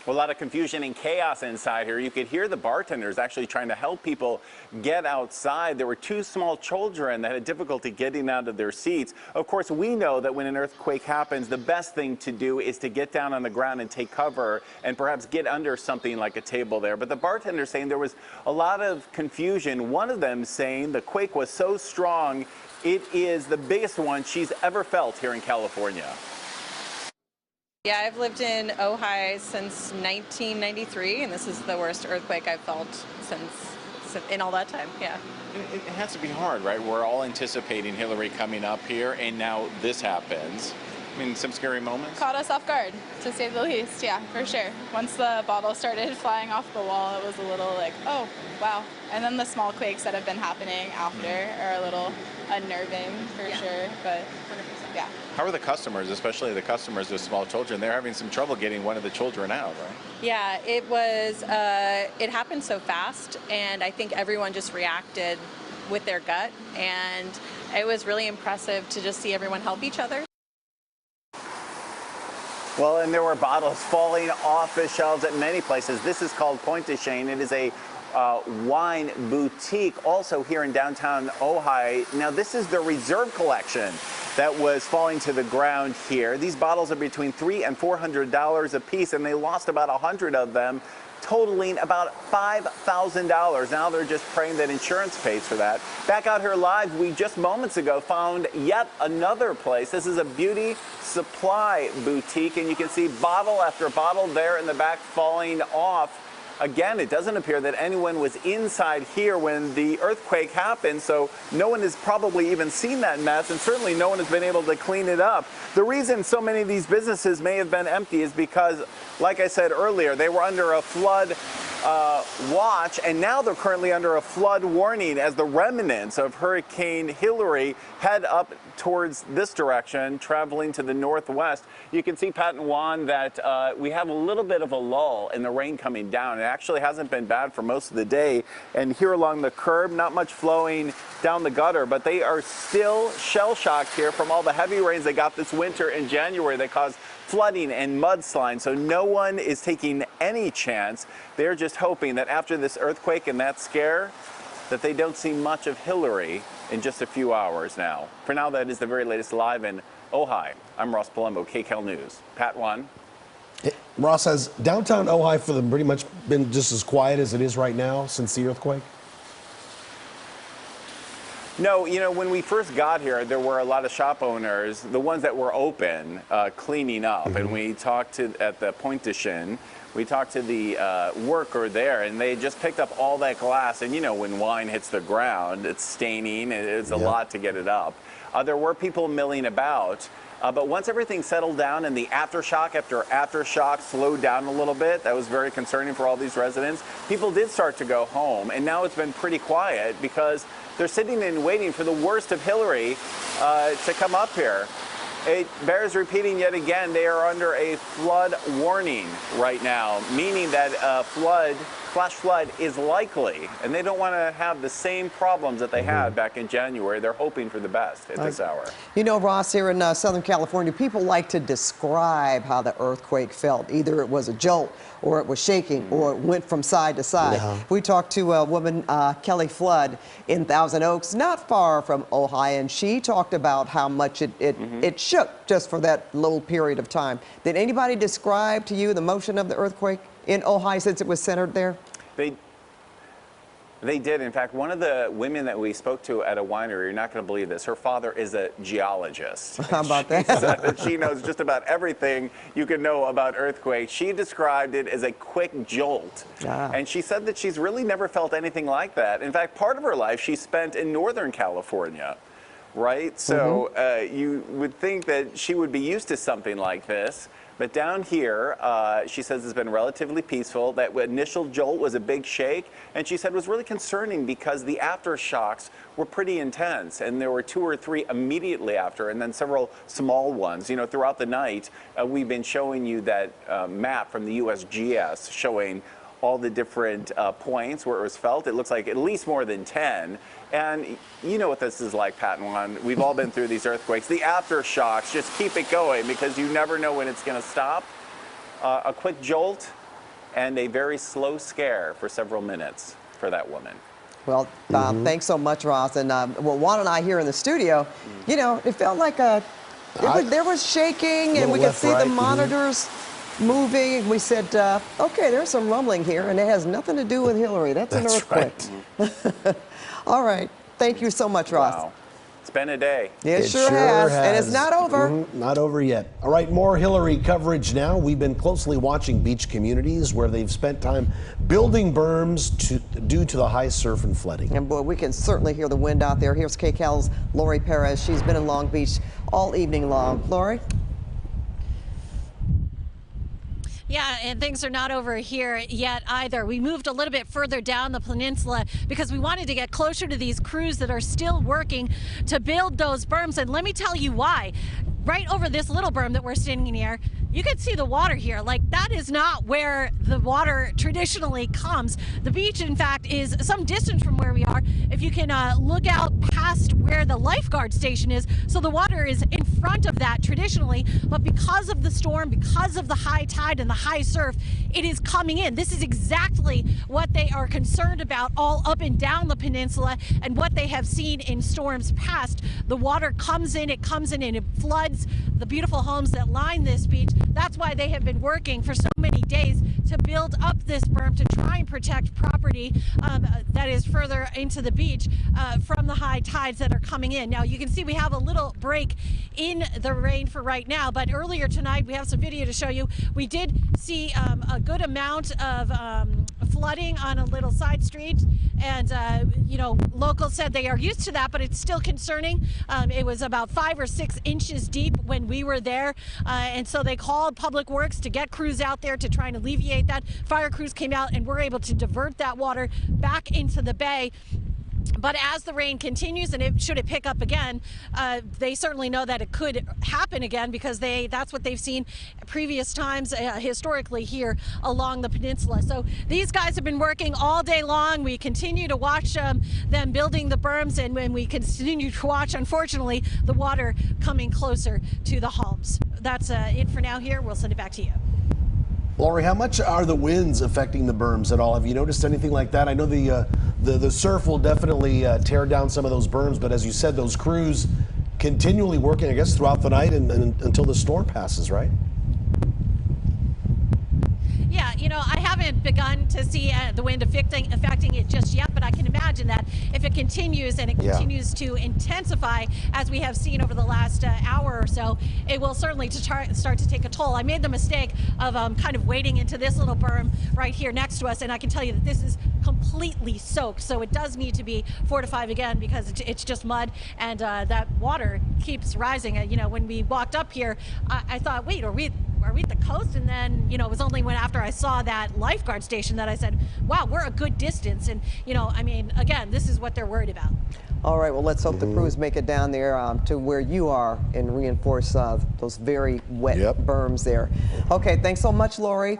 Well, a lot of confusion and chaos inside here. You could hear the bartenders actually trying to help people get outside. There were two small children that had difficulty getting out of their seats. Of course, we know that when an earthquake happens, the best thing to do is to get down on the ground and take cover and perhaps get under something like a table there. But the bartenders saying there was a lot of confusion. One of them saying the quake was so strong, it is the biggest one she's ever felt here in California. Yeah, I've lived in Ojai since 1993, and this is the worst earthquake I've felt since in all that time. Yeah. It has to be hard, right? We're all anticipating Hilary coming up here, and now this happens. I mean, some scary moments. Caught us off guard, to say the least. Yeah, for sure. Once the bottle started flying off the wall, it was a little like, oh, wow. And then the small quakes that have been happening after are a little unnerving, for sure. But 100%. Yeah. How are the customers, especially the customers with small children? They're having some trouble getting one of the children out, right? Yeah, it was, it happened so fast, and I think everyone just reacted with their gut, and it was really impressive to just see everyone help each other. Well, and there were bottles falling off the shelves at many places. This is called Point de Chene. It is a wine boutique also here in downtown Ojai. Now, this is the reserve collection that was falling to the ground here. These bottles are between $300 and $400 a piece, and they lost about 100 of them, totaling about $5,000. Now they're just praying that insurance pays for that. Back out here live, we just moments ago found yet another place. This is a beauty supply boutique, and you can see bottle after bottle there in the back falling off. Again, it doesn't appear that anyone was inside here when the earthquake happened, so no one has probably even seen that mess, and certainly no one has been able to clean it up. The reason so many of these businesses may have been empty is because, like I said earlier, they were under a flood watch, and now they're currently under a flood warning as the remnants of Hurricane Hilary head up towards this direction, traveling to the northwest. You can see, Pat and Juan, that we have a little bit of a lull in the rain coming down. It actually hasn't been bad for most of the day. And here along the curb, not much flowing down the gutter, but they are still shell-shocked here from all the heavy rains they got this winter in January that caused flooding and mudslide. So no one is taking any chance. They're just hoping that after this earthquake and that scare, that they don't see much of Hilary in just a few hours now. For now, that is the very latest live in Ojai. I'm Ross Palumbo, KCAL News. Pat Juan. Ross, has downtown Ojai for them pretty much been just as quiet as it is right now since the earthquake? No, you know, when we first got here, there were a lot of shop owners, the ones that were open, cleaning up. And we talked at the Point de Chene, we talked to the worker there, and they just picked up all that glass. And you know, when wine hits the ground, it's staining. It's a lot to get it up. There were people milling about. But once everything settled down and the aftershock after aftershock slowed down a little bit, that was very concerning for all these residents, people did start to go home. And now it's been pretty quiet because they're sitting and waiting for the worst of Hilary to come up here. It bears repeating yet again, they are under a flood warning right now, meaning that a flash flood is likely, and they don't want to have the same problems that they had back in January. They're hoping for the best at this hour. You know, Ross, here in Southern California, people like to describe how the earthquake felt. Either it was a jolt, or it was shaking, or it went from side to side. We talked to a woman, Kelly Flood, in Thousand Oaks, not far from Ojai, and she talked about how much it shook just for that little period of time. Did anybody describe to you the motion of the earthquake in Ojai since it was centered there? They did. In fact, one of the women that we spoke to at a winery, you're not going to believe this, her father is a geologist. How about that? She knows just about everything you can know about earthquakes. She described it as a quick jolt. And she said that she's really never felt anything like that. In fact, part of her life she spent in Northern California, right? So you would think that she would be used to something like this. But down here, she says it's been relatively peaceful. That initial jolt was a big shake, and she said it was really concerning because the aftershocks were pretty intense, and there were 2 or 3 immediately after, and then several small ones. You know, throughout the night, we've been showing you that map from the USGS showing all the different points where it was felt. It looks like at least more than 10. And you know what this is like, Pat and Juan. We've all been through these earthquakes. The aftershocks just keep it going because you never know when it's going to stop. A quick jolt, and a very slow scare for several minutes for that woman. Well, thanks so much, Ross. And well, Juan and I here in the studio, you know, it felt like there was shaking, and we could see the monitors moving. We said, okay, there's some rumbling here, and it has nothing to do with Hilary. That's an earthquake. Right. All right. Thank you so much, Ross. Wow. It's been a day. It sure has. And it's not over. Not over yet. All right, more Hilary coverage now. We've been closely watching beach communities where they've spent time building berms due to the high surf and flooding. And boy, we can certainly hear the wind out there. Here's KCAL's Lori Perez. She's been in Long Beach all evening long. Lori? Yeah, and things are not over here yet either. We moved a little bit further down the peninsula because we wanted to get closer to these crews that are still working to build those berms. And let me tell you why. Right over this little berm that we're standing near, you can see the water here. Like, that is not where the water traditionally comes. The beach, in fact, is some distance from where we are. If you can look out past where the lifeguard station is, so the water is in front of that traditionally, but because of the storm, because of the high tide and the high surf, it is coming in. This is exactly what they are concerned about all up and down the peninsula, and what they have seen in storms past. The water comes in, it and it floods the beautiful homes that line this beach. That's why they have been working for so many days to build up this berm to try and protect property that is further into the beach from the high tides that are coming in. Now, you can see we have a little break in the rain for right now, but earlier tonight, we have some video to show you. We did see a good amount of flooding on a little side street, and you know, locals said they are used to that, but it's still concerning. It was about 5 or 6 inches deep when we were there, and so they called Public Works to get crews out there to try and alleviate that. Fire crews came out and were able to divert that water back into the bay. But as the rain continues, and should it pick up again, they certainly know that it could happen again, because that's what they've seen previous times historically here along the peninsula. So these guys have been working all day long. We continue to watch them building the berms, and when we continue to watch, unfortunately, the water coming closer to the homes. That's it for now here. We'll send it back to you. Lori, how much are the winds affecting the berms at all? Have you noticed anything like that? I know the surf will definitely tear down some of those berms, but as you said, those crews continually working, I guess, throughout the night and until the storm passes, right? Yeah, you know, I haven't begun to see the wind affecting it just yet, but I can imagine that if it continues and it continues to intensify, as we have seen over the last hour or so, it will certainly start to take a toll. I made the mistake of kind of wading into this little berm right here next to us, and I can tell you that this is completely soaked, so it does need to be fortified again, because it's just mud, and that water keeps rising. You know, when we walked up here, I thought, wait, are we at the coast? And then, you know, it was only when after I saw that lifeguard station that I said, wow, we're a good distance. And, you know, I mean, again, this is what they're worried about. All right, well, let's hope the crews make it down there to where you are and reinforce those very wet berms there. Okay, thanks so much, Lori.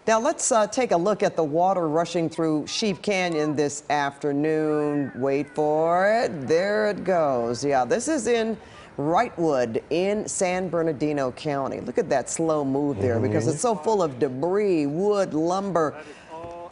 Now let's take a look at the water rushing through Sheep Canyon this afternoon. Wait for it. There it goes. Yeah, this is in Wrightwood in San Bernardino County. Look at that slow move there, because it's so full of debris, wood, lumber.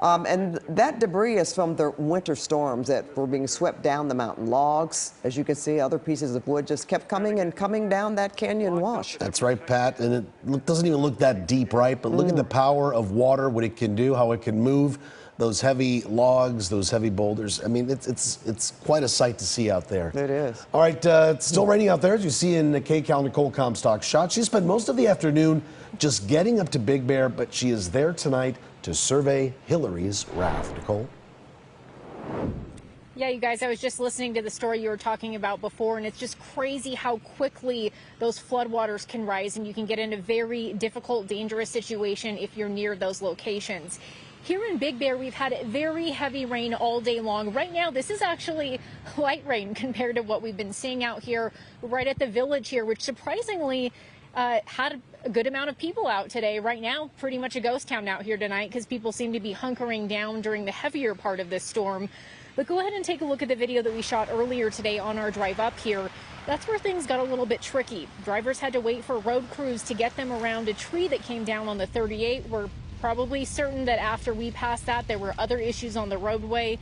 And that debris is from the winter storms that were being swept down the mountain. Logs, as you can see, other pieces of wood just kept coming and coming down that canyon wash. That's right, Pat. And it doesn't even look that deep, right? But look at the power of water, what it can do, how it can move those heavy logs, those heavy boulders. I mean, it's quite a sight to see out there. It is. All right, it's still raining out there, as you see in KCAL Nicole Comstock's shot. She spent most of the afternoon just getting up to Big Bear, but she is there tonight to survey Hilary's raft. Nicole? Yeah, you guys, I was just listening to the story you were talking about before, and it's just crazy how quickly those floodwaters can rise, and you can get in a very difficult, dangerous situation if you're near those locations. Here in Big Bear, we've had very heavy rain all day long. Right now, this is actually light rain compared to what we've been seeing out here right at the village here, which surprisingly had a good amount of people out today. Right now, pretty much a ghost town out here tonight, because people seem to be hunkering down during the heavier part of this storm. But go ahead and take a look at the video that we shot earlier today on our drive up here. That's where things got a little bit tricky. Drivers had to wait for road crews to get them around a tree that came down on the 38 where probably certain that after we passed that, there were other issues on the roadway.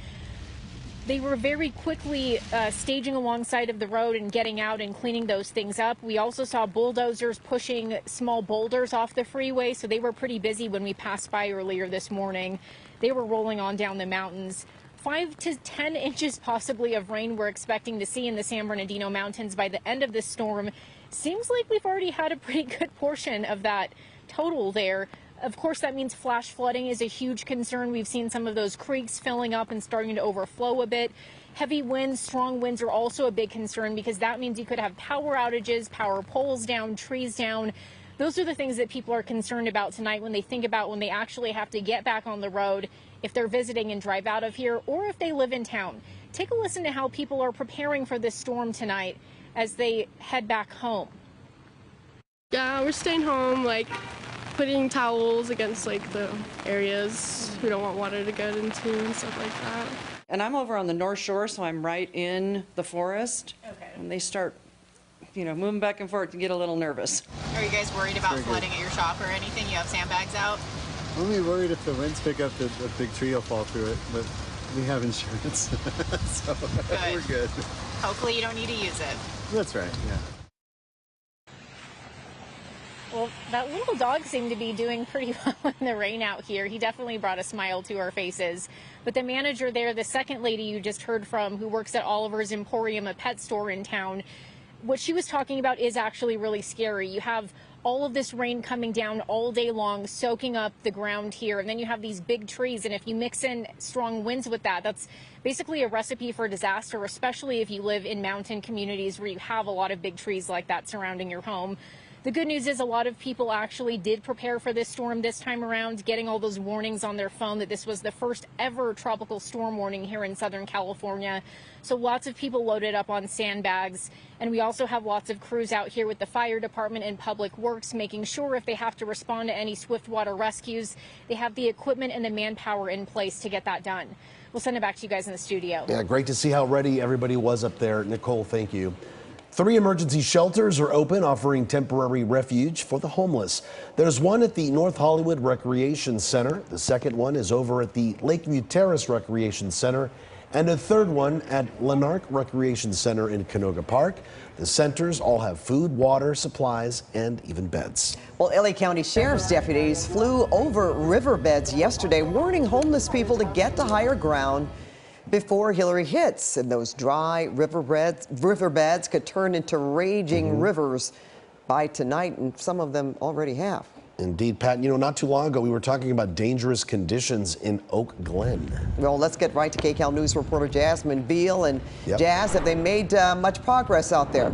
They were very quickly staging alongside of the road and getting out and cleaning those things up. We also saw bulldozers pushing small boulders off the freeway, so they were pretty busy when we passed by earlier this morning. They were rolling on down the mountains. 5 to 10 inches possibly of rain we're expecting to see in the San Bernardino Mountains by the end of this storm. Seems like we've already had a pretty good portion of that total there. Of course, that means flash flooding is a huge concern. We've seen some of those creeks filling up and starting to overflow a bit. Heavy winds, strong winds are also a big concern because that means you could have power outages, power poles down, trees down. Those are the things that people are concerned about tonight when they think about when they actually have to get back on the road, if they're visiting and drive out of here, or if they live in town. Take a listen to how people are preparing for this storm tonight as they head back home. Yeah, we're staying home, like putting towels against like the areas we don't want water to get into and stuff like that. And I'm over on the North Shore, so I'm right in the forest. Okay. And they start, moving back and forth to get a little nervous. Are you guys worried about flooding at your shop or anything? You have sandbags out? Only worried if the winds pick up, the big tree will fall through it, but we have insurance, so we're good. Hopefully you don't need to use it. That's right, yeah. Well, that little dog seemed to be doing pretty well in the rain out here. He definitely brought a smile to our faces. But the manager there, the second lady you just heard from, who works at Oliver's Emporium, a pet store in town, what she was talking about is actually really scary. You have all of this rain coming down all day long, soaking up the ground here, and then you have these big trees, and if you mix in strong winds with that, that's basically a recipe for disaster, especially if you live in mountain communities where you have a lot of big trees like that surrounding your home. The good news is a lot of people actually did prepare for this storm this time around, getting all those warnings on their phone that this was the first ever tropical storm warning here in Southern California. So lots of people loaded up on sandbags. And we also have lots of crews out here with the fire department and public works, making sure if they have to respond to any swiftwater rescues, they have the equipment and the manpower in place to get that done. We'll send it back to you guys in the studio. Yeah, great to see how ready everybody was up there. Nicole, thank you. 3 emergency shelters are open, offering temporary refuge for the homeless. There's one at the North Hollywood Recreation Center. The second one is over at the Lakeview Terrace Recreation Center, and a third one at Lanark Recreation Center in Canoga Park. The centers all have food, water, supplies, and even beds. Well, LA County Sheriff's deputies flew over riverbeds yesterday, warning homeless people to get to higher ground before Hilary hits, and those dry riverbeds could turn into raging rivers by tonight, and some of them already have. Indeed, Pat. Not too long ago, we were talking about dangerous conditions in Oak Glen. Well, let's get right to KCAL News reporter Jasmine Beal. And Jazz, have they made much progress out there?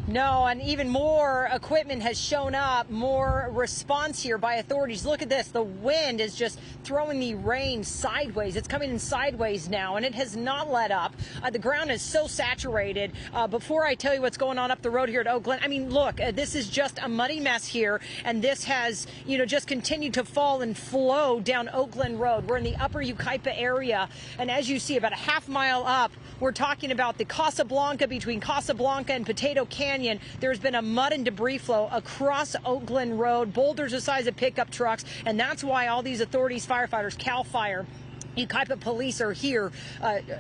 No, and even more equipment has shown up, more response here by authorities. Look at this. The wind is just throwing the rain sideways. It's coming in sideways now, and it has not let up. The ground is so saturated. Before I tell you what's going on up the road here at Oak Glen, I mean, look, this is just a muddy mess here, and this has, just continued to fall and flow down Oak Glen Road. We're in the upper Yucaipa area, and as you see, about a half mile up, we're talking about the Casablanca, between Casablanca and Potato Canyon. There's been a mud and debris flow across Oak Glen Road, boulders the size of pickup trucks, and that's why all these authorities, firefighters, CAL FIRE, Yucaipa police are here,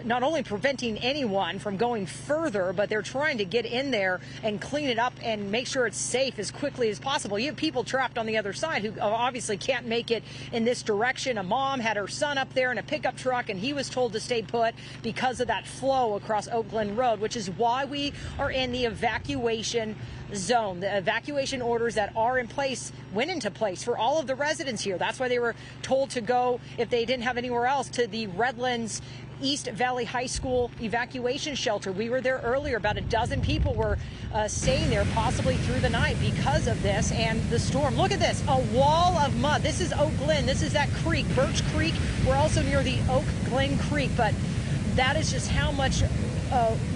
not only preventing anyone from going further, but they're trying to get in there and clean it up and make sure it's safe as quickly as possible. You have people trapped on the other side who obviously can't make it in this direction. A mom had her son up there in a pickup truck, and he was told to stay put because of that flow across Oak Glen Road, which is why we are in the evacuation zone. The evacuation orders that are in place went into place for all of the residents here. That's why they were told to go, if they didn't have anywhere else, to the Redlands East Valley High School evacuation shelter. We were there earlier. About a dozen people were staying there possibly through the night because of this and the storm. Look at this, a wall of mud. This is Oak Glen. This is that creek, Birch Creek. We're also near the Oak Glen Creek, but that is just how much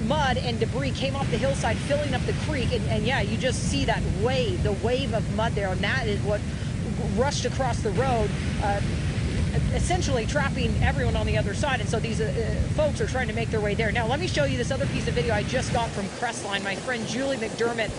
mud and debris came off the hillside, filling up the creek. And yeah, you just see that wave, the wave of mud there, and that is what rushed across the road, essentially trapping everyone on the other side. And so these folks are trying to make their way there. Now, let me show you this other piece of video I just got from Crestline. My friend Julie McDermott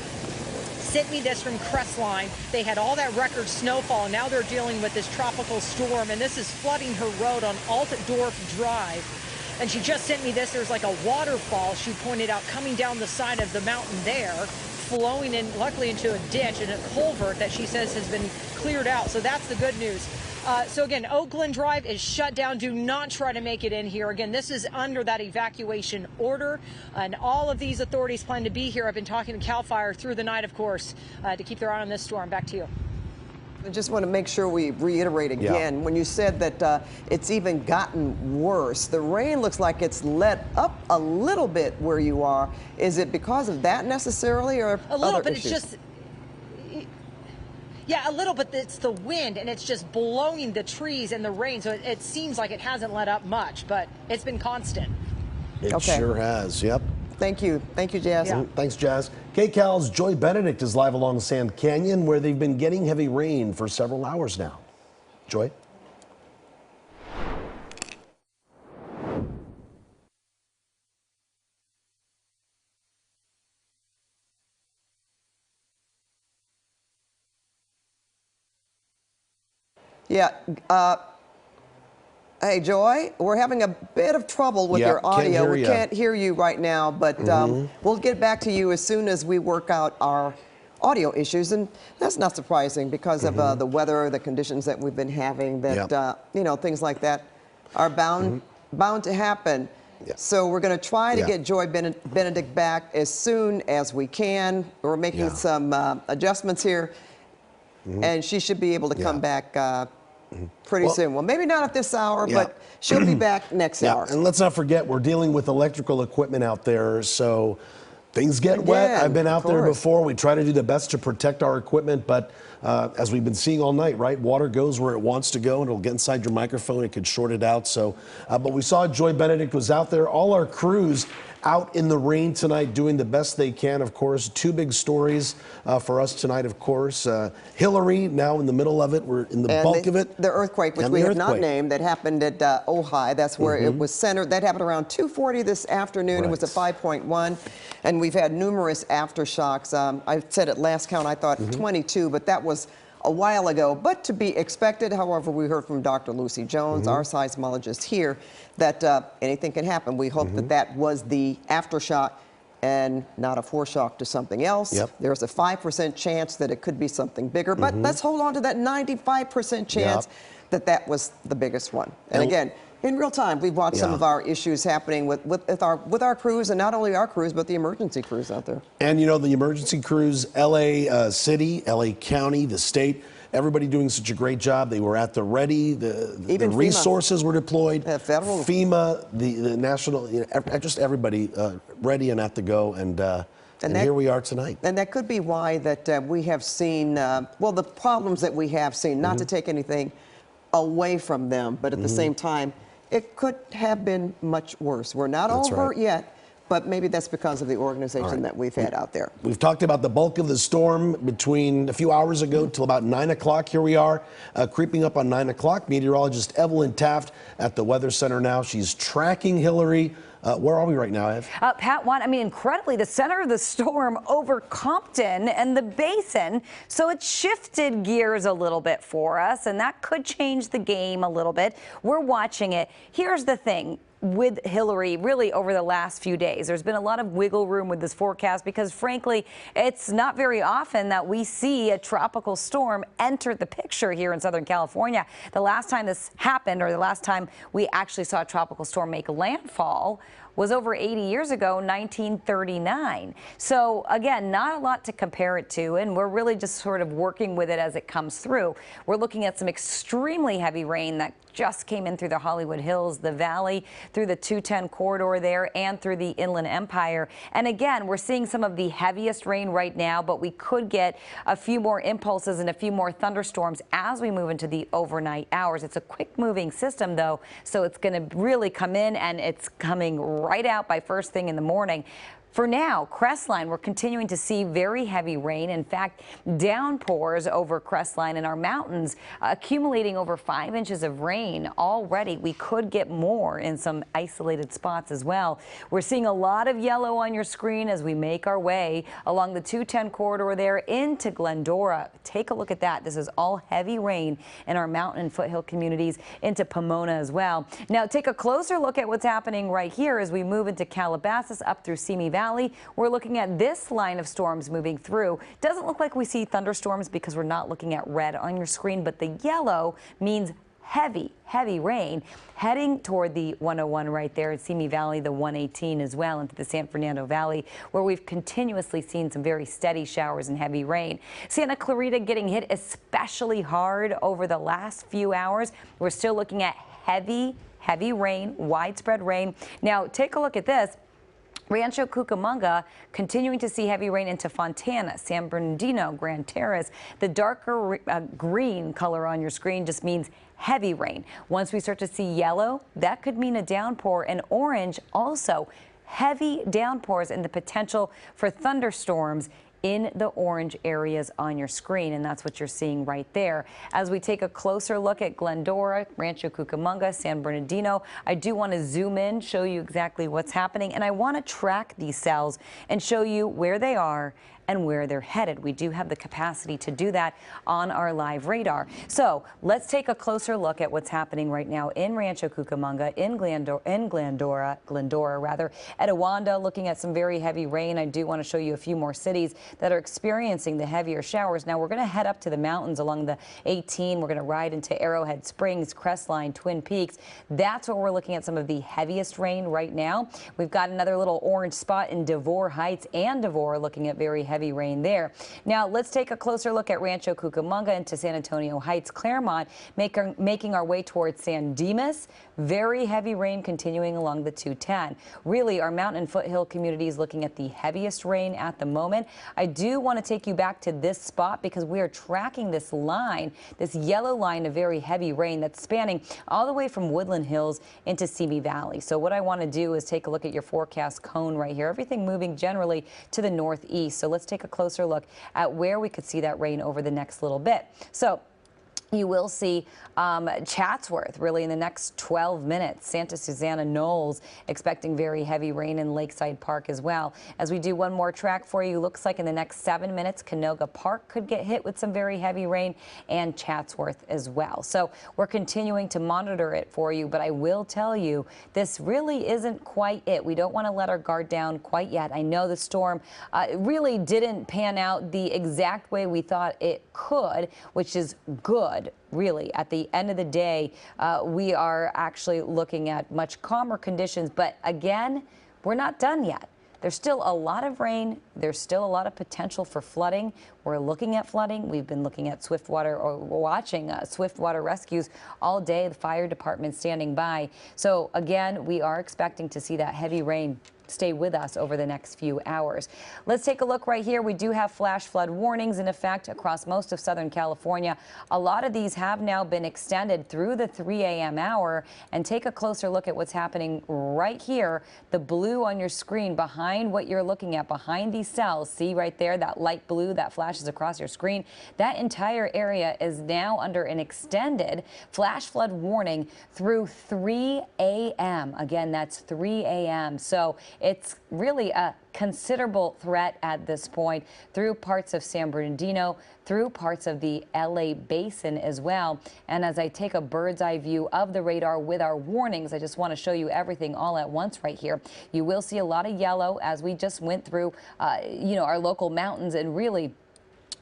sent me this from Crestline. They had all that record snowfall, and now they're dealing with this tropical storm, and this is flooding her road on Altdorf Drive. And she just sent me this. There's like a waterfall, she pointed out, coming down the side of the mountain there, flowing in, luckily, into a ditch and a culvert that she says has been cleared out. So that's the good news. So again, Oak Glen Drive is shut down. Do not try to make it in here. Again, this is under that evacuation order, and all of these authorities plan to be here. I've been talking to CAL FIRE through the night, of course, to keep their eye on this storm. Back to you. I just want to make sure we reiterate again, when you said that it's even gotten worse, the rain looks like it's let up a little bit where you are. Is it because of that necessarily, or a little, other but issues? it's just, yeah, a little, but it's the wind, and it's just blowing the trees and the rain, so it seems like it hasn't let up much, but it's been constant. It sure has, yep. Thank you. Thank you, Jazz. Yeah. Thanks, Jazz. KCAL's Joy Benedict is live along Sand Canyon, where they've been getting heavy rain for several hours now. Joy? Yeah. Hey, Joy, we're having a bit of trouble with your audio. We can't hear you right now, but we'll get back to you as soon as we work out our audio issues. And that's not surprising because of the weather, the conditions that we've been having, that, you know, things like that are bound to happen. So we're going to try to get Joy Benedict back as soon as we can. We're making some adjustments here, and she should be able to come back pretty soon. Well, maybe not at this hour, but she'll be back next hour. And let's not forget, we're dealing with electrical equipment out there, so things get wet. I've been out there before. We try to do the best to protect our equipment, but as we've been seeing all night, right, water goes where it wants to go, and it'll get inside your microphone. It could short it out. So, but we saw Joy Benedict was out there. All our crews out in the rain tonight doing the best they can, of course. Two big stories for us tonight, of course. Hilary, now in the middle of it. We're in the bulk of it. The earthquake, which we have not named, that happened at Ojai. That's where it was centered. That happened around 2:40 this afternoon. It was a 5.1. And we've had numerous aftershocks. I said at last count, I thought 22, but that was a while ago, but to be expected. However, we heard from Dr. Lucy Jones, our seismologist here, that anything can happen. We hope that that was the aftershock and not a foreshock to something else. There's a 5% chance that it could be something bigger, but let's hold on to that 95% chance that that was the biggest one. And again, in real time, we've watched some of our issues happening with our crews, and not only our crews, but the emergency crews out there. And you know, the emergency crews, LA City, LA County, the state, everybody doing such a great job. They were at the ready. The resources were deployed. Federal. FEMA, the national, you know, just everybody ready and at the go. And here we are tonight. And that could be why that we have seen, well, the problems that we have seen, not to take anything away from them, but at the same time, it could have been much worse. We're not all hurt yet, but maybe that's because of the organization that we've had out there. We've talked about the bulk of the storm between a few hours ago till about 9 o'clock. Here we are, creeping up on 9 o'clock. Meteorologist Evelyn Taft at the Weather Center now. She's tracking Hilary. Where are we right now, Ev? Pat, I mean, incredibly, the center of the storm over Compton and the basin, so it shifted gears a little bit for us, and that could change the game a little bit. We're watching it. Here's the thing with Hilary, really over the last few days, there's been a lot of wiggle room with this forecast because, frankly, it's not very often that we see a tropical storm enter the picture here in Southern California. The last time this happened, or the last time we actually saw a tropical storm make landfall, was over 80 years ago, 1939. So again, not a lot to compare it to, and we're really just sort of working with it as it comes through. We're looking at some extremely heavy rain that just came in through the Hollywood Hills, the valley, through the 210 corridor there, and through the Inland Empire. And again, we're seeing some of the heaviest rain right now, but we could get a few more impulses and a few more thunderstorms as we move into the overnight hours. It's a quick moving system though, so it's going to really come in, and it's coming right out by first thing in the morning. For now, Crestline, we're continuing to see very heavy rain. In fact, downpours over Crestline in our mountains, accumulating over 5 inches of rain already. We could get more in some isolated spots as well. We're seeing a lot of yellow on your screen as we make our way along the 210 corridor there into Glendora. Take a look at that. This is all heavy rain in our mountain and foothill communities into Pomona as well. Now take a closer look at what's happening right here as we move into Calabasas up through Simi Valley. We're looking at this line of storms moving through. Doesn't look like we see thunderstorms because we're not looking at red on your screen, but the yellow means heavy rain heading toward the 101 right there at Simi Valley, the 118 as well into the San Fernando Valley, where we've continuously seen some very steady showers and heavy rain. Santa Clarita getting hit especially hard over the last few hours. We're still looking at heavy rain, widespread rain. Now take a look at this. Rancho Cucamonga continuing to see heavy rain into Fontana, San Bernardino, Grand Terrace. The darker green color on your screen just means heavy rain. Once we start to see yellow, that could mean a downpour, and orange also heavy downpours and the potential for thunderstorms in the orange areas on your screen, and that's what you're seeing right there. As we take a closer look at Glendora, Rancho Cucamonga, San Bernardino, I do want to zoom in, show you exactly what's happening, and I want to track these cells and show you where they are and where they're headed. We do have the capacity to do that on our live radar. So let's take a closer look at what's happening right now in Rancho Cucamonga, in Glendora rather, at Owanda, looking at some very heavy rain. I do want to show you a few more cities that are experiencing the heavier showers. Now we're going to head up to the mountains along the 18. We're going to ride into Arrowhead Springs, Crestline, Twin Peaks. That's where we're looking at some of the heaviest rain right now. We've got another little orange spot in Devore Heights and Devore, looking at very heavy rain there. Now let's take a closer look at Rancho Cucamonga into San Antonio Heights, Claremont, making our way towards San Dimas. Very heavy rain continuing along the 210. Really, our mountain and foothill communities looking at the heaviest rain at the moment. I do want to take you back to this spot because we are tracking this line, this yellow line of very heavy rain that's spanning all the way from Woodland Hills into Simi Valley. So what I want to do is take a look at your forecast cone right here. Everything moving generally to the northeast. So let's take a closer look at where we could see that rain over the next little bit. So you will see Chatsworth really in the next 12 minutes. Santa Susana Knolls expecting very heavy rain in Lakeside Park as well. As we do one more track for you, looks like in the next 7 minutes, Canoga Park could get hit with some very heavy rain, and Chatsworth as well. So we're continuing to monitor it for you, but I will tell you this really isn't quite it. We don't want to let our guard down quite yet. I know the storm really didn't pan out the exact way we thought it could, which is good. Really, at the end of the day, we are actually looking at much calmer conditions. But again, we're not done yet. There's still a lot of rain. There's still a lot of potential for flooding. We're looking at flooding. We've been looking at swiftwater or watching swiftwater rescues all day. The fire department standing by. So again, we are expecting to see that heavy rain stay with us over the next few hours. Let's take a look right here. We do have flash flood warnings in effect across most of Southern California. A lot of these have now been extended through the 3 a.m. hour. And take a closer look at what's happening right here. The blue on your screen behind what you're looking at, behind these cells. See right there, that light blue that flashes across your screen. That entire area is now under an extended flash flood warning through 3 a.m. Again, that's 3 a.m. So it's really a considerable threat at this point through parts of San Bernardino, through parts of the LA basin as well. And as I take a bird's eye view of the radar with our warnings, I just want to show you everything all at once right here. You will see a lot of yellow as we just went through, our local mountains and really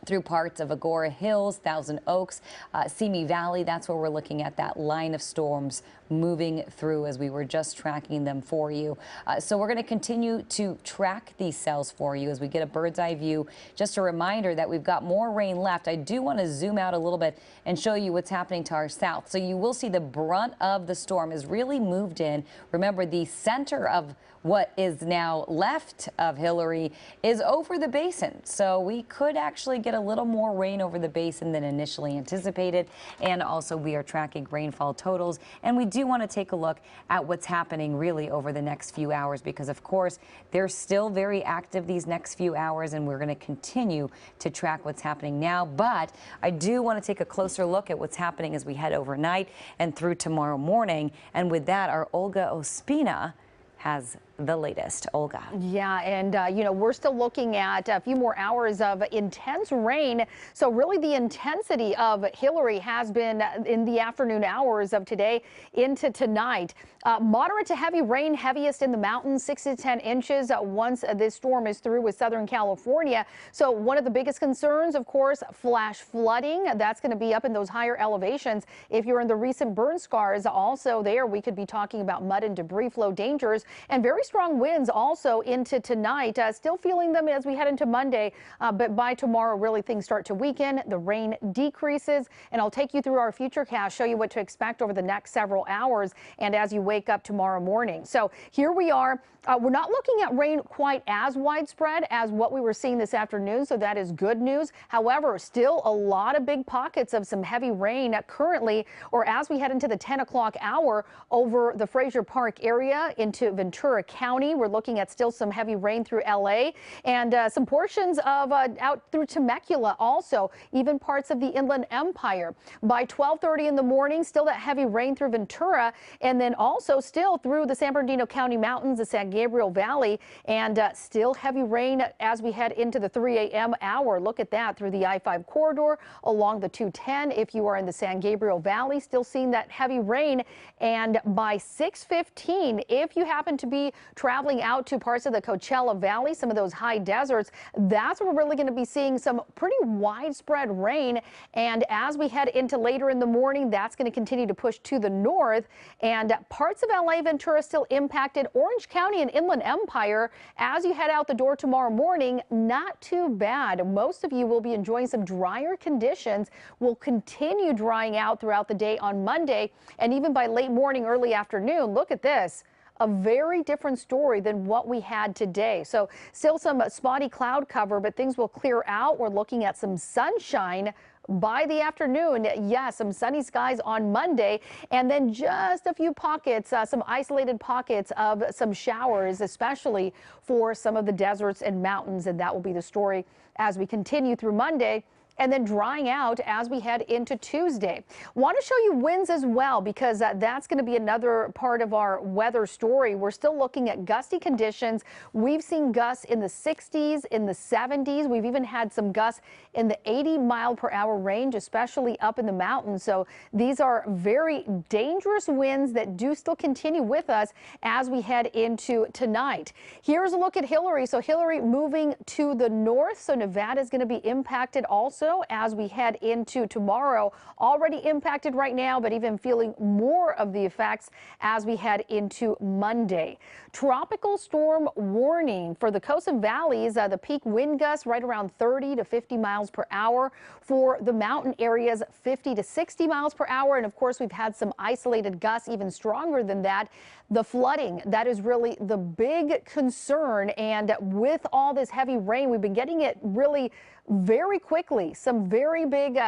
through parts of Agora Hills, Thousand Oaks, Simi Valley. That's where we're looking at that line of storms moving through as we were just tracking them for you. So we're going to continue to track these cells for you as we get a bird's eye view. Just a reminder that we've got more rain left. I do want to zoom out a little bit and show you what's happening to our south. So you will see the brunt of the storm is really moved in. Remember, the center of what is now left of Hilary is over the basin. So we could actually get get a little more rain over the basin than initially anticipated. And also we are tracking rainfall totals. And we do want to take a look at what's happening really over the next few hours, because of course they're still very active these next few hours, and we're going to continue to track what's happening now. But I do want to take a closer look at what's happening as we head overnight and through tomorrow morning. And with that, our Olga Ospina has the latest. Olga. Yeah, and you know, we're still looking at a few more hours of intense rain. So really the intensity of Hilary has been in the afternoon hours of today into tonight. Moderate to heavy rain, heaviest in the mountains, 6 to 10 inches once this storm is through with Southern California. So one of the biggest concerns, of course, flash flooding. That's going to be up in those higher elevations. If you're in the recent burn scars, also there we could be talking about mud and debris flow dangers, and very strong winds also into tonight. Still feeling them as we head into Monday, but by tomorrow really things start to weaken. The rain decreases, and I'll take you through our futurecast, show you what to expect over the next several hours and as you wake up tomorrow morning. So here we are. We're not looking at rain quite as widespread as what we were seeing this afternoon, so that is good news. However, still a lot of big pockets of some heavy rain currently, or as we head into the 10 o'clock hour over the Fraser Park area into Ventura County. We're looking at still some heavy rain through LA and some portions of out through Temecula, also even parts of the Inland Empire. By 12:30 in the morning, still that heavy rain through Ventura, and then also still through the San Bernardino County Mountains, the San Gabriel Valley, and still heavy rain as we head into the 3 a.m. hour. Look at that through the I-5 corridor along the 210. If you are in the San Gabriel Valley, still seeing that heavy rain. And by 6:15, if you happen to be traveling out to parts of the Coachella Valley, some of those high deserts, that's where we're really going to be seeing some pretty widespread rain. And as we head into later in the morning, that's going to continue to push to the north, and parts of LA Ventura still impacted. Orange County and Inland Empire, as you head out the door tomorrow morning, not too bad. Most of you will be enjoying some drier conditions. Will continue drying out throughout the day on Monday, and even by late morning, early afternoon. Look at this. A very different story than what we had today. So still some spotty cloud cover, but things will clear out. We're looking at some sunshine by the afternoon. Yes, some sunny skies on Monday, and then just a few pockets, some isolated pockets of some showers, especially for some of the deserts and mountains. And that will be the story as we continue through Monday, and then drying out as we head into Tuesday. Want to show you winds as well, because that's going to be another part of our weather story. We're still looking at gusty conditions. We've seen gusts in the 60s, in the 70s. We've even had some gusts in the 80-mile-per-hour range, especially up in the mountains. So these are very dangerous winds that do still continue with us as we head into tonight. Here's a look at Hilary. So Hilary moving to the north, so Nevada is going to be impacted also as we head into tomorrow. Already impacted right now, but even feeling more of the effects as we head into Monday. Tropical storm warning for the coast and valleys. The peak wind gusts right around 30 to 50 miles per hour. For the mountain areas, 50 to 60 miles per hour. And of course, we've had some isolated gusts even stronger than that. The flooding, that is really the big concern. And with all this heavy rain, we've been getting it really very quickly. Some very big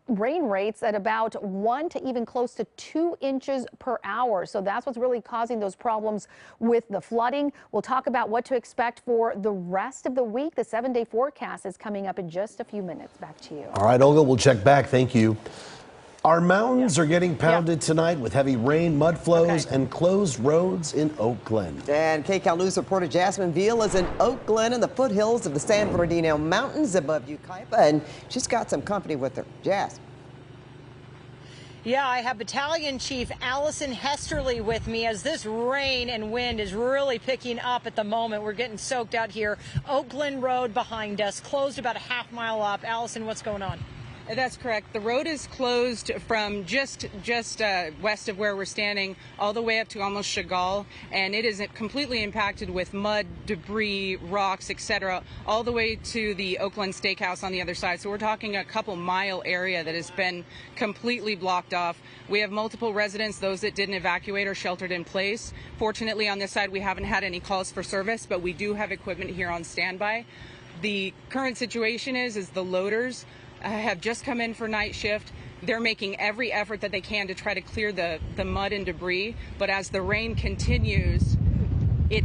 rain rates at about 1 to even close to 2 inches per hour. So that's what's really causing those problems with the flooding. We'll talk about what to expect for the rest of the week. The 7-day forecast is coming up in just a few minutes. Back to you. All right, Olga, we'll check back. Thank you. Our mountains are getting pounded tonight with heavy rain, mud flows, and closed roads in Oak Glen. And KCAL News reporter Jasmine Veal is in Oak Glen in the foothills of the San Bernardino Mountains above Yucaipa, and she's got some company with her. Jas. Yeah, I have Battalion Chief Allison Hesterly with me as this rain and wind is really picking up at the moment. We're getting soaked out here. Oak Glen Road behind us, closed about a half mile up. Allison, what's going on? That's correct. The road is closed from just west of where we're standing all the way up to almost Chagall, and it is completely impacted with mud, debris, rocks, etc., all the way to the Oak Glen Steakhouse on the other side. So we're talking a couple-mile area that has been completely blocked off. We have multiple residents. Those that didn't evacuate are sheltered in place. Fortunately, on this side, we haven't had any calls for service, but we do have equipment here on standby. The current situation is the loaders have just come in for night shift. They're making every effort that they can to try to clear the mud and debris, but as the rain continues,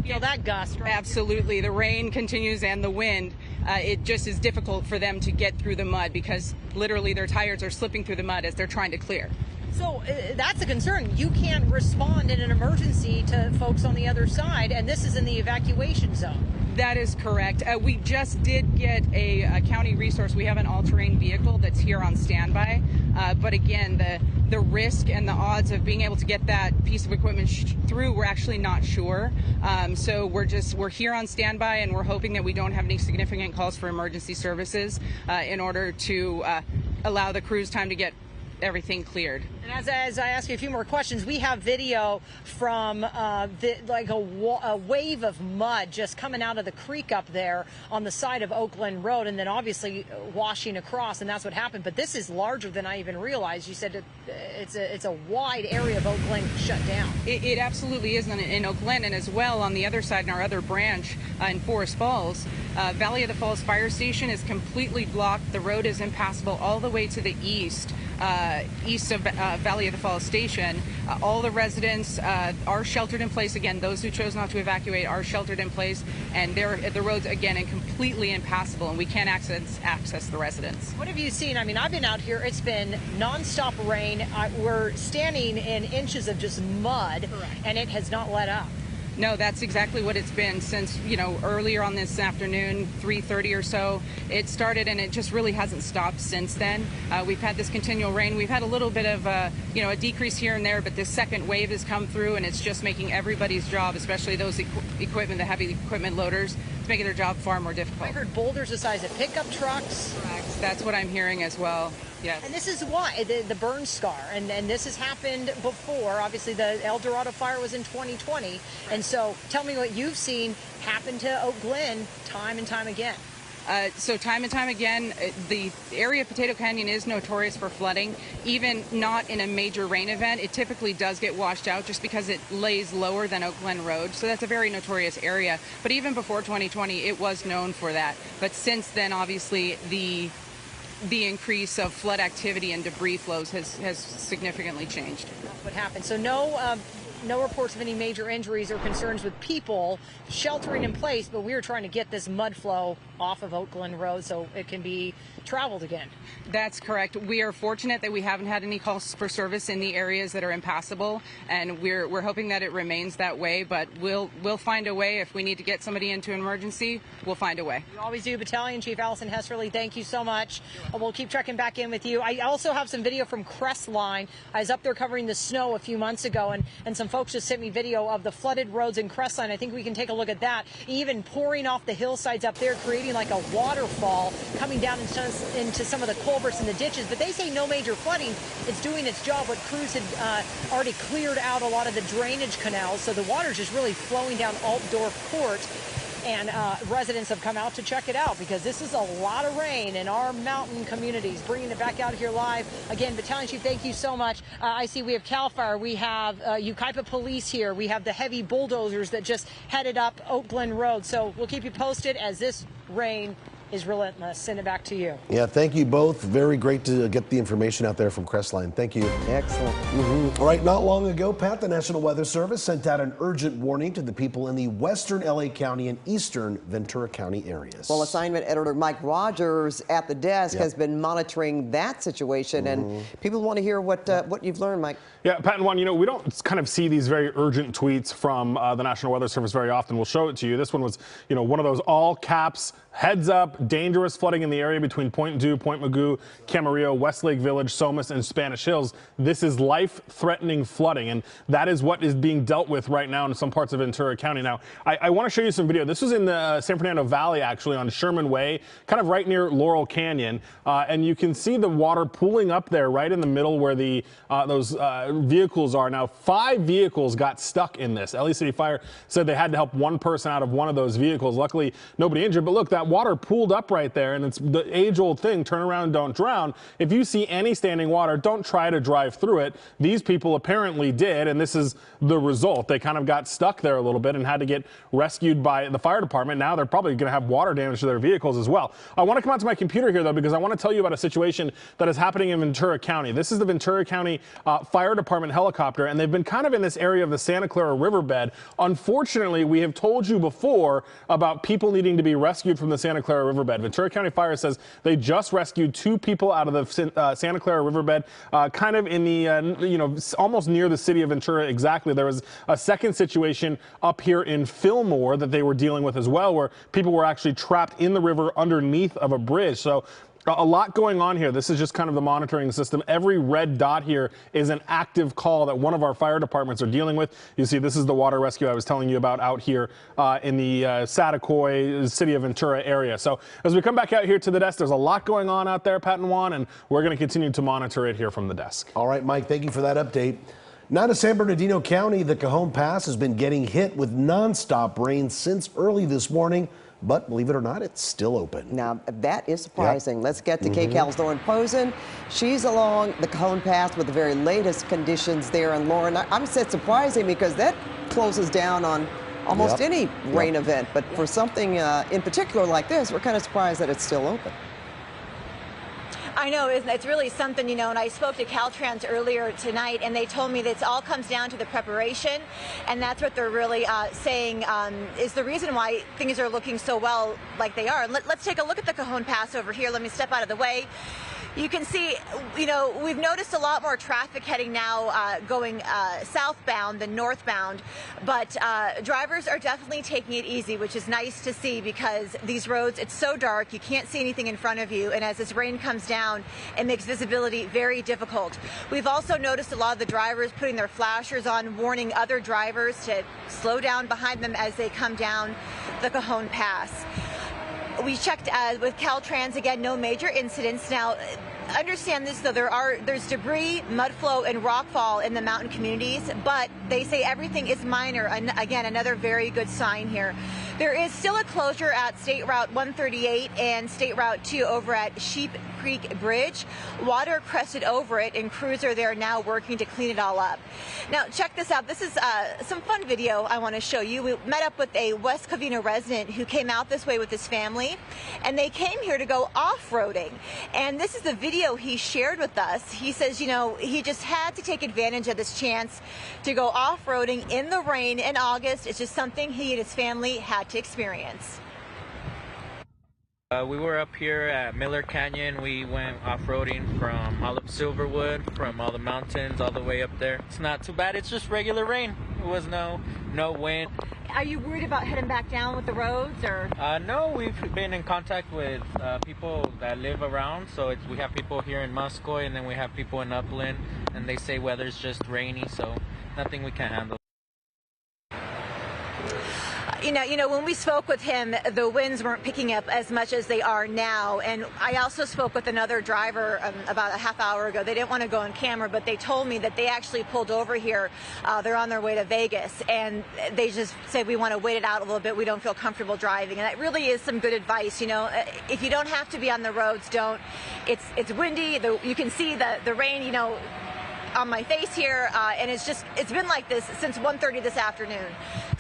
feel that gust, right? Absolutely. The rain continues and the wind. It just is difficult for them to get through the mud because literally their tires are slipping through the mud as they're trying to clear. So that's a concern. You can't respond in an emergency to folks on the other side, and this is in the evacuation zone. That is correct. We just did get a county resource. We have an all-terrain vehicle that's here on standby. But again, the risk and the odds of being able to get that piece of equipment through, we're actually not sure. So we're here on standby, and we're hoping that we don't have any significant calls for emergency services in order to allow the crews time to get everything cleared. And as I ask you a few more questions, we have video from like a wave of mud just coming out of the creek up there on the side of Oak Glen Road, and then obviously washing across, and that's what happened. But this is larger than I even realized. You said it's a wide area of Oak Glen shut down. It absolutely is in Oak Glen, and as well on the other side in our other branch in Forest Falls, Valley of the Falls Fire Station is completely blocked. The road is impassable all the way to the east. East of Valley of the Falls Station. All the residents are sheltered in place. Again, those who chose not to evacuate are sheltered in place, and the roads again are completely impassable, and we can't access the residents. What have you seen? I mean, I've been out here. It's been nonstop rain. We're standing in inches of just mud, and it has not let up. No, that's exactly what it's been since, earlier on this afternoon, 3:30 or so. It started, and it just really hasn't stopped since then. We've had this continual rain. We've had a little bit of, a decrease here and there, but this second wave has come through, and it's just making everybody's job, especially those the heavy equipment loaders, it's making their job far more difficult. I heard boulders the size of pickup trucks. Correct. That's what I'm hearing as well. Yes. And this is why the burn scar, and this has happened before. Obviously, the El Dorado fire was in 2020, and so tell me what you've seen happen to Oak Glen time and time again. So time and time again, the area of Potato Canyon is notorious for flooding. Even not in a major rain event, it typically does get washed out just because it lays lower than Oak Glen Road. So that's a very notorious area. But even before 2020, it was known for that. But since then, obviously, the increase of flood activity and debris flows has significantly changed. That's what happened. So no reports of any major injuries or concerns with people sheltering in place, but we are trying to get this mud flow off of Oak Glen Road so it can be traveled again. That's correct. We are fortunate that we haven't had any calls for service in the areas that are impassable, and we're hoping that it remains that way, but we'll find a way. If we need to get somebody into an emergency, we'll find a way. You always do. Battalion Chief Allison Hesserly, thank you so much. We'll keep checking back in with you. I also have some video from Crestline. I was up there covering the snow a few months ago, and some folks just sent me video of the flooded roads in Crestline. I think we can take a look at that. Even pouring off the hillsides up there, creating like a waterfall coming down into some of the culverts and the ditches. But they say no major flooding. It's doing its job. What crews had already cleared out a lot of the drainage canals, so the water's just really flowing down Altdorf Court. And residents have come out to check it out because this is a lot of rain in our mountain communities. Bringing it back out here live. Again, Battalion Chief, thank you so much. I see we have CAL FIRE. We have Yucaipa Police here. We have the heavy bulldozers that just headed up Oak Glen Road. So we'll keep you posted as this rain is relentless. Send it back to you. Yeah, thank you both. Very great to get the information out there from Crestline. Thank you. Excellent. All right, not long ago, Pat, the National Weather Service sent out an urgent warning to the people in the western LA County and eastern Ventura County areas. Well, assignment editor Mike Rogers at the desk has been monitoring that situation, and people want to hear what you've learned, Mike. Yeah, Pat and Juan, we don't kind of see these very urgent tweets from the National Weather Service very often. We'll show it to you. This one was, one of those all caps, heads up, dangerous flooding in the area between Point Dew, Point Mugu, Camarillo, Westlake Village, Somas, and Spanish Hills. This is life-threatening flooding, and that is what is being dealt with right now in some parts of Ventura County. Now, I want to show you some video. This was in the San Fernando Valley, actually, on Sherman Way, kind of right near Laurel Canyon, and you can see the water pooling up there right in the middle where the those vehicles are. Now, 5 vehicles got stuck in this. LA City Fire said they had to help one person out of one of those vehicles. Luckily, nobody injured, but look, that water pooled up right there, and it's the age-old thing, turn around, don't drown. If you see any standing water, don't try to drive through it. These people apparently did, and this is the result. They kind of got stuck there a little bit and had to get rescued by the fire department. Now they're probably going to have water damage to their vehicles as well. I want to come out to my computer here, though, because I want to tell you about a situation that is happening in Ventura County. This is the Ventura County Fire Department helicopter, and they've been kind of in this area of the Santa Clara riverbed. Unfortunately, we have told you before about people needing to be rescued from the Santa Clara riverbed. Ventura County Fire says they just rescued 2 people out of the Santa Clara riverbed, kind of in the, almost near the city of Ventura exactly. There was a second situation up here in Fillmore that they were dealing with as well, where people were actually trapped in the river underneath of a bridge. So a lot going on here. This is just kind of the monitoring system. Every red dot here is an active call that one of our fire departments are dealing with. You see, this is the water rescue I was telling you about out here in the Satacoy, city of Ventura area. So as we come back out here to the desk, there's a lot going on out there, Pat and Juan, and we're going to continue to monitor it here from the desk. All right, Mike, thank you for that update. Now to San Bernardino County, the Cajon Pass has been getting hit with nonstop rain since early this morning. But believe it or not, it's still open. Now, that is surprising. Yep. Let's get to KCAL's Lauren Posen. She's along the Cajon Pass with the very latest conditions there. And Lauren, I'm said surprising because that closes down on almost any rain event. But for something in particular like this, we're kind of surprised that it's still open. I know, it's really something, and I spoke to Caltrans earlier tonight, and they told me that it all comes down to the preparation, and that's what they're really saying is the reason why things are looking so well like they are. Let's take a look at the Cajon Pass over here. Let me step out of the way. You can see, we've noticed a lot more traffic heading now going southbound than northbound, but drivers are definitely taking it easy, which is nice to see because these roads, it's so dark, you can't see anything in front of you, and as this rain comes down, it makes visibility very difficult. We've also noticed a lot of the drivers putting their flashers on, warning other drivers to slow down behind them as they come down the Cajon Pass. We checked with Caltrans, again, no major incidents. Now, understand this, though, there's debris, mud flow, and rockfall in the mountain communities, but they say everything is minor. And again, another very good sign here. There is still a closure at State Route 138 and State Route 2 over at Sheep Creek Bridge. Water crested over it, and crews are there now working to clean it all up. Now, check this out. This is some fun video I want to show you. We met up with a West Covina resident who came out this way with his family, and they came here to go off-roading. And this is the video he shared with us. He says, he just had to take advantage of this chance to go off-roading in the rain in August. It's just something he and his family had to experience. We were up here at Miller Canyon. We went off-roading from all up Silverwood, from all the mountains all the way up there. It's not too bad. It's just regular rain. It was no wind. Are you worried about heading back down with the roads, or? No, we've been in contact with people that live around. So we have people here in Muscoy, and then we have people in Upland, and they say weather's just rainy, so nothing we can't handle. When we spoke with him, the winds weren't picking up as much as they are now. And I also spoke with another driver about a half hour ago. They didn't want to go on camera, but they told me that they actually pulled over here. They're on their way to Vegas, and they just said, we want to wait it out a little bit. We don't feel comfortable driving. And that really is some good advice. If you don't have to be on the roads, don't. It's windy. You can see the rain, on my face here, and it's been like this since 1:30 this afternoon.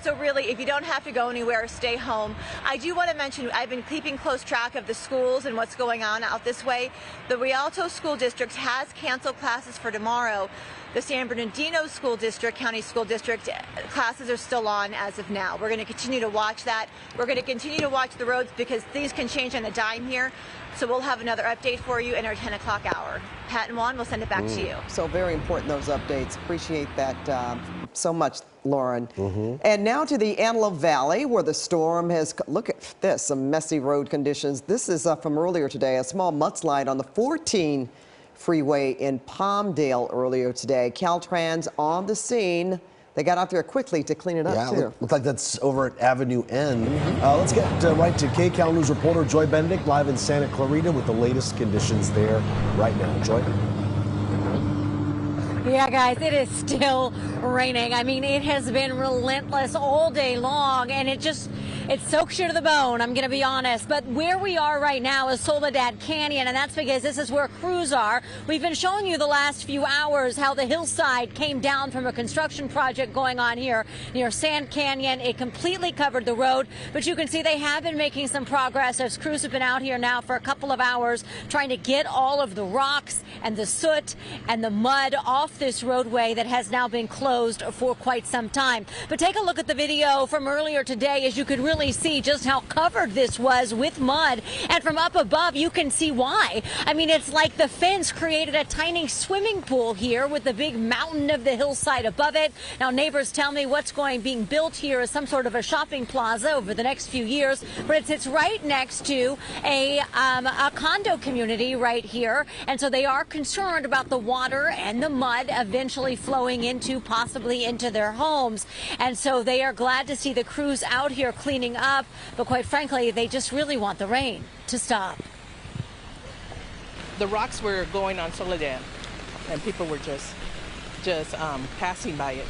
So really, if you don't have to go anywhere, stay home. I do want to mention, I've been keeping close track of the schools and what's going on out this way. The Rialto School District has canceled classes for tomorrow. The San Bernardino School District, County School District, classes are still on as of now. We're going to continue to watch that. We're going to continue to watch the roads because things can change on a dime here. So we'll have another update for you in our 10 o'clock hour. Pat and Juan, we'll send it back to you. So very important, those updates. Appreciate that so much, Lauren. And now to the Antelope Valley, where the storm has, look at this, some messy road conditions. This is from earlier today, a small mudslide on the 14 freeway in Palmdale earlier today. Caltrans on the scene. They got out there quickly to clean it up, too. Looks like that's over at Avenue N. Let's get right to KCAL News reporter Joy Benedict live in Santa Clarita with the latest conditions there right now. Joy? Yeah, guys, it is still raining. I mean, it has been relentless all day long, and it just It soaks you to the bone, I'm going to be honest. But where we are right now is Soledad Canyon, and that's because this is where crews are. We've been showing you the last few hours how the hillside came down from a construction project going on here near Sand Canyon. It completely covered the road, but you can see they have been making some progress as crews have been out here now for a couple of hours trying to get all of the rocks and the soot and the mud off this roadway that has now been closed for quite some time. But take a look at the video from earlier today as you could really see just how covered this was with mud, and from up above you can see why. I mean, it's like the fence created a tiny swimming pool here with the big mountain of the hillside above it. Now neighbors tell me what's being built here is some sort of a shopping plaza over the next few years, but it sits right next to a condo community right here, and so they are concerned about the water and the mud eventually flowing possibly into their homes. And so they are glad to see the crews out here cleaning up, but quite frankly, they just really want the rain to stop. The rocks were going on Soledad, and people were just passing by it,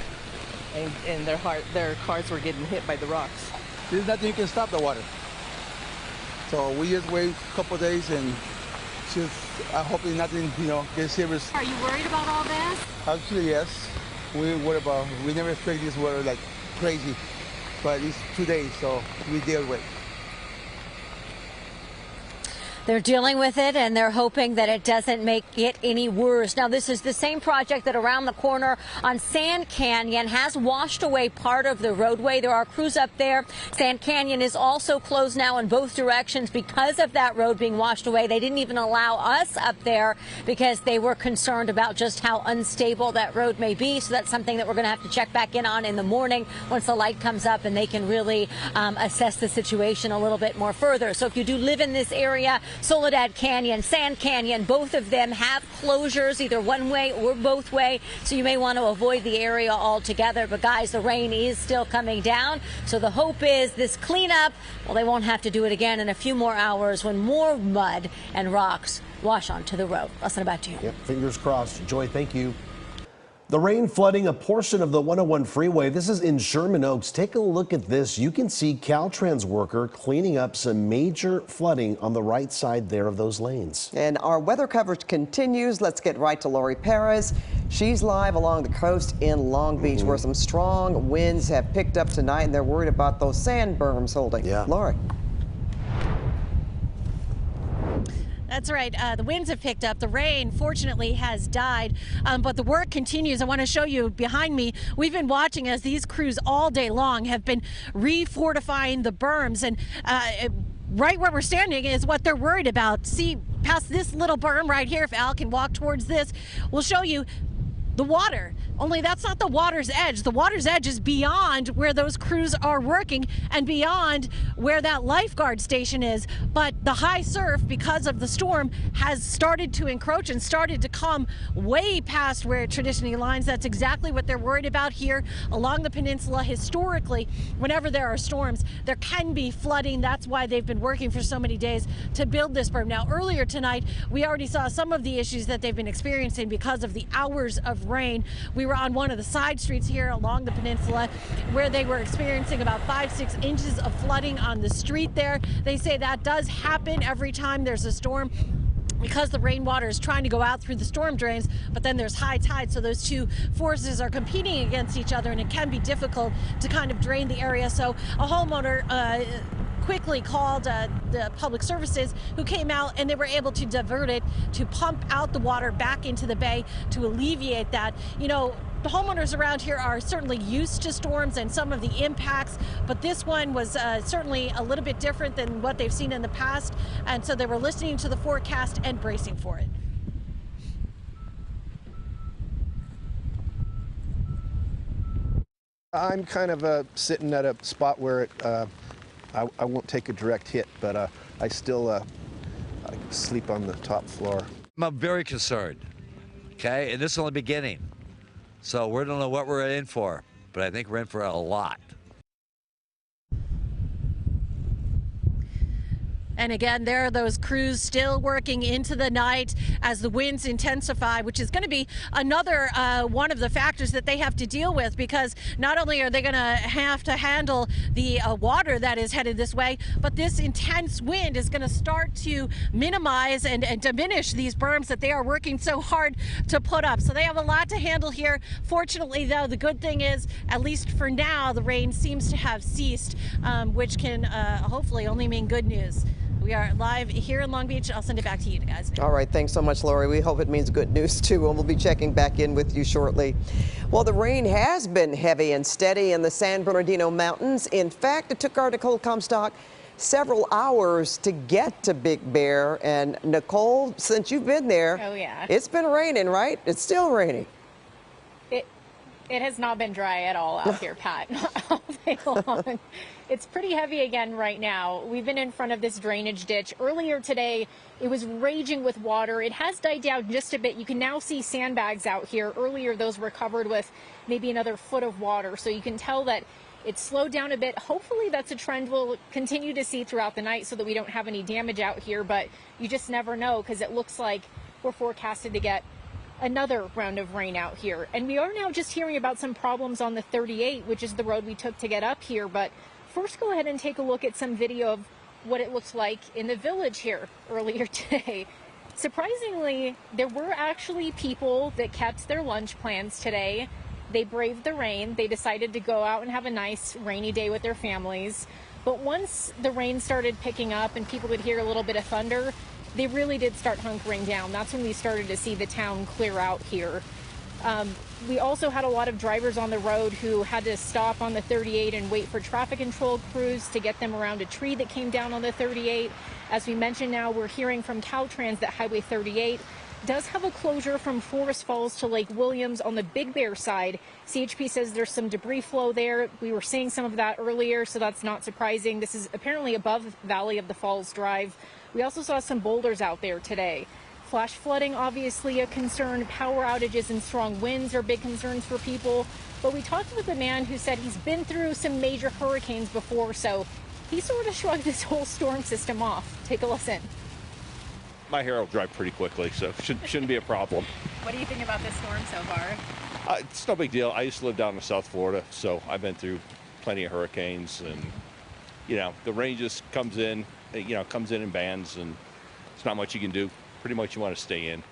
and their cars were getting hit by the rocks. There's nothing you can stop the water. So we just wait a couple of days, and I hope nothing, gets serious. Are you worried about all this? Actually, yes. We never expect this weather like crazy, but it's 2 days, so we deal with it. They're dealing with it, and they're hoping that it doesn't make it any worse. Now, this is the same project that around the corner on Sand Canyon has washed away part of the roadway. There are crews up there. Sand Canyon is also closed now in both directions because of that road being washed away. They didn't even allow us up there because they were concerned about just how unstable that road may be. So that's something that we're going to have to check back in on in the morning once the light comes up and they can really assess the situation a little bit more further. So if you do live in this area, Soledad Canyon, Sand Canyon, both of them have closures either one way or both way, so you may want to avoid the area altogether. But guys, the rain is still coming down, so the hope is this cleanup, well, they won't have to do it again in a few more hours when more mud and rocks wash onto the road. Listen, back to you. Yep, fingers crossed. Joy, thank you. The rain flooding a portion of the 101 freeway. This is in Sherman Oaks. Take a look at this. You can see Caltrans worker cleaning up some major flooding on the right side there of those lanes. And our weather coverage continues. Let's get right to Lori Perez. She's live along the coast in Long Beach where some strong winds have picked up tonight, and they're worried about those sand berms holding. Yeah. Lori. That's right. The winds have picked up. The rain, fortunately, has died, but the work continues. I want to show you behind me. We've been watching as these crews all day long have been refortifying the berms, and right where we're standing is what they're worried about. See, past this little berm right here, if Al can walk towards this, we'll show you the water. Only that's not the water's edge. The water's edge is beyond where those crews are working and beyond where that lifeguard station is. But the high surf, because of the storm, has started to encroach and started to come way past where it traditionally lines. That's exactly what they're worried about here along the peninsula. Historically, whenever there are storms, there can be flooding. That's why they've been working for so many days to build this berm. Now, earlier tonight, we already saw some of the issues that they've been experiencing because of the hours of rain. We were on one of the side streets here along the peninsula where they were experiencing about 5-6 inches of flooding on the street there. They say that does happen every time there's a storm because the rainwater is trying to go out through the storm drains, but then there's high tide, so those two forces are competing against each other, and it can be difficult to kind of drain the area. So a homeowner quickly called the public services, who came out, and they were able to divert it to pump out the water back into the bay to alleviate that. You know, the homeowners around here are certainly used to storms and some of the impacts, but this one was certainly a little bit different than what they've seen in the past, and so they were listening to the forecast and bracing for it. I'm kind of sitting at a spot where it, I won't take a direct hit, but I still I sleep on the top floor. I'm very concerned, okay? And this is only the beginning. So we don't know what we're in for, but I think we're in for a lot. And again, there are those crews still working into the night as the winds intensify, which is going to be another one of the factors that they have to deal with, because not only are they going to have to handle the water that is headed this way, but this intense wind is going to start to minimize and diminish these berms that they are working so hard to put up. So they have a lot to handle here. Fortunately, though, the good thing is, at least for now, the rain seems to have ceased, which can hopefully only mean good news. We are live here in Long Beach. I'll send it back to you guys. All right, thanks so much, Lori. We hope it means good news too, and we'll be checking back in with you shortly. Well, the rain has been heavy and steady in the San Bernardino Mountains. In fact, it took our Nicole Comstock several hours to get to Big Bear. And Nicole, since you've been there, oh yeah, it's been raining, right? It's still raining. It has not been dry at all out here, Pat, all day long. It's pretty heavy again right now. We've been in front of this drainage ditch. Earlier today, it was raging with water. It has died down just a bit. You can now see sandbags out here. Earlier, those were covered with maybe another foot of water. So you can tell that it's slowed down a bit. Hopefully that's a trend we'll continue to see throughout the night so that we don't have any damage out here. But you just never know, because it looks like we're forecasted to get another round of rain out here. And we are now just hearing about some problems on the 38, which is the road we took to get up here. But first, go ahead and take a look at some video of what it looks like in the village here earlier today. Surprisingly, there were actually people that kept their lunch plans today. They braved the rain. They decided to go out and have a nice rainy day with their families. But once the rain started picking up and people could hear a little bit of thunder, they really did start hunkering down. That's when we started to see the town clear out here. We also had a lot of drivers on the road who had to stop on the 38 and wait for traffic control crews to get them around a tree that came down on the 38. As we mentioned, now we're hearing from Caltrans that Highway 38 does have a closure from Forest Falls to Lake Williams on the Big Bear side. CHP says there's some debris flow there. We were seeing some of that earlier, so that's not surprising. This is apparently above Valley of the Falls Drive. We also saw some boulders out there today. Flash flooding, obviously a concern. Power outages and strong winds are big concerns for people. But we talked with a man who said he's been through some major hurricanes before, so he sort of shrugged this whole storm system off. Take a listen. My hair will dry pretty quickly, so shouldn't be a problem. What do you think about this storm so far? It's no big deal. I used to live down in South Florida, so I've been through plenty of hurricanes, and the rain just comes in bands, and it's not much you can do. Pretty much you want to stay in.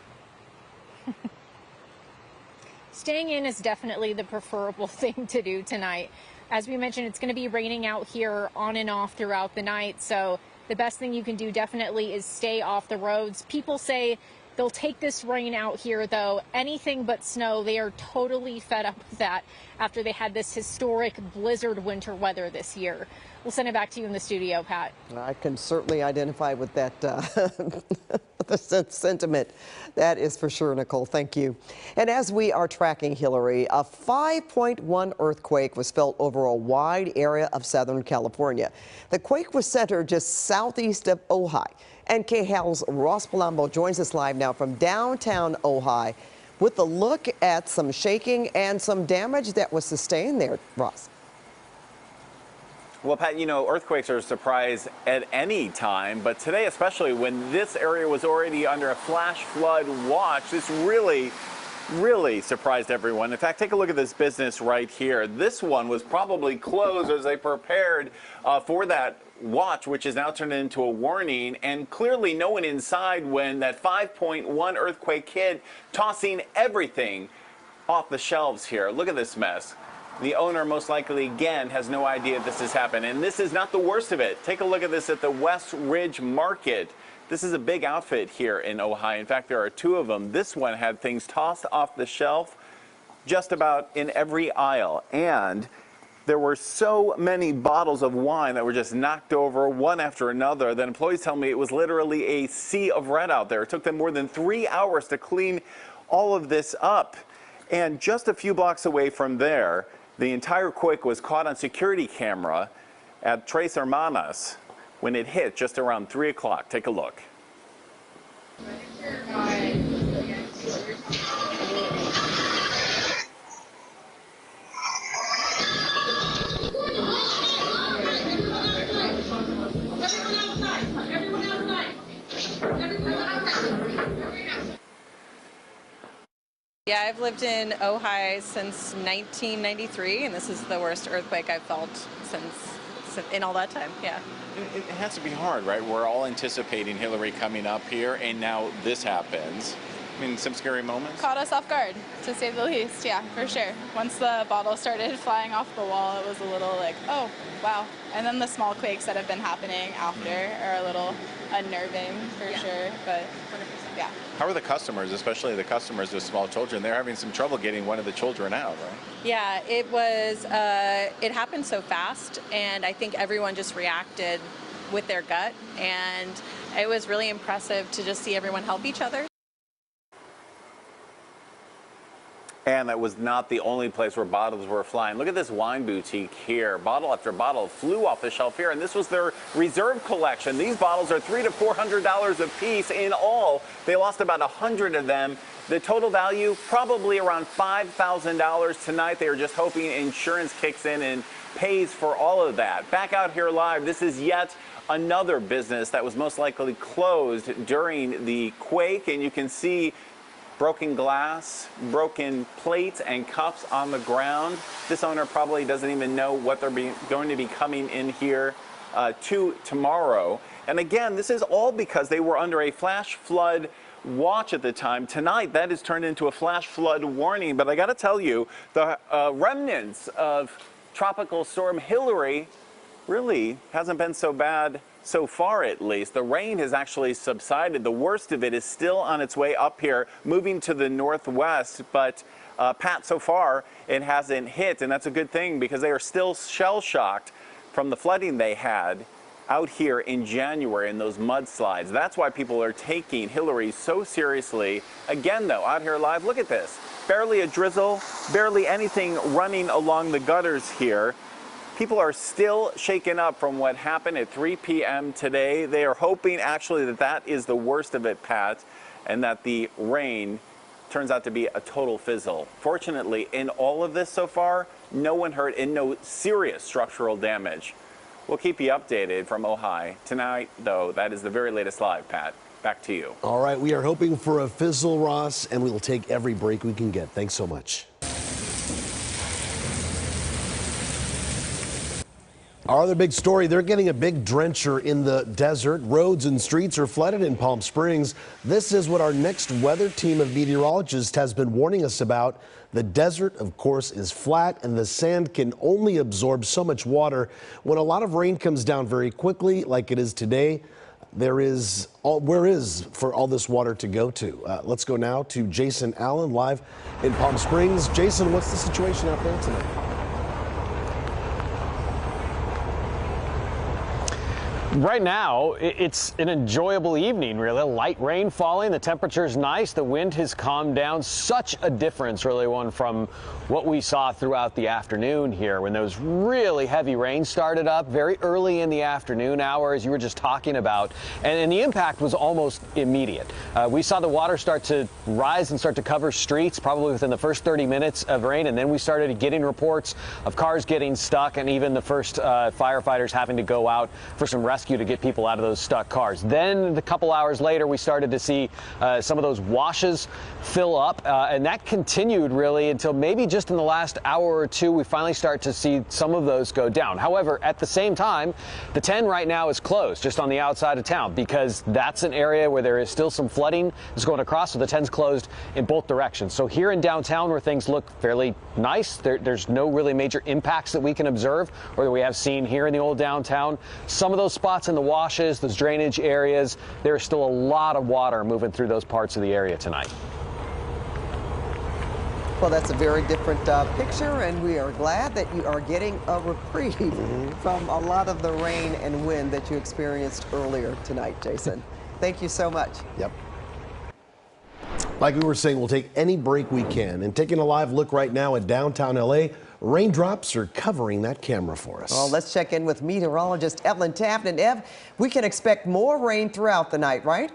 Staying in is definitely the preferable thing to do tonight. As we mentioned, it's going to be raining out here on and off throughout the night, so the best thing you can do definitely is stay off the roads. People say they'll take this rain out here, though. Anything but snow. They are totally fed up with that after they had this historic blizzard winter weather this year. We'll send it back to you in the studio, Pat. I can certainly identify with that the sentiment. That is for sure, Nicole. Thank you. And as we are tracking Hilary, a 5.1 earthquake was felt over a wide area of Southern California. The quake was centered just southeast of Ojai. And KHAL's Ross Palumbo joins us live now from downtown Ojai with a look at some shaking and some damage that was sustained there. Ross. Well, Pat, earthquakes are a surprise at any time, but today, especially when this area was already under a flash flood watch, this really surprised everyone. In fact, take a look at this business right here. This one was probably closed as they prepared for that watch, which is now turned into a warning, and clearly no one inside when that 5.1 earthquake hit, tossing everything off the shelves here. Look at this mess. The owner most likely, again, has no idea this has happened. And this is not the worst of it. Take a look at this at the West Ridge Market. This is a big outfit here in Ojai. In fact, there are two of them. This one had things tossed off the shelf just about in every aisle. And there were so many bottles of wine that were just knocked over one after another that employees tell me it was literally a sea of red out there. It took them more than 3 hours to clean all of this up. And just a few blocks away from there, the entire quake was caught on security camera at Tres Hermanas when it hit just around 3 o'clock. Take a look. Yeah, I've lived in Ojai since 1993, and this is the worst earthquake I've felt since in all that time. Yeah. It has to be hard, right? We're all anticipating Hilary coming up here, and now this happens. I mean, some scary moments? Caught us off guard, to say the least. Yeah, for sure. Once the bottle started flying off the wall, it was a little like, oh, wow. And then the small quakes that have been happening after are a little unnerving, for sure. But, yeah. How are the customers, especially the customers with small children? They're having some trouble getting one of the children out, right? Yeah, it was, it happened so fast, and I think everyone just reacted with their gut, and it was really impressive to just see everyone help each other. And that was not the only place where bottles were flying. Look at this wine boutique here. Bottle after bottle flew off the shelf here, and this was their reserve collection. These bottles are $300 to $400 a piece in all. They lost about 100 of them. The total value, probably around $5,000 tonight. They are just hoping insurance kicks in and pays for all of that. Back out here live, this is yet another business that was most likely closed during the quake, and you can see broken glass, broken plates and cups on the ground. This owner probably doesn't even know what they're going to be coming in here to tomorrow. And again, this is all because they were under a flash flood watch at the time. Tonight, that has turned into a flash flood warning. But I got to tell you, the remnants of Tropical Storm Hilary really hasn't been so bad so far, at least. The rain has actually subsided. The worst of it is still on its way up here, moving to the northwest. But Pat, so far, it hasn't hit, and that's a good thing because they are still shell-shocked from the flooding they had out here in January in those mudslides. That's why people are taking Hilary so seriously. Again, though, out here live, look at this. Barely a drizzle, barely anything running along the gutters here. People are still shaken up from what happened at 3 p.m. today. They are hoping actually that that is the worst of it, Pat, and that the rain turns out to be a total fizzle. Fortunately, in all of this so far, no one hurt and no serious structural damage. We'll keep you updated from Ojai. Tonight, though, that is the very latest live, Pat. Back to you. All right, we are hoping for a fizzle, Ross, and we will take every break we can get. Thanks so much. Our other big story, they're getting a big drencher in the desert. Roads and streets are flooded in Palm Springs. This is what our next weather team of meteorologists has been warning us about. The desert, of course, is flat, and the sand can only absorb so much water. When a lot of rain comes down very quickly, like it is today, where is for all this water to go to? Let's go now to Jason Allen live in Palm Springs. Jason, what's the situation out there tonight? Right now, it's an enjoyable evening, really. Light rain falling, the temperature's nice, the wind has calmed down. Such a difference, really, one from what we saw throughout the afternoon here when those really heavy rains started up very early in the afternoon hours you were just talking about. And the impact was almost immediate. We saw the water start to rise and start to cover streets probably within the first 30 minutes of rain, and then we started getting reports of cars getting stuck and even the first firefighters having to go out for some rescue to get people out of those stuck cars. Then a couple hours later, we started to see some of those washes fill up, and that continued really until maybe just in the last hour or two, we finally start to see some of those go down. However, at the same time, the 10 right now is closed just on the outside of town because that's an area where there is still some flooding that's going across, so the 10's closed in both directions. So here in downtown where things look fairly nice, there's no really major impacts that we can observe or that we have seen here in the old downtown. Some of those spots in the washes, those drainage areas, there's still a lot of water moving through those parts of the area tonight. Well, that's a very different picture, and we are glad that you are getting a reprieve from a lot of the rain and wind that you experienced earlier tonight, Jason. Thank you so much. Yep. Like we were saying, we'll take any break we can. And taking a live look right now at downtown LA, raindrops are covering that camera for us. Well, let's check in with meteorologist Evelyn Taft. And Ev, we can expect more rain throughout the night, right?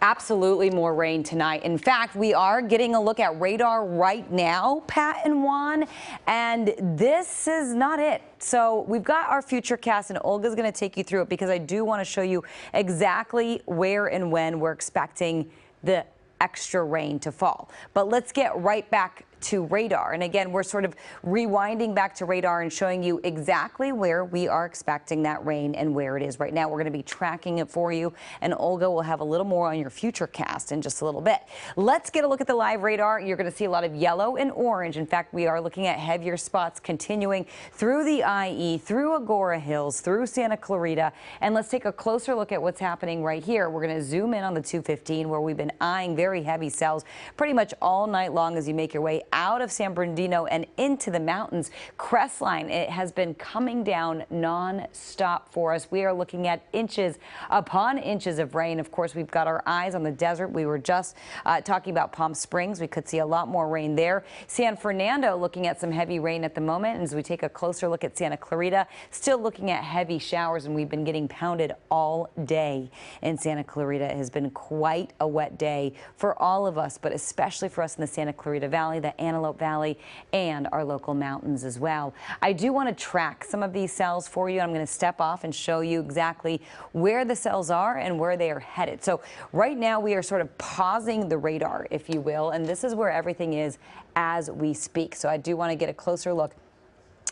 Absolutely more rain tonight. In fact, we are getting a look at radar right now, Pat and Juan, and this is not it. So we've got our futurecast, and Olga's going to take you through it because I do want to show you exactly where and when we're expecting the extra rain to fall. But let's get right back to radar. And again, we're sort of rewinding back to radar and showing you exactly where we are expecting that rain and where it is right now. We're going to be tracking it for you, and Olga will have a little more on your future cast in just a little bit. Let's get a look at the live radar. You're going to see a lot of yellow and orange. In fact, we are looking at heavier spots continuing through the IE, through Agora Hills, through Santa Clarita. And let's take a closer look at what's happening right here. We're going to zoom in on the 215, where we've been eyeing very heavy cells pretty much all night long as you make your way out of San Bernardino and into the mountains. Crestline, it has been coming down non-stop for us. We are looking at inches upon inches of rain. Of course, we've got our eyes on the desert. We were just talking about Palm Springs. We could see a lot more rain there. San Fernando looking at some heavy rain at the moment. And as we take a closer look at Santa Clarita, still looking at heavy showers, and we've been getting pounded all day in Santa Clarita. It has been quite a wet day for all of us, but especially for us in the Santa Clarita Valley, the Antelope Valley, and our local mountains as well. I do want to track some of these cells for you. I'm going to step off and show you exactly where the cells are and where they are headed. So right now we are sort of pausing the radar, if you will, and this is where everything is as we speak. So I do want to get a closer look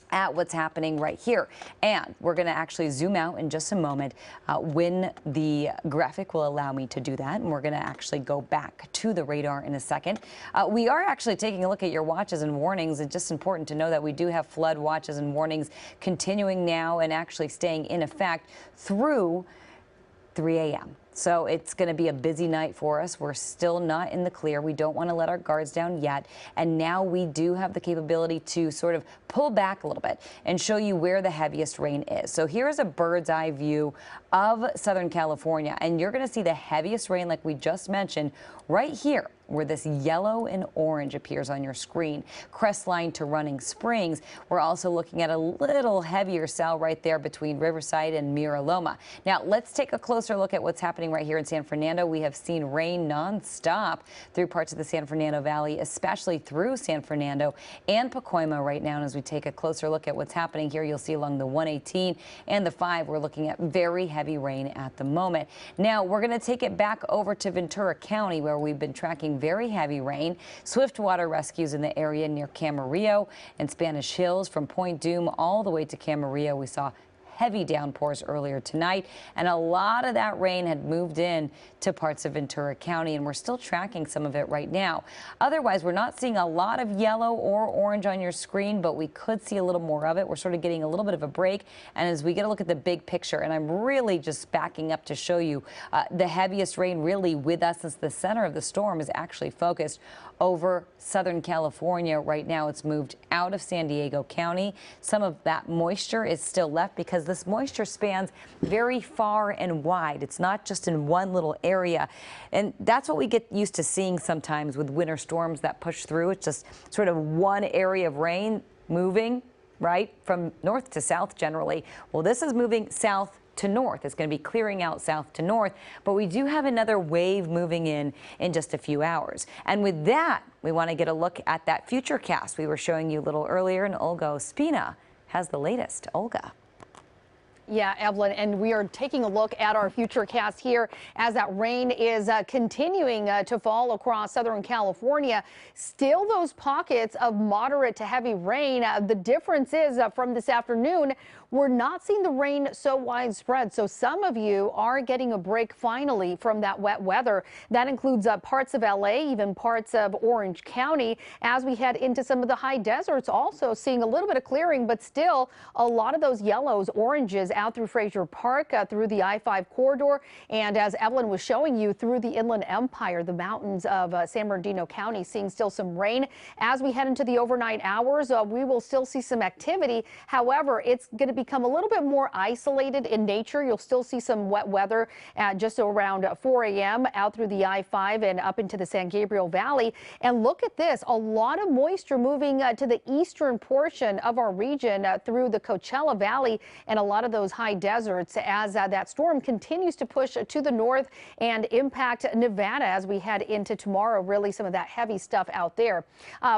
at what's happening right here. And we're going to actually zoom out in just a moment when the graphic will allow me to do that. And we're going to actually go back to the radar in a second. We are actually taking a look at your watches and warnings. It's just important to know that we do have flood watches and warnings continuing now and actually staying in effect through 3 a.m. So it's going to be a busy night for us. We're still not in the clear. We don't want to let our guards down yet. And now we do have the capability to sort of pull back a little bit and show you where the heaviest rain is. So here's a bird's eye view of Southern California. And you're going to see the heaviest rain, like we just mentioned, right here, where this yellow and orange appears on your screen. Crestline to Running Springs. We're also looking at a little heavier cell right there between Riverside and Mira Loma. Now let's take a closer look at what's happening right here in San Fernando. We have seen rain nonstop through parts of the San Fernando Valley, especially through San Fernando and Pacoima right now. And as we take a closer look at what's happening here, you'll see along the 118 and the 5, we're looking at very heavy rain at the moment. Now we're going to take it back over to Ventura County, where we've been tracking very heavy rain. Swift water rescues in the area near Camarillo and Spanish Hills. From Point Dume all the way to Camarillo, we saw heavy downpours earlier tonight, and a lot of that rain had moved in to parts of Ventura County, and we're still tracking some of it right now. Otherwise, we're not seeing a lot of yellow or orange on your screen, but we could see a little more of it. We're sort of getting a little bit of a break, and as we get a look at the big picture, and I'm really just backing up to show you the heaviest rain really with us, since the center of the storm is actually focused over Southern California. Right now it's moved out of San Diego County. Some of that moisture is still left because this moisture spans very far and wide. It's not just in one little area. And that's what we get used to seeing sometimes with winter storms that push through. It's just sort of one area of rain moving, right, from north to south generally. Well, this is moving south to north. It's going to be clearing out south to north, but we do have another wave moving in just a few hours. And with that, we want to get a look at that future cast we were showing you a little earlier, and Olga Ospina has the latest. Olga. Yeah, Evelyn, and we are taking a look at our future cast here as that rain is continuing to fall across Southern California. Still those pockets of moderate to heavy rain. The difference is from this afternoon, we're not seeing the rain so widespread. So some of you are getting a break finally from that wet weather. That includes parts of LA, even parts of Orange County. As we head into some of the high deserts, also seeing a little bit of clearing, but still a lot of those yellows, oranges out through Fraser Park, through the I-5 corridor, and as Evelyn was showing you, through the Inland Empire, the mountains of San Bernardino County, seeing still some rain. As we head into the overnight hours, we will still see some activity. However, it's going to become a little bit more isolated in nature. You'll still see some wet weather at just around 4 a.m. out through the I-5 and up into the San Gabriel Valley. And look at this, a lot of moisture moving to the eastern portion of our region through the Coachella Valley, and a lot of those those high deserts as that storm continues to push to the north and impact Nevada as we head into tomorrow. Really some of that heavy stuff out there.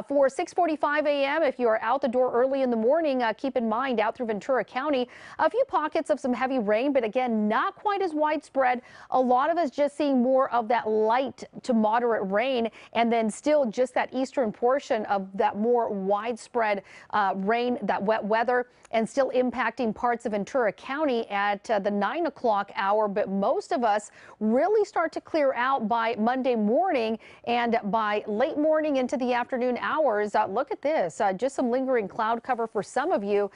For 6:45 a.m., if you are out the door early in the morning, keep in mind out through Ventura County, a few pockets of some heavy rain, but again, not quite as widespread. A lot of us just seeing more of that light to moderate rain, and then still just that eastern portion of that more widespread rain, that wet weather, and still impacting parts of Ventura County at the 9 o'clock hour. But most of us really start to clear out by Monday morning, and by late morning into the afternoon hours. Look at this, just some lingering cloud cover for some of you.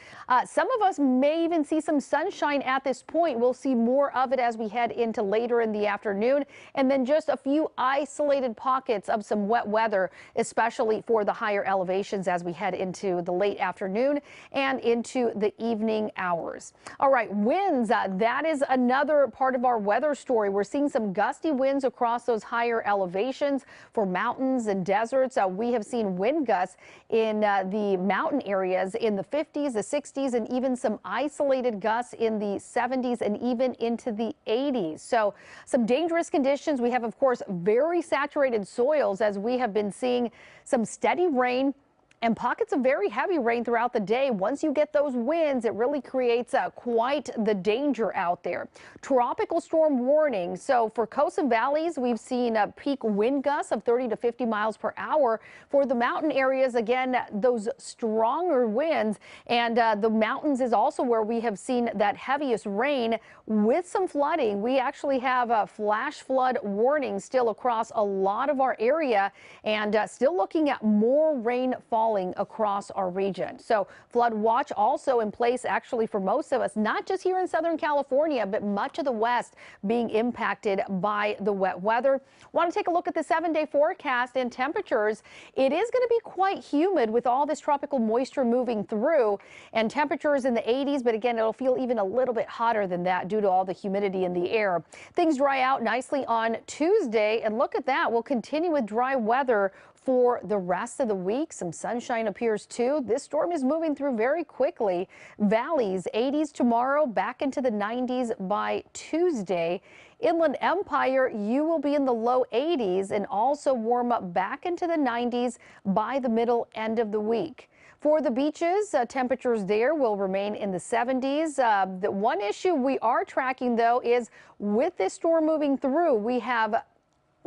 Some of us may even see some sunshine at this point. We'll see more of it as we head into later in the afternoon, and then just a few isolated pockets of some wet weather, especially for the higher elevations as we head into the late afternoon and into the evening hours. All right, winds, that is another part of our weather story. We're seeing some gusty winds across those higher elevations for mountains and deserts. We have seen wind gusts in the mountain areas in the 50s, the 60s, and even some isolated gusts in the 70s and even into the 80s. So some dangerous conditions. We have, of course, very saturated soils as we have been seeing some steady rain and pockets of very heavy rain throughout the day. Once you get those winds, it really creates quite the danger out there. Tropical storm warning. So for coasts and valleys, we've seen peak wind gusts of 30 to 50 miles per hour. For the mountain areas, again, those stronger winds, and the mountains is also where we have seen that heaviest rain with some flooding. We actually have a flash flood warning still across a lot of our area, and still looking at more rain falling across our region. So flood watch also in place actually for most of us, not just here in Southern California, but much of the West being impacted by the wet weather. Want to take a look at the 7-day forecast and temperatures. It is going to be quite humid with all this tropical moisture moving through, and temperatures in the 80s, but again, it'll feel even a little bit hotter than that due to all the humidity in the air. Things dry out nicely on Tuesday, and look at that. We'll continue with dry weather for the rest of the week. Some sunshine appears too. This storm is moving through very quickly. Valleys 80s tomorrow, back into the 90s by Tuesday. Inland Empire, you will be in the low 80s and also warm up back into the 90s by the middle end of the week. For the beaches, temperatures there will remain in the 70s. The one issue we are tracking, though, is with this storm moving through, we have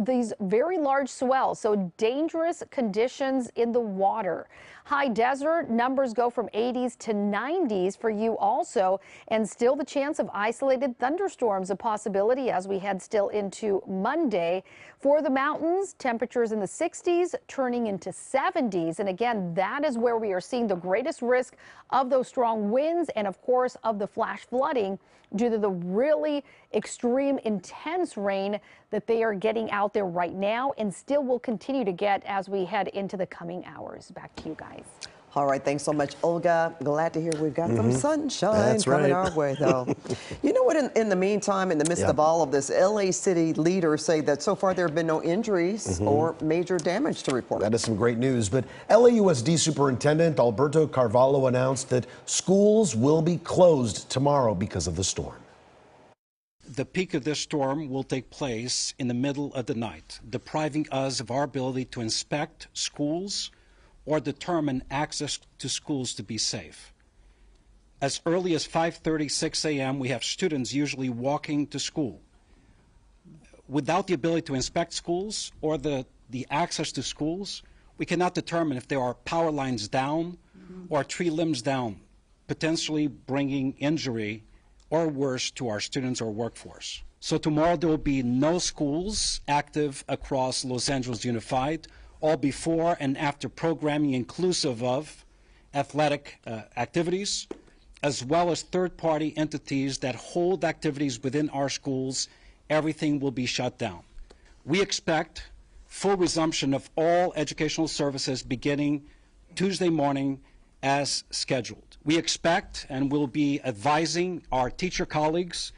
these very large swells, so dangerous conditions in the water. High desert numbers go from 80s to 90s for you also, and still the chance of isolated thunderstorms a possibility as we head still into Monday. For the mountains, temperatures in the 60s turning into 70s, and again, that is where we are seeing the greatest risk of those strong winds and of course of the flash flooding due to the really extreme intense rain that they are getting out there right now and still will continue to get as we head into the coming hours. Back to you guys. All right, thanks so much, Olga. Glad to hear we've got some sunshine coming our way, though. You know what, in the meantime, in the midst of all of this, LA City leaders say that so far there have been no injuries or major damage to report. That is some great news. But LAUSD Superintendent Alberto Carvalho announced that schools will be closed tomorrow because of the storm. The peak of this storm will take place in the middle of the night, depriving us of our ability to inspect schools or determine access to schools to be safe. As early as 5:36 a.m., we have students usually walking to school. Without the ability to inspect schools or the access to schools, we cannot determine if there are power lines down or tree limbs down, potentially bringing injury or worse to our students or workforce. So tomorrow there will be no schools active across Los Angeles Unified, all before and after programming inclusive of athletic activities, as well as third-party entities that hold activities within our schools. Everything will be shut down. We expect full resumption of all educational services beginning Tuesday morning as scheduled. We expect and will be advising our teacher colleagues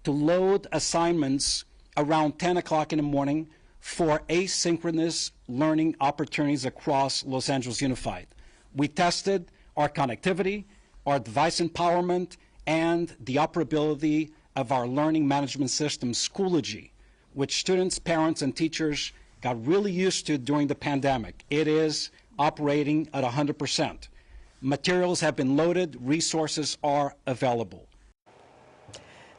to load assignments around 10 o'clock in the morning for asynchronous learning opportunities across Los Angeles Unified. We tested our connectivity, our device empowerment, and the operability of our learning management system, Schoology, which students, parents, and teachers got really used to during the pandemic. It is operating at 100%. Materials have been loaded, resources are available.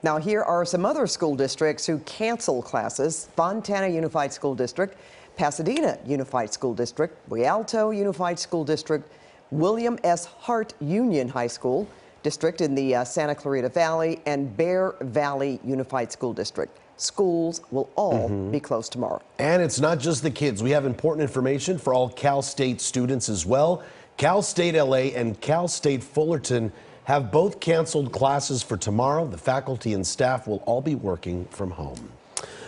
Now, here are some other school districts who cancel classes. Fontana Unified School District, Pasadena Unified School District, Rialto Unified School District, William S. Hart Union High School District in the Santa Clarita Valley, and Bear Valley Unified School District. Schools will all be closed tomorrow. And it's not just the kids. We have important information for all Cal State students as well. Cal State LA and Cal State Fullerton have both canceled classes for tomorrow. The faculty and staff will all be working from home.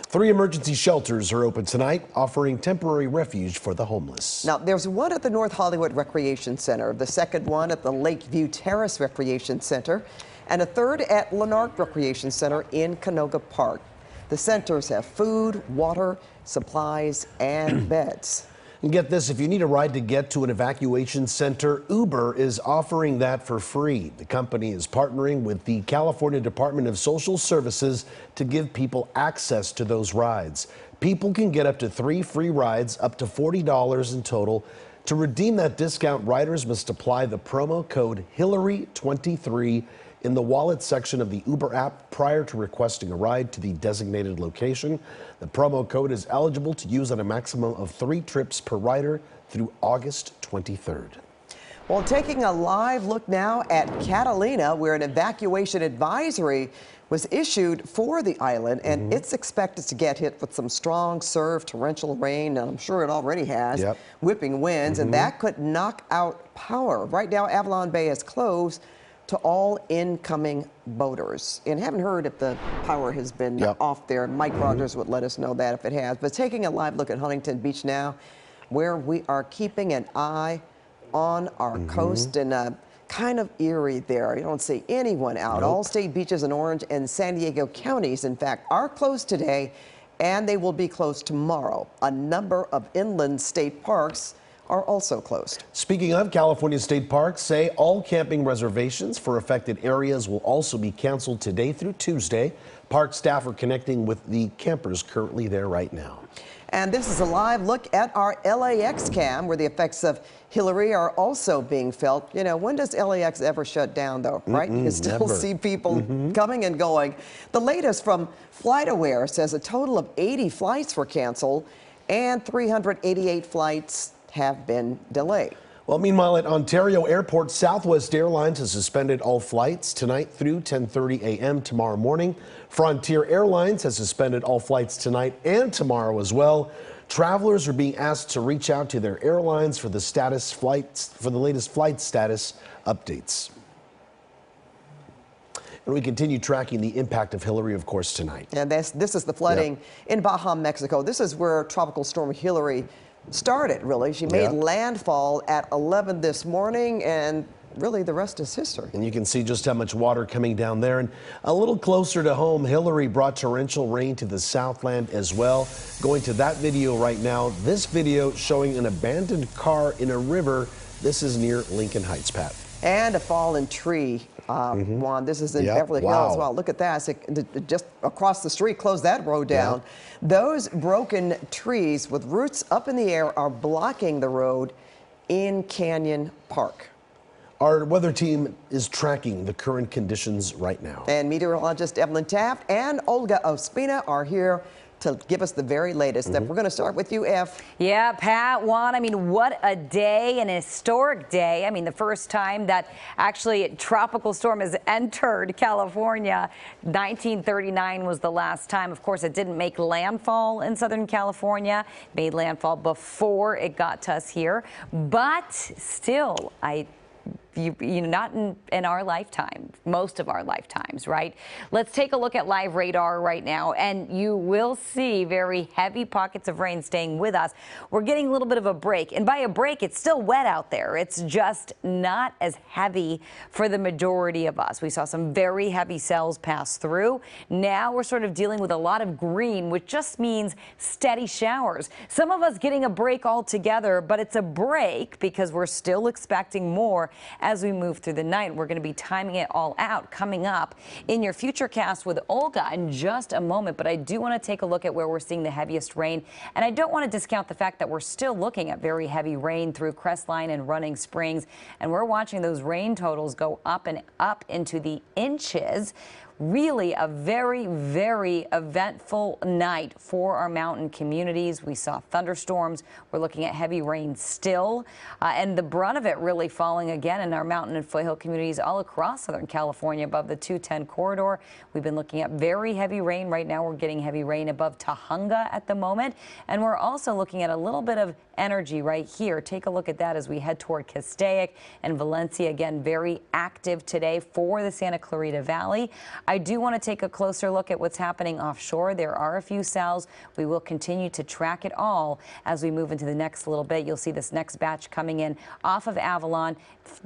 3 emergency shelters are open tonight, offering temporary refuge for the homeless. Now, there's one at the North Hollywood Recreation Center, the second one at the Lakeview Terrace Recreation Center, and a third at Lanark Recreation Center in Canoga Park. The centers have food, water, supplies, and beds. And get this, if you need a ride to get to an evacuation center, Uber is offering that for free. The company is partnering with the California Department of Social Services to give people access to those rides. People can get up to 3 free rides, up to $40 in total. To redeem that discount, riders must apply the promo code Hilary23 in the wallet section of the Uber app prior to requesting a ride to the designated location. The promo code is eligible to use on a maximum of 3 trips per rider through August 23rd. Well, taking a live look now at Catalina, where an evacuation advisory was issued for the island, and it's expected to get hit with some strong surf, torrential rain, and I'm sure it already has, whipping winds, and that could knock out power. Right now, Avalon Bay is closed to all incoming boaters. And haven't heard if the power has been off there. Mike Rogers would let us know that if it has. But taking a live look at Huntington Beach now, where we are keeping an eye on our coast, and kind of eerie there. You don't see anyone out. All state beaches in Orange and San Diego counties, in fact, are closed today, and they will be closed tomorrow. A number of inland state parks are also closed. Speaking of, California state parks say all camping reservations for affected areas will also be canceled today through Tuesday. Park staff are connecting with the campers currently there right now. And this is a live look at our LAX cam, where the effects of Hilary are also being felt. You know, when does LAX ever shut down, though, right? You can still see people coming and going. The latest from FlightAware says a total of 80 flights were canceled and 388 flights have been delayed. Well, meanwhile, at Ontario Airport, Southwest Airlines has suspended all flights tonight through 10:30 a.m. tomorrow morning. Frontier Airlines has suspended all flights tonight and tomorrow as well. Travelers are being asked to reach out to their airlines for the latest flight status updates. And we continue tracking the impact of Hilary, of course, tonight. And this is the flooding in Baja, Mexico. This is where Tropical Storm Hilary started, really. She made landfall at 11 this morning, and really the rest is history. And you can see just how much water coming down there. And a little closer to home, Hilary brought torrential rain to the Southland as well. Going to that video right now. This video showing an abandoned car in a river. This is near Lincoln Heights, Pat. And a fallen tree. Juan, this is in Beverly Hills. Wow, look at that. So just across the street, close that road down. Those broken trees with roots up in the air are blocking the road in Canyon Park. Our weather team is tracking the current conditions right now. And meteorologist Evelyn Taft and Olga Ospina are here to give us the very latest. We're going to start with you, Ev. Yeah, Pat, Juan, I mean, what a day, an historic day. I mean, the first time that actually a tropical storm has entered California. 1939 was the last time. Of course, it didn't make landfall in Southern California. It made landfall before it got to us here. But still, not in our lifetime, most of our lifetimes, right? Let's take a look at live radar right now, and you will see very heavy pockets of rain staying with us. We're getting a little bit of a break, and by a break, it's still wet out there. It's just not as heavy for the majority of us. We saw some very heavy cells pass through. Now we're sort of dealing with a lot of green, which just means steady showers. Some of us getting a break altogether, but it's a break because we're still expecting more as we move through the night. We're going to be timing it all out coming up in your Futurecast with Olga in just a moment. But I do want to take a look at where we're seeing the heaviest rain. And I don't want to discount the fact that we're still looking at very heavy rain through Crestline and Running Springs. And we're watching those rain totals go up and up into the inches. Really a very, very eventful night for our mountain communities. We saw thunderstorms. We're looking at heavy rain still, and the brunt of it really falling again in our mountain and foothill communities all across Southern California above the 210 corridor. We've been looking at very heavy rain. Right now we're getting heavy rain above Tujunga at the moment, and we're also looking at a little bit of energy right here. Take a look at that as we head toward Castaic and Valencia. Again, very active today for the Santa Clarita Valley. I do want to take a closer look at what's happening offshore. There are a few cells. We will continue to track it all as we move into the next little bit. You'll see this next batch coming in off of Avalon,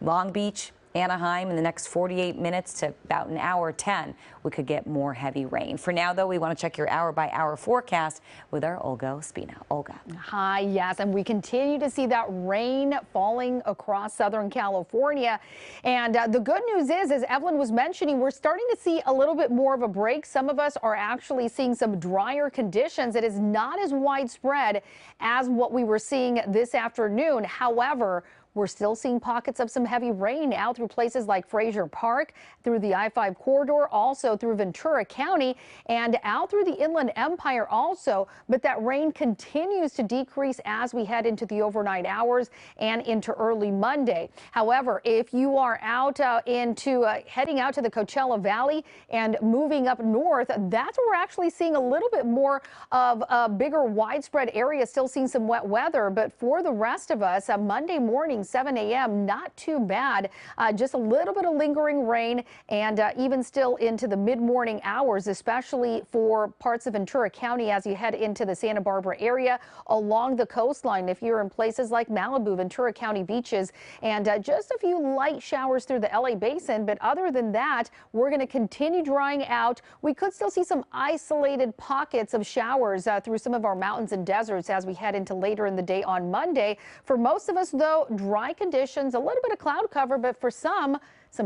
Long Beach, Anaheim in the next 48 minutes to about an hour 10. We could get more heavy rain. For now, though, we want to check your hour-by-hour forecast with our Olga Ospina. Olga. Hi, yes, and we continue to see that rain falling across Southern California. And the good news is, as Evelyn was mentioning, we're starting to see a little bit more of a break. Some of us are actually seeing some drier conditions. It is not as widespread as what we were seeing this afternoon. However, we're still seeing pockets of some heavy rain out through places like Frazier Park, through the I-5 corridor, also through Ventura County, and out through the Inland Empire also. But that rain continues to decrease as we head into the overnight hours and into early Monday. However, if you are out heading out to the Coachella Valley and moving up north, that's where we're actually seeing a little bit more of a bigger widespread area, still seeing some wet weather. But for the rest of us, Monday morning, 7 a.m., not too bad. Just a little bit of lingering rain, and even still into the mid-morning hours, especially for parts of Ventura County as you head into the Santa Barbara area along the coastline. If you're in places like Malibu, Ventura County beaches, and just a few light showers through the LA basin. But other than that, we're going to continue drying out. We could still see some isolated pockets of showers through some of our mountains and deserts as we head into later in the day on Monday. For most of us, though, dry conditions, a little bit of cloud cover, but for some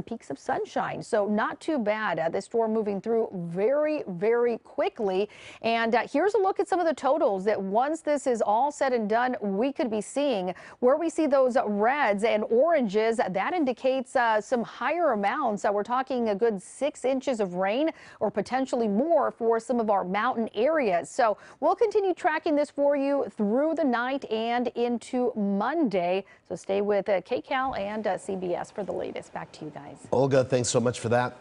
peaks of sunshine. So not too bad. This storm moving through very, very quickly. And here's a look at some of the totals that once this is all said and done, we could be seeing. Where we see those reds and oranges, that indicates some higher amounts. We're talking a good 6 inches of rain or potentially more for some of our mountain areas. So we'll continue tracking this for you through the night and into Monday. So stay with KCAL and CBS for the latest. Back to you guys. Olga, thanks so much for that.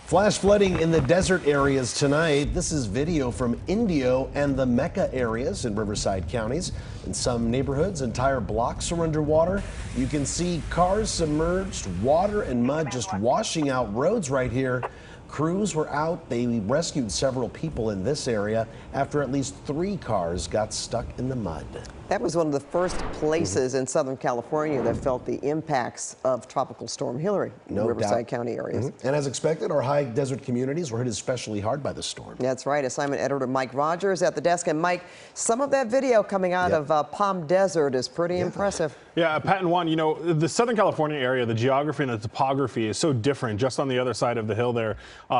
Flash flooding in the desert areas tonight. This is video from Indio and the Mecca areas in Riverside counties. In some neighborhoods, entire blocks are underwater. You can see cars submerged, water and mud just washing out roads right here. Crews were out. They rescued several people in this area after at least 3 cars got stuck in the mud. That was one of the first places in Southern California that felt the impacts of Tropical Storm Hilary in the Riverside County areas. And as expected, our high desert communities were hit especially hard by the storm. That's right. Assignment editor Mike Rogers at the desk. And Mike, some of that video coming out of Palm Desert is pretty impressive. Yeah, Pat and Juan, you know, the Southern California area, the geography and the topography is so different just on the other side of the hill there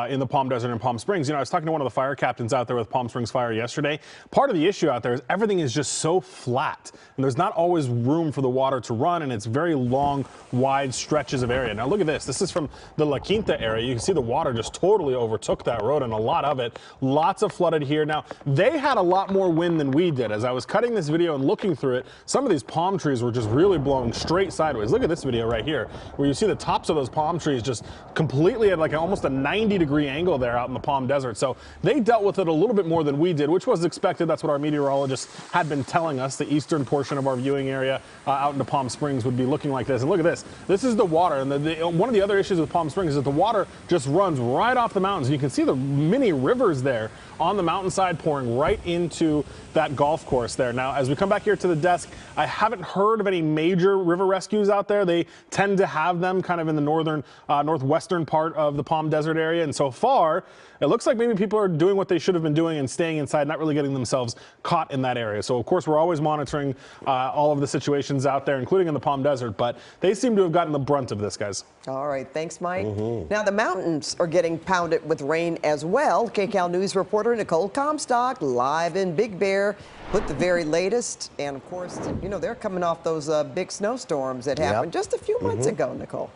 in the Palm Desert and Palm Springs. You know, I was talking to one of the fire captains out there with Palm Springs Fire yesterday. Part of the issue out there is everything is just so flat and there's not always room for the water to run, and it's very long, wide stretches of area. Now look at this. This is from the La Quinta area. You can see the water just totally overtook that road, and a lot of it. Lots of flooded here. Now, they had a lot more wind than we did. As I was cutting this video and looking through it, some of these palm trees were just really blowing straight sideways. Look at this video right here, where you see the tops of those palm trees just completely at like almost a 90-degree angle there out in the Palm Desert. So they dealt with it a little bit more than we did, which was expected. That's what our meteorologists had been telling us. The eastern portion of our viewing area out into Palm Springs would be looking like this. And look at this. This is the water. And one of the other issues with Palm Springs is that the water just runs right off the mountains. You can see the mini rivers there on the mountainside pouring right into that golf course there. Now, as we come back here to the desk, I haven't heard of any major river rescues out there. They tend to have them kind of in the northwestern part of the Palm Desert area. And so far, it looks like maybe people are doing what they should have been doing and staying inside, not really getting themselves caught in that area. So, of course, we're always monitoring monitoring all of the situations out there, including in the Palm Desert, but they seem to have gotten the brunt of this, guys. All right, thanks, Mike. Now, the mountains are getting pounded with rain as well. KCAL News reporter Nicole Comstock live in Big Bear with the very latest. And, of course, you know, they're coming off those big snowstorms that happened just a few months ago, Nicole.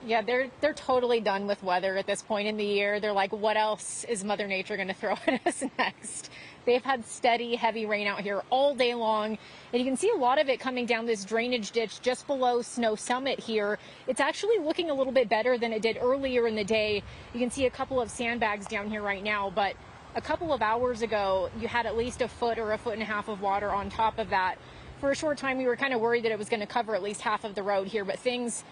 Yeah, they're totally done with weather at this point in the year. They're like, what else is Mother Nature going to throw at us next? They've had steady, heavy rain out here all day long. And you can see a lot of it coming down this drainage ditch just below Snow Summit here. It's actually looking a little bit better than it did earlier in the day. You can see a couple of sandbags down here right now, but a couple of hours ago, you had at least a foot or a foot and a half of water on top of that. For a short time, we were kind of worried that it was going to cover at least half of the road here, but things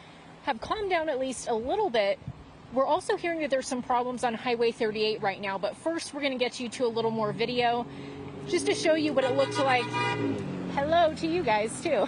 have calmed down at least a little bit. We're also hearing that there's some problems on Highway 38 right now, but first we're going to get you to a little more video just to show you what it looked like. Hello to you guys too.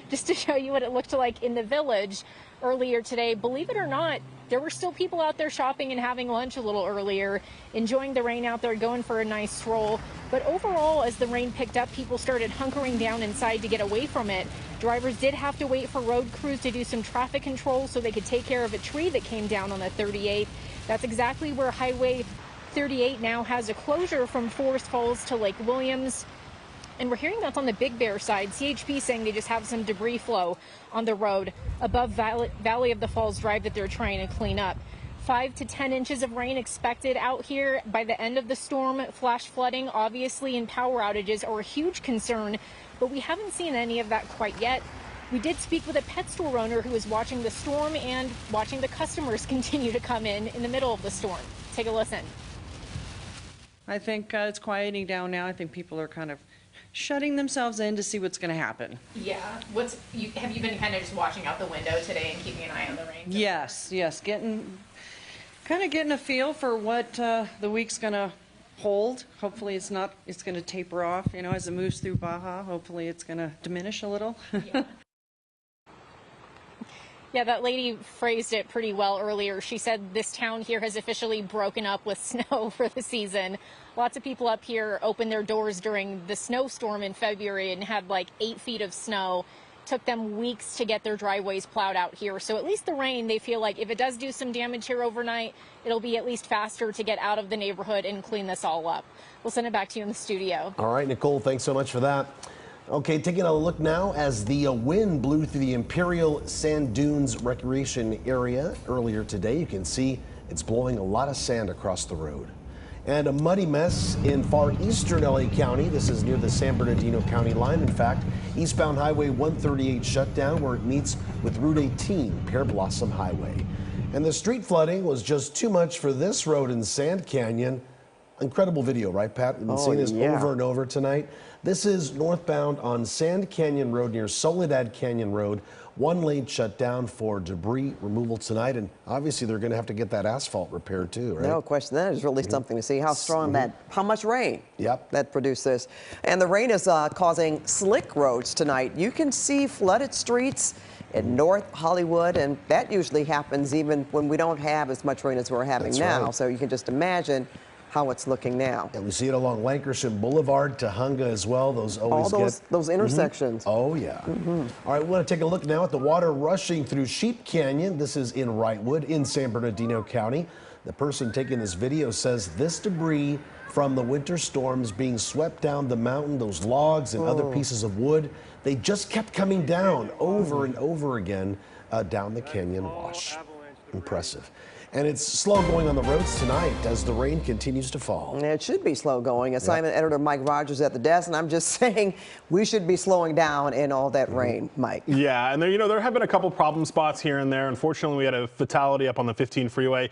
Just to show you what it looked like in the village earlier today. Believe it or not, there were still people out there shopping and having lunch a little earlier, enjoying the rain out there, going for a nice stroll. But overall, as the rain picked up, people started hunkering down inside to get away from it. Drivers did have to wait for road crews to do some traffic control so they could take care of a tree that came down on the 38. That's exactly where Highway 38 now has a closure from Forest Falls to Lake Williams. And we're hearing that's on the Big Bear side. CHP saying they just have some debris flow on the road above Valley of the Falls Drive that they're trying to clean up. 5 to 10 inches of rain expected out here by the end of the storm. Flash flooding, obviously, and power outages are a huge concern, but we haven't seen any of that quite yet. We did speak with a pet store owner who is watching the storm and watching the customers continue to come in the middle of the storm. Take a listen. I think it's quieting down now. I think people are kind of shutting themselves in to see what's going to happen. Yeah. Have you been kind of just watching out the window today and keeping an eye on the rain? Yes, getting a feel for what the week's going to hold. Hopefully it's going to taper off, you know, as it moves through Baja. Hopefully it's going to diminish a little. Yeah, that lady phrased it pretty well earlier. She said this town here has officially broken up with snow for the season. Lots of people up here opened their doors during the snowstorm in February and had like 8 feet of snow. Took them weeks to get their driveways plowed out here. So at least the rain, they feel like if it does do some damage here overnight, it'll be at least faster to get out of the neighborhood and clean this all up. We'll send it back to you in the studio. All right, Nicole, thanks so much for that. Okay, taking a look now as the wind blew through the Imperial Sand Dunes Recreation Area earlier today. You can see it's blowing a lot of sand across the road. And a muddy mess in far eastern LA County. This is near the San Bernardino County line. In fact, eastbound Highway 138 shut down where it meets with Route 18, Pear Blossom Highway. And the street flooding was just too much for this road in Sand Canyon. Incredible video, right, Pat? We've been seeing this over and over tonight. This is northbound on Sand Canyon Road near Soledad Canyon Road. One lane shut down for debris removal tonight, and obviously they're going to have to get that asphalt repaired too, right? No question. That is really something to see how strong how much rain that produced this. And the rain is causing slick roads tonight. You can see flooded streets in North Hollywood, and that usually happens even when we don't have as much rain as we're having now. Right. So you can just imagine how it's looking now. And we see it along Lankershim Boulevard, Tujunga as well. Those always those intersections. Oh, yeah. All right, we want to take a look now at the water rushing through Sheep Canyon. This is in Wrightwood in San Bernardino County. The person taking this video says this debris from the winter storms being swept down the mountain, those logs and other pieces of wood, they just kept coming down over and over again down the canyon wash. Impressive. And it's slow going on the roads tonight as the rain continues to fall. It should be slow going. Assignment editor Mike Rogers at the desk, and I'm just saying we should be slowing down in all that rain, Mike. Yeah, and there have been a couple problem spots here and there. Unfortunately, we had a fatality up on the 15 freeway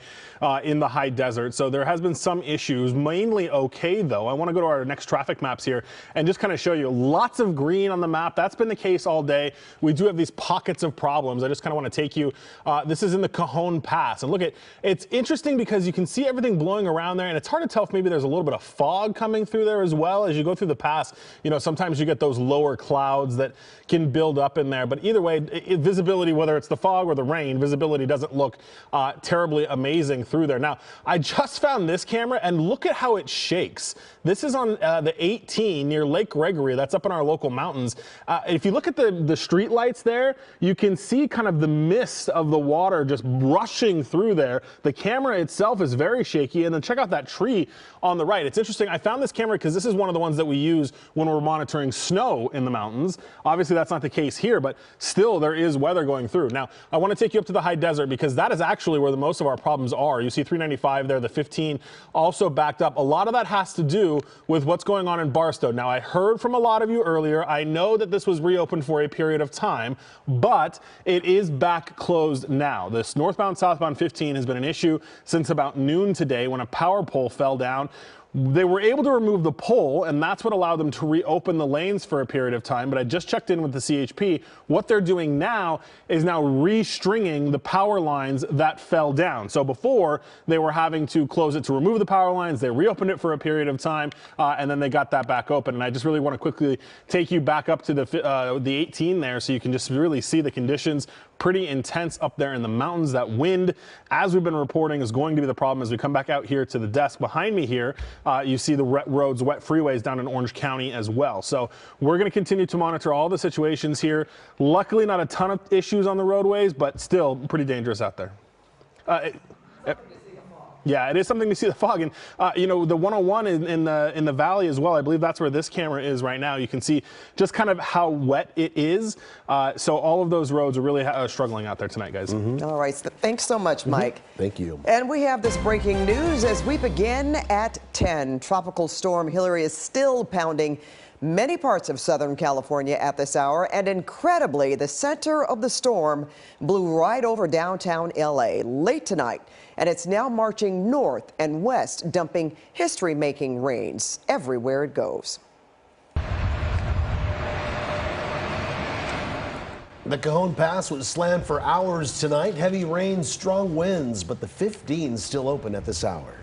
in the high desert, so there has been some issues. Mainly okay, though. I want to go to our next traffic maps here and just kind of show you lots of green on the map. That's been the case all day. We do have these pockets of problems. I just kind of want to take you. This is in the Cajon Pass, and look at It's interesting because you can see everything blowing around there, and it's hard to tell if maybe there's a little bit of fog coming through there as well. As you go through the pass, you know, sometimes you get those lower clouds that can build up in there. But either way, visibility, whether it's the fog or the rain, visibility doesn't look terribly amazing through there. Now, I just found this camera, and look at how it shakes. This is on the 18 near Lake Gregory. That's up in our local mountains. If you look at the street lights there, you can see kind of the mist of the water just rushing through there. The camera itself is very shaky, and then check out that tree on the right. It's interesting. I found this camera because this is one of the ones that we use when we're monitoring snow in the mountains. Obviously, that's not the case here, but still there is weather going through. Now, I want to take you up to the high desert because that is actually where most of our problems are. You see 395 there, the 15 also backed up. A lot of that has to do with what's going on in Barstow. Now, I heard from a lot of you earlier. I know that this was reopened for a period of time, but it is back closed now. This northbound, southbound 15 has been an issue since about noon today when a power pole fell down. They were able to remove the pole, and that's what allowed them to reopen the lanes for a period of time. But I just checked in with the CHP. What they're doing now is now restringing the power lines that fell down. So before, they were having to close it to remove the power lines. They reopened it for a period of time, and then they got that back open. And I just really want to quickly take you back up to the 18 there so you can just really see the conditions. Pretty intense up there in the mountains. That wind, as we've been reporting, is going to be the problem. As we come back out here to the desk behind me here, you see the roads, wet freeways down in Orange County as well. So we're going to continue to monitor all the situations here. Luckily, not a ton of issues on the roadways, but still pretty dangerous out there. Yeah, it is something to see the fog. And, you know, the 101 in the valley as well, I believe that's where this camera is right now. You can see just kind of how wet it is. So all of those roads are really struggling out there tonight, guys. All right. Thanks so much, Mike. Thank you. And we have this breaking news as we begin at 10. Tropical storm Hilary is still pounding many parts of Southern California at this hour, and incredibly, the center of the storm blew right over downtown LA late tonight, and it's now marching north and west, dumping history-making rains everywhere it goes. The Cajon Pass was slammed for hours tonight. Heavy rain, strong winds, but the 15 still open at this hour.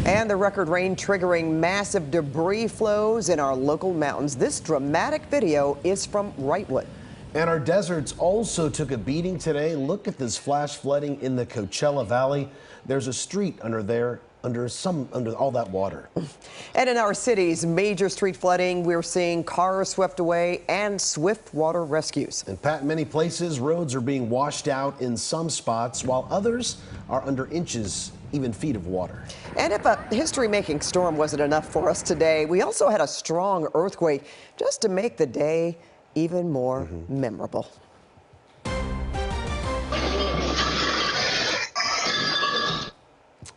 And the record rain triggering massive debris flows in our local mountains. This dramatic video is from Wrightwood. And our deserts also took a beating today. Look at this flash flooding in the Coachella Valley. There's a street under there, under all that water. And in our cities, major street flooding. We're seeing cars swept away and swift water rescues. And Pat, in many places, roads are being washed out in some spots, while others are under inches, even feet of water. And if a history-making storm wasn't enough for us today, we also had a strong earthquake just to make the day even more memorable.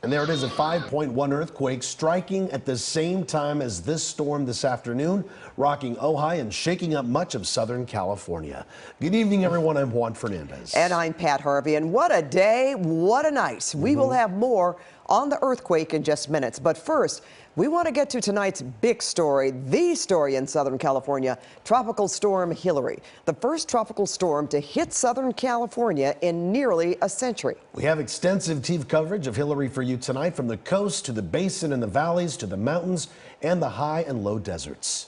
And there it is, a 5.1 earthquake striking at the same time as this storm this afternoon, rocking Ojai and shaking up much of Southern California. Good evening, everyone. I'm Juan Fernandez. And I'm Pat Harvey. And what a day, what a night. We will have more on the earthquake in just minutes. But first, we want to get to tonight's big story, the story in Southern California, Tropical Storm Hilary, the first tropical storm to hit Southern California in nearly a century. We have extensive TV coverage of Hilary for you tonight, from the coast to the basin and the valleys to the mountains and the high and low deserts.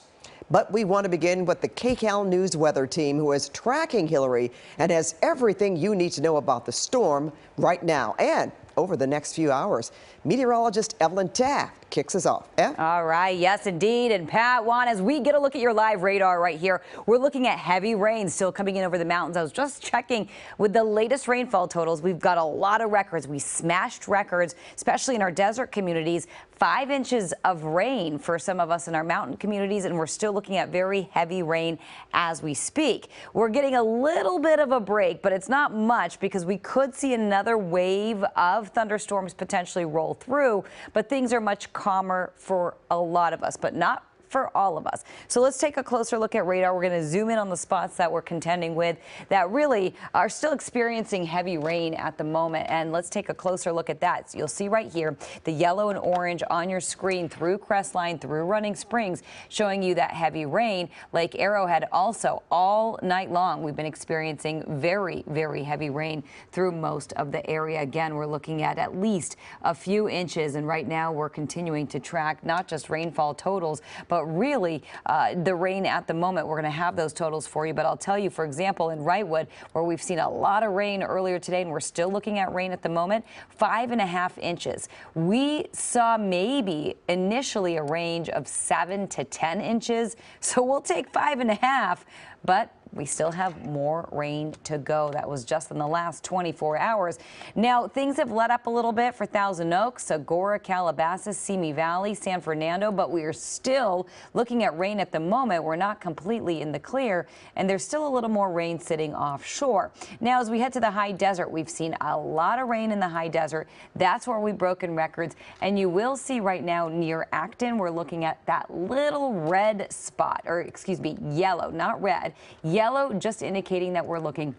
But we want to begin with the KCAL News weather team, who is tracking Hilary and has everything you need to know about the storm right now and over the next few hours. Meteorologist Evelyn Taft kicks us off. All right, yes, indeed. And Pat, Juan, as we get a look at your live radar right here, we're looking at heavy rain still coming in over the mountains. I was just checking with the latest rainfall totals. We've got a lot of records. We smashed records, especially in our desert communities. 5 inches of rain for some of us in our mountain communities, and we're still looking at very heavy rain as we speak. We're getting a little bit of a break, but it's not much because we could see another wave of thunderstorms potentially roll through, but things are much calmer for a lot of us, but not for all of us. So let's take a closer look at radar. We're going to zoom in on the spots that we're contending with that really are still experiencing heavy rain at the moment. And let's take a closer look at that. So you'll see right here the yellow and orange on your screen through Crestline, through Running Springs, showing you that heavy rain. Lake Arrowhead also all night long. We've been experiencing very, very heavy rain through most of the area. Again, we're looking at least a few inches. And right now we're continuing to track not just rainfall totals, but really the rain at the moment. We're going to have those totals for you. But I'll tell you, for example, in Wrightwood, where we've seen a lot of rain earlier today, and we're still looking at rain at the moment, 5.5 inches. We saw maybe initially a range of 7 to 10 inches. So we'll take 5.5, but we still have more rain to go. That was just in the last 24 hours. Now, things have let up a little bit for Thousand Oaks, Agora, Calabasas, Simi Valley, San Fernando, but we are still looking at rain at the moment. We're not completely in the clear, and there's still a little more rain sitting offshore. Now, as we head to the high desert, we've seen a lot of rain in the high desert. That's where we've broken records, and you will see right now near Acton, we're looking at that little red spot, or excuse me, yellow, not red, yellow, just indicating that we're looking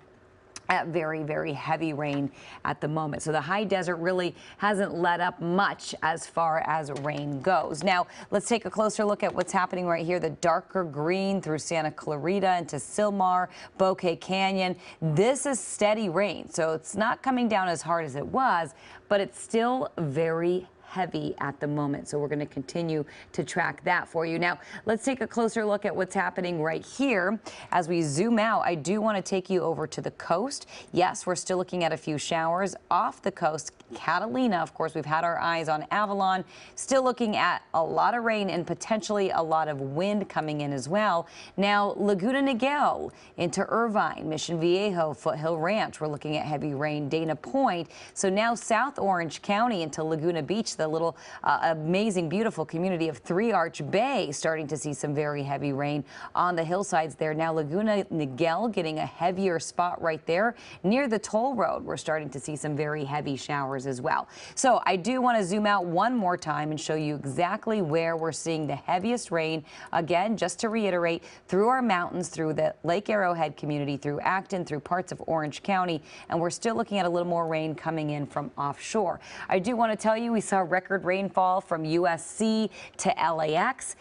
at very, very heavy rain at the moment. So the high desert really hasn't let up much as far as rain goes. Now, let's take a closer look at what's happening right here. The darker green through Santa Clarita into Silmar, Bouquet Canyon. This is steady rain, so it's not coming down as hard as it was, but it's still very heavy at the moment. So we're going to continue to track that for you. Now, let's take a closer look at what's happening right here. As we zoom out, I do want to take you over to the coast. Yes, we're still looking at a few showers off the coast. Catalina, of course, we've had our eyes on Avalon. Still looking at a lot of rain and potentially a lot of wind coming in as well. Now, Laguna Niguel into Irvine, Mission Viejo, Foothill Ranch. We're looking at heavy rain. Dana Point. So now South Orange County into Laguna Beach, the little amazing, beautiful community of Three Arch Bay, starting to see some very heavy rain on the hillsides there. Now Laguna Niguel getting a heavier spot right there near the toll road. We're starting to see some very heavy showers as well. So I do want to zoom out one more time and show you exactly where we're seeing the heaviest rain. Again, just to reiterate, through our mountains, through the Lake Arrowhead community, through Acton, through parts of Orange County, and we're still looking at a little more rain coming in from offshore. I do want to tell you we saw record rainfall from USC to LAX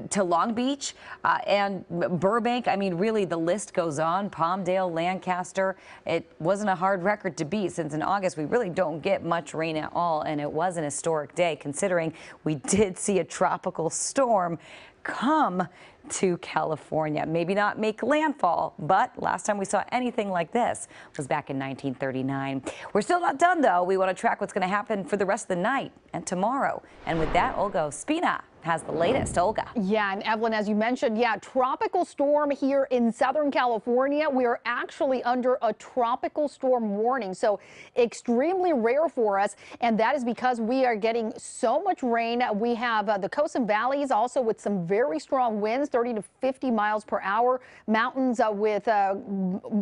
to Long Beach and Burbank. I mean, really, the list goes on. Palmdale, Lancaster. It wasn't a hard record to beat, since in August we really don't get much rain at all, and it was an historic day considering we did see a tropical storm come to California. Maybe not make landfall, but last time we saw anything like this was back in 1939. We're still not done, though. We want to track what's going to happen for the rest of the night and tomorrow. And with that, Olga Ospina has the latest. Olga. Yeah, and Evelyn, as you mentioned, tropical storm here in Southern California. We are actually under a tropical storm warning, so extremely rare for us, and that is because we are getting so much rain. We have the coasts and valleys also with some very strong winds, 30 to 50 miles per hour. Mountains with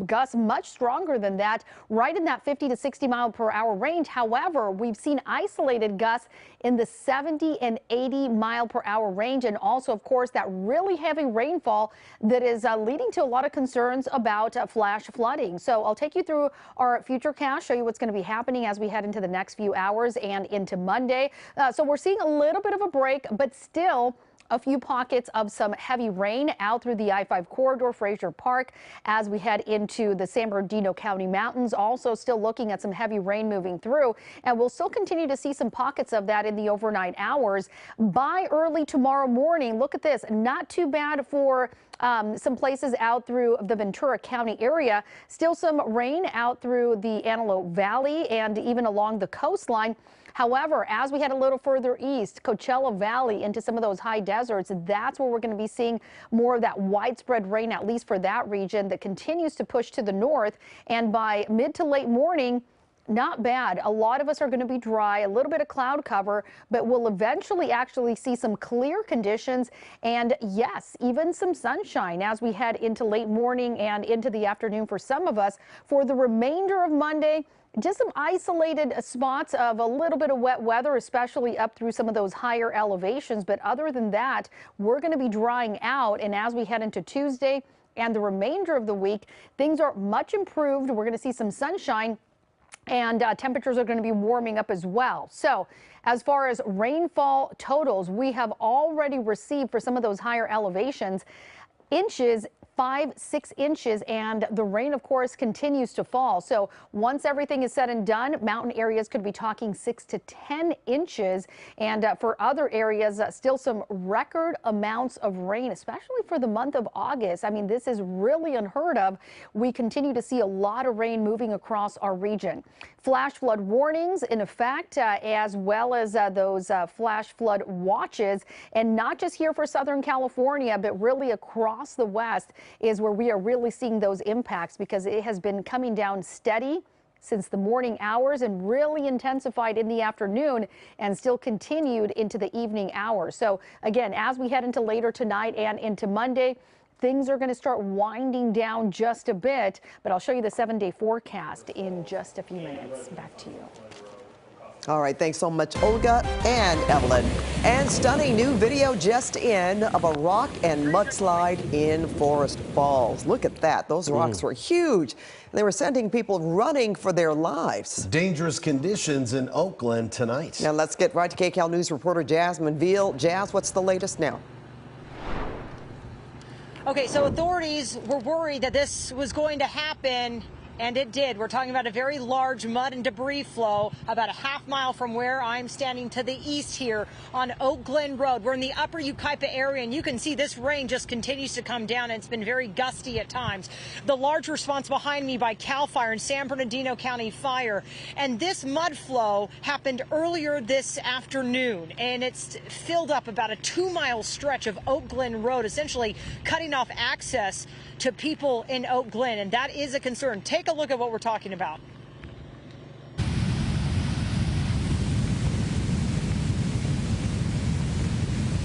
gusts much stronger than that, right in that 50 to 60 mile per hour range. However, we've seen isolated gusts in the 70 and 80 mile per hour range, and also, of course, that really heavy rainfall that is leading to a lot of concerns about flash flooding. So I'll take you through our futurecast, show you what's going to be happening as we head into the next few hours and into Monday. So we're seeing a little bit of a break, but still a few pockets of some heavy rain out through the I-5 corridor, Frazier Park, as we head into the San Bernardino County Mountains. Also still looking at some heavy rain moving through, and we'll still continue to see some pockets of that in the overnight hours. By early tomorrow morning, look at this, not too bad for some places out through the Ventura County area. Still some rain out through the Antelope Valley and even along the coastline. However, as we head a little further east, Coachella Valley into some of those high deserts, that's where we're going to be seeing more of that widespread rain, at least for that region, that continues to push to the north. And by mid to late morning, not bad. A lot of us are going to be dry, a little bit of cloud cover, but we'll eventually actually see some clear conditions and, yes, even some sunshine as we head into late morning and into the afternoon for some of us. For the remainder of Monday, Just some isolated spots of a little bit of wet weather, especially up through some of those higher elevations. But other than that, we're going to be drying out. And as we head into Tuesday and the remainder of the week, things are much improved. We're going to see some sunshine, and temperatures are going to be warming up as well. So as far as rainfall totals, we have already received for some of those higher elevations inches, 5-6 inches, and the rain, of course, continues to fall. So once everything is said and done, mountain areas could be talking 6 to 10 inches. And for other areas, still some record amounts of rain, especially for the month of August. I mean, this is really unheard of. We continue to see a lot of rain moving across our region. Flash flood warnings in effect, as well as those flash flood watches, and not just here for Southern California, but really across the West is where we are really seeing those impacts, because it has been coming down steady since the morning hours and really intensified in the afternoon and still continued into the evening hours. So again, as we head into later tonight and into Monday, things are going to start winding down just a bit, but I'll show you the 7-day forecast in just a few minutes. Back to you. All right, thanks so much, Olga and Evelyn. And stunning new video just in of a rock and mudslide in Forest Falls. Look at that. Those rocks were huge. They were sending people running for their lives. Dangerous conditions in Oak Glen tonight. Now let's get right to KCAL News reporter Jasmine Veal. Jazz, what's the latest now? Okay, so authorities were worried that this was going to happen, and it did. We're talking about a very large mud and debris flow about a half-mile from where I'm standing to the east here on Oak Glen Road. We're in the upper Yucaipa area, and you can see this rain just continues to come down, and it's been very gusty at times. The large response behind me by CAL FIRE and San Bernardino County Fire. And this mud flow happened earlier this afternoon, and it's filled up about a 2-mile stretch of Oak Glen Road, essentially cutting off access to people in Oak Glen, and that is a concern. Take a look at what we're talking about.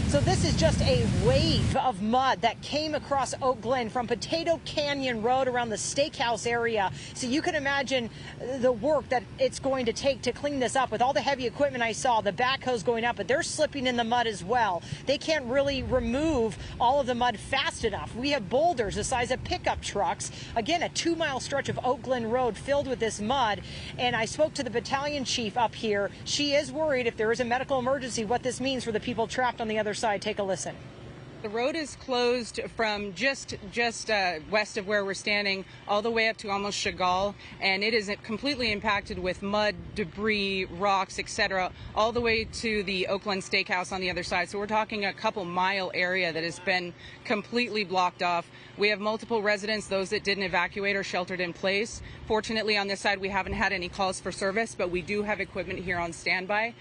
So this is just a wave of mud that came across Oak Glen from Potato Canyon Road around the steakhouse area. So you can imagine the work that it's going to take to clean this up with all the heavy equipment I saw, the backhoes going up, but they're slipping in the mud as well. They can't really remove all of the mud fast enough. We have boulders the size of pickup trucks. Again, a 2-mile stretch of Oak Glen Road filled with this mud. And I spoke to the battalion chief up here. She is worried if there is a medical emergency, what this means for the people trapped on the other side. Take a listen. The road is closed from just west of where we're standing all the way up to almost Chagall, and it is completely impacted with mud, debris, rocks, etc., all the way to the Oak Glen Steakhouse on the other side. So we're talking a couple-mile area that has been completely blocked off. We have multiple residents. Those that didn't evacuate are sheltered in place. Fortunately, on this side, we haven't had any calls for service, but we do have equipment here on standby.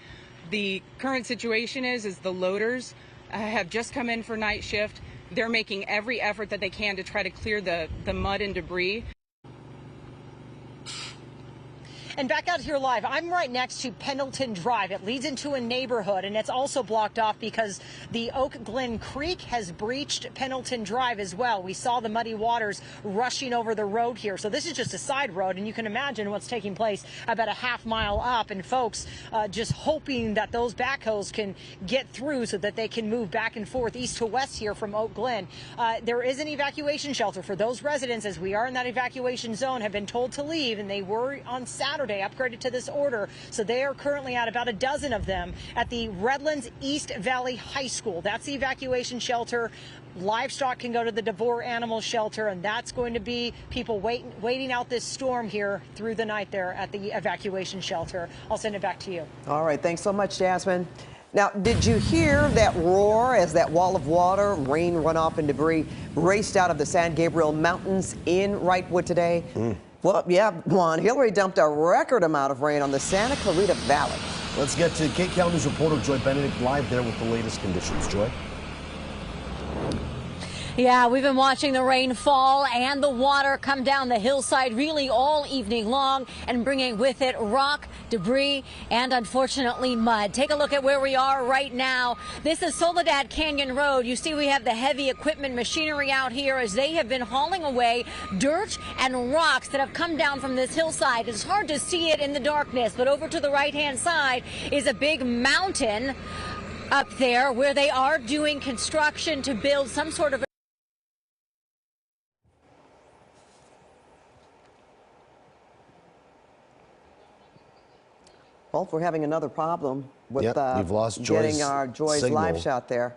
The current situation is the loaders have just come in for night shift. They're making every effort that they can to try to clear the mud and debris. And back out here live, I'm right next to Pendleton Drive. It leads into a neighborhood, and it's also blocked off because the Oak Glen Creek has breached Pendleton Drive as well. We saw the muddy waters rushing over the road here. So this is just a side road, and you can imagine what's taking place about a half-mile up, and folks just hoping that those backhoes can get through so that they can move back and forth east to west here from Oak Glen. There is an evacuation shelter for those residents, as we are in that evacuation zone, have been told to leave, and they were on Saturday upgraded to this order. So they are currently at about a dozen of them at the Redlands East Valley High School. That's the evacuation shelter. Livestock can go to the DeVore Animal Shelter, and that's going to be people waiting out this storm here through the night there at the evacuation shelter. I'll send it back to you. All right, thanks so much, Jasmine. Now, did you hear that roar as that wall of water, rain, runoff, and debris raced out of the San Gabriel Mountains in Wrightwood today? Well, yeah, Juan, Hilary dumped a record amount of rain on the Santa Clarita Valley. Let's get to KCAL News reporter Joy Benedict live there with the latest conditions. Joy? Yeah, we've been watching the rain fall and the water come down the hillside really all evening long and bringing with it rock, debris, and unfortunately mud. Take a look at where we are right now. This is Soledad Canyon Road. You see we have the heavy equipment machinery out here as they have been hauling away dirt and rocks that have come down from this hillside. It's hard to see it in the darkness, but over to the right-hand side is a big mountain up there where they are doing construction to build some sort of Well, we're having another problem with you've lost getting our Joy's signal. live shot there.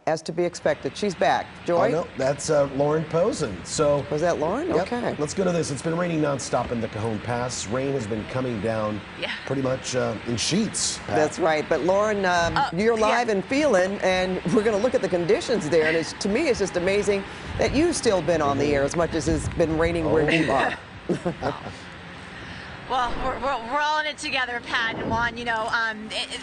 As to be expected. She's back. Joy? Oh, no, that's Lauren Posen. So was that Lauren? Yep. Okay. Let's go to this. It's been raining nonstop in the Cajon Pass. Rain has been coming down pretty much in sheets. Pat. That's right. But Lauren, you're live and feeling, and we're going to look at the conditions there. And to me, it's just amazing that you've still been on the air as much as it's been raining where you are. Well, we're all in it together, Pat and Juan. You know,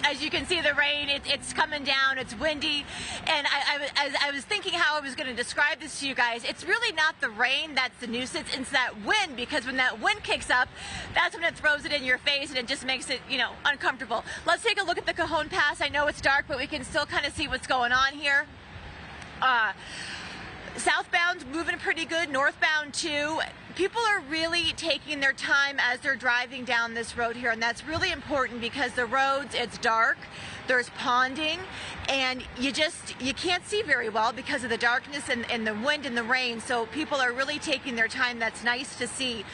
as you can see, the rain, it's coming down, it's windy. And I was thinking how I was going to describe this to you guys. It's really not the rain that's the nuisance, it's that wind, because when that wind kicks up, that's when it throws it in your face and it just makes it, you know, uncomfortable. Let's take a look at the Cajon Pass. I know it's dark, but we can still kind of see what's going on here. Southbound's moving pretty good, northbound too. People are really taking their time as they're driving down this road here, and that's really important because the roads, it's dark, there's ponding, and you can't see very well because of the darkness and the wind and the rain, so people are really taking their time. That's nice to see.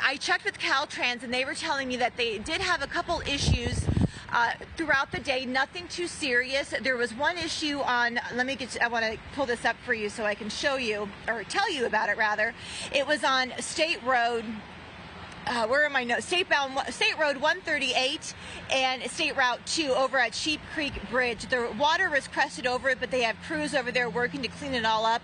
I checked with Caltrans, and they were telling me that they did have a couple issues throughout the day, nothing too serious. There was one issue on, I want to pull this up for you so I can show you, or tell you about it rather. It was on State Road, where are my notes? State Road 138 and State Route 2 over at Sheep Creek Bridge. The water is crested over it, but they have crews over there working to clean it all up.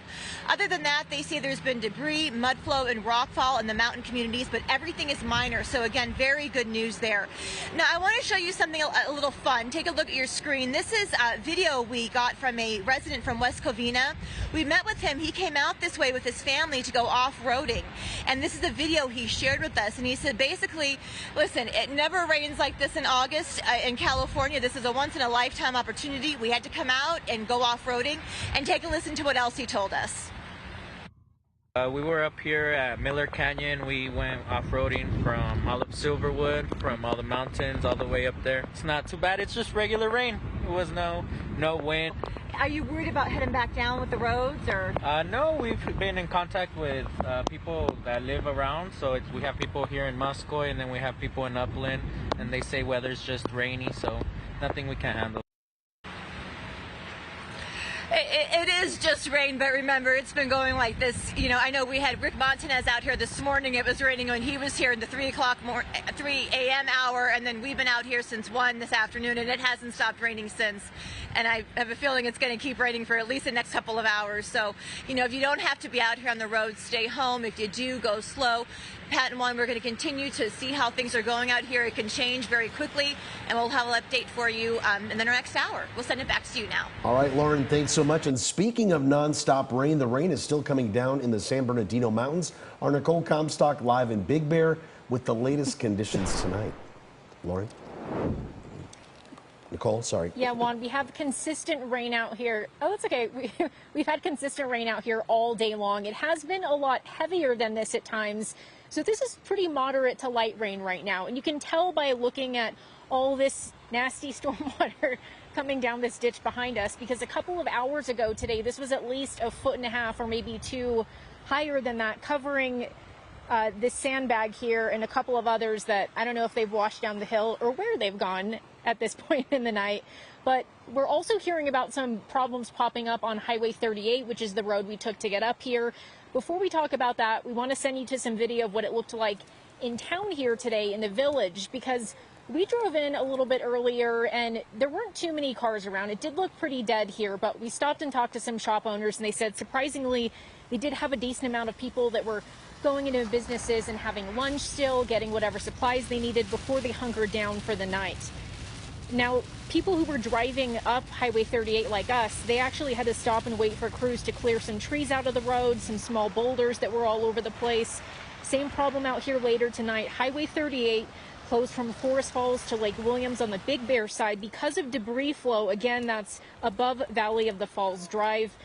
Other than that, they say there's been debris, mud flow, and rockfall in the mountain communities, but everything is minor. So again, very good news there. Now, I want to show you something a little fun. Take a look at your screen. This is a video we got from a resident from West Covina. We met with him. He came out this way with his family to go off-roading, and this is a video he shared with us. And he said, basically, listen, it never rains like this in August in California. This is a once-in-a-lifetime opportunity. We had to come out and go off-roading, and take a listen to what else he told us. We were up here at Miller Canyon. We went off-roading from all of Silverwood, from all the mountains, all the way up there. It's not too bad. It's just regular rain. It was no wind. Are you worried about heading back down with the roads, or? No, we've been in contact with people that live around. So we have people here in Muscoy, and then we have people in Upland, and they say weather's just rainy, so nothing we can handle. It is just rain, but remember, it's been going like this. You know, I know we had Rick Montanez out here this morning. It was raining when he was here in the 3 a.m. hour, and then we've been out here since 1 this afternoon, and it hasn't stopped raining since. And I have a feeling it's going to keep raining for at least the next couple of hours. So, you know, if you don't have to be out here on the road, stay home. If you do, go slow. Pat and Juan, we're going to continue to see how things are going out here. It can change very quickly, and we'll have an update for you in the next hour. We'll send it back to you now. All right, Lauren, thanks so much. And speaking of nonstop rain, the rain is still coming down in the San Bernardino Mountains. Our Nicole Comstock live in Big Bear with the latest conditions tonight. Lauren? Nicole, sorry. Yeah, Juan, we have consistent rain out here. Oh, that's okay. We've had consistent rain out here all day long. It has been a lot heavier than this at times. So this is pretty moderate to light rain right now. And you can tell by looking at all this nasty storm water coming down this ditch behind us, because a couple of hours ago today, this was at least 1.5 feet or maybe 2 higher than that, covering this sandbag here and a couple of others that I don't know if they've washed down the hill or where they've gone at this point in the night. But we're also hearing about some problems popping up on Highway 38, which is the road we took to get up here. Before we talk about that, we want to send you to some video of what it looked like in town here today in the village, because we drove in a little bit earlier and there weren't too many cars around. It did look pretty dead here, but we stopped and talked to some shop owners, and they said surprisingly they did have a decent amount of people that were going into businesses and having lunch still, getting whatever supplies they needed before they hunkered down for the night. Now, people who were driving up Highway 38 like us, they actually had to stop and wait for crews to clear some trees out of the road, some small boulders that were all over the place. Same problem out here later tonight. Highway 38 closed from Forest Falls to Lake Williams on the Big Bear side because of debris flow. Again, that's above Valley of the Falls Drive.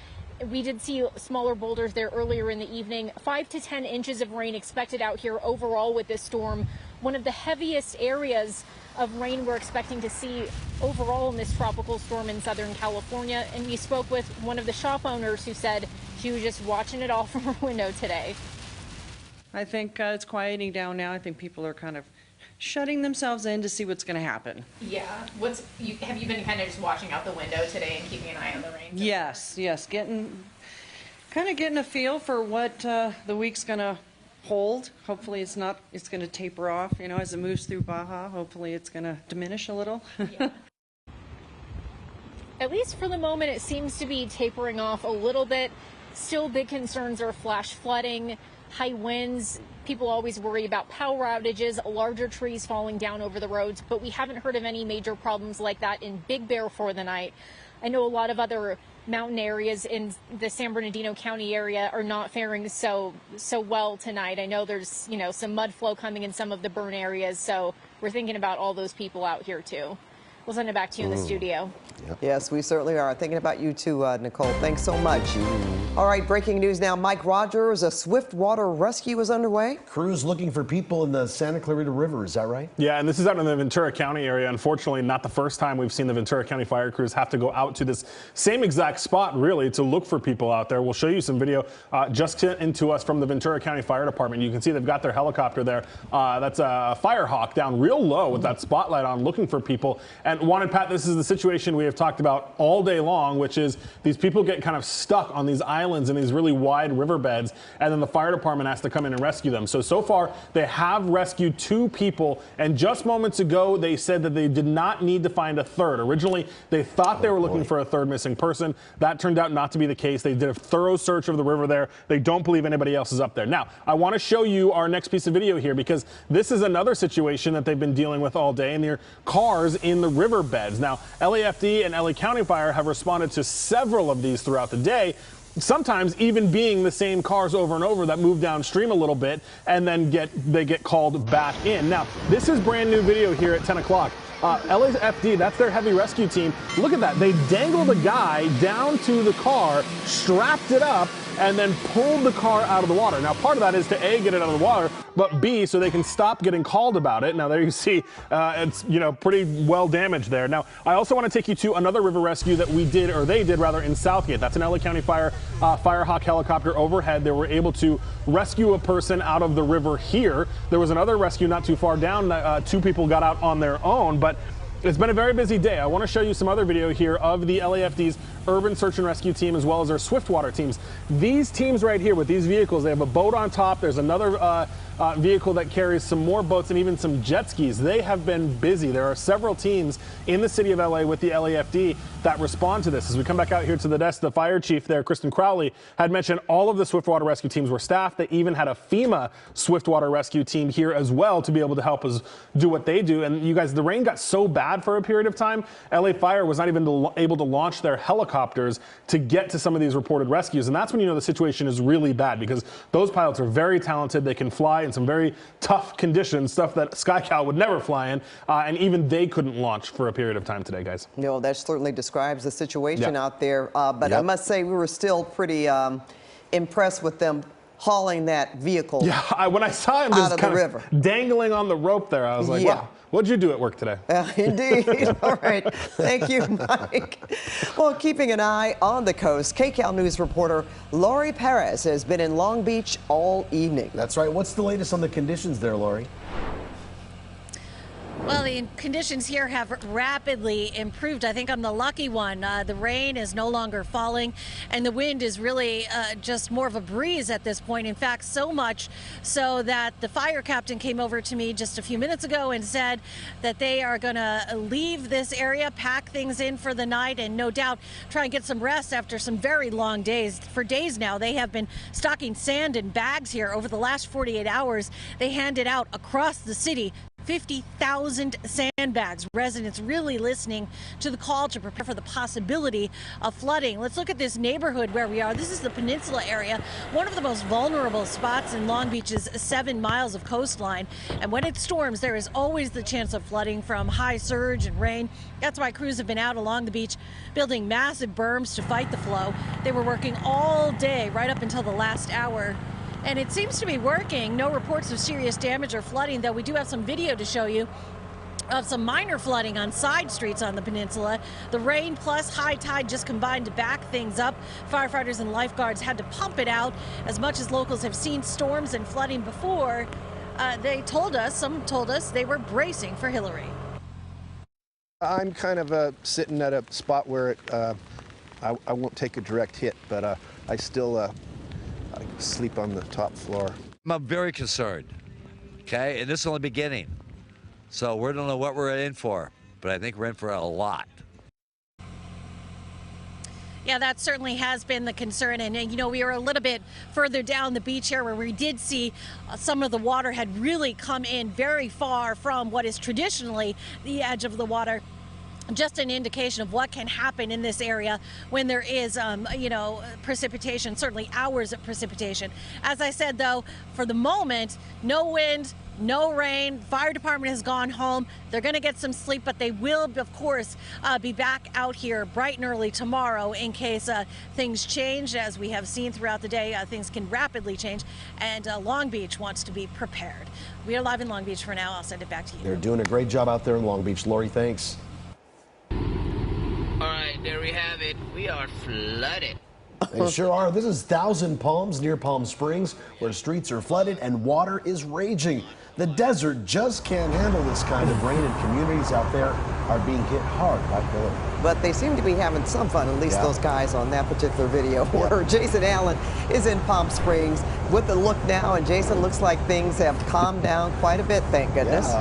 We did see smaller boulders there earlier in the evening. 5 to 10 inches of rain expected out here overall with this storm. One of the heaviest areas of rain we're expecting to see overall in this tropical storm in Southern California. And we spoke with one of the shop owners who said she was just watching it all from her window today. I think it's quieting down now. I think people are kind of shutting themselves in to see what's going to happen. Yeah. Have you been kind of just watching out the window today and keeping an eye on the rain? Yes, getting a feel for what the week's going to hold. Hopefully it's going to taper off, as it moves through Baja. Hopefully it's going to diminish a little. Yeah. At least for the moment, it seems to be tapering off a little bit. Still, big concerns are flash flooding, high winds. People always worry about power outages, larger trees falling down over the roads, but we haven't heard of any major problems like that in Big Bear for the night. I know a lot of other mountain areas in the San Bernardino County area are not faring so well tonight. I know there's, some mud flow coming in some of the burn areas, so we're thinking about all those people out here too. We'll send it back to you in the studio. Yep. Yes, we certainly are. Thinking about you too, Nicole. Thanks so much. All right, breaking news now. Mike Rogers, a swift water rescue is underway. Crews looking for people in the Santa Clarita River, is that right? Yeah, and this is out in the Ventura County area. Unfortunately, not the first time we've seen the Ventura County fire crews have to go out to this same exact spot, really, to look for people out there. We'll show you some video just into us from the Ventura County Fire Department. You can see they've got their helicopter there. That's a Firehawk down real low with that spotlight on looking for people. And Wanted Pat, this is the situation we have talked about all day long, which is these people get kind of stuck on these islands in these really wide riverbeds, and then the fire department has to come in and rescue them. So far, they have rescued 2 people, and just moments ago, they said that they did not need to find a third. Originally, they thought they were looking for a third missing person. That turned out not to be the case. They did a thorough search of the river there. They don't believe anybody else is up there. Now, I want to show you our next piece of video here, because this is another situation that they've been dealing with all day, and they're cars in the riverbeds. Now, LAFD and LA County Fire have responded to several of these throughout the day, sometimes even being the same cars over and over that move downstream a little bit and then they get called back in. Now, this is brand new video here at 10 o'clock. LAFD, that's their heavy rescue team. Look at that. They dangled a guy down to the car, strapped it up, and then pulled the car out of the water. Now, part of that is to A, get it out of the water, but B, so they can stop getting called about it. Now, there you see it's, pretty well damaged there. Now, I also want to take you to another river rescue that they did in Southgate. That's an LA County Fire Firehawk helicopter overhead. They were able to rescue a person out of the river here. There was another rescue not too far down. 2 people got out on their own, but it's been a very busy day. I want to show you some other video here of the LAFD's urban search and rescue team as well as their swiftwater teams. These teams right here with these vehicles, they have a boat on top. There's another vehicle that carries some more boats and even some jet skis. They have been busy. There are several teams in the city of LA with the LAFD that respond to this. As we come back out here to the desk, the fire chief there, Kristen Crowley, had mentioned all of the swiftwater rescue teams were staffed. They even had a FEMA swiftwater rescue team here as well to be able to help us do what they do. And you guys, the rain got so bad for a period of time, LA Fire was not even able to launch their helicopters to get to some of these reported rescues. And that's when you know the situation is really bad, because those pilots are very talented. They can fly in some very tough conditions, stuff that SkyCal would never fly in, and even they couldn't launch for a period of time today, guys. No, that certainly describes the situation out there, but I must say we were still pretty impressed with them hauling that vehicle when I saw him just kind of dangling on the rope there, I was like, wow, what'd you do at work today? Indeed. All right. Thank you, Mike. Well, keeping an eye on the coast, KCAL News reporter Laurie Perez has been in Long Beach all evening. That's right. What's the latest on the conditions there, Laurie? Well, the conditions here have rapidly improved. I think I'm the lucky one. The rain is no longer falling, and the wind is really just more of a breeze at this point. In fact, so much so that the fire captain came over to me just a few minutes ago and said that they are going to leave this area, pack things in for the night, and no doubt try and get some rest after some very long days. For days now, they have been stocking sand in bags here. Over the last 48 hours, they handed out across the city 50,000 sandbags. Residents really listening to the call to prepare for the possibility of flooding. Let's look at this neighborhood where we are. This is the Peninsula area, one of the most vulnerable spots in Long Beach's 7 miles of coastline. And when it storms, there is always the chance of flooding from high surge and rain. That's why crews have been out along the beach building massive berms to fight the flow. They were working all day right up until the last hour. And it seems to be working. No reports of serious damage or flooding, though we do have some video to show you of some minor flooding on side streets on the peninsula. The rain plus high tide just combined to back things up. Firefighters and lifeguards had to pump it out. As much as locals have seen storms and flooding before, some told us they were bracing for Hilary. I'm kind of sitting at a spot where I won't take a direct hit, but I still I sleep on the top floor. I'm very concerned, okay? And this is only beginning. So we don't know what we're in for, but I think we're in for a lot. Yeah, that certainly has been the concern. And, you know, we were a little bit further down the beach here where we did see some of the water had really come in very far from what is traditionally the edge of the water. Just an indication of what can happen in this area when there is, precipitation, certainly hours of precipitation. As I said, though, for the moment, no wind, no rain. Fire department has gone home. They're going to get some sleep, but they will, of course, be back out here bright and early tomorrow in case things change. As we have seen throughout the day, things can rapidly change, and Long Beach wants to be prepared. We are live in Long Beach for now. I'll send it back to you. They're doing a great job out there in Long Beach. Lori, thanks. All right, there we have it. We are flooded. They sure are. This is Thousand Palms near Palm Springs, where streets are flooded and water is raging. The desert just can't handle this kind of rain, and communities out there are being hit hard by Hilary. But they seem to be having some fun, at least those guys on that particular video. Where Jason Allen is in Palm Springs with a look now, and Jason, looks like things have calmed down quite a bit, thank goodness.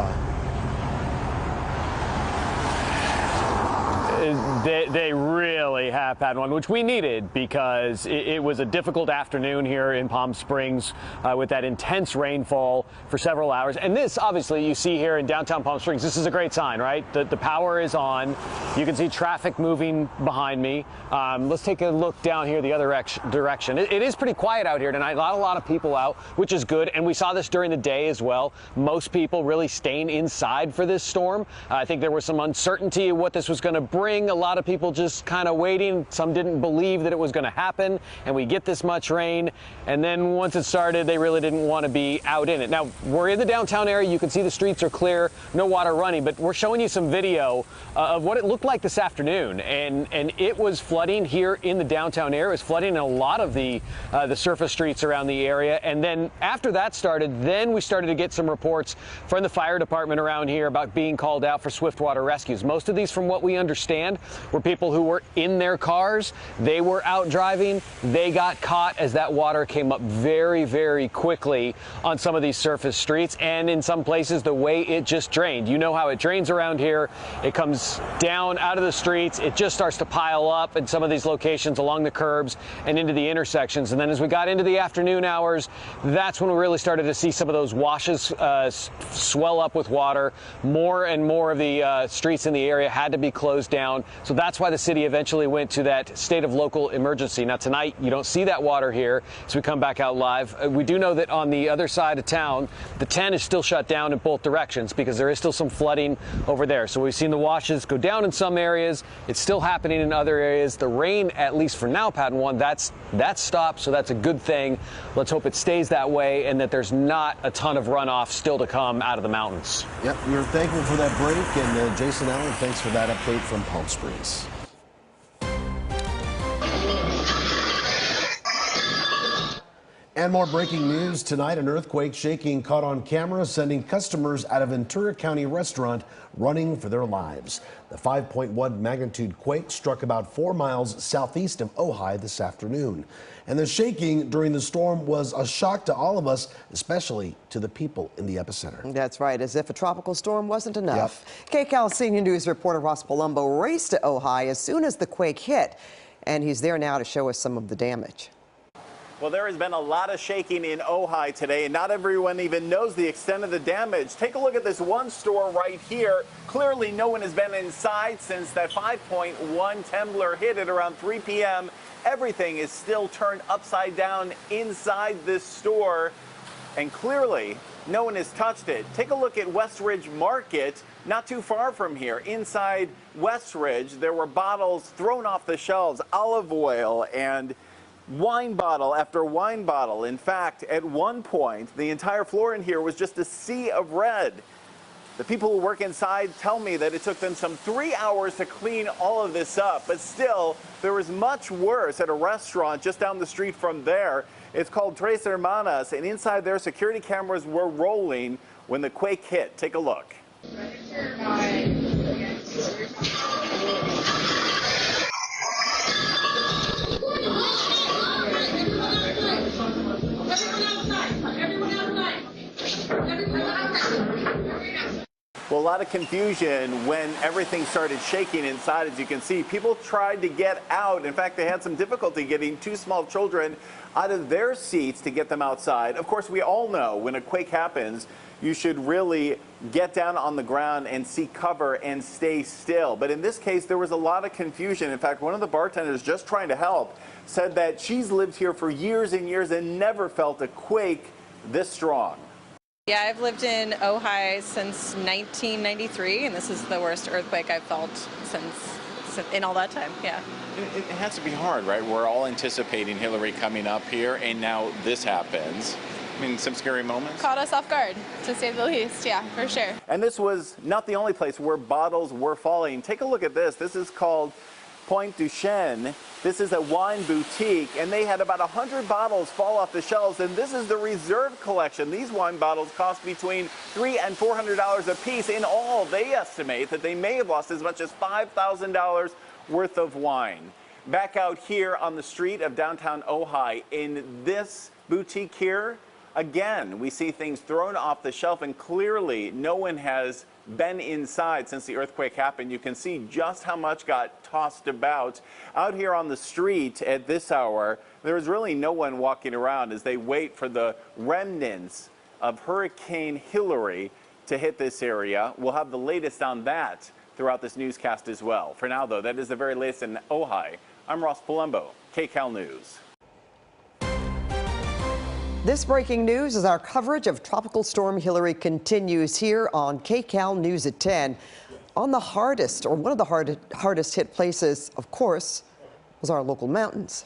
They really have had one, which we needed because it was a difficult afternoon here in Palm Springs with that intense rainfall for several hours. And this, obviously, you see here in downtown Palm Springs, this is a great sign, right? The power is on. You can see traffic moving behind me. Let's take a look down here the other direction. It is pretty quiet out here tonight. Not a lot of people out, which is good. And we saw this during the day as well. Most people really staying inside for this storm. I think there was some uncertainty of what this was going to bring. A lot of people just kind of waiting. Some didn't believe that it was going to happen, and we get this much rain. And then once it started, they really didn't want to be out in it. Now, we're in the downtown area. You can see the streets are clear, no water running, but we're showing you some video of what it looked like this afternoon. And it was flooding here in the downtown area. It was flooding in a lot of the surface streets around the area. And then after that started, then we started to get some reports from the fire department around here about being called out for swiftwater rescues. Most of these, from what we understand, were people who were in their cars. They were out driving. They got caught as that water came up very, very quickly on some of these surface streets. And in some places, the way it just drained. You know how it drains around here. It comes down out of the streets. It just starts to pile up in some of these locations along the curbs and into the intersections. And then as we got into the afternoon hours, that's when we really started to see some of those washes swell up with water. More and more of the streets in the area had to be closed down. So that's why the city eventually went to that state of local emergency. Now tonight, you don't see that water here as we come back out live. We do know that on the other side of town, the 10 is still shut down in both directions because there is still some flooding over there. So we've seen the washes go down in some areas. It's still happening in other areas. The rain, at least for now, Pat 1, that's stopped. So that's a good thing. Let's hope it stays that way and that there's not a ton of runoff still to come out of the mountains. Yep, we're thankful for that break. And Jason Allen, thanks for that update from Palm Springs. And more breaking news tonight. An earthquake shaking caught on camera, sending customers at a Ventura County restaurant running for their lives. The 5.1 magnitude quake struck about 4 miles southeast of Ojai this afternoon. And the shaking during the storm was a shock to all of us, especially to the people in the epicenter. That's right, as if a tropical storm wasn't enough. KCAL Senior News reporter Ross Palumbo raced to Ojai as soon as the quake hit, and he's there now to show us some of the damage. Well, there has been a lot of shaking in Ojai today, and not everyone even knows the extent of the damage. Take a look at this one store right here. Clearly, no one has been inside since that 5.1 Temblor hit at around 3 p.m. Everything is still turned upside down inside this store, and clearly, no one has touched it. Take a look at Westridge Market, not too far from here. Inside Westridge, there were bottles thrown off the shelves, olive oil and wine bottle after wine bottle. In fact, at one point, the entire floor in here was just a sea of red. The people who work inside tell me that it took them some 3 hours to clean all of this up, but still, there was much worse at a restaurant just down the street from there. It's called Tres Hermanas, and inside there, security cameras were rolling when the quake hit. Take a look. Well, a lot of confusion when everything started shaking inside. As you can see, people tried to get out. In fact, they had some difficulty getting two small children out of their seats to get them outside. Of course, we all know when a quake happens, you should really get down on the ground and seek cover and stay still. But in this case, there was a lot of confusion. In fact, one of the bartenders just trying to help said that she's lived here for years and years and never felt a quake this strong. Yeah, I've lived in Ojai since 1993, and this is the worst earthquake I've felt since in all that time. Yeah. It has to be hard, right? We're all anticipating Hilary coming up here, and now this happens. I mean, some scary moments. Caught us off guard, to say the least. Yeah, for sure. And this was not the only place where bottles were falling. Take a look at this. This is called Point du Chien. This is a wine boutique, and they had about 100 bottles fall off the shelves, and this is the reserve collection. These wine bottles cost between $300 and $400 a piece. In all, they estimate that they may have lost as much as $5,000 worth of wine. Back out here on the street of downtown Ojai, in this boutique here, again, we see things thrown off the shelf, and clearly no one has been inside since the earthquake happened. You can see just how much got tossed about. Out here on the street at this hour, there is really no one walking around as they wait for the remnants of Hurricane Hilary to hit this area. We'll have the latest on that throughout this newscast as well. For now, though, that is the very latest in Ojai. I'm Ross Palumbo, KCAL News. This breaking news as our coverage of Tropical Storm Hilary continues here on KCAL News at 10. On the hardest, or one of the hardest hit places, of course, was our local mountains.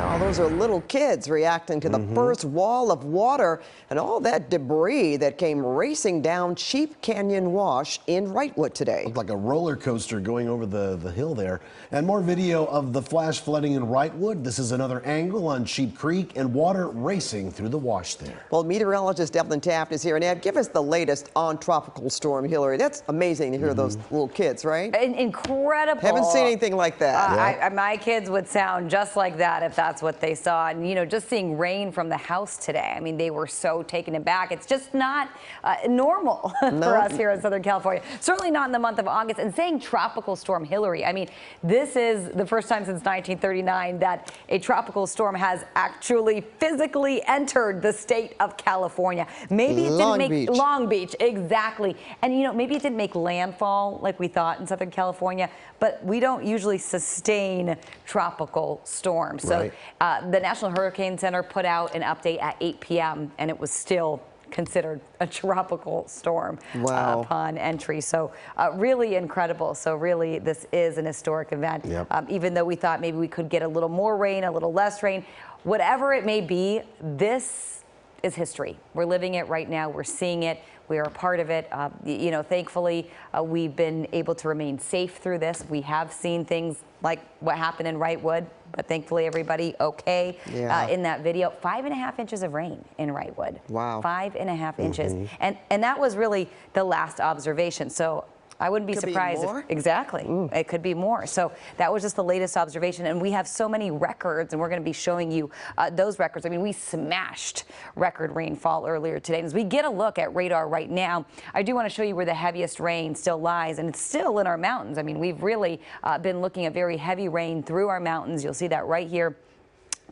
Oh, those are little kids reacting to the first wall of water and all that debris that came racing down Sheep Canyon Wash in Wrightwood today. Looked like a roller coaster going over the hill there. And more video of the flash flooding in Wrightwood. This is another angle on Sheep Creek and water racing through the wash there. Well, meteorologist Evelyn Taft is here. And Ed, give us the latest on Tropical Storm Hilary. That's amazing to hear those little kids, right? Incredible. Haven't seen anything like that. My kids would sound just like that if that's what they saw. And, you know, just seeing rain from the house today, I mean, they were so taken aback. It's just not normal for us here in Southern California. Certainly not in the month of August. And saying Tropical Storm Hilary, I mean, this is the first time since 1939 that a tropical storm has actually physically entered the state of California. Maybe it didn't make Long Beach, exactly. And, you know, maybe it didn't make landfall like we thought in Southern California, but we don't usually sustain tropical storms. So the National Hurricane Center put out an update at 8 p.m. and it was still considered a tropical storm upon entry. So really incredible. So really this is an historic event. Even though we thought maybe we could get a little more rain, a little less rain, whatever it may be, this is history. We're living it right now. We're seeing it. We are a part of it. You know, thankfully, we've been able to remain safe through this. We have seen things like what happened in Wrightwood, but thankfully everybody okay in that video. 5.5 inches of rain in Wrightwood. Wow. 5.5 inches. And that was really the last observation. So I wouldn't be Could be surprised. more? Exactly. It could be more. So that was just the latest observation. And we have so many records, and we're going to be showing you those records. I mean, we smashed record rainfall earlier today. And as we get a look at radar right now, I do want to show you where the heaviest rain still lies, and it's still in our mountains. I mean, we've really been looking at very heavy rain through our mountains. You'll see that right here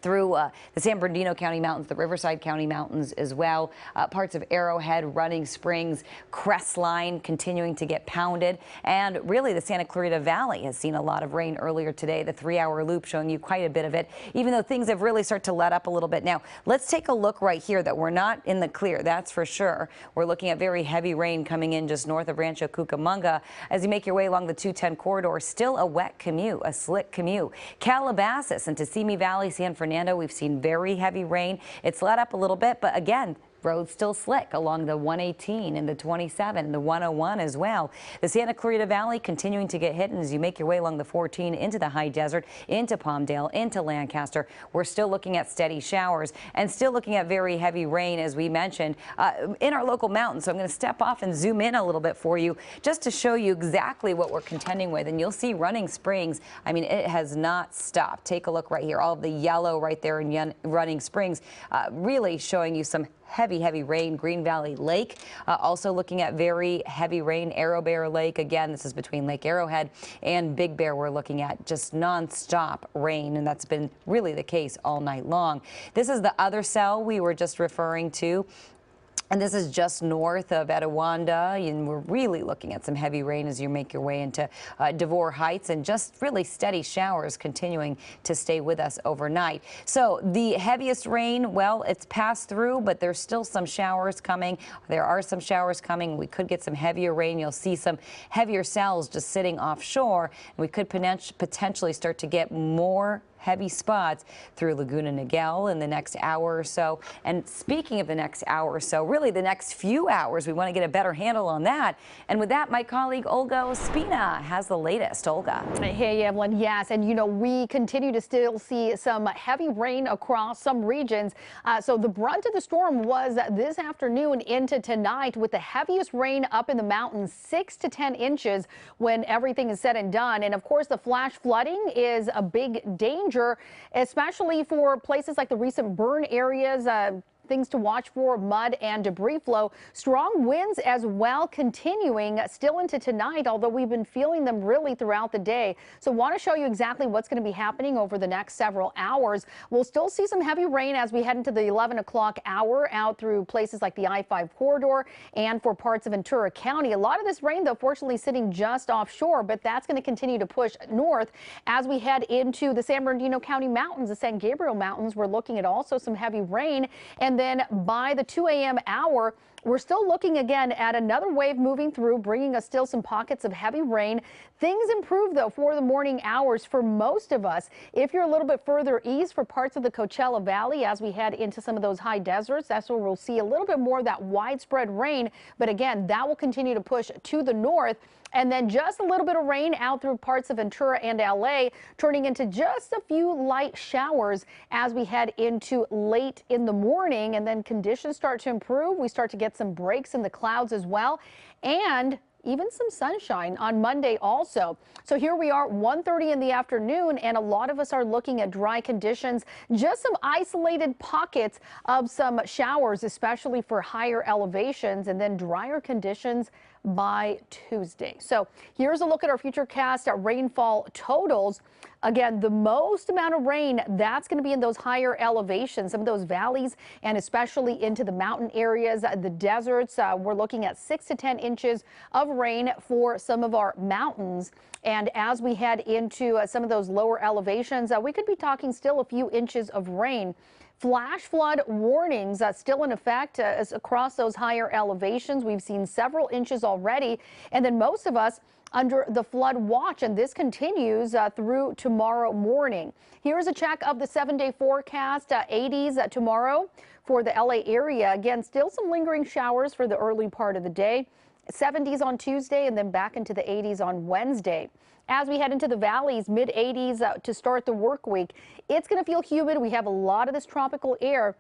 through the San Bernardino County Mountains, the Riverside County Mountains as well, parts of Arrowhead, Running Springs, Crestline continuing to get pounded, and really the Santa Clarita Valley has seen a lot of rain earlier today. The 3-hour loop showing you quite a bit of it, even though things have really started to let up a little bit. Now, let's take a look right here that we're not in the clear, that's for sure. We're looking at very heavy rain coming in just north of Rancho Cucamonga. As you make your way along the 210 corridor, still a wet commute, a slick commute. Calabasas and Kissimmee Valley, San Fernando, we've seen very heavy rain. It's let up a little bit, but again, roads still slick along the 118 and the 27, the 101 as well. The Santa Clarita Valley continuing to get hit, and as you make your way along the 14 into the high desert, into Palmdale, into Lancaster, we're still looking at steady showers and still looking at very heavy rain, as we mentioned, in our local mountains. So I'm going to step off and zoom in a little bit for you just to show you exactly what we're contending with. And you'll see Running Springs, I mean, it has not stopped. Take a look right here, all of the yellow right there in Running Springs, really showing you some heavy rain. Green Valley Lake also looking at very heavy rain. Arrow Bear Lake, again, this is between Lake Arrowhead and Big Bear. We're looking at just nonstop rain, and that's been really the case all night long. This is the other cell we were just referring to. And this is just north of Etiwanda, and we're really looking at some heavy rain as you make your way into Devore Heights, and just really steady showers continuing to stay with us overnight. So the heaviest rain, well, it's passed through, but there's still some showers coming. There are some showers coming. We could get some heavier rain. You'll see some heavier cells just sitting offshore, and we could potentially start to get more heavy spots through Laguna Niguel in the next hour or so. And speaking of the next hour or so, really the next few hours, we want to get a better handle on that. And with that, my colleague Olga Ospina has the latest. Olga. Hey, Evelyn. Yes, and you know, we continue to still see some heavy rain across some regions. So the brunt of the storm was this afternoon into tonight, with the heaviest rain up in the mountains, 6 to 10 inches when everything is said and done. And of course, the flash flooding is a big danger, especially for places like the recent burn areas. Things to watch for: mud and debris flow. Strong winds as well continuing still into tonight, although we've been feeling them really throughout the day. So want to show you exactly what's going to be happening over the next several hours. We'll still see some heavy rain as we head into the 11 o'clock hour out through places like the I-5 corridor and for parts of Ventura County. A lot of this rain, though, fortunately sitting just offshore, but that's going to continue to push north as we head into the San Bernardino County Mountains, the San Gabriel Mountains. We're looking at also some heavy rain, and then by the 2 a.m. hour, we're still looking again at another wave moving through, bringing us still some pockets of heavy rain. Things improve, though, for the morning hours for most of us. If you're a little bit further east for parts of the Coachella Valley, as we head into some of those high deserts, that's where we'll see a little bit more of that widespread rain. But again, that will continue to push to the north. And then just a little bit of rain out through parts of Ventura and LA, turning into just a few light showers as we head into late in the morning. And then conditions start to improve. We start to get some breaks in the clouds as well, and even some sunshine on Monday also. So here we are, 1:30 in the afternoon, and a lot of us are looking at dry conditions, just some isolated pockets of some showers, especially for higher elevations, and then drier conditions by Tuesday. So here's a look at our futurecast rainfall totals. Again, the most amount of rain, that's going to be in those higher elevations, some of those valleys, and especially into the mountain areas, the deserts. We're looking at 6 to 10 inches of rain for some of our mountains. And as we head into some of those lower elevations, we could be talking still a few inches of rain. Flash flood warnings still in effect across those higher elevations. We've seen several inches already, and then most of us under the flood watch, and this continues through tomorrow morning. Here's a check of the 7-day forecast. 80s tomorrow for the LA area. Again, still some lingering showers for the early part of the day. 70s on Tuesday, and then back into the 80s on Wednesday. As we head into the valleys, mid-80s to start the work week. It's going to feel humid. We have a lot of this tropical air.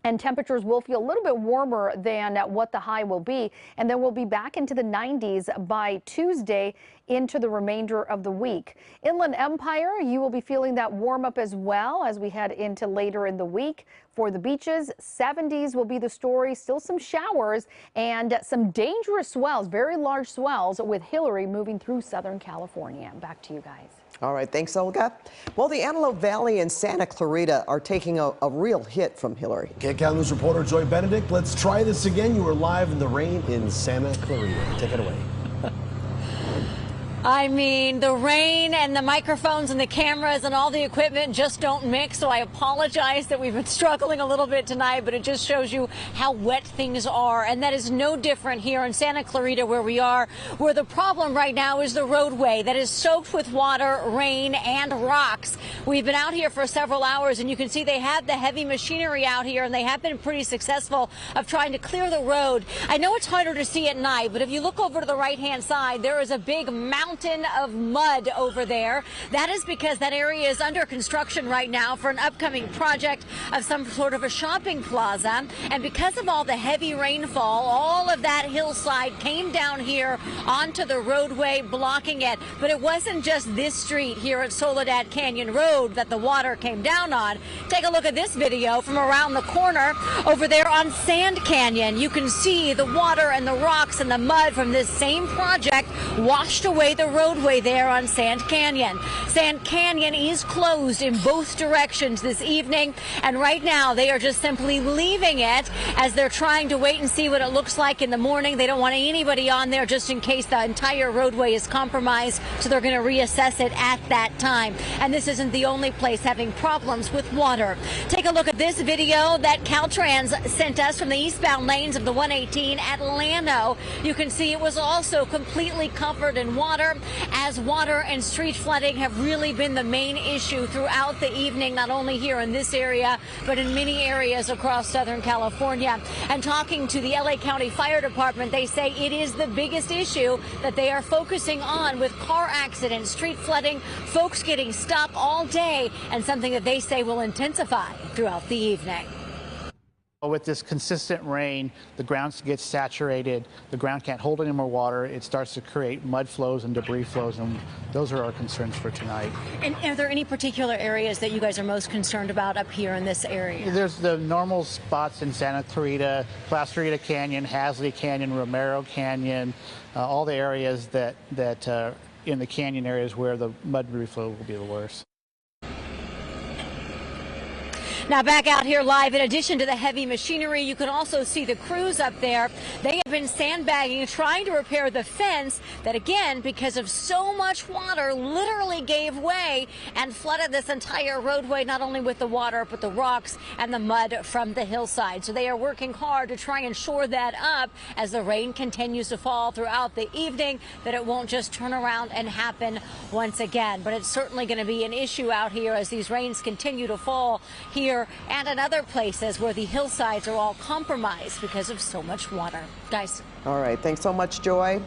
And temperatures will feel a little bit warmer than what the high will be. And then we'll be back into the 90s by Tuesday into the remainder of the week. Inland Empire, you will be feeling that warm up as well as we head into later in the week. For the beaches, 70s will be the story. Still some showers and some dangerous swells, very large swells with Hilary moving through Southern California. Back to you guys. All right, thanks, Olga. Well, the Antelope Valley and Santa Clarita are taking a real hit from Hilary. KCAL News reporter Joy Benedict, let's try this again. You are live in the rain in Santa Clarita. Take it away. I mean, the rain and the microphones and the cameras and all the equipment just don't mix, so I apologize that we've been struggling a little bit tonight, but it just shows you how wet things are. And that is no different here in Santa Clarita where we are, where the problem right now is the roadway that is soaked with water, rain, and rocks. We've been out here for several hours, and you can see they have the heavy machinery out here, and they have been pretty successful of trying to clear the road. I know it's harder to see at night, but if you look over to the right-hand side, there is a big mountain of mud over there. That is because that area is under construction right now for an upcoming project of some sort of a shopping plaza. And because of all the heavy rainfall, all of that hillside came down here onto the roadway, blocking it. But it wasn't just this street here at Soledad Canyon Road that the water came down on. Take a look at this video from around the corner over there on Sand Canyon. You can see the water and the rocks and the mud from this same project washed away the roadway there on Sand Canyon. Sand Canyon is closed in both directions this evening, and right now they are just simply leaving it as they're trying to wait and see what it looks like in the morning. They don't want anybody on there just in case the entire roadway is compromised, so they're going to reassess it at that time. And this isn't the only place having problems with water. Take a look at this video that Caltrans sent us from the eastbound lanes of the 118 at Llano. You can see it was also completely covered in water, as water and street flooding have really been the main issue throughout the evening, not only here in this area, but in many areas across Southern California. And talking to the LA County Fire Department, they say it is the biggest issue that they are focusing on, with car accidents, street flooding, folks getting stuck all day, and something that they say will intensify throughout the evening. With this consistent rain, the ground gets saturated, the ground can't hold any more water, it starts to create mud flows and debris flows, and those are our concerns for tonight. And are there any particular areas that you guys are most concerned about up here in this area? There's the normal spots in Santa Clarita, Clarita Canyon, Hasley Canyon, Romero Canyon, all the areas that in the canyon areas where the mud debris flow will be the worst. Now back out here live, in addition to the heavy machinery, you can also see the crews up there. They have been sandbagging, trying to repair the fence that, again, because of so much water, literally gave way and flooded this entire roadway, not only with the water, but the rocks and the mud from the hillside. So they are working hard to try and shore that up as the rain continues to fall throughout the evening, that it won't just turn around and happen once again. But it's certainly going to be an issue out here as these rains continue to fall here and in other places where the hillsides are all compromised because of so much water. Guys. All right, thanks so much, Joy.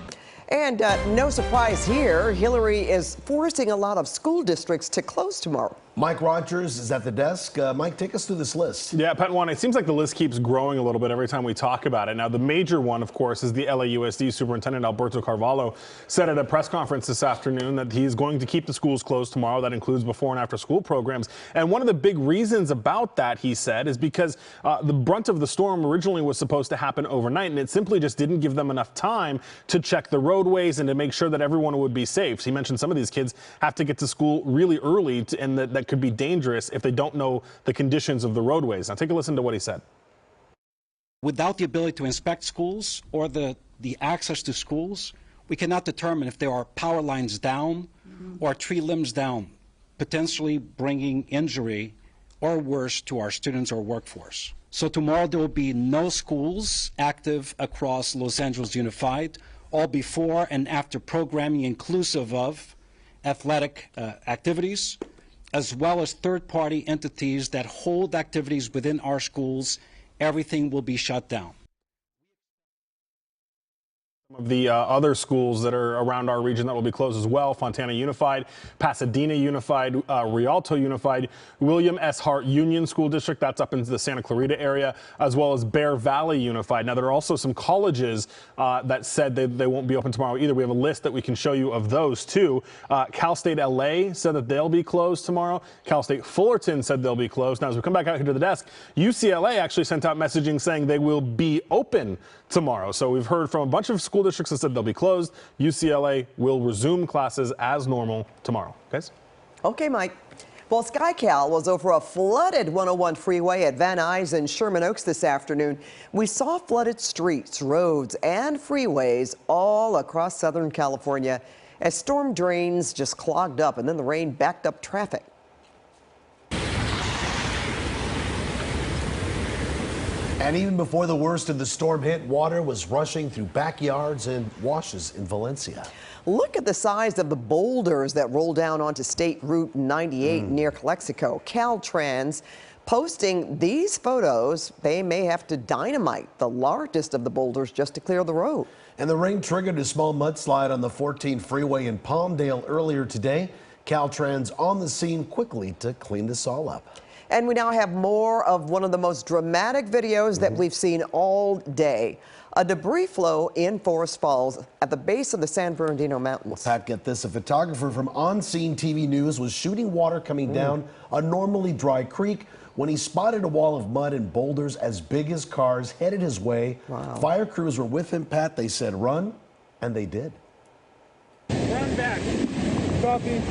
And no surprise here, Hilary is forcing a lot of school districts to close tomorrow. Mike Rogers is at the desk. Mike, take us through this list. Yeah, Pat, it seems like the list keeps growing a little bit every time we talk about it. Now, the major one, of course, is the LAUSD Superintendent Alberto Carvalho said at a press conference this afternoon that he's going to keep the schools closed tomorrow. That includes before and after school programs. And one of the big reasons about that, he said, is because the brunt of the storm originally was supposed to happen overnight, and it simply just didn't give them enough time to check the roadways and to make sure that everyone would be safe. So he mentioned some of these kids have to get to school really early, and that could be dangerous if they don't know the conditions of the roadways. Now take a listen to what he said. Without the ability to inspect schools or the access to schools, we cannot determine if there are power lines down or tree limbs down, potentially bringing injury or worse to our students or workforce. So tomorrow there will be no schools active across Los Angeles Unified, all before and after programming inclusive of athletic activities, as well as third-party entities that hold activities within our schools. Everything will be shut down. Of the other schools that are around our region that will be closed as well: Fontana Unified, Pasadena Unified, Rialto Unified, William S. Hart Union School District, that's up into the Santa Clarita area, as well as Bear Valley Unified. Now, there are also some colleges that said they won't be open tomorrow either. We have a list that we can show you of those too. Cal State LA said that they'll be closed tomorrow. Cal State Fullerton said they'll be closed. Now, as we come back out here to the desk, UCLA actually sent out messaging saying they will be open tomorrow. So we've heard from a bunch of school districts that said they'll be closed. UCLA will resume classes as normal tomorrow. Guys? Okay, Mike. Well, SkyCal was over a flooded 101 freeway at Van Nuys and Sherman Oaks this afternoon. We saw flooded streets, roads, and freeways all across Southern California as storm drains just clogged up and then the rain backed up traffic. And even before the worst of the storm hit, water was rushing through backyards and washes in Valencia. Look at the size of the boulders that roll down onto State Route 98 near Calexico. Caltrans posting these photos. They may have to dynamite the largest of the boulders just to clear the road. And the rain triggered a small mudslide on the 14 freeway in Palmdale earlier today. Caltrans on the scene quickly to clean this all up. And we now have more of one of the most dramatic videos that we've seen all day. A debris flow in Forest Falls at the base of the San Bernardino Mountains. Pat, get this. A photographer from On Scene TV News was shooting water coming down a normally dry creek when he spotted a wall of mud and boulders as big as cars headed his way. Wow. Fire crews were with him, Pat. They said run, and they did. Run back. Copy.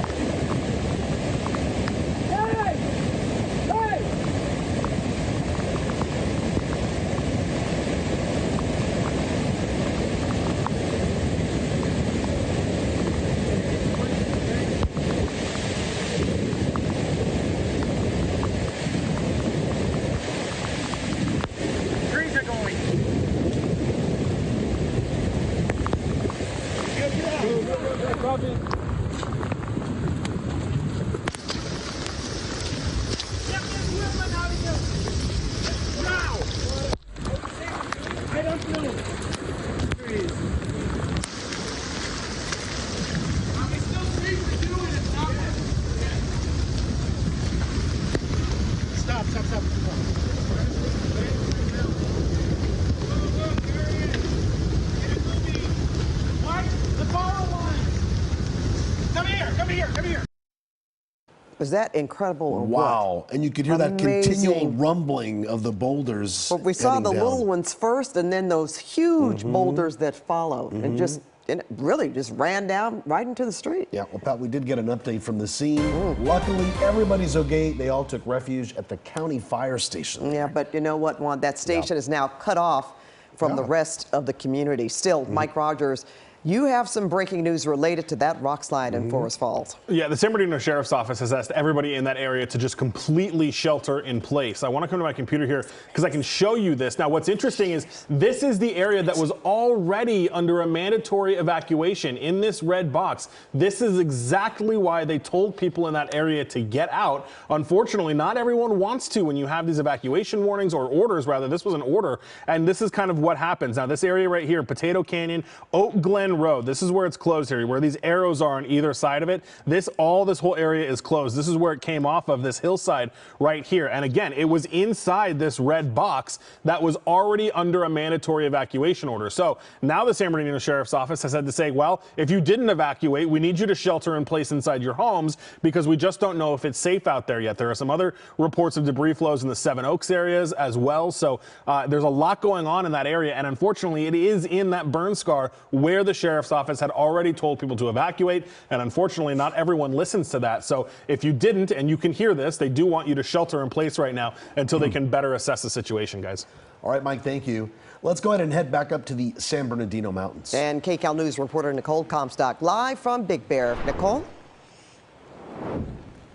Was that incredible or wow. what? And you could hear that continual rumbling of the boulders. But we saw the little ones first and then those huge boulders that followed and it really just ran down right into the street. Yeah, well, Pat, we did get an update from the scene. Luckily, everybody's okay. They all took refuge at the county fire station. Yeah, but you know what, Juan? That station is now cut off from the rest of the community. Still, Mike Rogers, you have some breaking news related to that rock slide in Forest Falls. Yeah, the San Bernardino Sheriff's Office has asked everybody in that area to just completely shelter in place. I want to come to my computer here because I can show you this. Now, what's interesting is this is the area that was already under a mandatory evacuation in this red box. This is exactly why they told people in that area to get out. Unfortunately, not everyone wants to when you have these evacuation warnings or orders, rather. This was an order, and this is kind of what happens. Now, this area right here, Potato Canyon, Oak Glen Road. This is where it's closed here, where these arrows are on either side of it. This whole area is closed. This is where it came off of, this hillside right here. And again, it was inside this red box that was already under a mandatory evacuation order. So now the San Bernardino Sheriff's Office has had to say, well, if you didn't evacuate, we need you to shelter in place inside your homes because we just don't know if it's safe out there yet. There are some other reports of debris flows in the Seven Oaks areas as well. So there's a lot going on in that area. And unfortunately, it is in that burn scar where the Sheriff's Office had already told people to evacuate, and unfortunately not everyone listens to that. So if you didn't, and you can hear this, they do want you to shelter in place right now until they can better assess the situation, guys. All right, Mike, thank you. Let's go ahead and head back up to the San Bernardino Mountains. And KCAL News reporter Nicole Comstock live from Big Bear. Nicole?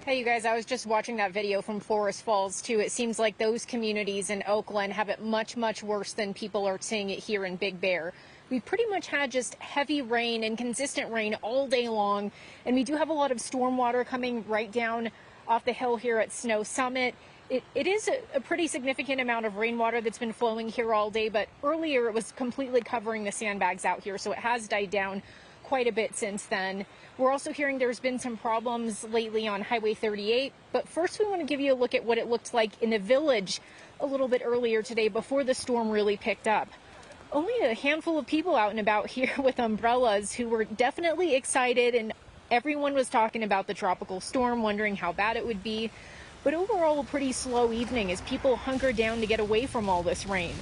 Hey, you guys, I was just watching that video from Forest Falls, too. It seems like those communities in Oak Glen have it much, much worse than people are seeing it here in Big Bear. We pretty much had just heavy rain and consistent rain all day long, and we do have a lot of storm water coming right down off the hill here at Snow Summit. It is a pretty significant amount of rainwater that's been flowing here all day, but earlier it was completely covering the sandbags out here, so it has died down quite a bit since then. We're also hearing there's been some problems lately on Highway 38, but first we want to give you a look at what it looked like in the village a little bit earlier today before the storm really picked up. Only a handful of people out and about here with umbrellas who were definitely excited, and everyone was talking about the tropical storm, wondering how bad it would be. But overall, a pretty slow evening as people hunkered down to get away from all this rain.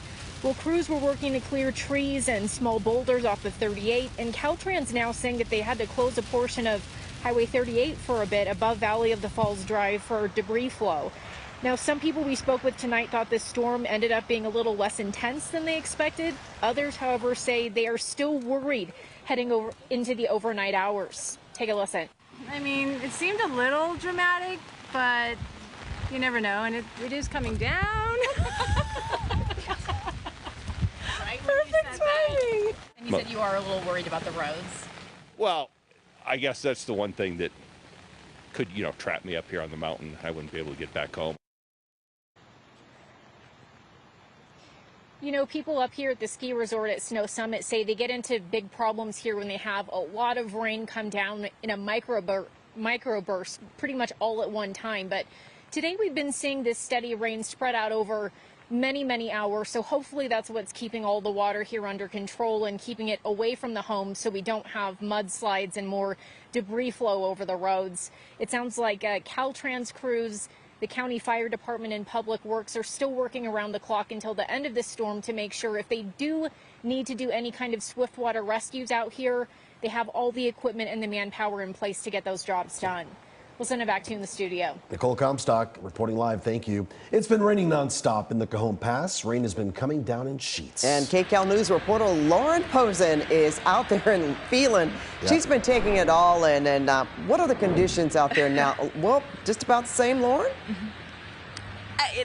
Well, crews were working to clear trees and small boulders off the 38, and Caltrans now saying that they had to close a portion of Highway 38 for a bit above Valley of the Falls Drive for debris flow. Now, some people we spoke with tonight thought this storm ended up being a little less intense than they expected. Others, however, say they are still worried heading over into the overnight hours. Take a listen. I mean, it seemed a little dramatic, but you never know, and it is coming down. Perfect timing. And you said you are a little worried about the roads. Well, I guess that's the one thing that could, trap me up here on the mountain. I wouldn't be able to get back home. You know, people up here at the ski resort at Snow Summit say they get into big problems here when they have a lot of rain come down in a microburst pretty much all at one time. But today we've been seeing this steady rain spread out over many hours. So hopefully that's what's keeping all the water here under control and keeping it away from the homes so we don't have mudslides and more debris flow over the roads. It sounds like Caltrans crews, the county fire department and public works are still working around the clock until the end of this storm to make sure if they do need to do any kind of swift water rescues out here, they have all the equipment and the manpower in place to get those jobs done. We'll send it back to you in the studio. Nicole Comstock reporting live. Thank you. It's been raining nonstop in the Cajon Pass. Rain has been coming down in sheets. And KCAL News reporter Lauren Posen is out there and feeling. Yeah. She's been taking it all in. And what are the conditions out there now? Well, just about the same, Lauren?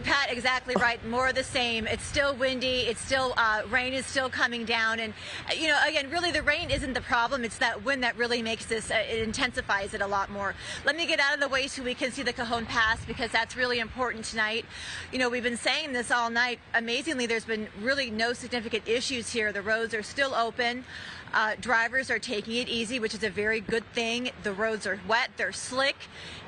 Pat, exactly right. More of the same. It's still windy. It's still rain is still coming down, and again, really the rain isn't the problem. It's that wind that really makes this. It intensifies it a lot more. Let me get out of the way so we can see the Cajon Pass because that's really important tonight. We've been saying this all night. Amazingly, there's been really no significant issues here. The roads are still open. Drivers are taking it easy, which is a very good thing. The roads are wet. They're slick.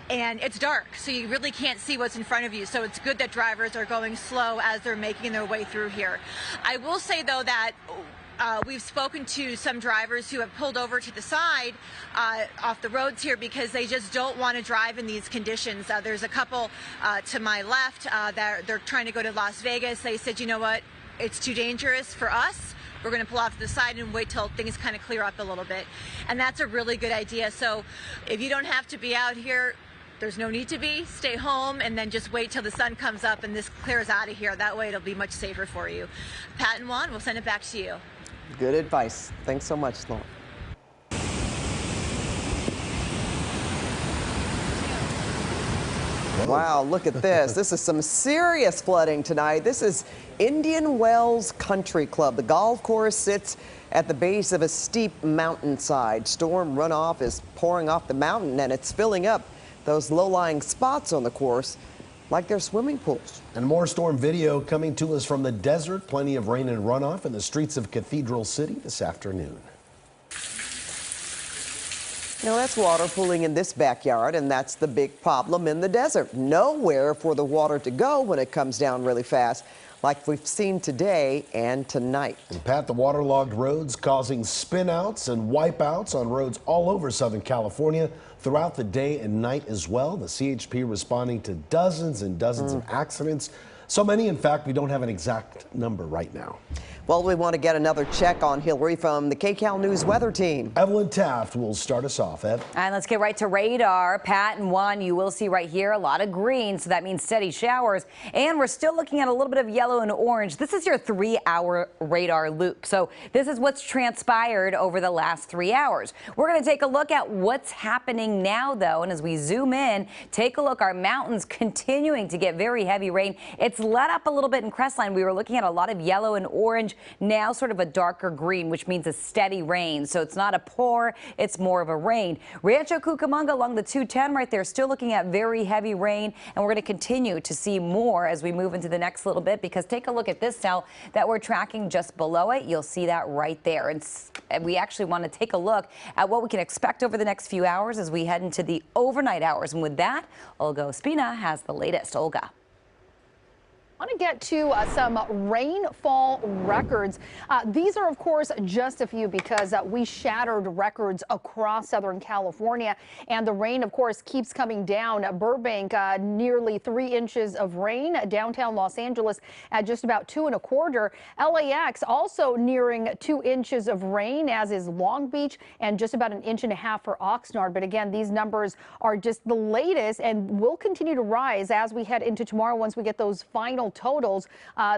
And it's dark, so you really can't see what's in front of you. So it's good that drivers are going slow as they're making their way through here. I will say, though, that we've spoken to some drivers who have pulled over to the side off the roads here because they just don't want to drive in these conditions. There's a couple to my left that they're trying to go to Las Vegas. They said, you know what, it's too dangerous for us. We're going to pull off to the side and wait till things kind of clear up a little bit. And that's a really good idea. So if you don't have to be out here, there's no need to be. Stay home and then just wait till the sun comes up and this clears out of here. That way it'll be much safer for you. Pat and Juan, we'll send it back to you. Good advice. Thanks so much, Lauren. Wow, look at this. This is some serious flooding tonight. This is Indian Wells Country Club. The golf course sits at the base of a steep mountainside. Storm runoff is pouring off the mountain and it's filling up those low-lying spots on the course like they're swimming pools. And more storm video coming to us from the desert. Plenty of rain and runoff in the streets of Cathedral City this afternoon. That's water pooling in this backyard, and that's the big problem in the desert. Nowhere for the water to go when it comes down really fast, like we've seen today and tonight. And Pat, the waterlogged roads causing spinouts and wipeouts on roads all over Southern California throughout the day and night as well. The CHP responding to dozens and dozens of accidents. So many, in fact, we don't have an exact number right now. Well, we want to get another check on Hilary from the KCAL News weather team. Evelyn Taft will start us off. Ev. And let's get right to radar. Pat and Juan, you will see right here a lot of green, so that means steady showers. And we're still looking at a little bit of yellow and orange. This is your 3-hour radar loop. So this is what's transpired over the last 3 hours. We're going to take a look at what's happening now, though. And as we zoom in, take a look. Our mountains continuing to get very heavy rain. It's It's let up a little bit in Crestline. We were looking at a lot of yellow and orange, now sort of a darker green, which means a steady rain. So it's not a pour, it's more of a rain. Rancho Cucamonga along the 210 right there, still looking at very heavy rain, and we're going to continue to see more as we move into the next little bit, because take a look at this cell that we're tracking just below it. You'll see that right there. And we actually want to take a look at what we can expect over the next few hours as we head into the overnight hours. And with that, Olga Ospina has the latest. Olga. I want to get to some rainfall records. These are, of course, just a few because we shattered records across Southern California, and the rain, of course, keeps coming down. Burbank, nearly 3 inches of rain. Downtown Los Angeles at just about 2 1/4. LAX also nearing 2 inches of rain, as is Long Beach, and just about 1.5 inches for Oxnard. But again, these numbers are just the latest and will continue to rise as we head into tomorrow. Once we get those final totals,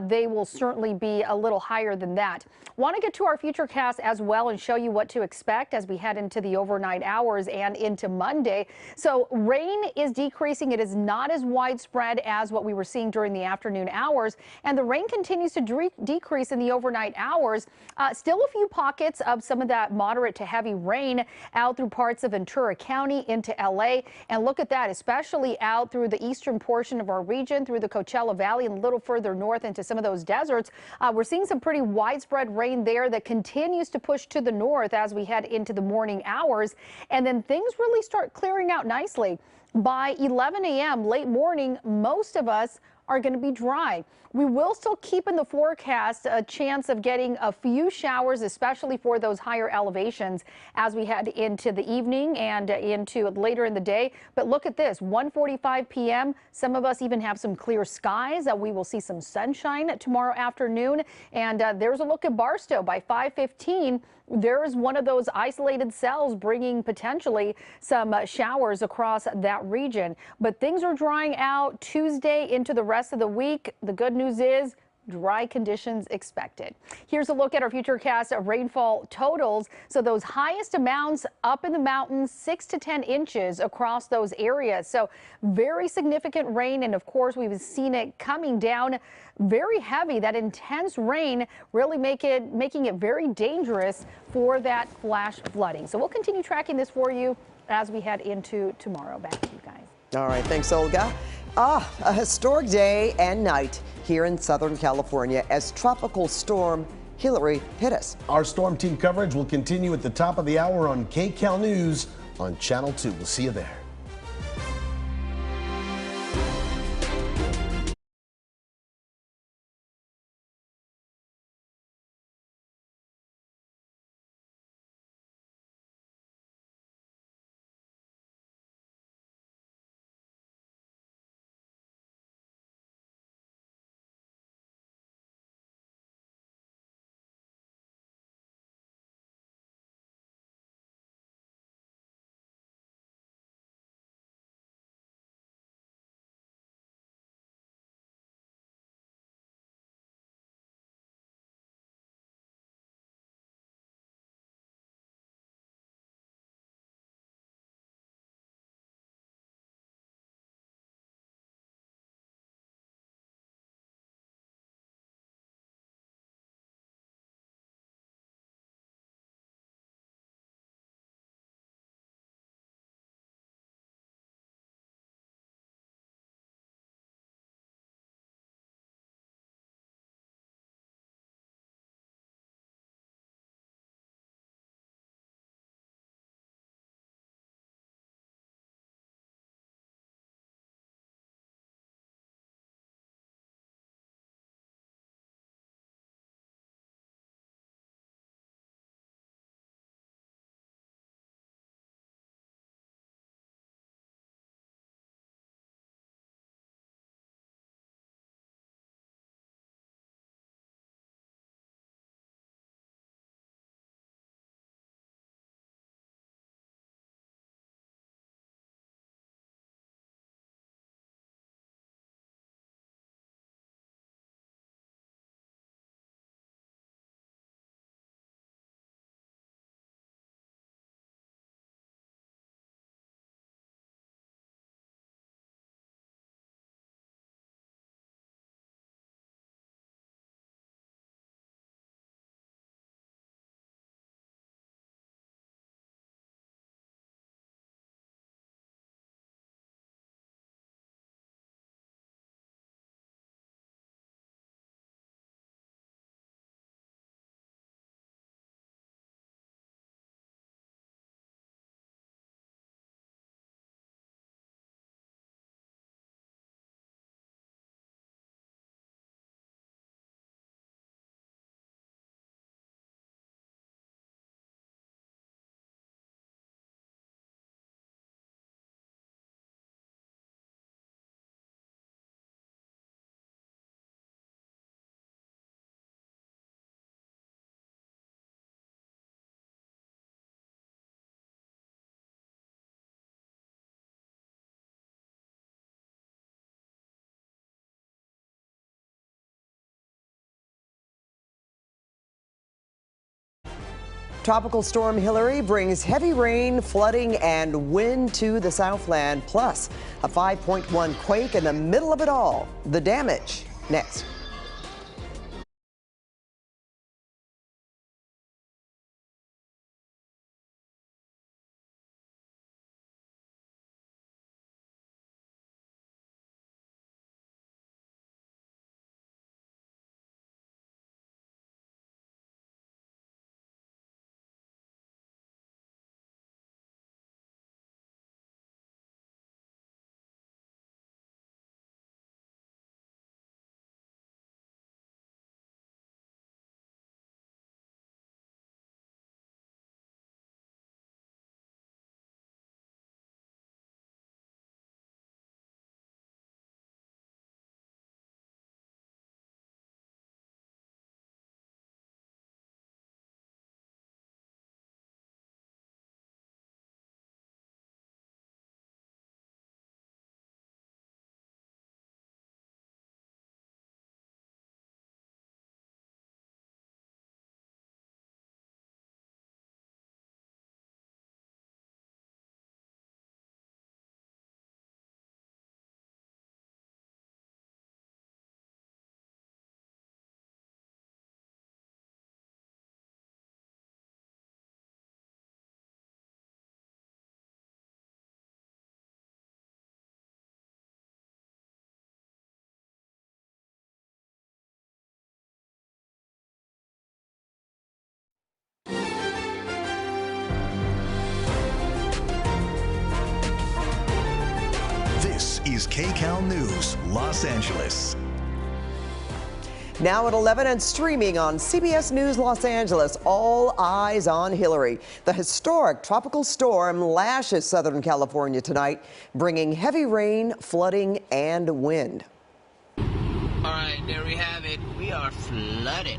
they will certainly be a little higher than that. Want to get to our futurecast as well and show you what to expect as we head into the overnight hours and into Monday. So rain is decreasing. It is not as widespread as what we were seeing during the afternoon hours, and the rain continues to decrease in the overnight hours. Still a few pockets of some of that moderate to heavy rain out through parts of Ventura County into LA, and look at that, especially out through the eastern portion of our region, through the Coachella Valley and a little further north into some of those deserts. We're seeing some pretty widespread rain there that continues to push to the north as we head into the morning hours. And then things really start clearing out nicely. By 11 a.m. late morning, most of us are going to be dry. We will still keep in the forecast a chance of getting a few showers, especially for those higher elevations as we head into the evening and into later in the day. But look at this, 1:45 p.m. Some of us even have some clear skies. We will see some sunshine tomorrow afternoon. And there's a look at Barstow by 5:15. There is one of those isolated cells bringing potentially some showers across that region. But things are drying out Tuesday into the rest of the week. The good news is dry conditions expected. Here's a look at our futurecast rainfall totals. So those highest amounts up in the mountains, 6 to 10 inches across those areas. So very significant rain. And of course, we've seen it coming down very heavy. That intense rain really making it very dangerous for that flash flooding. So we'll continue tracking this for you as we head into tomorrow. Back to you guys. All right. Thanks, Olga. A historic day and night here in Southern California as Tropical Storm Hilary hit us. Our storm team coverage will continue at the top of the hour on KCAL News on Channel 2. We'll see you there. Tropical storm Hilary brings heavy rain, flooding, and wind to the Southland, plus a 5.1 quake in the middle of it all. The damage next. This is KCAL News, Los Angeles. Now at 11 and streaming on CBS News Los Angeles, all eyes on Hilary. The historic tropical storm lashes Southern California tonight, bringing heavy rain, flooding, and wind. All right, there we have it. We are flooded.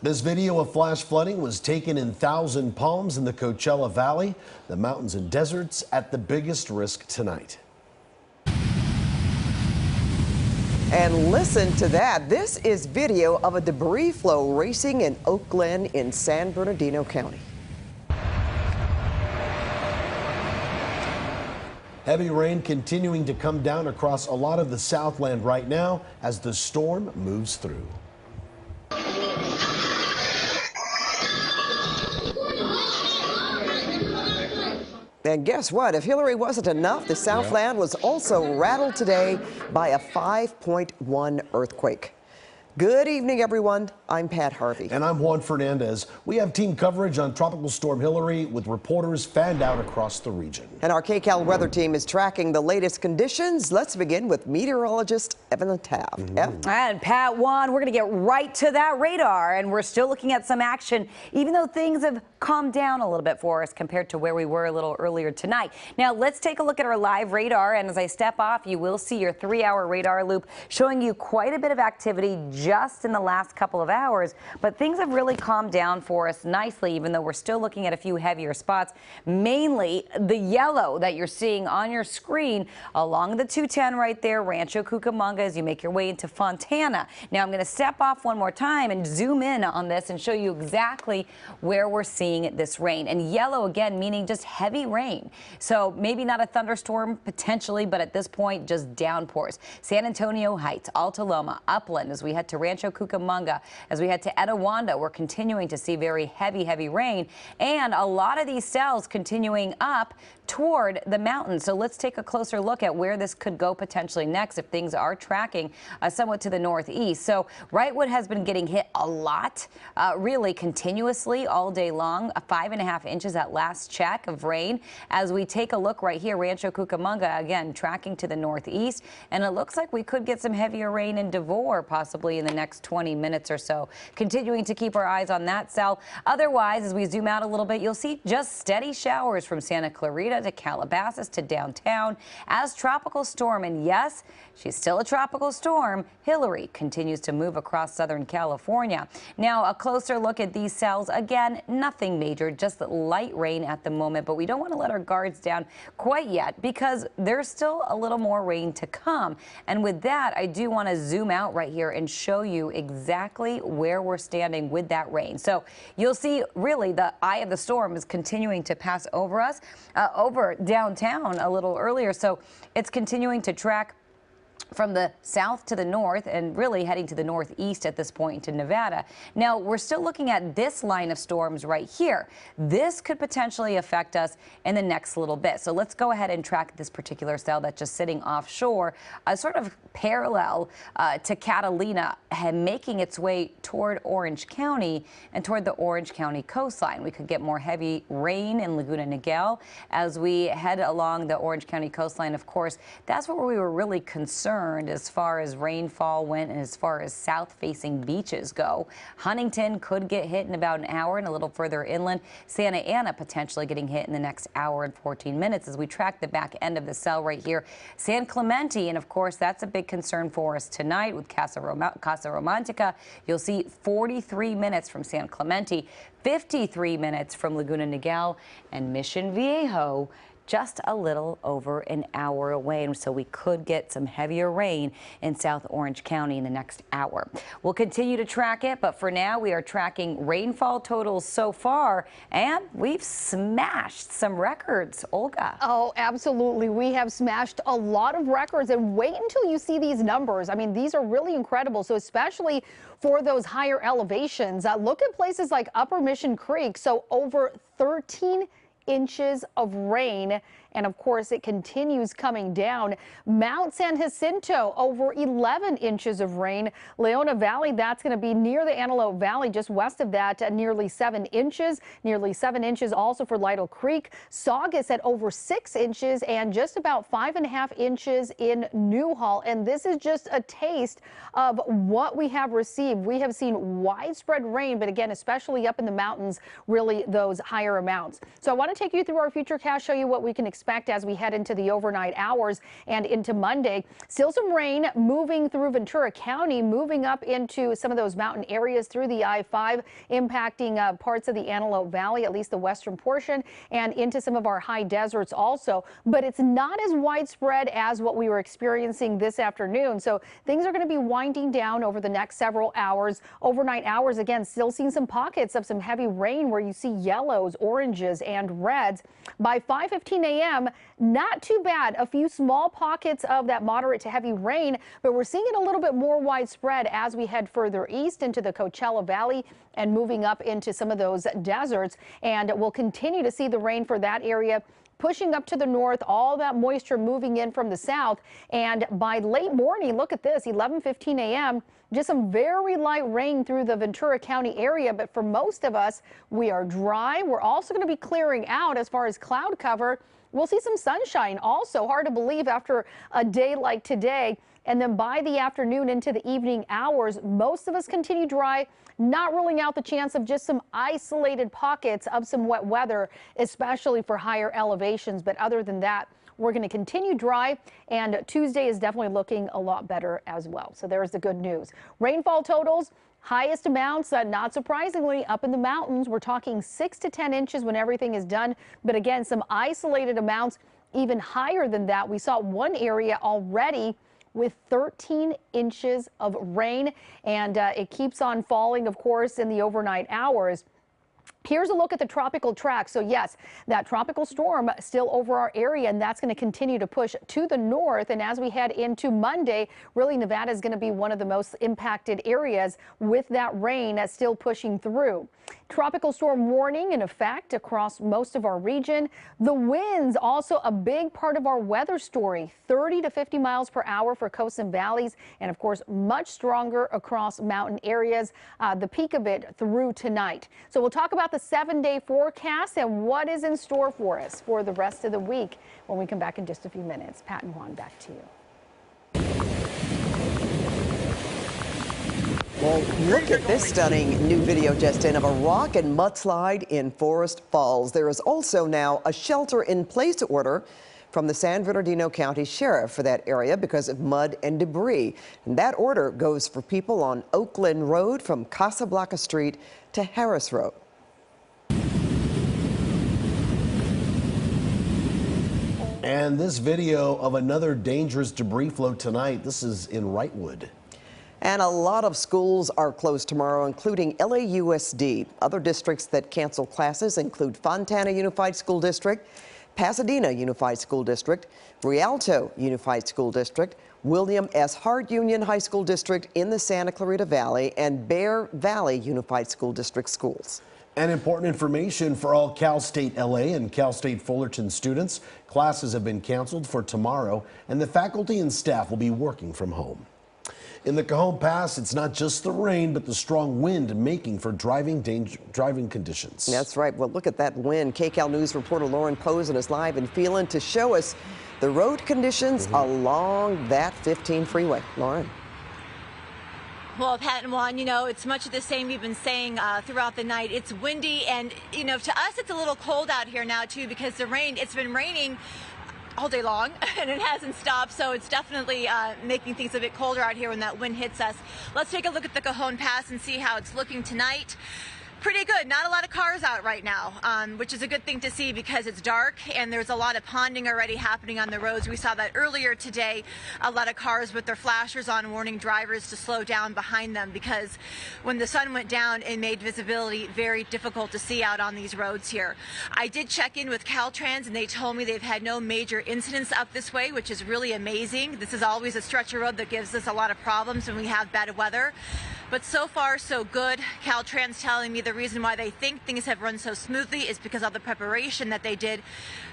This video of flash flooding was taken in Thousand Palms in the Coachella Valley. The mountains and deserts at the biggest risk tonight. And listen to that. This is video of a debris flow racing in Oak Glen in San Bernardino County. Heavy rain continuing to come down across a lot of the Southland right now as the storm moves through. And guess what? If Hilary wasn't enough, the Southland was also rattled today by a 5.1 earthquake. Good evening, everyone. I'm Pat Harvey. And I'm Juan Fernandez. We have team coverage on Tropical Storm Hilary with reporters fanned out across the region. And our KCAL weather team is tracking the latest conditions. Let's begin with meteorologist Evan Taft. And Pat, Juan, we're going to get right to that radar, and we're still looking at some action, even though things have calmed down a little bit for us compared to where we were a little earlier tonight. Now, let's take a look at our live radar, and as I step off, you will see your 3-hour radar loop showing you quite a bit of activity just in the last couple of hours, but things have really calmed down for us nicely, even though we're still looking at a few heavier spots, mainly the yellow that you're seeing on your screen along the 210 right there, Rancho Cucamonga, as you make your way into Fontana. Now, I'm going to step off one more time and zoom in on this and show you exactly where we're seeing this rain. And yellow, again, meaning just heavy rain. So maybe not a thunderstorm potentially, but at this point, just downpours. San Antonio Heights, Alta Loma, Upland, as we head to Rancho Cucamonga, as we head to Etiwanda, we're continuing to see very heavy rain, and a lot of these cells continuing up toward the mountains. So let's take a closer look at where this could go potentially next if things are tracking somewhat to the northeast. So Wrightwood has been getting hit a lot, really continuously all day long, 5.5 inches at last check of rain. As we take a look right here, Rancho Cucamonga, again, tracking to the northeast, and it looks like we could get some heavier rain in Devore possibly in the next 20 minutes or so. Continuing to keep our eyes on that cell. Otherwise, as we zoom out a little bit, you'll see just steady showers from Santa Clarita to Calabasas to downtown as tropical storm, and yes, she's still a tropical storm, Hilary continues to move across Southern California. Now, a closer look at these cells. Again, nothing nothing major, just light rain at the moment, but we don't want to let our guards down quite yet because there's still a little more rain to come. And with that, I do want to zoom out right here and show you exactly where we're standing with that rain. So you'll see really the eye of the storm is continuing to pass over us, over downtown a little earlier. So it's continuing to track from the south to the north and really heading to the northeast at this point into Nevada. Now, we're still looking at this line of storms right here. This could potentially affect us in the next little bit. So let's go ahead and track this particular cell that's just sitting offshore, sort of parallel to Catalina, making its way toward Orange County and toward the Orange County coastline. We could get more heavy rain in Laguna Niguel as we head along the Orange County coastline. Of course, that's where we were really concerned as far as rainfall went and as far as south-facing beaches go. Huntington could get hit in about an hour and a little further inland. Santa Ana potentially getting hit in the next hour and 14 minutes as we track the back end of the cell right here. San Clemente, and of course, that's a big concern for us tonight with Casa Romantica. You'll see 43 minutes from San Clemente, 53 minutes from Laguna Niguel, and Mission Viejo just a little over an hour away, and so we could get some heavier rain in South Orange County in the next hour. We'll continue to track it, but for now we are tracking rainfall totals so far, and we've smashed some records. Olga. Oh, absolutely. We have smashed a lot of records, and wait until you see these numbers. I mean, these are really incredible. So especially for those higher elevations, look at places like Upper Mission Creek. So over 13 inches of rain, and of course it continues coming down. Mount San Jacinto, over 11 inches of rain. Leona Valley, that's going to be near the Antelope Valley, just west of that, nearly 7 inches. Nearly 7 inches also for Lytle Creek. Saugus at over 6 inches, and just about 5.5 inches in Newhall. And this is just a taste of what we have received. We have seen widespread rain, but again, especially up in the mountains, really those higher amounts. So I want to take you through our futurecast, show you what we can expect as we head into the overnight hours and into Monday. Still some rain moving through Ventura County, moving up into some of those mountain areas through the I-5, impacting parts of the Antelope Valley, at least the western portion, and into some of our high deserts also. But it's not as widespread as what we were experiencing this afternoon. So things are going to be winding down over the next several hours. Overnight hours, again, still seeing some pockets of some heavy rain where you see yellows, oranges, and reds. By 5:15 a.m., not too bad. A few small pockets of that moderate to heavy rain, but we're seeing it a little bit more widespread as we head further east into the Coachella Valley and moving up into some of those deserts. And we'll continue to see the rain for that area pushing up to the north, all that moisture moving in from the south. And by late morning, look at this, 11:15 a.m., just some very light rain through the Ventura County area. But for most of us, we are dry. We're also going to be clearing out as far as cloud cover. We'll see some sunshine also. Hard to believe after a day like today. And then by the afternoon into the evening hours, most of us continue dry, not ruling out the chance of just some isolated pockets of some wet weather, especially for higher elevations. But other than that, we're going to continue dry, and Tuesday is definitely looking a lot better as well. So there's the good news. Rainfall totals, highest amounts, not surprisingly, up in the mountains. We're talking 6 to 10 inches when everything is done. But again, some isolated amounts even higher than that. We saw one area already with 13 inches of rain, and it keeps on falling, of course, in the overnight hours. Here's a look at the tropical track. So yes, that tropical storm still over our area, and that's going to continue to push to the north. And as we head into Monday, really Nevada is going to be one of the most impacted areas with that rain that's still pushing through. Tropical storm warning in effect across most of our region. The winds also a big part of our weather story, 30 to 50 miles per hour for coasts and valleys, and of course much stronger across mountain areas, the peak of it through tonight. So we'll talk about the 7-day forecast and what is in store for us for the rest of the week when we come back in just a few minutes. Pat and Juan, back to you. Well, look at this stunning new video just in of a rock and mudslide in Forest Falls. There is also now a shelter-in-place order from the San Bernardino County Sheriff for that area because of mud and debris. And that order goes for people on Oak Glen Road from Casablanca Street to Harris Road. And this video of another dangerous debris flow tonight. This is in Wrightwood. And a lot of schools are closed tomorrow, including LAUSD. Other districts that cancel classes include Fontana Unified School District, Pasadena Unified School District, Rialto Unified School District, William S. Hart Union High School District in the Santa Clarita Valley, and Bear Valley Unified School District schools. And important information for all Cal State LA and Cal State Fullerton students. Classes have been canceled for tomorrow, and the faculty and staff will be working from home. In the Cajon Pass, it's not just the rain, but the strong wind making for driving conditions. That's right. Well, look at that wind. KCAL News reporter Lauren Posen is live in Phelan to show us the road conditions along that 15 freeway. Lauren. Well, Pat and Juan, you know, it's much of the same we've been saying throughout the night. It's windy, and, you know, to us it's a little cold out here now, too, because the rain, it's been raining all day long, and it hasn't stopped, so it's definitely making things a bit colder out here when that wind hits us. Let's take a look at the Cajon Pass and see how it's looking tonight. Pretty good. Not a lot of cars out right now, which is a good thing to see because it's dark and there's a lot of ponding already happening on the roads. We saw that earlier today, a lot of cars with their flashers on warning drivers to slow down behind them because when the sun went down, it made visibility very difficult to see out on these roads here. I did check in with Caltrans and they told me they've had no major incidents up this way, which is really amazing. This is always a stretch of road that gives us a lot of problems when we have bad weather. But so far, so good. Caltrans telling me the reason why they think things have run so smoothly is because of the preparation that they did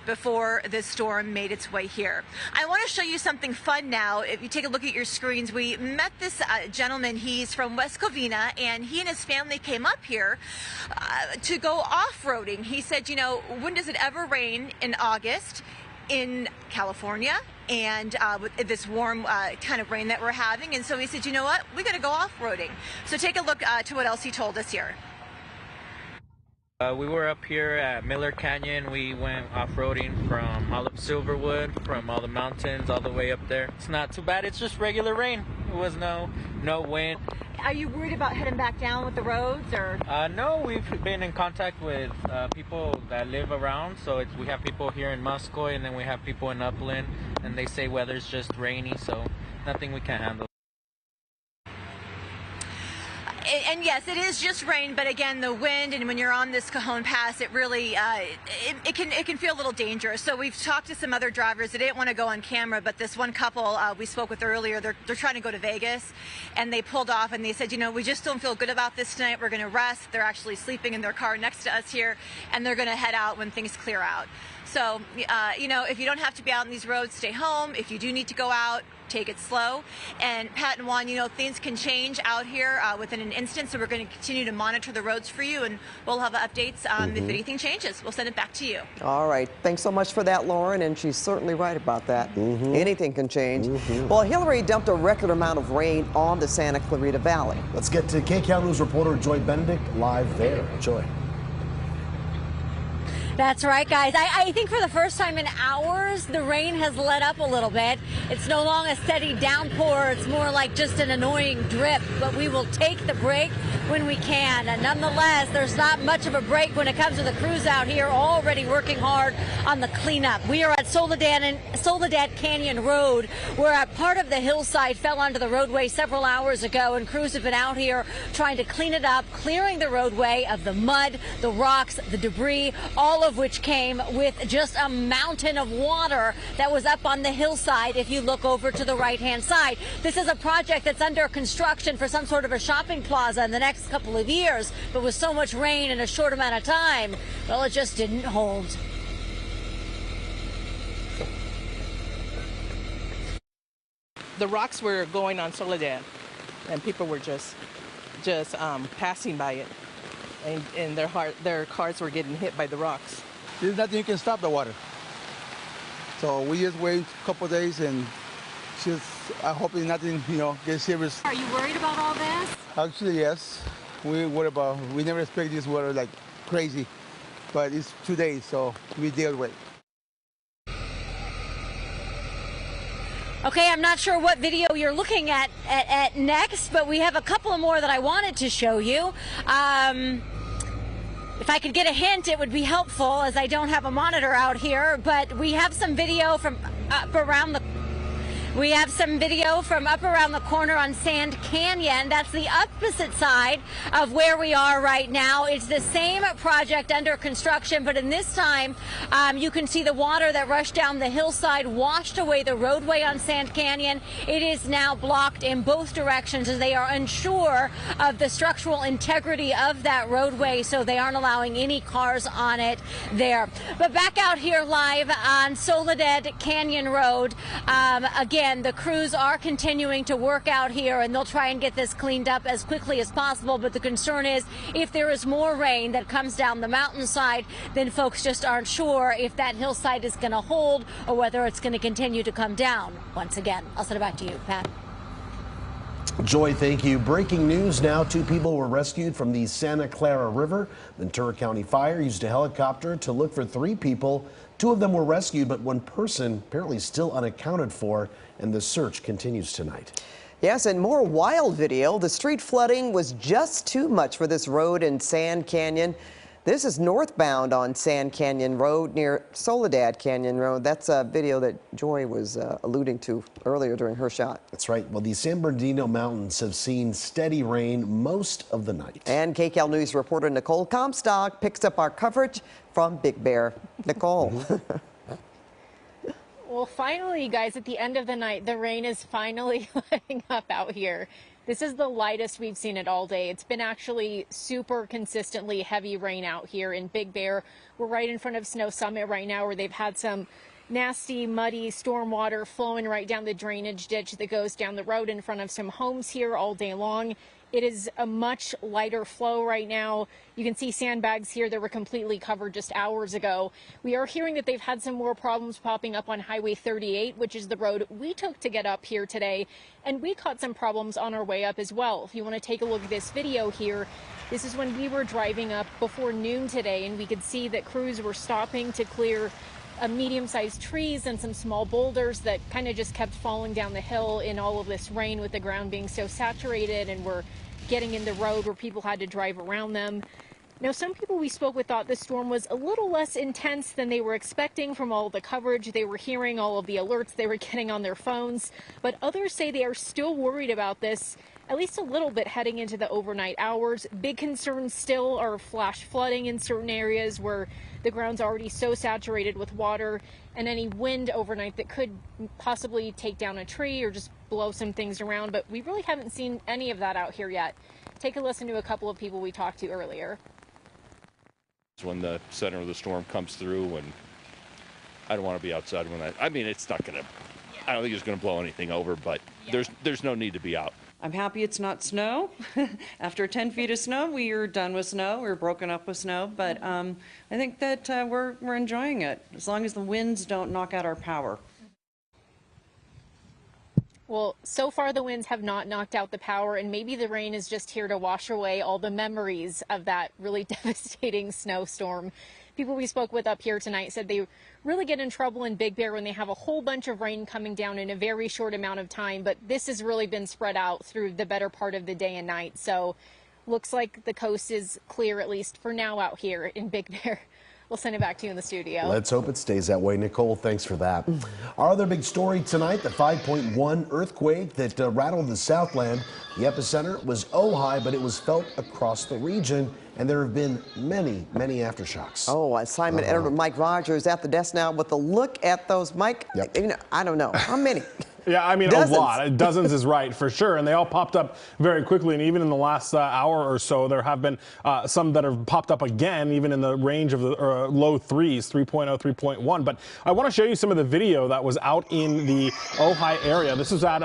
before this storm made its way here. I want to show you something fun now. If you take a look at your screens, we met this gentleman. He's from West Covina, and he and his family came up here to go off-roading. He said, you know, when does it ever rain in August in California? And with this warm kind of rain that we're having. And so he said, you know what, we got to go off-roading. So take a look to what else he told us here. We were up here at Miller Canyon. We went off-roading from all up Silverwood, from all the mountains all the way up there. It's not too bad. It's just regular rain. There was no wind. Are you worried about heading back down with the roads, or? No, we've been in contact with people that live around. So we have people here in Muscoy, and then we have people in Upland, and they say weather's just rainy, so nothing we can't handle. And yes, it is just rain, but again, the wind, and when you're on this Cajon Pass, it really it can feel a little dangerous. So we've talked to some other drivers. They didn't want to go on camera, but this one couple we spoke with earlier, they're trying to go to Vegas, and they pulled off, and they said, you know, we just don't feel good about this tonight. We're going to rest. They're actually sleeping in their car next to us here, and they're going to head out when things clear out. So, you know, if you don't have to be out on these roads, stay home. If you do need to go out, take it slow. And Pat and Juan, you know, things can change out here within an instant, so we're going to continue to monitor the roads for you, and we'll have updates if anything changes. We'll send it back to you. All right. Thanks so much for that, Lauren, and she's certainly right about that. Anything can change. Well, Hilary dumped a record amount of rain on the Santa Clarita Valley. Let's get to KCAL News reporter Joy Benedict live there. Joy. That's right, guys. I think for the first time in hours, the rain has let up a little bit. It's no longer a steady downpour. It's more like just an annoying drip, but we will take the break when we can. And nonetheless, there's not much of a break when it comes to the crews out here already working hard on the cleanup. We are at Soledad Canyon Road, where a part of the hillside fell onto the roadway several hours ago, and crews have been out here trying to clean it up, clearing the roadway of the mud, the rocks, the debris, all of which came with just a mountain of water that was up on the hillside if you look over to the right-hand side. This is a project that's under construction for some sort of a shopping plaza in the next couple of years, but with so much rain in a short amount of time, well, it just didn't hold. The rocks were going on Soledad, and people were just passing by it. And their cars were getting hit by the rocks. There's nothing you can stop the water. So we just wait a couple of days, and I hope nothing, gets serious. Are you worried about all this? Actually, yes. We never expect this water like crazy, but it's 2 days, so we deal with it. Okay, I'm not sure what video you're looking at at next, but we have a couple more that I wanted to show you. If I could get a hint, it would be helpful, as I don't have a monitor out here, but we have some video from up around the corner on Sand Canyon. That's the opposite side of where we are right now. It's the same project under construction, but in this time, you can see the water that rushed down the hillside washed away the roadway on Sand Canyon. It is now blocked in both directions as they are unsure of the structural integrity of that roadway, so they aren't allowing any cars on it there. But back out here live on Soledad Canyon Road, again, the crews are continuing to work out here, and they'll try and get this cleaned up as quickly as possible. But the concern is if there is more rain that comes down the mountainside, then folks just aren't sure if that hillside is going to hold or whether it's going to continue to come down once again. I'll send it back to you, Pat. Joy, thank you. Breaking news now. 2 people were rescued from the Santa Clara River. Ventura County Fire used a helicopter to look for 3 people. 2 of them were rescued, but 1 person apparently still unaccounted for, and the search continues tonight. Yes, and more wild video. The street flooding was just too much for this road in Sand Canyon. This is northbound on Sand Canyon Road near Soledad Canyon Road. That's a video that Joy was alluding to earlier during her shot. That's right. Well, the San Bernardino Mountains have seen steady rain most of the night. And KCAL News reporter Nicole Comstock picks up our coverage from Big Bear. Nicole. Well, finally, guys, at the end of the night, the rain is finally letting up out here. This is the lightest we've seen it all day. It's been actually super consistently heavy rain out here in Big Bear. We're right in front of Snow Summit right now, where they've had some nasty, muddy storm water flowing right down the drainage ditch that goes down the road in front of some homes here all day long. It is a much lighter flow right now. You can see sandbags here that were completely covered just hours ago. We are hearing that they've had some more problems popping up on Highway 38, which is the road we took to get up here today. And we caught some problems on our way up as well. If you want to take a look at this video here, this is when we were driving up before noon today, and we could see that crews were stopping to clear medium-sized trees and some small boulders that kind of just kept falling down the hill in all of this rain, with the ground being so saturated, and were getting in the road where people had to drive around them. Now, some people we spoke with thought the storm was a little less intense than they were expecting from all the coverage they were hearing, all of the alerts they were getting on their phones. But others say they are still worried about this, at least a little bit, heading into the overnight hours. Big concerns still are flash flooding in certain areas where the ground's already so saturated with water, and any wind overnight that could possibly take down a tree or just blow some things around. But we really haven't seen any of that out here yet. Take a listen to a couple of people we talked to earlier. When the center of the storm comes through, and I don't want to be outside when I mean, it's not going to, I don't think it's going to blow anything over, but there's no need to be out. I'm happy it's not snow. After 10 feet of snow, we are done with snow. We're broken up with snow, but I think that we're enjoying it, as long as the winds don't knock out our power. Well, so far the winds have not knocked out the power, and maybe the rain is just here to wash away all the memories of that really devastating snowstorm. People we spoke with up here tonight said they really get in trouble in Big Bear when they have a whole bunch of rain coming down in a very short amount of time, but this has really been spread out through the better part of the day and night. So looks like the coast is clear, at least for now, out here in Big Bear. We'll send it back to you in the studio. Let's hope it stays that way. Nicole, thanks for that. Our other big story tonight, the 5.1 earthquake that rattled the Southland. The epicenter was Ojai, but it was felt across the region, and there have been many, many aftershocks. Oh, assignment editor Mike Rogers at the desk now with a look at those. Mike, you know, I don't know. How many? Yeah, I mean, Dozens. a lot. Dozens is right, for sure. And they all popped up very quickly. And even in the last hour or so, there have been some that have popped up again, even in the range of the low threes, 3.0, 3.1. But I want to show you some of the video that was out in the Ojai area. This was at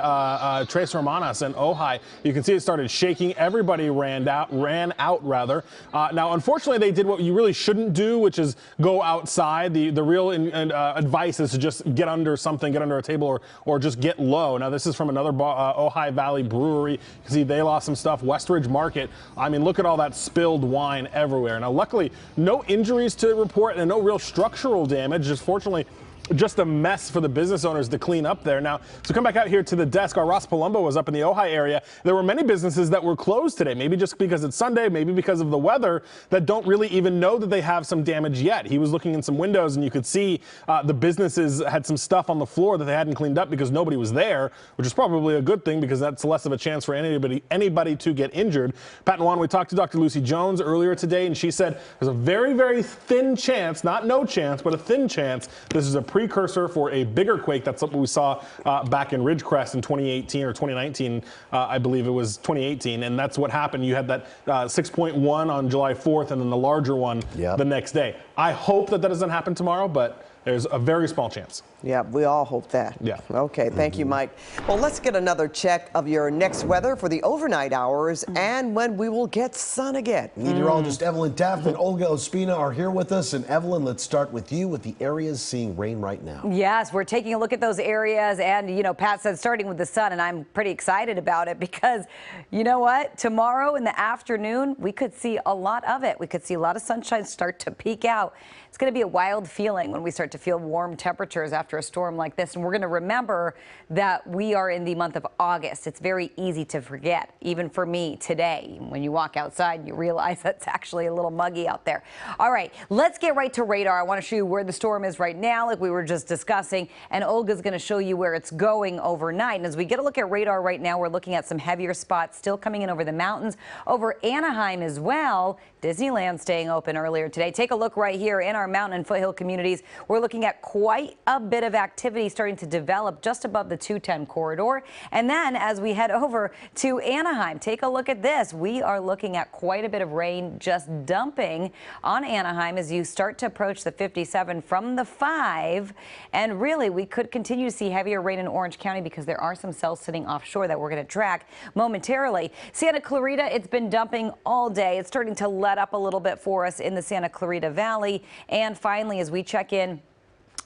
Tres Hermanas in Ojai. You can see it started shaking. Everybody ran out. Now, unfortunately, they did what you really shouldn't do, which is go outside. The real advice is to just get under something, get under a table, or just get low. Now, this is from another Ojai Valley brewery. You can see they lost some stuff. Westridge Market. I mean, look at all that spilled wine everywhere. Now, luckily, no injuries to report and no real structural damage. Just fortunately, just a mess for the business owners to clean up there. Now, so come back out here to the desk. Our Ross Palumbo was up in the Ojai area. There were many businesses that were closed today, maybe just because it's Sunday, maybe because of the weather, that don't really even know that they have some damage yet. He was looking in some windows and you could see the businesses had some stuff on the floor that they hadn't cleaned up because nobody was there, which is probably a good thing because that's less of a chance for anybody to get injured. Pat and Juan, we talked to Dr. Lucy Jones earlier today, and she said there's a very, very thin chance, not no chance, but a thin chance this is a precursor for a bigger quake. That's something we saw back in Ridgecrest in 2018 or 2019. I believe it was 2018, and that's what happened. You had that 6.1 on July 4th and then the larger one the next day. I hope that doesn't happen tomorrow, but there's a very small chance. Yeah, we all hope that. Yeah. Okay, thank you, Mike. Well, let's get another check of your next weather for the overnight hours and when we will get sun again. Meteorologist Evelyn Taft and Olga Ospina are here with us. And Evelyn, let's start with you with the areas seeing rain right now. Yes, we're taking a look at those areas, and you know, Pat said starting with the sun, and I'm pretty excited about it because you know what? Tomorrow in the afternoon, we could see a lot of it. We could see a lot of sunshine start to peek out. It's going to be a wild feeling when we start to feel warm temperatures after a storm like this. And we're going to remember that we are in the month of August. It's very easy to forget, even for me today. When you walk outside, you realize it's actually a little muggy out there. All right, let's get right to radar. I want to show you where the storm is right now, like we were just discussing. And Olga's going to show you where it's going overnight. And as we get a look at radar right now, we're looking at some heavier spots still coming in over the mountains, over Anaheim as well. Disneyland staying open earlier today. Take a look right here in our mountain and foothill communities. We're looking at quite a bit of activity starting to develop just above the 210 corridor. And then as we head over to Anaheim, take a look at this. We are looking at quite a bit of rain just dumping on Anaheim as you start to approach the 57 from the 5. And really, we could continue to see heavier rain in Orange County because there are some cells sitting offshore that we're going to track momentarily. Santa Clarita, it's been dumping all day. It's starting to let up a little bit for us in the Santa Clarita Valley. And finally, as we check in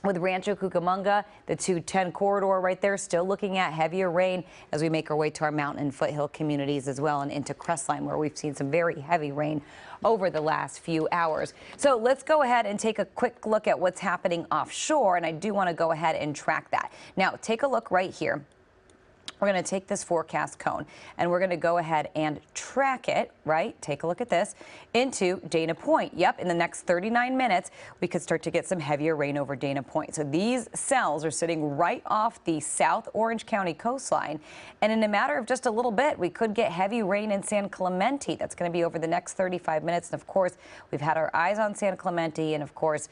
with Rancho Cucamonga, the 210 corridor right there, still looking at heavier rain as we make our way to our mountain and foothill communities as well, and into Crestline, where we've seen some very heavy rain over the last few hours. So let's go ahead and take a quick look at what's happening offshore, and I do want to go ahead and track that. Now, take a look right here. We're going to take this forecast cone and we're going to go ahead and track it, right? Take a look at this into Dana Point. Yep, in the next 39 minutes, we could start to get some heavier rain over Dana Point. So these cells are sitting right off the South Orange County coastline. And in a matter of just a little bit, we could get heavy rain in San Clemente. That's going to be over the next 35 minutes. And of course, we've had our eyes on San Clemente. And of course,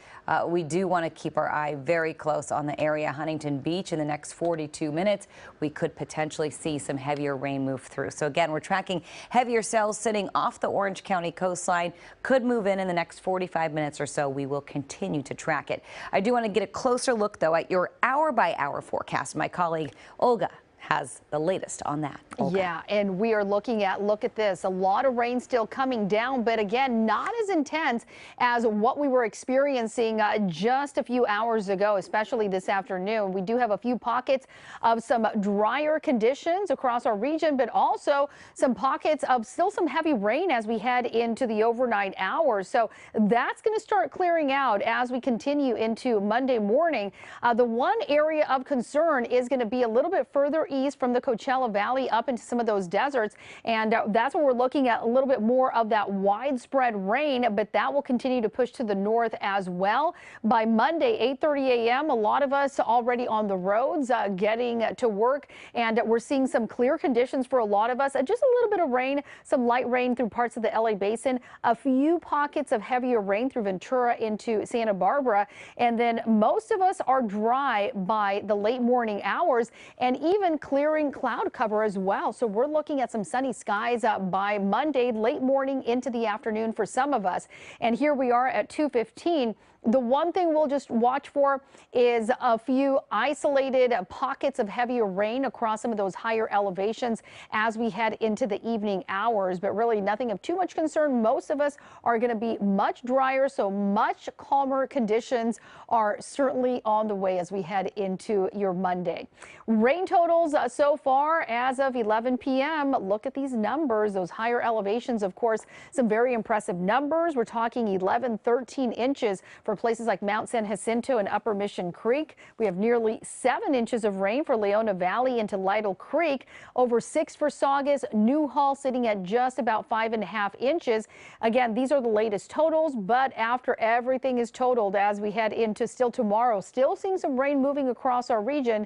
we do want to keep our eye very close on the area. Huntington Beach in the next 42 minutes, we could potentially see some heavier rain move through. So again, we're tracking heavier cells sitting off the Orange County coastline, could move in the next 45 minutes or so. We will continue to track it. I do want to get a closer look though at your hour-by-hour forecast. My colleague Olga has the latest on that. Olga. Yeah, and we are looking at, look at this, a lot of rain still coming down, but again, not as intense as what we were experiencing just a few hours ago, especially this afternoon. We do have a few pockets of some drier conditions across our region, but also some pockets of still some heavy rain as we head into the overnight hours. So that's going to start clearing out as we continue into Monday morning. The one area of concern is going to be a little bit further east from the Coachella Valley up into some of those deserts, and that's where we're looking at a little bit more of that widespread rain, but that will continue to push to the north as well. By Monday, 8:30 a.m., a lot of us already on the roads getting to work, and we're seeing some clear conditions for a lot of us. Just a little bit of rain, some light rain through parts of the LA basin, a few pockets of heavier rain through Ventura into Santa Barbara, and then most of us are dry by the late morning hours and even clearing cloud cover as well. So we're looking at some sunny skies by Monday, late morning into the afternoon for some of us. And here we are at 2:15. The one thing we'll just watch for is a few isolated pockets of heavier rain across some of those higher elevations as we head into the evening hours, but really nothing of too much concern. Most of us are going to be much drier, so much calmer conditions are certainly on the way as we head into your Monday. Rain totals so far as of 11 p.m. Look at these numbers, those higher elevations, of course, some very impressive numbers. We're talking 11, 13 inches for for places like Mount San Jacinto and Upper Mission Creek. We have nearly 7 inches of rain for Leona Valley into Lytle Creek, over 6 for Saugus, Newhall sitting at just about 5.5 inches. Again, these are the latest totals, but after everything is totaled as we head into still tomorrow, still seeing some rain moving across our region,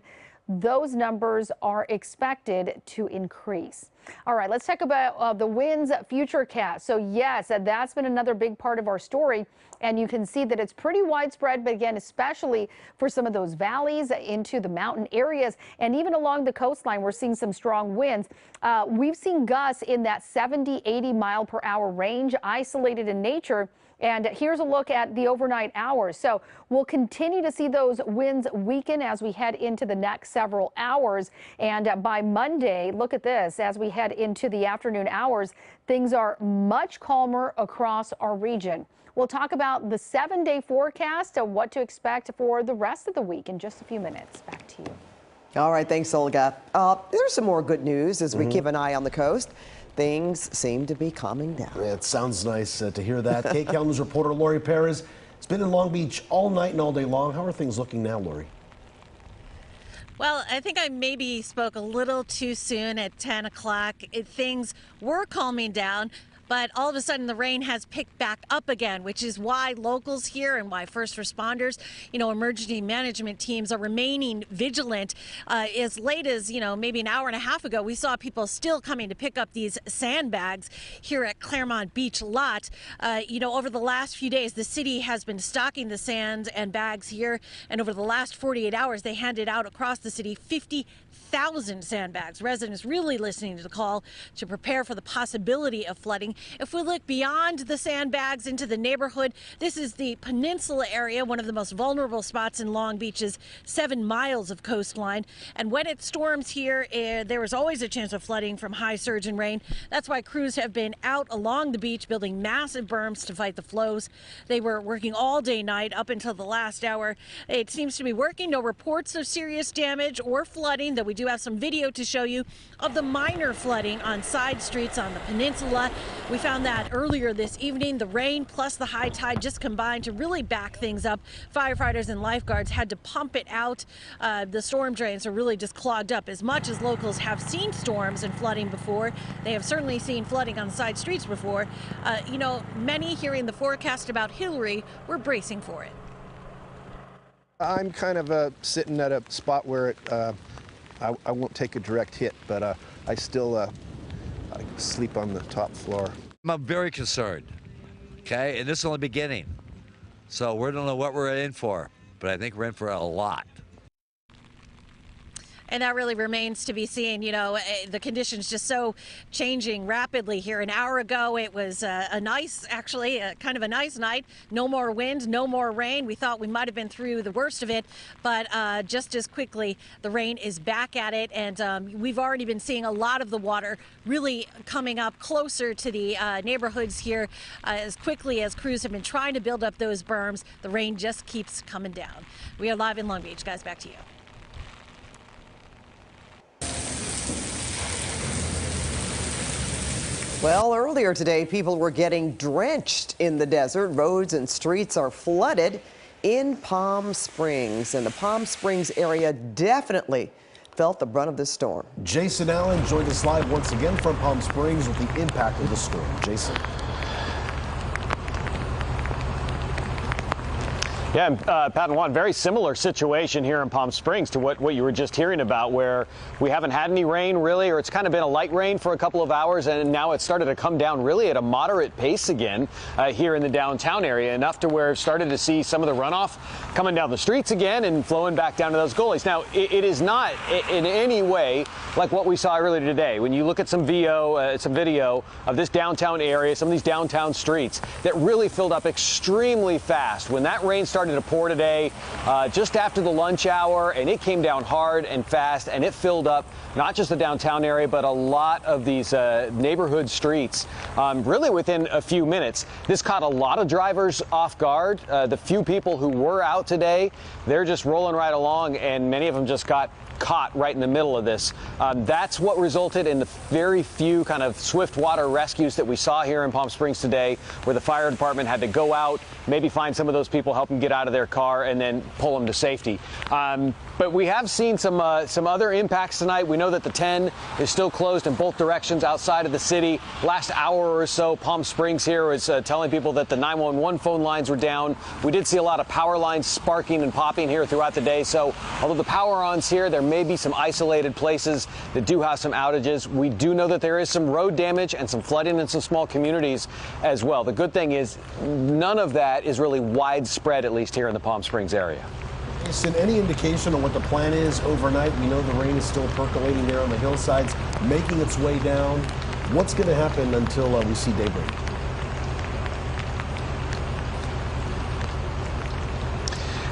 those numbers are expected to increase. All right, let's talk about the winds futurecast. So yes, that's been another big part of our story, and you can see that it's pretty widespread, but again, especially for some of those valleys into the mountain areas and even along the coastline, we're seeing some strong winds. We've seen gusts in that 70-80 mile per hour range, isolated in nature. And here's a look at the overnight hours. So we'll continue to see those winds weaken as we head into the next several hours. And by Monday, look at this, as we head into the afternoon hours, things are much calmer across our region. We'll talk about the 7-day forecast of what to expect for the rest of the week in just a few minutes. Back to you. All right, thanks, Olga. There's some more good news as we keep an eye on the coast. Things seem to be calming down. Yeah, it sounds nice to hear that. KCAL News reporter Lori Perez has been in Long Beach all night and all day long. How are things looking now, Lori? Well, I think I maybe spoke a little too soon at 10 o'clock. Things were calming down, but all of a sudden the rain has picked back up again, which is why locals here and why first responders, emergency management teams are remaining vigilant. As late as, maybe an hour and a half ago, we saw people still coming to pick up these sandbags here at Claremont Beach Lot. Over the last few days, the city has been stocking the sand and bags here, and over the last 48 hours, they handed out across the city 50,000 sandbags. Residents really listening to the call to prepare for the possibility of flooding. If we look beyond the sandbags into the neighborhood, this is the peninsula area, one of the most vulnerable spots in Long Beach's 7 miles of coastline. And when it storms here, there is always a chance of flooding from high surge and rain. That's why crews have been out along the beach building massive berms to fight the flows. They were working all day night up until the last hour. It seems to be working. No reports of serious damage or flooding, though we do have some video to show you of the minor flooding on side streets on the peninsula. We found that earlier this evening. The rain plus the high tide just combined to really back things up. Firefighters and lifeguards had to pump it out. The storm drains are really just clogged up. As much as locals have seen storms and flooding before, they have certainly seen flooding on side streets before. Many hearing the forecast about Hilary were bracing for it. I'm kind of sitting at a spot where I won't take a direct hit, but I still I sleep on the top floor. I'm very concerned, okay? And this is only the beginning. So we don't know what we're in for, but I think we're in for a lot. And that really remains to be seen. The conditions just so changing rapidly here. An hour ago, it was kind of a nice night. No more wind, no more rain. We thought we might have been through the worst of it, but just as quickly, the rain is back at it. And we've already been seeing a lot of the water really coming up closer to the neighborhoods here as quickly as crews have been trying to build up those berms. The rain just keeps coming down. We are live in Long Beach. Guys, back to you. Well, earlier today, people were getting drenched in the desert. Roads and streets are flooded in Palm Springs, and the Palm Springs area definitely felt the brunt of this storm. Jason Allen joined us live once again from Palm Springs with the impact of the storm. Jason. Yeah, Pat and Juan, very similar situation here in Palm Springs to what you were just hearing about, where we haven't had any rain really, or it's kind of been a light rain for a couple of hours, and now it's started to come down really at a moderate pace again here in the downtown area, enough to where I've started to see some of the runoff coming down the streets again and flowing back down to those gullies. Now, it is not in any way like what we saw earlier today. When you look at some video of this downtown area, some of these downtown streets that really filled up extremely fast. When that rain started to pour today, just after the lunch hour, and it came down hard and fast, and it filled up not just the downtown area, but a lot of these neighborhood streets really within a few minutes. This caught a lot of drivers off guard. The few people who were out today, they're just rolling right along, and many of them just got caught right in the middle of this. That's what resulted in the very few kind of swift water rescues that we saw here in Palm Springs today, where the fire department had to go out, maybe find some of those people, help them get out of their car, and then pull them to safety. But we have seen some other impacts tonight. We know that the 10 is still closed in both directions outside of the city. Last hour or so, Palm Springs here was telling people that the 911 phone lines were down. We did see a lot of power lines sparking and popping here throughout the day. So although the power on's here, there may be some isolated places that do have some outages. We do know that there is some road damage and some flooding in some small communities as well. The good thing is none of that is really widespread, at least here in the Palm Springs area. Jason, any indication on what the plan is overnight? We know the rain is still percolating there on the hillsides, making its way down. What's going to happen until we see daybreak?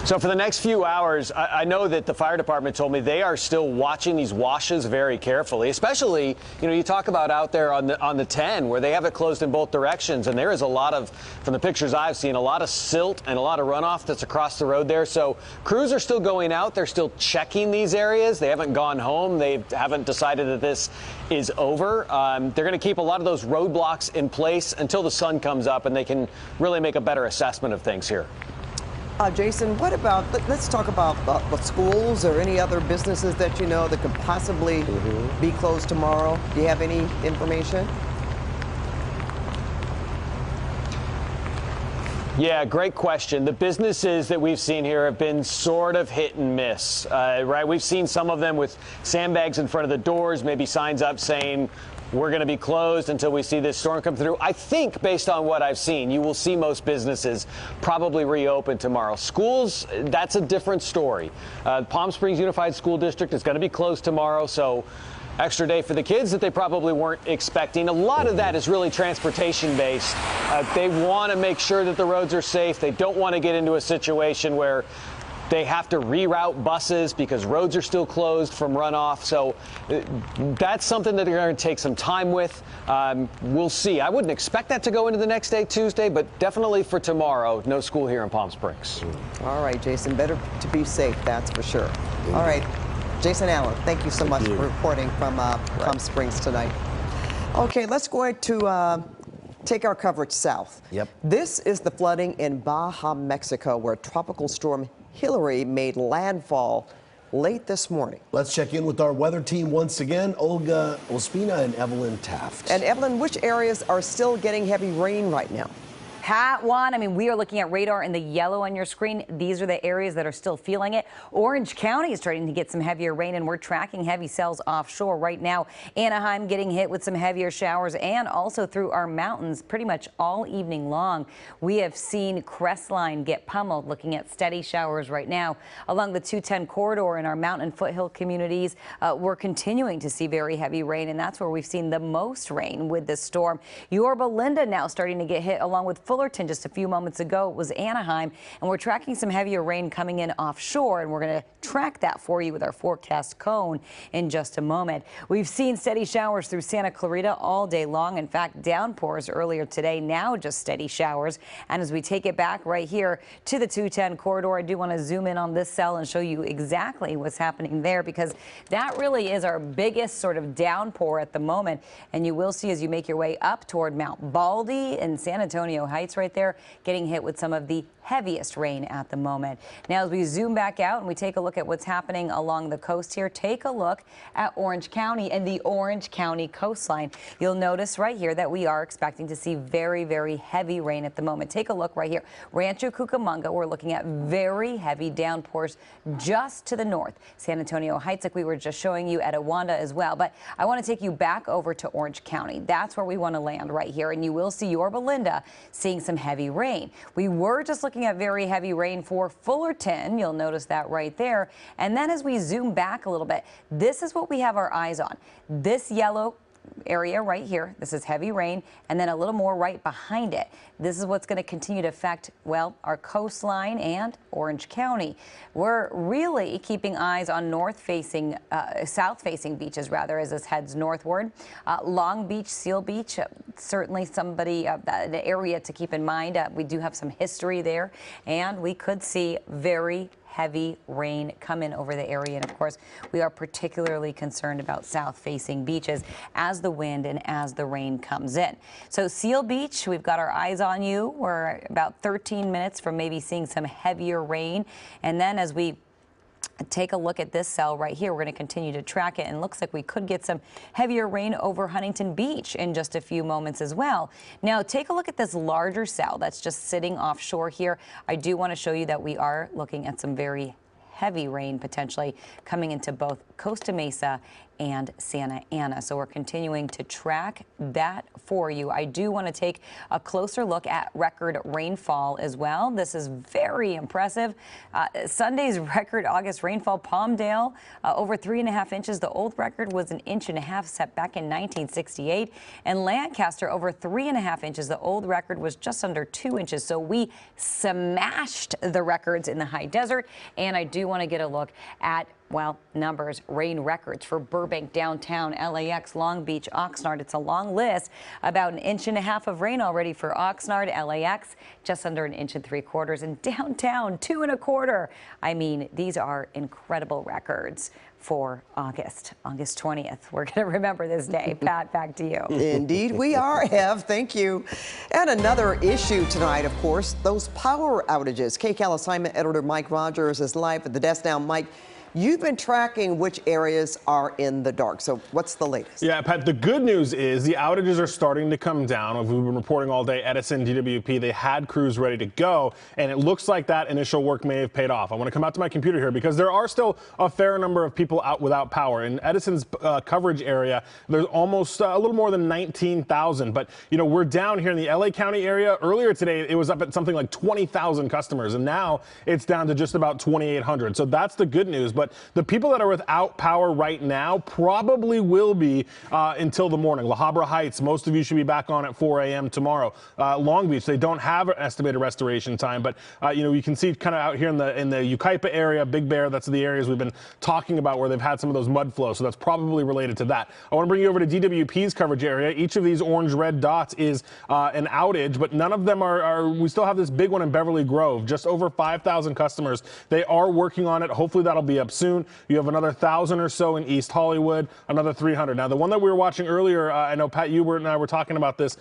So for the next few hours, I know that the fire department told me they are still watching these washes very carefully, especially, you know, you talk about out there on the 10 where they have it closed in both directions. And there is a lot of, from the pictures I've seen, a lot of silt and a lot of runoff that's across the road there. So crews are still going out. They're still checking these areas. They haven't gone home. They haven't decided that this is over. They're going to keep a lot of those roadblocks in place until the sun comes up and they can really make a better assessment of things here. Jason, what about, let's talk about the schools or any other businesses that you know that could possibly be closed tomorrow. Do you have any information? Yeah, great question. The businesses that we've seen here have been sort of hit and miss, right? We've seen some of them with sandbags in front of the doors, maybe signs up saying, we're going to be closed until we see this storm come through. I think, based on what I've seen, you will see most businesses probably reopen tomorrow. Schools, that's a different story. Palm Springs Unified School District is going to be closed tomorrow, so extra day for the kids that they probably weren't expecting. A lot of that is really transportation based. They want to make sure that the roads are safe. They don't want to get into a situation where they have to reroute buses because roads are still closed from runoff. So that's something that they're going to take some time with. We'll see. I wouldn't expect that to go into the next day, Tuesday, but definitely for tomorrow, no school here in Palm Springs. All right, Jason, better to be safe, that's for sure. All right, Jason Allen, thank you so much for reporting from Palm Springs tonight. Okay, let's go ahead to take our coverage south. Yep. This is the flooding in Baja, Mexico, where Tropical Storm Hilary made landfall late this morning. Let's check in with our weather team once again, Olga Ospina and Evelyn Taft. And Evelyn, which areas are still getting heavy rain right now? Pat, Juan, I mean, we are looking at radar in the yellow on your screen. These are the areas that are still feeling it. Orange County is starting to get some heavier rain, and we're tracking heavy cells offshore right now. Anaheim getting hit with some heavier showers, and also through our mountains pretty much all evening long. We have seen Crestline get pummeled, looking at steady showers right now. Along the 210 corridor in our mountain foothill communities, we're continuing to see very heavy rain, and that's where we've seen the most rain with this storm. Yorba Linda now starting to get hit, along with Fullerton just a few moments ago. It was Anaheim, and we're tracking some heavier rain coming in offshore, and we're going to track that for you with our forecast cone in just a moment. We've seen steady showers through Santa Clarita all day long. In fact, downpours earlier today, now just steady showers. And as we take it back right here to the 210 corridor, I do want to zoom in on this cell and show you exactly what's happening there, because that really is our biggest sort of downpour at the moment. And you will see as you make your way up toward Mount Baldy and San Antonio Heights right there, getting hit with some of the heaviest rain at the moment. Now, as we zoom back out and we take a look at what's happening along the coast here, take a look at Orange County and the Orange County coastline. You'll notice right here that we are expecting to see very, very heavy rain at the moment. Take a look right here. Rancho Cucamonga, we're looking at very heavy downpours just to the north. San Antonio Heights, like we were just showing you, at Awanda as well. But I want to take you back over to Orange County. That's where we want to land right here. And you will see Yorba Linda seeing some heavy rain. We were just looking at very heavy rain for Fullerton. You'll notice that right there. And then as we zoom back a little bit, this is what we have our eyes on. This yellow area right here, this is heavy rain, and then a little more right behind it. This is what's going to continue to affect, well, our coastline and Orange County. We're really keeping eyes on north-facing, south-facing beaches, rather, as this heads northward. Long Beach, Seal Beach, certainly an area to keep in mind. We do have some history there, and we could see very heavy rain come in over the area. And of course, we are particularly concerned about south-facing beaches as the wind and as the rain comes in. So Seal Beach, we've got our eyes on you. We're about 13 minutes from maybe seeing some heavier rain. And then as we take a look at this cell right here, we're going to continue to track it, and looks like we could get some heavier rain over Huntington Beach in just a few moments as well. Now take a look at this larger cell that's just sitting offshore here. I do want to show you that we are looking at some very heavy rain potentially coming into both Costa Mesa and Santa Ana. So we're continuing to track that for you. I do want to take a closer look at record rainfall as well. This is very impressive. Sunday's record August rainfall, Palmdale, over 3.5 inches. The old record was 1.5 inches set back in 1968. And Lancaster, over 3.5 inches. The old record was just under 2 inches. So we smashed the records in the high desert. And I do want to get a look at, well, numbers, rain records for Burbank, downtown, LAX, Long Beach, Oxnard. It's a long list. About 1.5 inches of rain already for Oxnard, LAX, just under 1.75 inches, and downtown 2.25. I mean, these are incredible records for August 20th. We're going to remember this day. Pat, back to you. Indeed we are, Ev. Thank you. And another issue tonight, of course, those power outages. KCAL assignment editor Mike Rogers is live at the desk now. Mike, you've been tracking which areas are in the dark. So what's the latest? Yeah, Pat, the good news is the outages are starting to come down. We've been reporting all day. Edison, DWP, they had crews ready to go, and it looks like that initial work may have paid off. I want to come out to my computer here because there are still a fair number of people out without power. In Edison's coverage area, there's almost a little more than 19,000. But, you know, we're down here in the LA County area. Earlier today, it was up at something like 20,000 customers, and now it's down to just about 2,800. So that's the good news. But the people that are without power right now probably will be until the morning. La Habra Heights, most of you should be back on at 4 a.m. tomorrow. Long Beach, they don't have an estimated restoration time, but you know, you can see kind of out here in the Yucaipa area, Big Bear, that's the areas we've been talking about where they've had some of those mud flows. So that's probably related to that. I want to bring you over to DWP's coverage area. Each of these orange-red dots is an outage, but none of them are, we still have this big one in Beverly Grove, just over 5,000 customers. They are working on it. Hopefully that'll be up soon. You have another 1,000 or so in East Hollywood, another 300. Now, the one that we were watching earlier, I know Pat Hubert and I were talking about this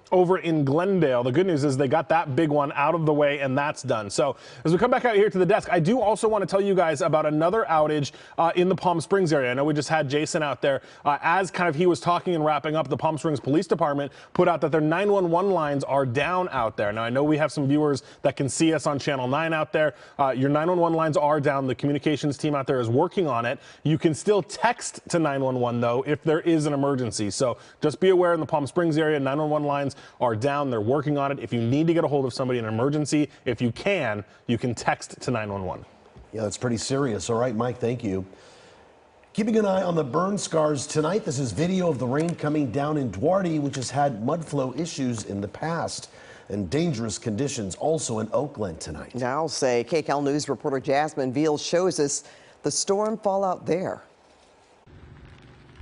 over in Glendale. The good news is they got that big one out of the way, and that's done. So as we come back out here to the desk, I do also want to tell you guys about another outage in the Palm Springs area. I know we just had Jason out there. As kind of he was talking and wrapping up, the Palm Springs Police Department put out that their 911 lines are down out there. Now, I know we have some viewers that can see us on Channel 9 out there. Your 911 lines are down. The communications team out there is working on it. You can still text to 911, though, if there is an emergency. So just be aware in the Palm Springs area, 911 lines are down. They're working on it. If you need to get a hold of somebody in an emergency, if you can text to 911. Yeah, that's pretty serious. All right, Mike, thank you. Keeping an eye on the burn scars tonight, this is video of the rain coming down in Duarte, which has had mud flow issues in the past, and dangerous conditions also in Oak Glen tonight. Now, I'll say KCAL News reporter Jasmine Veal shows us the storm fallout there.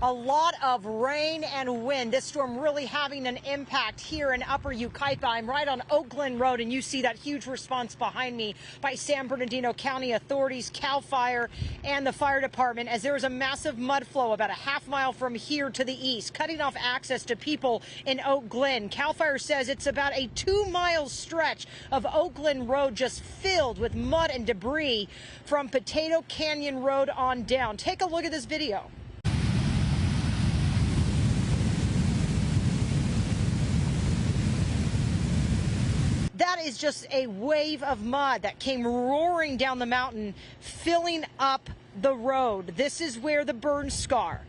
A lot of rain and wind. This storm really having an impact here in Upper Yucaipa. I'm right on Oak Glen Road, and you see that huge response behind me by San Bernardino County authorities, CAL FIRE, and the fire department, as there is a massive mud flow about a half mile from here to the east, cutting off access to people in Oak Glen. CAL FIRE says it's about a 2-mile stretch of Oak Glen Road just filled with mud and debris from Potato Canyon Road on down. Take a look at this video. That is just a wave of mud that came roaring down the mountain, filling up the road. This is where the burn scar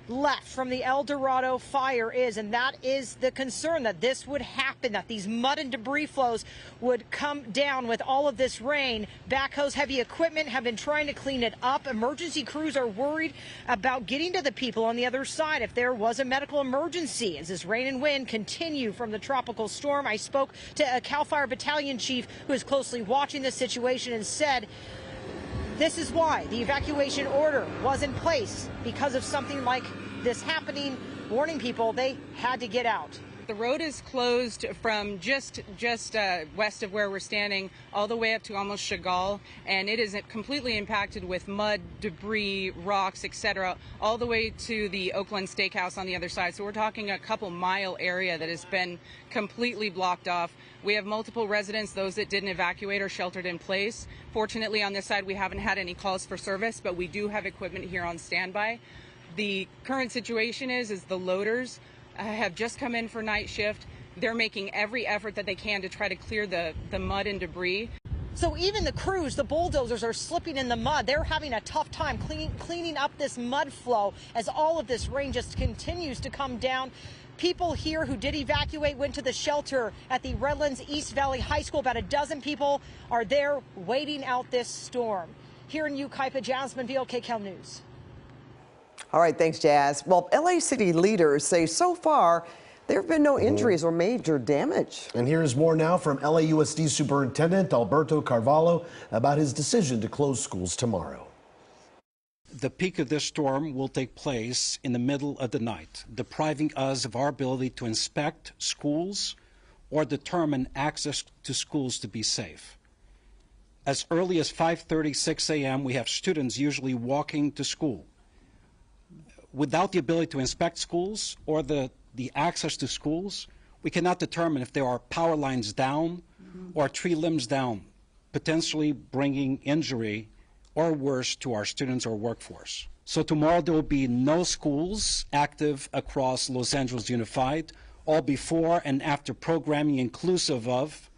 left from the El Dorado fire is, and that is the concern, that this would happen, that these mud and debris flows would come down with all of this rain. Backhoes, heavy equipment have been trying to clean it up. Emergency crews are worried about getting to the people on the other side if there was a medical emergency as this rain and wind continue from the tropical storm. I spoke to a CAL FIRE battalion chief who is closely watching the situation and said this is why the evacuation order was in place, because of something like this happening, warning people they had to get out. The road is closed from just west of where we're standing all the way up to almost Chagall, and it is completely impacted with mud, debris, rocks, etc., all the way to the Oak Glen Steakhouse on the other side. So we're talking a couple-mile area that has been completely blocked off. We have multiple residents. Those that didn't evacuate are sheltered in place. Fortunately, on this side, we haven't had any calls for service, but we do have equipment here on standby. The current situation is the loaders have just come in for night shift. They're making every effort that they can to try to clear the mud and debris. So even the crews, the bulldozers, are slipping in the mud. They're having a tough time cleaning up this mud flow as all of this rain just continues to come down. People here who did evacuate went to the shelter at the Redlands East Valley High School. About a dozen people are there waiting out this storm. Here in Yucaipa, Jasmine Beal, KCAL News. All right, thanks, Jazz. Well, LA City leaders say so far there have been no injuries or major damage. And here's more now from LAUSD Superintendent Alberto Carvalho about his decision to close schools tomorrow. The peak of this storm will take place in the middle of the night, depriving us of our ability to inspect schools or determine access to schools to be safe. As early as 5:36 a.m., we have students usually walking to school. Without the ability to inspect schools or the access to schools, we cannot determine if there are power lines down or tree limbs down, potentially bringing injury or worse to our students or workforce. So tomorrow there will be no schools active across Los Angeles Unified, all before and after programming inclusive of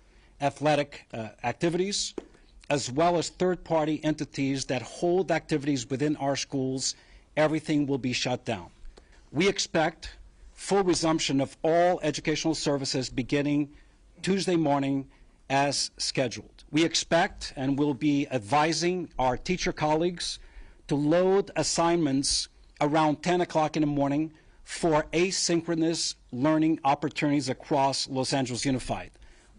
athletic activities, as well as third-party entities that hold activities within our schools. Everything will be shut down. We expect full resumption of all educational services beginning Tuesday morning as scheduled. We expect and will be advising our teacher colleagues to load assignments around 10 o'clock in the morning for asynchronous learning opportunities across Los Angeles Unified.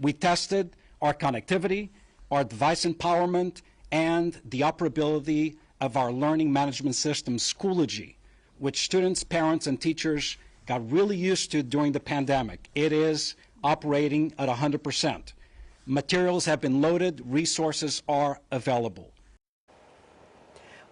We tested our connectivity, our device empowerment, and the operability of our learning management system, Schoology, which students, parents, and teachers got really used to during the pandemic. It is operating at 100%. Materials have been loaded, resources are available.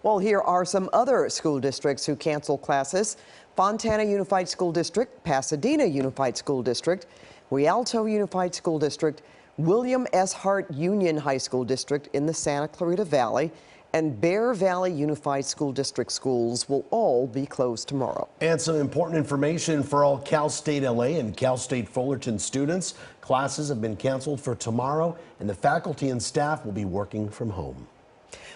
Well, here are some other school districts who canceled classes. Fontana Unified School District, Pasadena Unified School District, Rialto Unified School District, William S. Hart Union High School District in the Santa Clarita Valley, and Bear Valley Unified School District schools will all be closed tomorrow. And some important information for all Cal State LA and Cal State Fullerton students. Classes have been canceled for tomorrow, and the faculty and staff will be working from home.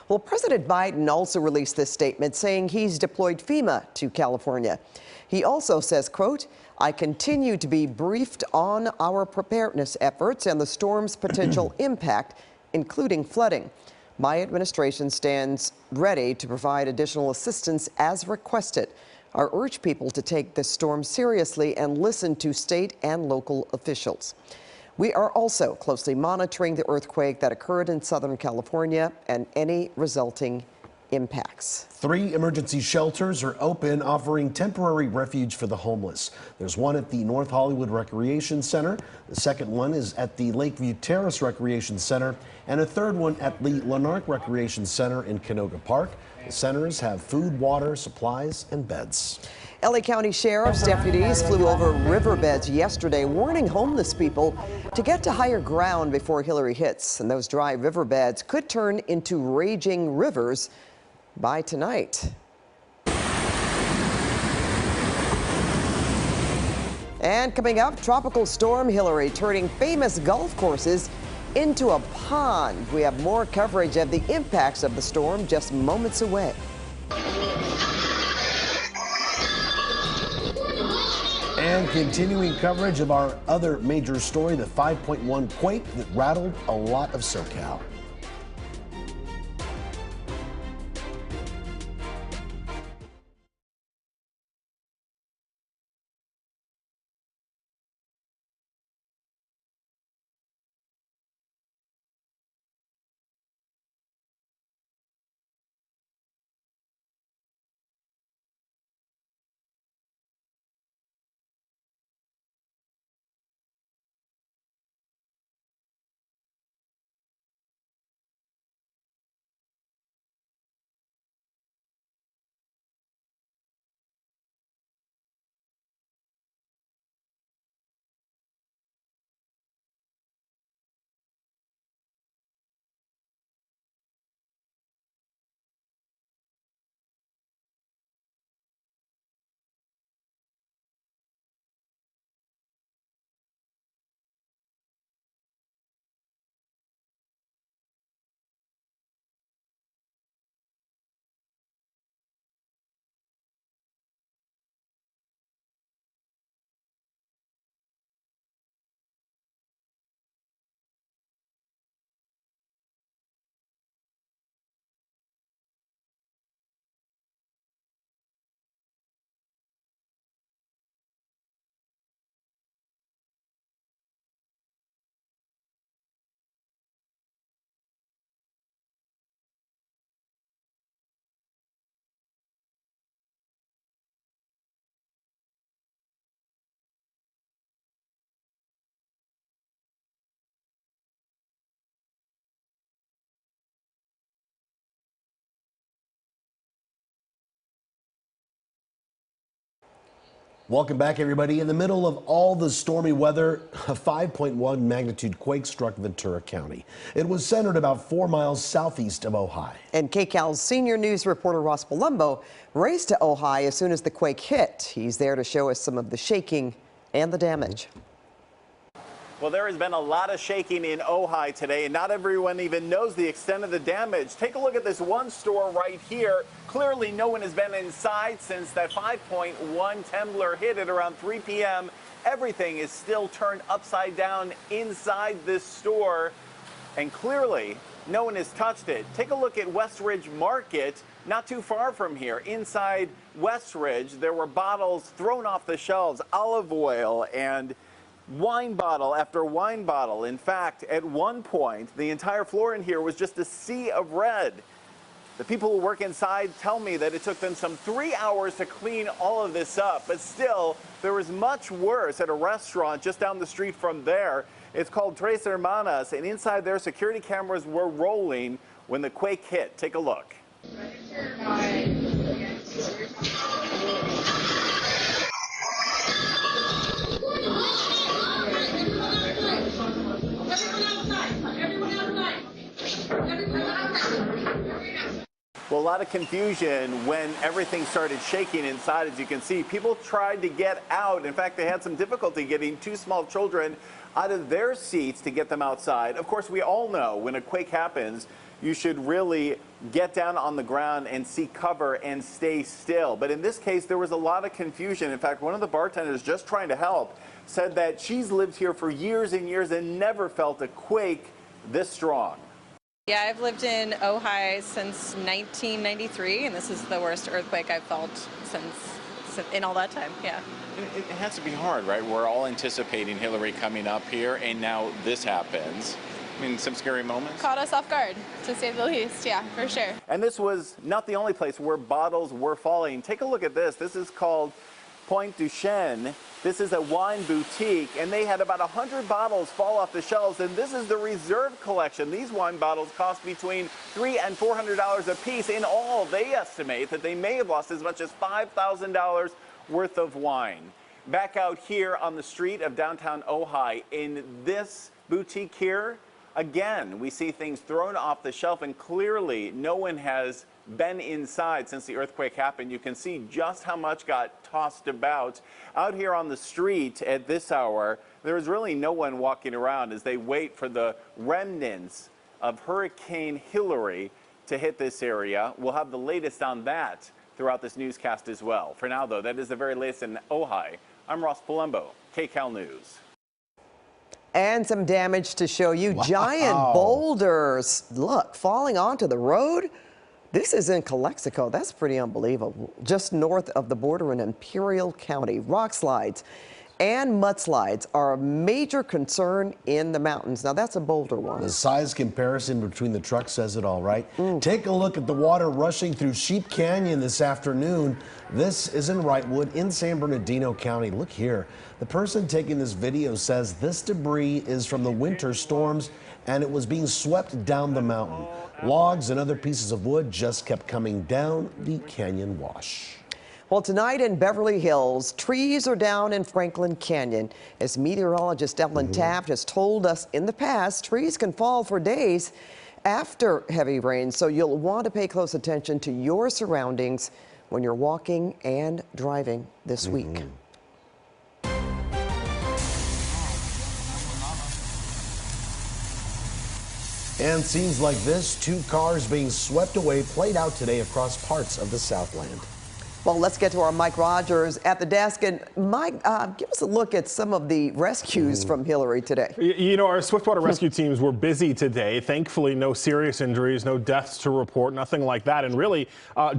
Well, President Biden also released this statement saying he's deployed FEMA to California. He also says, quote, "I continue to be briefed on our preparedness efforts and the storm's potential impact, including flooding. My administration stands ready to provide additional assistance as requested. I urge people to take this storm seriously and listen to state and local officials." We are also closely monitoring the earthquake that occurred in Southern California and any resulting impacts. 3 emergency shelters are open, offering temporary refuge for the homeless. There's one at the North Hollywood Recreation Center. The second one is at the Lakeview Terrace Recreation Center, and a third one at the Lanark Recreation Center in Canoga Park. The centers have food, water, supplies, and beds. LA County Sheriff's deputies flew over riverbeds yesterday, warning homeless people to get to higher ground before Hilary hits. And those dry riverbeds could turn into raging rivers by tonight. And coming up, Tropical Storm Hilary turning famous golf courses into a pond. We have more coverage of the impacts of the storm just moments away. And continuing coverage of our other major story, the 5.1 quake that rattled a lot of SoCal. Welcome back, everybody. In the middle of all the stormy weather, a 5.1 magnitude quake struck Ventura County. It was centered about 4 miles southeast of Ojai. And KCAL's senior news reporter Ross Palumbo raced to Ojai as soon as the quake hit. He's there to show us some of the shaking and the damage. Well, there has been a lot of shaking in Ojai today, and not everyone even knows the extent of the damage. Take a look at this one store right here. Clearly, no one has been inside since that 5.1 temblor hit at around 3 p.m. Everything is still turned upside down inside this store, and clearly, no one has touched it. Take a look at Westridge Market, not too far from here. Inside Westridge, there were bottles thrown off the shelves, olive oil and wine bottle after wine bottle. In fact, at one point, the entire floor in here was just a sea of red. The people who work inside tell me that it took them some 3 hours to clean all of this up, but still, there was much worse at a restaurant just down the street from there. It's called Tres Hermanas, and inside there, security cameras were rolling when the quake hit. Take a look. Well, a lot of confusion when everything started shaking inside. As you can see, people tried to get out. In fact, they had some difficulty getting 2 small children out of their seats to get them outside. Of course, we all know when a quake happens, you should really get down on the ground and seek cover and stay still. But in this case, there was a lot of confusion. In fact, one of the bartenders just trying to help said that she's lived here for years and years and never felt a quake this strong. Yeah, I've lived in Ojai since 1993, and this is the worst earthquake I've felt since in all that time, yeah. It has to be hard, right? We're all anticipating Hilary coming up here, and now this happens. I mean, some scary moments? Caught us off guard, to say the least, yeah, for sure. And this was not the only place where bottles were falling. Take a look at this. This is called Point du Chien. This is a wine boutique, and they had about 100 bottles fall off the shelves, and this is the reserve collection. These wine bottles cost between $300 and $400 a piece. In all, they estimate that they may have lost as much as $5,000 worth of wine. Back out here on the street of downtown Ojai, in this boutique here, again, we see things thrown off the shelf, and clearly no one has been inside since the earthquake happened. You can see just how much got tossed about. Out here on the street at this hour, there is really no one walking around as they wait for the remnants of Hurricane Hilary to hit this area. We'll have the latest on that throughout this newscast as well. For now, though, that is the very latest in Ojai. I'm Ross Palumbo, KCAL News. And some damage to show you. Wow. Giant boulders, look, falling onto the road. This is in Calexico. That's pretty unbelievable. Just north of the border in Imperial County. Rock slides and mudslides are a major concern in the mountains. Now, that's a boulder one. The size comparison between the trucks says it all, right? Take a look at the water rushing through Sheep Canyon this afternoon. This is in Wrightwood in San Bernardino County. Look here. The person taking this video says this debris is from the winter storms and it was being swept down the mountain. Logs and other pieces of wood just kept coming down the canyon wash. Well, tonight in Beverly Hills, trees are down in Franklin Canyon. As meteorologist Evelyn Taft has told us in the past, trees can fall for days after heavy rain, so you'll want to pay close attention to your surroundings when you're walking and driving this week. And scenes like this, 2 cars being swept away, played out today across parts of the Southland. Well, let's get to our Mike Rogers at the desk. And Mike, give us a look at some of the rescues from Hilary today. You know, our swiftwater rescue teams were busy today. Thankfully, no serious injuries, no deaths to report, nothing like that. And really,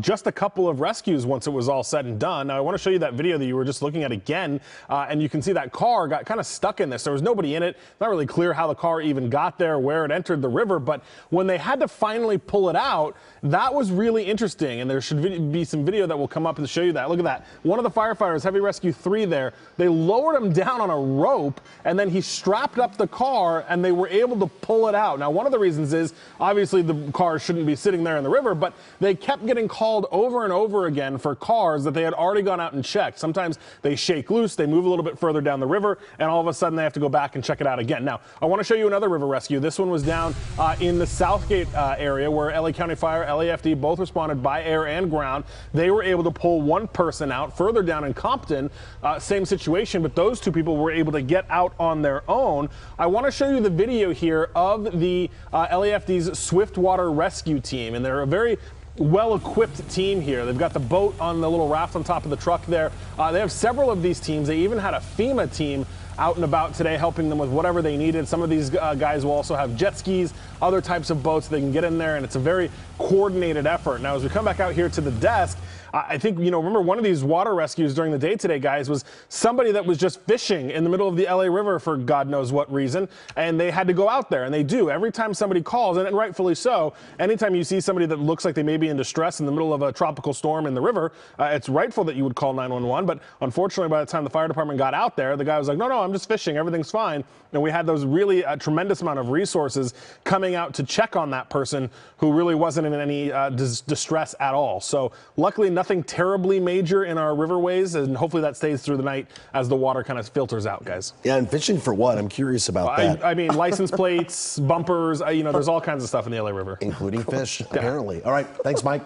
just a couple of rescues once it was all said and done. Now, I want to show you that video that you were just looking at again. And you can see that car got kind of stuck in this. There was nobody in it. Not really clear how the car even got there, where it entered the river. But when they had to finally pull it out, that was really interesting. And there should be some video that will come up to show you that. Look at that. One of the firefighters, Heavy Rescue 3 there, they lowered him down on a rope, and then he strapped up the car, and they were able to pull it out. Now, one of the reasons is, obviously, the car shouldn't be sitting there in the river, but they kept getting called over and over again for cars that they had already gone out and checked. Sometimes they shake loose, they move a little bit further down the river, and all of a sudden they have to go back and check it out again. Now, I want to show you another river rescue. This one was down in the Southgate area where LA County Fire, LAFD both responded by air and ground. They were able to pull one person out. Further down in Compton, same situation, but those two people were able to get out on their own. I want to show you the video here of the LAFD's Swiftwater Rescue Team, and they're a very well-equipped team here. They've got the boat on the little raft on top of the truck there. They have several of these teams. They even had a FEMA team out and about today, helping them with whatever they needed. Some of these guys will also have jet skis, other types of boats they can get in there, and it's a very coordinated effort. Now, as we come back out here to the desk, I think, remember one of these water rescues during the day today, guys, was somebody that was just fishing in the middle of the LA River for God knows what reason, and they had to go out there, and they do. Every time somebody calls, and rightfully so, anytime you see somebody that looks like they may be in distress in the middle of a tropical storm in the river, it's rightful that you would call 911, but unfortunately, by the time the fire department got out there, the guy was like, no, I'm just fishing, everything's fine, and we had those really tremendous amount of resources coming out to check on that person who really wasn't in any distress at all. So luckily, nothing terribly major in our riverways, and hopefully that stays through the night as the water kind of filters out, guys. Yeah, and fishing for what? I'm curious about that. I mean, license plates, bumpers, there's all kinds of stuff in the LA River. Including fish, apparently. All right, thanks, Mike.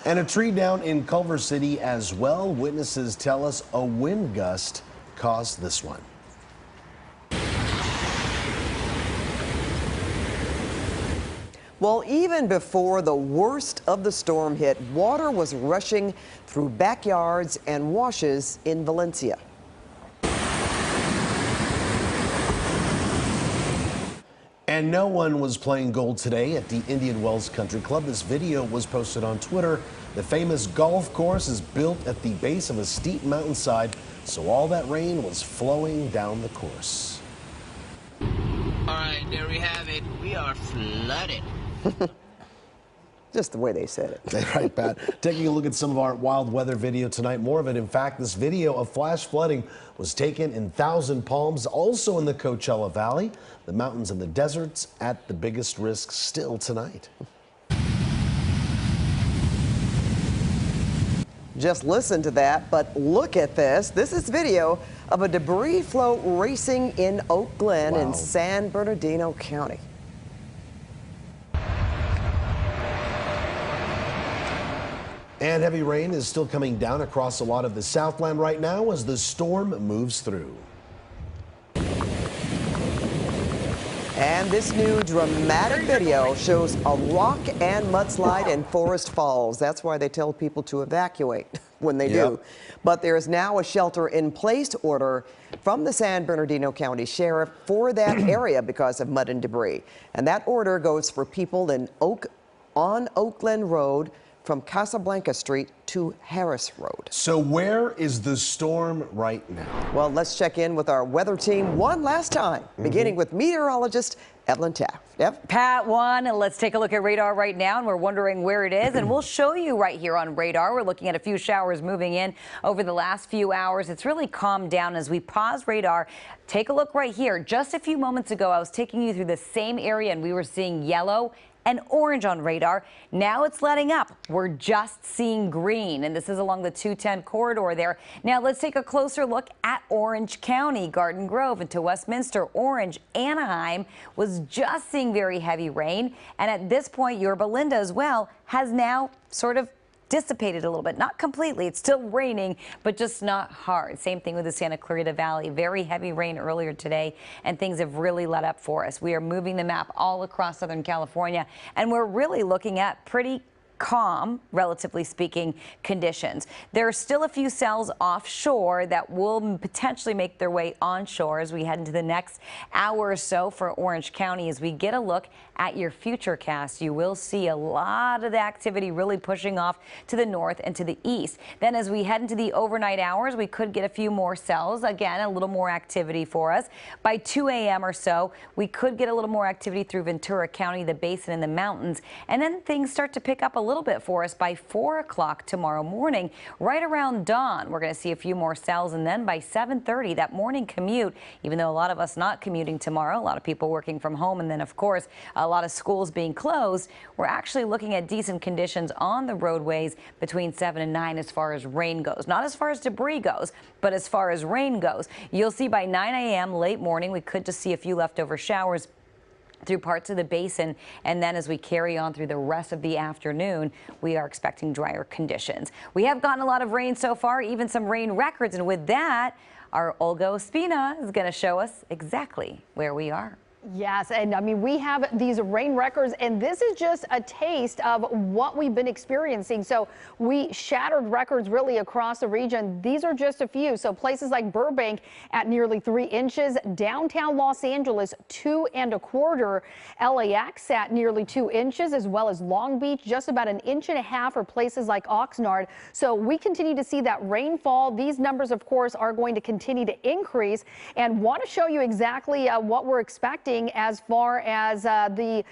And a tree down in Culver City as well. Witnesses tell us a wind gust caused this one. Well, even before the worst of the storm hit, water was rushing through backyards and washes in Valencia. And no one was playing gold today at the Indian Wells Country Club. This video was posted on Twitter. The famous golf course is built at the base of a steep mountainside, so all that rain was flowing down the course. All right, there we have it. We are flooded. Just the way they said it. Right, Pat. Taking a look at some of our wild weather video tonight. More of it. In fact, this video of flash flooding was taken in Thousand Palms, also in the Coachella Valley. The mountains and the deserts at the biggest risk still tonight. Just listen to that, but look at this. This is video of a debris flow racing in Oak Glen in San Bernardino County. And heavy rain is still coming down across a lot of the Southland right now as the storm moves through. And this new dramatic video shows a rock and mudslide in Forest Falls. That's why they tell people to evacuate when they do. But there is now a shelter-in-place order from the San Bernardino County Sheriff for that area because of mud and debris. And that order goes for people on Oak Glen Road, from Casablanca Street to Harris Road. So where is the storm right now? Well, let's check in with our weather team one last time, beginning with meteorologist Evelyn Taft. Yep. Pat, let's take a look at radar right now, and we're wondering where it is, and we'll show you right here on radar. We're looking at a few showers moving in over the last few hours. It's really calmed down as we pause radar. Take a look right here. Just a few moments ago, I was taking you through the same area, and we were seeing yellow and orange on radar. Now it's letting up. We're just seeing green, and this is along the 210 corridor there. Now let's take a closer look at Orange County, Garden Grove into Westminster, Orange, Anaheim was just seeing very heavy rain, and at this point, Yorba Linda as well has now sort of dissipated a little bit. Not completely. It's still raining, but just not hard. Same thing with the Santa Clarita Valley. Very heavy rain earlier today, and things have really let up for us. We are moving the map all across Southern California, and we're really looking at pretty calm, relatively speaking, conditions. There are still a few cells offshore that will potentially make their way onshore as we head into the next hour or so for Orange County. As we get a look at your future cast, you will see a lot of the activity really pushing off to the north and to the east. Then as we head into the overnight hours, we could get a few more cells. Again, a little more activity for us. By 2 a.m. or so, we could get a little more activity through Ventura County, the basin, and the mountains. And then things start to pick up a little bit for us by 4 o'clock tomorrow morning. Right around dawn, we're going to see a few more cells, and then by 7:30, that morning commute, even though a lot of us not commuting tomorrow, a lot of people working from home, and then of course a lot of schools being closed, we're actually looking at decent conditions on the roadways between 7 and 9 as far as rain goes. Not as far as debris goes, but as far as rain goes. You'll see by 9 a.m. late morning, we could just see a few leftover showers through parts of the basin, and then as we carry on through the rest of the afternoon, we are expecting drier conditions. We have gotten a lot of rain so far, even some rain records, and with that, our Olga Ospina is going to show us exactly where we are. Yes, and I mean, we have these rain records, and this is just a taste of what we've been experiencing. So we shattered records really across the region. These are just a few. So places like Burbank at nearly 3 inches, downtown Los Angeles 2 1/4, LAX at nearly 2 inches, as well as Long Beach just about 1.5 inches for places like Oxnard. So we continue to see that rainfall. These numbers, of course, are going to continue to increase, and want to show you exactly what we're expecting as far as the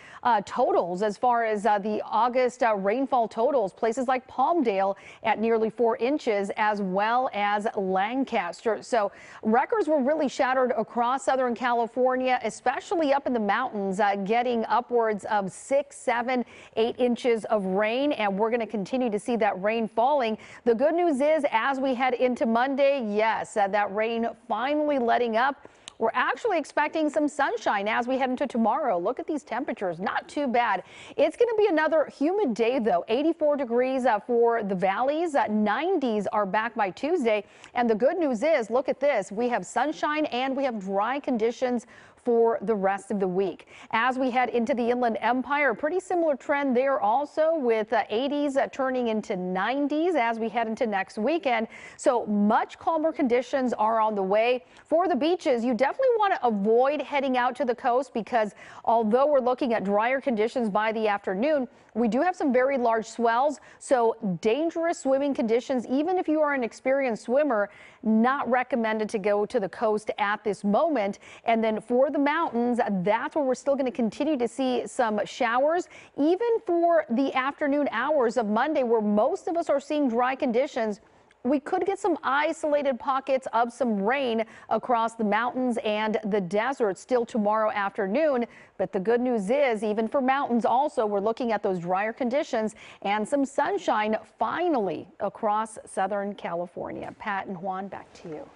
totals, as far as the August rainfall totals. Places like Palmdale at nearly 4 inches, as well as Lancaster. So records were really shattered across Southern California, especially up in the mountains, getting upwards of 6, 7, 8 inches of rain, and we're going to continue to see that rain falling. The good news is, as we head into Monday, yes, that rain finally letting up. We're actually expecting some sunshine as we head into tomorrow. Look at these temperatures, not too bad. It's going to be another humid day, though. 84 degrees for the valleys. 90s are back by Tuesday. And the good news is, look at this. We have sunshine and we have dry conditions for the rest of the week. As we head into the Inland Empire, a pretty similar trend there also, with 80s turning into 90s as we head into next weekend. So much calmer conditions are on the way. For the beaches, you definitely want to avoid heading out to the coast, because although we're looking at drier conditions by the afternoon, we do have some very large swells, so dangerous swimming conditions. Even if you are an experienced swimmer, not recommended to go to the coast at this moment. And then for the mountains, that's where we're still going to continue to see some showers, even for the afternoon hours of Monday, where most of us are seeing dry conditions. We could get some isolated pockets of some rain across the mountains and the desert still tomorrow afternoon. But the good news is, even for mountains also, we're looking at those drier conditions and some sunshine finally across Southern California. Pat and Juan, back to you.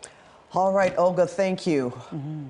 All right, Olga, thank you.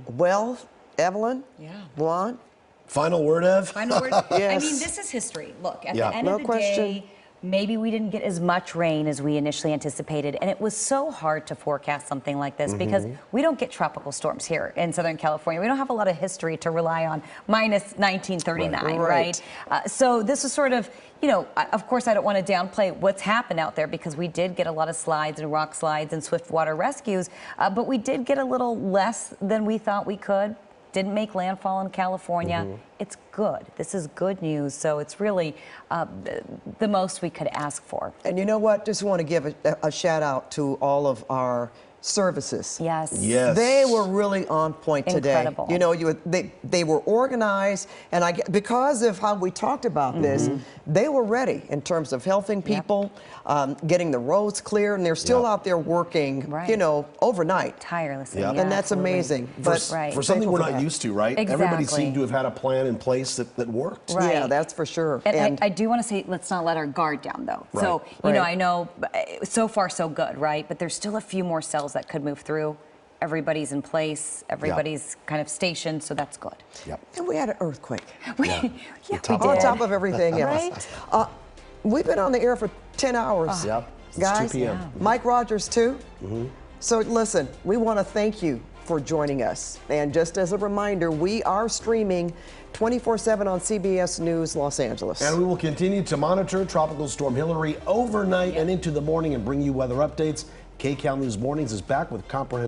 Well, Evelyn? Yeah. Juan? Final word, Ev? Final word? Yes. I mean, this is history. Look, at the end No of the question. day, maybe we didn't get as much rain as we initially anticipated, and it was so hard to forecast something like this because we don't get tropical storms here in Southern California. We don't have a lot of history to rely on, minus 1939, right? So this is sort of, you know, of course I don't want to downplay what's happened out there, because we did get a lot of slides and rock slides and swift water rescues, but we did get a little less than we thought we could. Didn't make landfall in California. It's good. This is good news. So it's really the most we could ask for. And you know what? Just want to give a shout out to all of our services. Yes. Yes. They were really on point today. Incredible. You know, they were organized, and because of how we talked about this, they were ready in terms of helping people, getting the roads clear, and they're still out there working, you know, overnight. Tirelessly. And that's amazing. For something we're not used to, right? Exactly. Everybody seemed to have had a plan in place that worked. Right. Yeah, that's for sure. And I do want to say, let's not let our guard down, though. Right. So, you know, I know so far so good, right? But there's still a few more cells that could move through. Everybody's in place. Everybody's kind of stationed, so that's good. And we had an earthquake. We On did. top of everything else. We've been on the air for 10 hours. Guys, 2 p.m. Mike Rogers too. So listen, we want to thank you for joining us. And just as a reminder, we are streaming 24/7 on CBS News Los Angeles. And we will continue to monitor Tropical Storm Hilary overnight and into the morning and bring you weather updates. KCAL News Mornings is back with comprehensive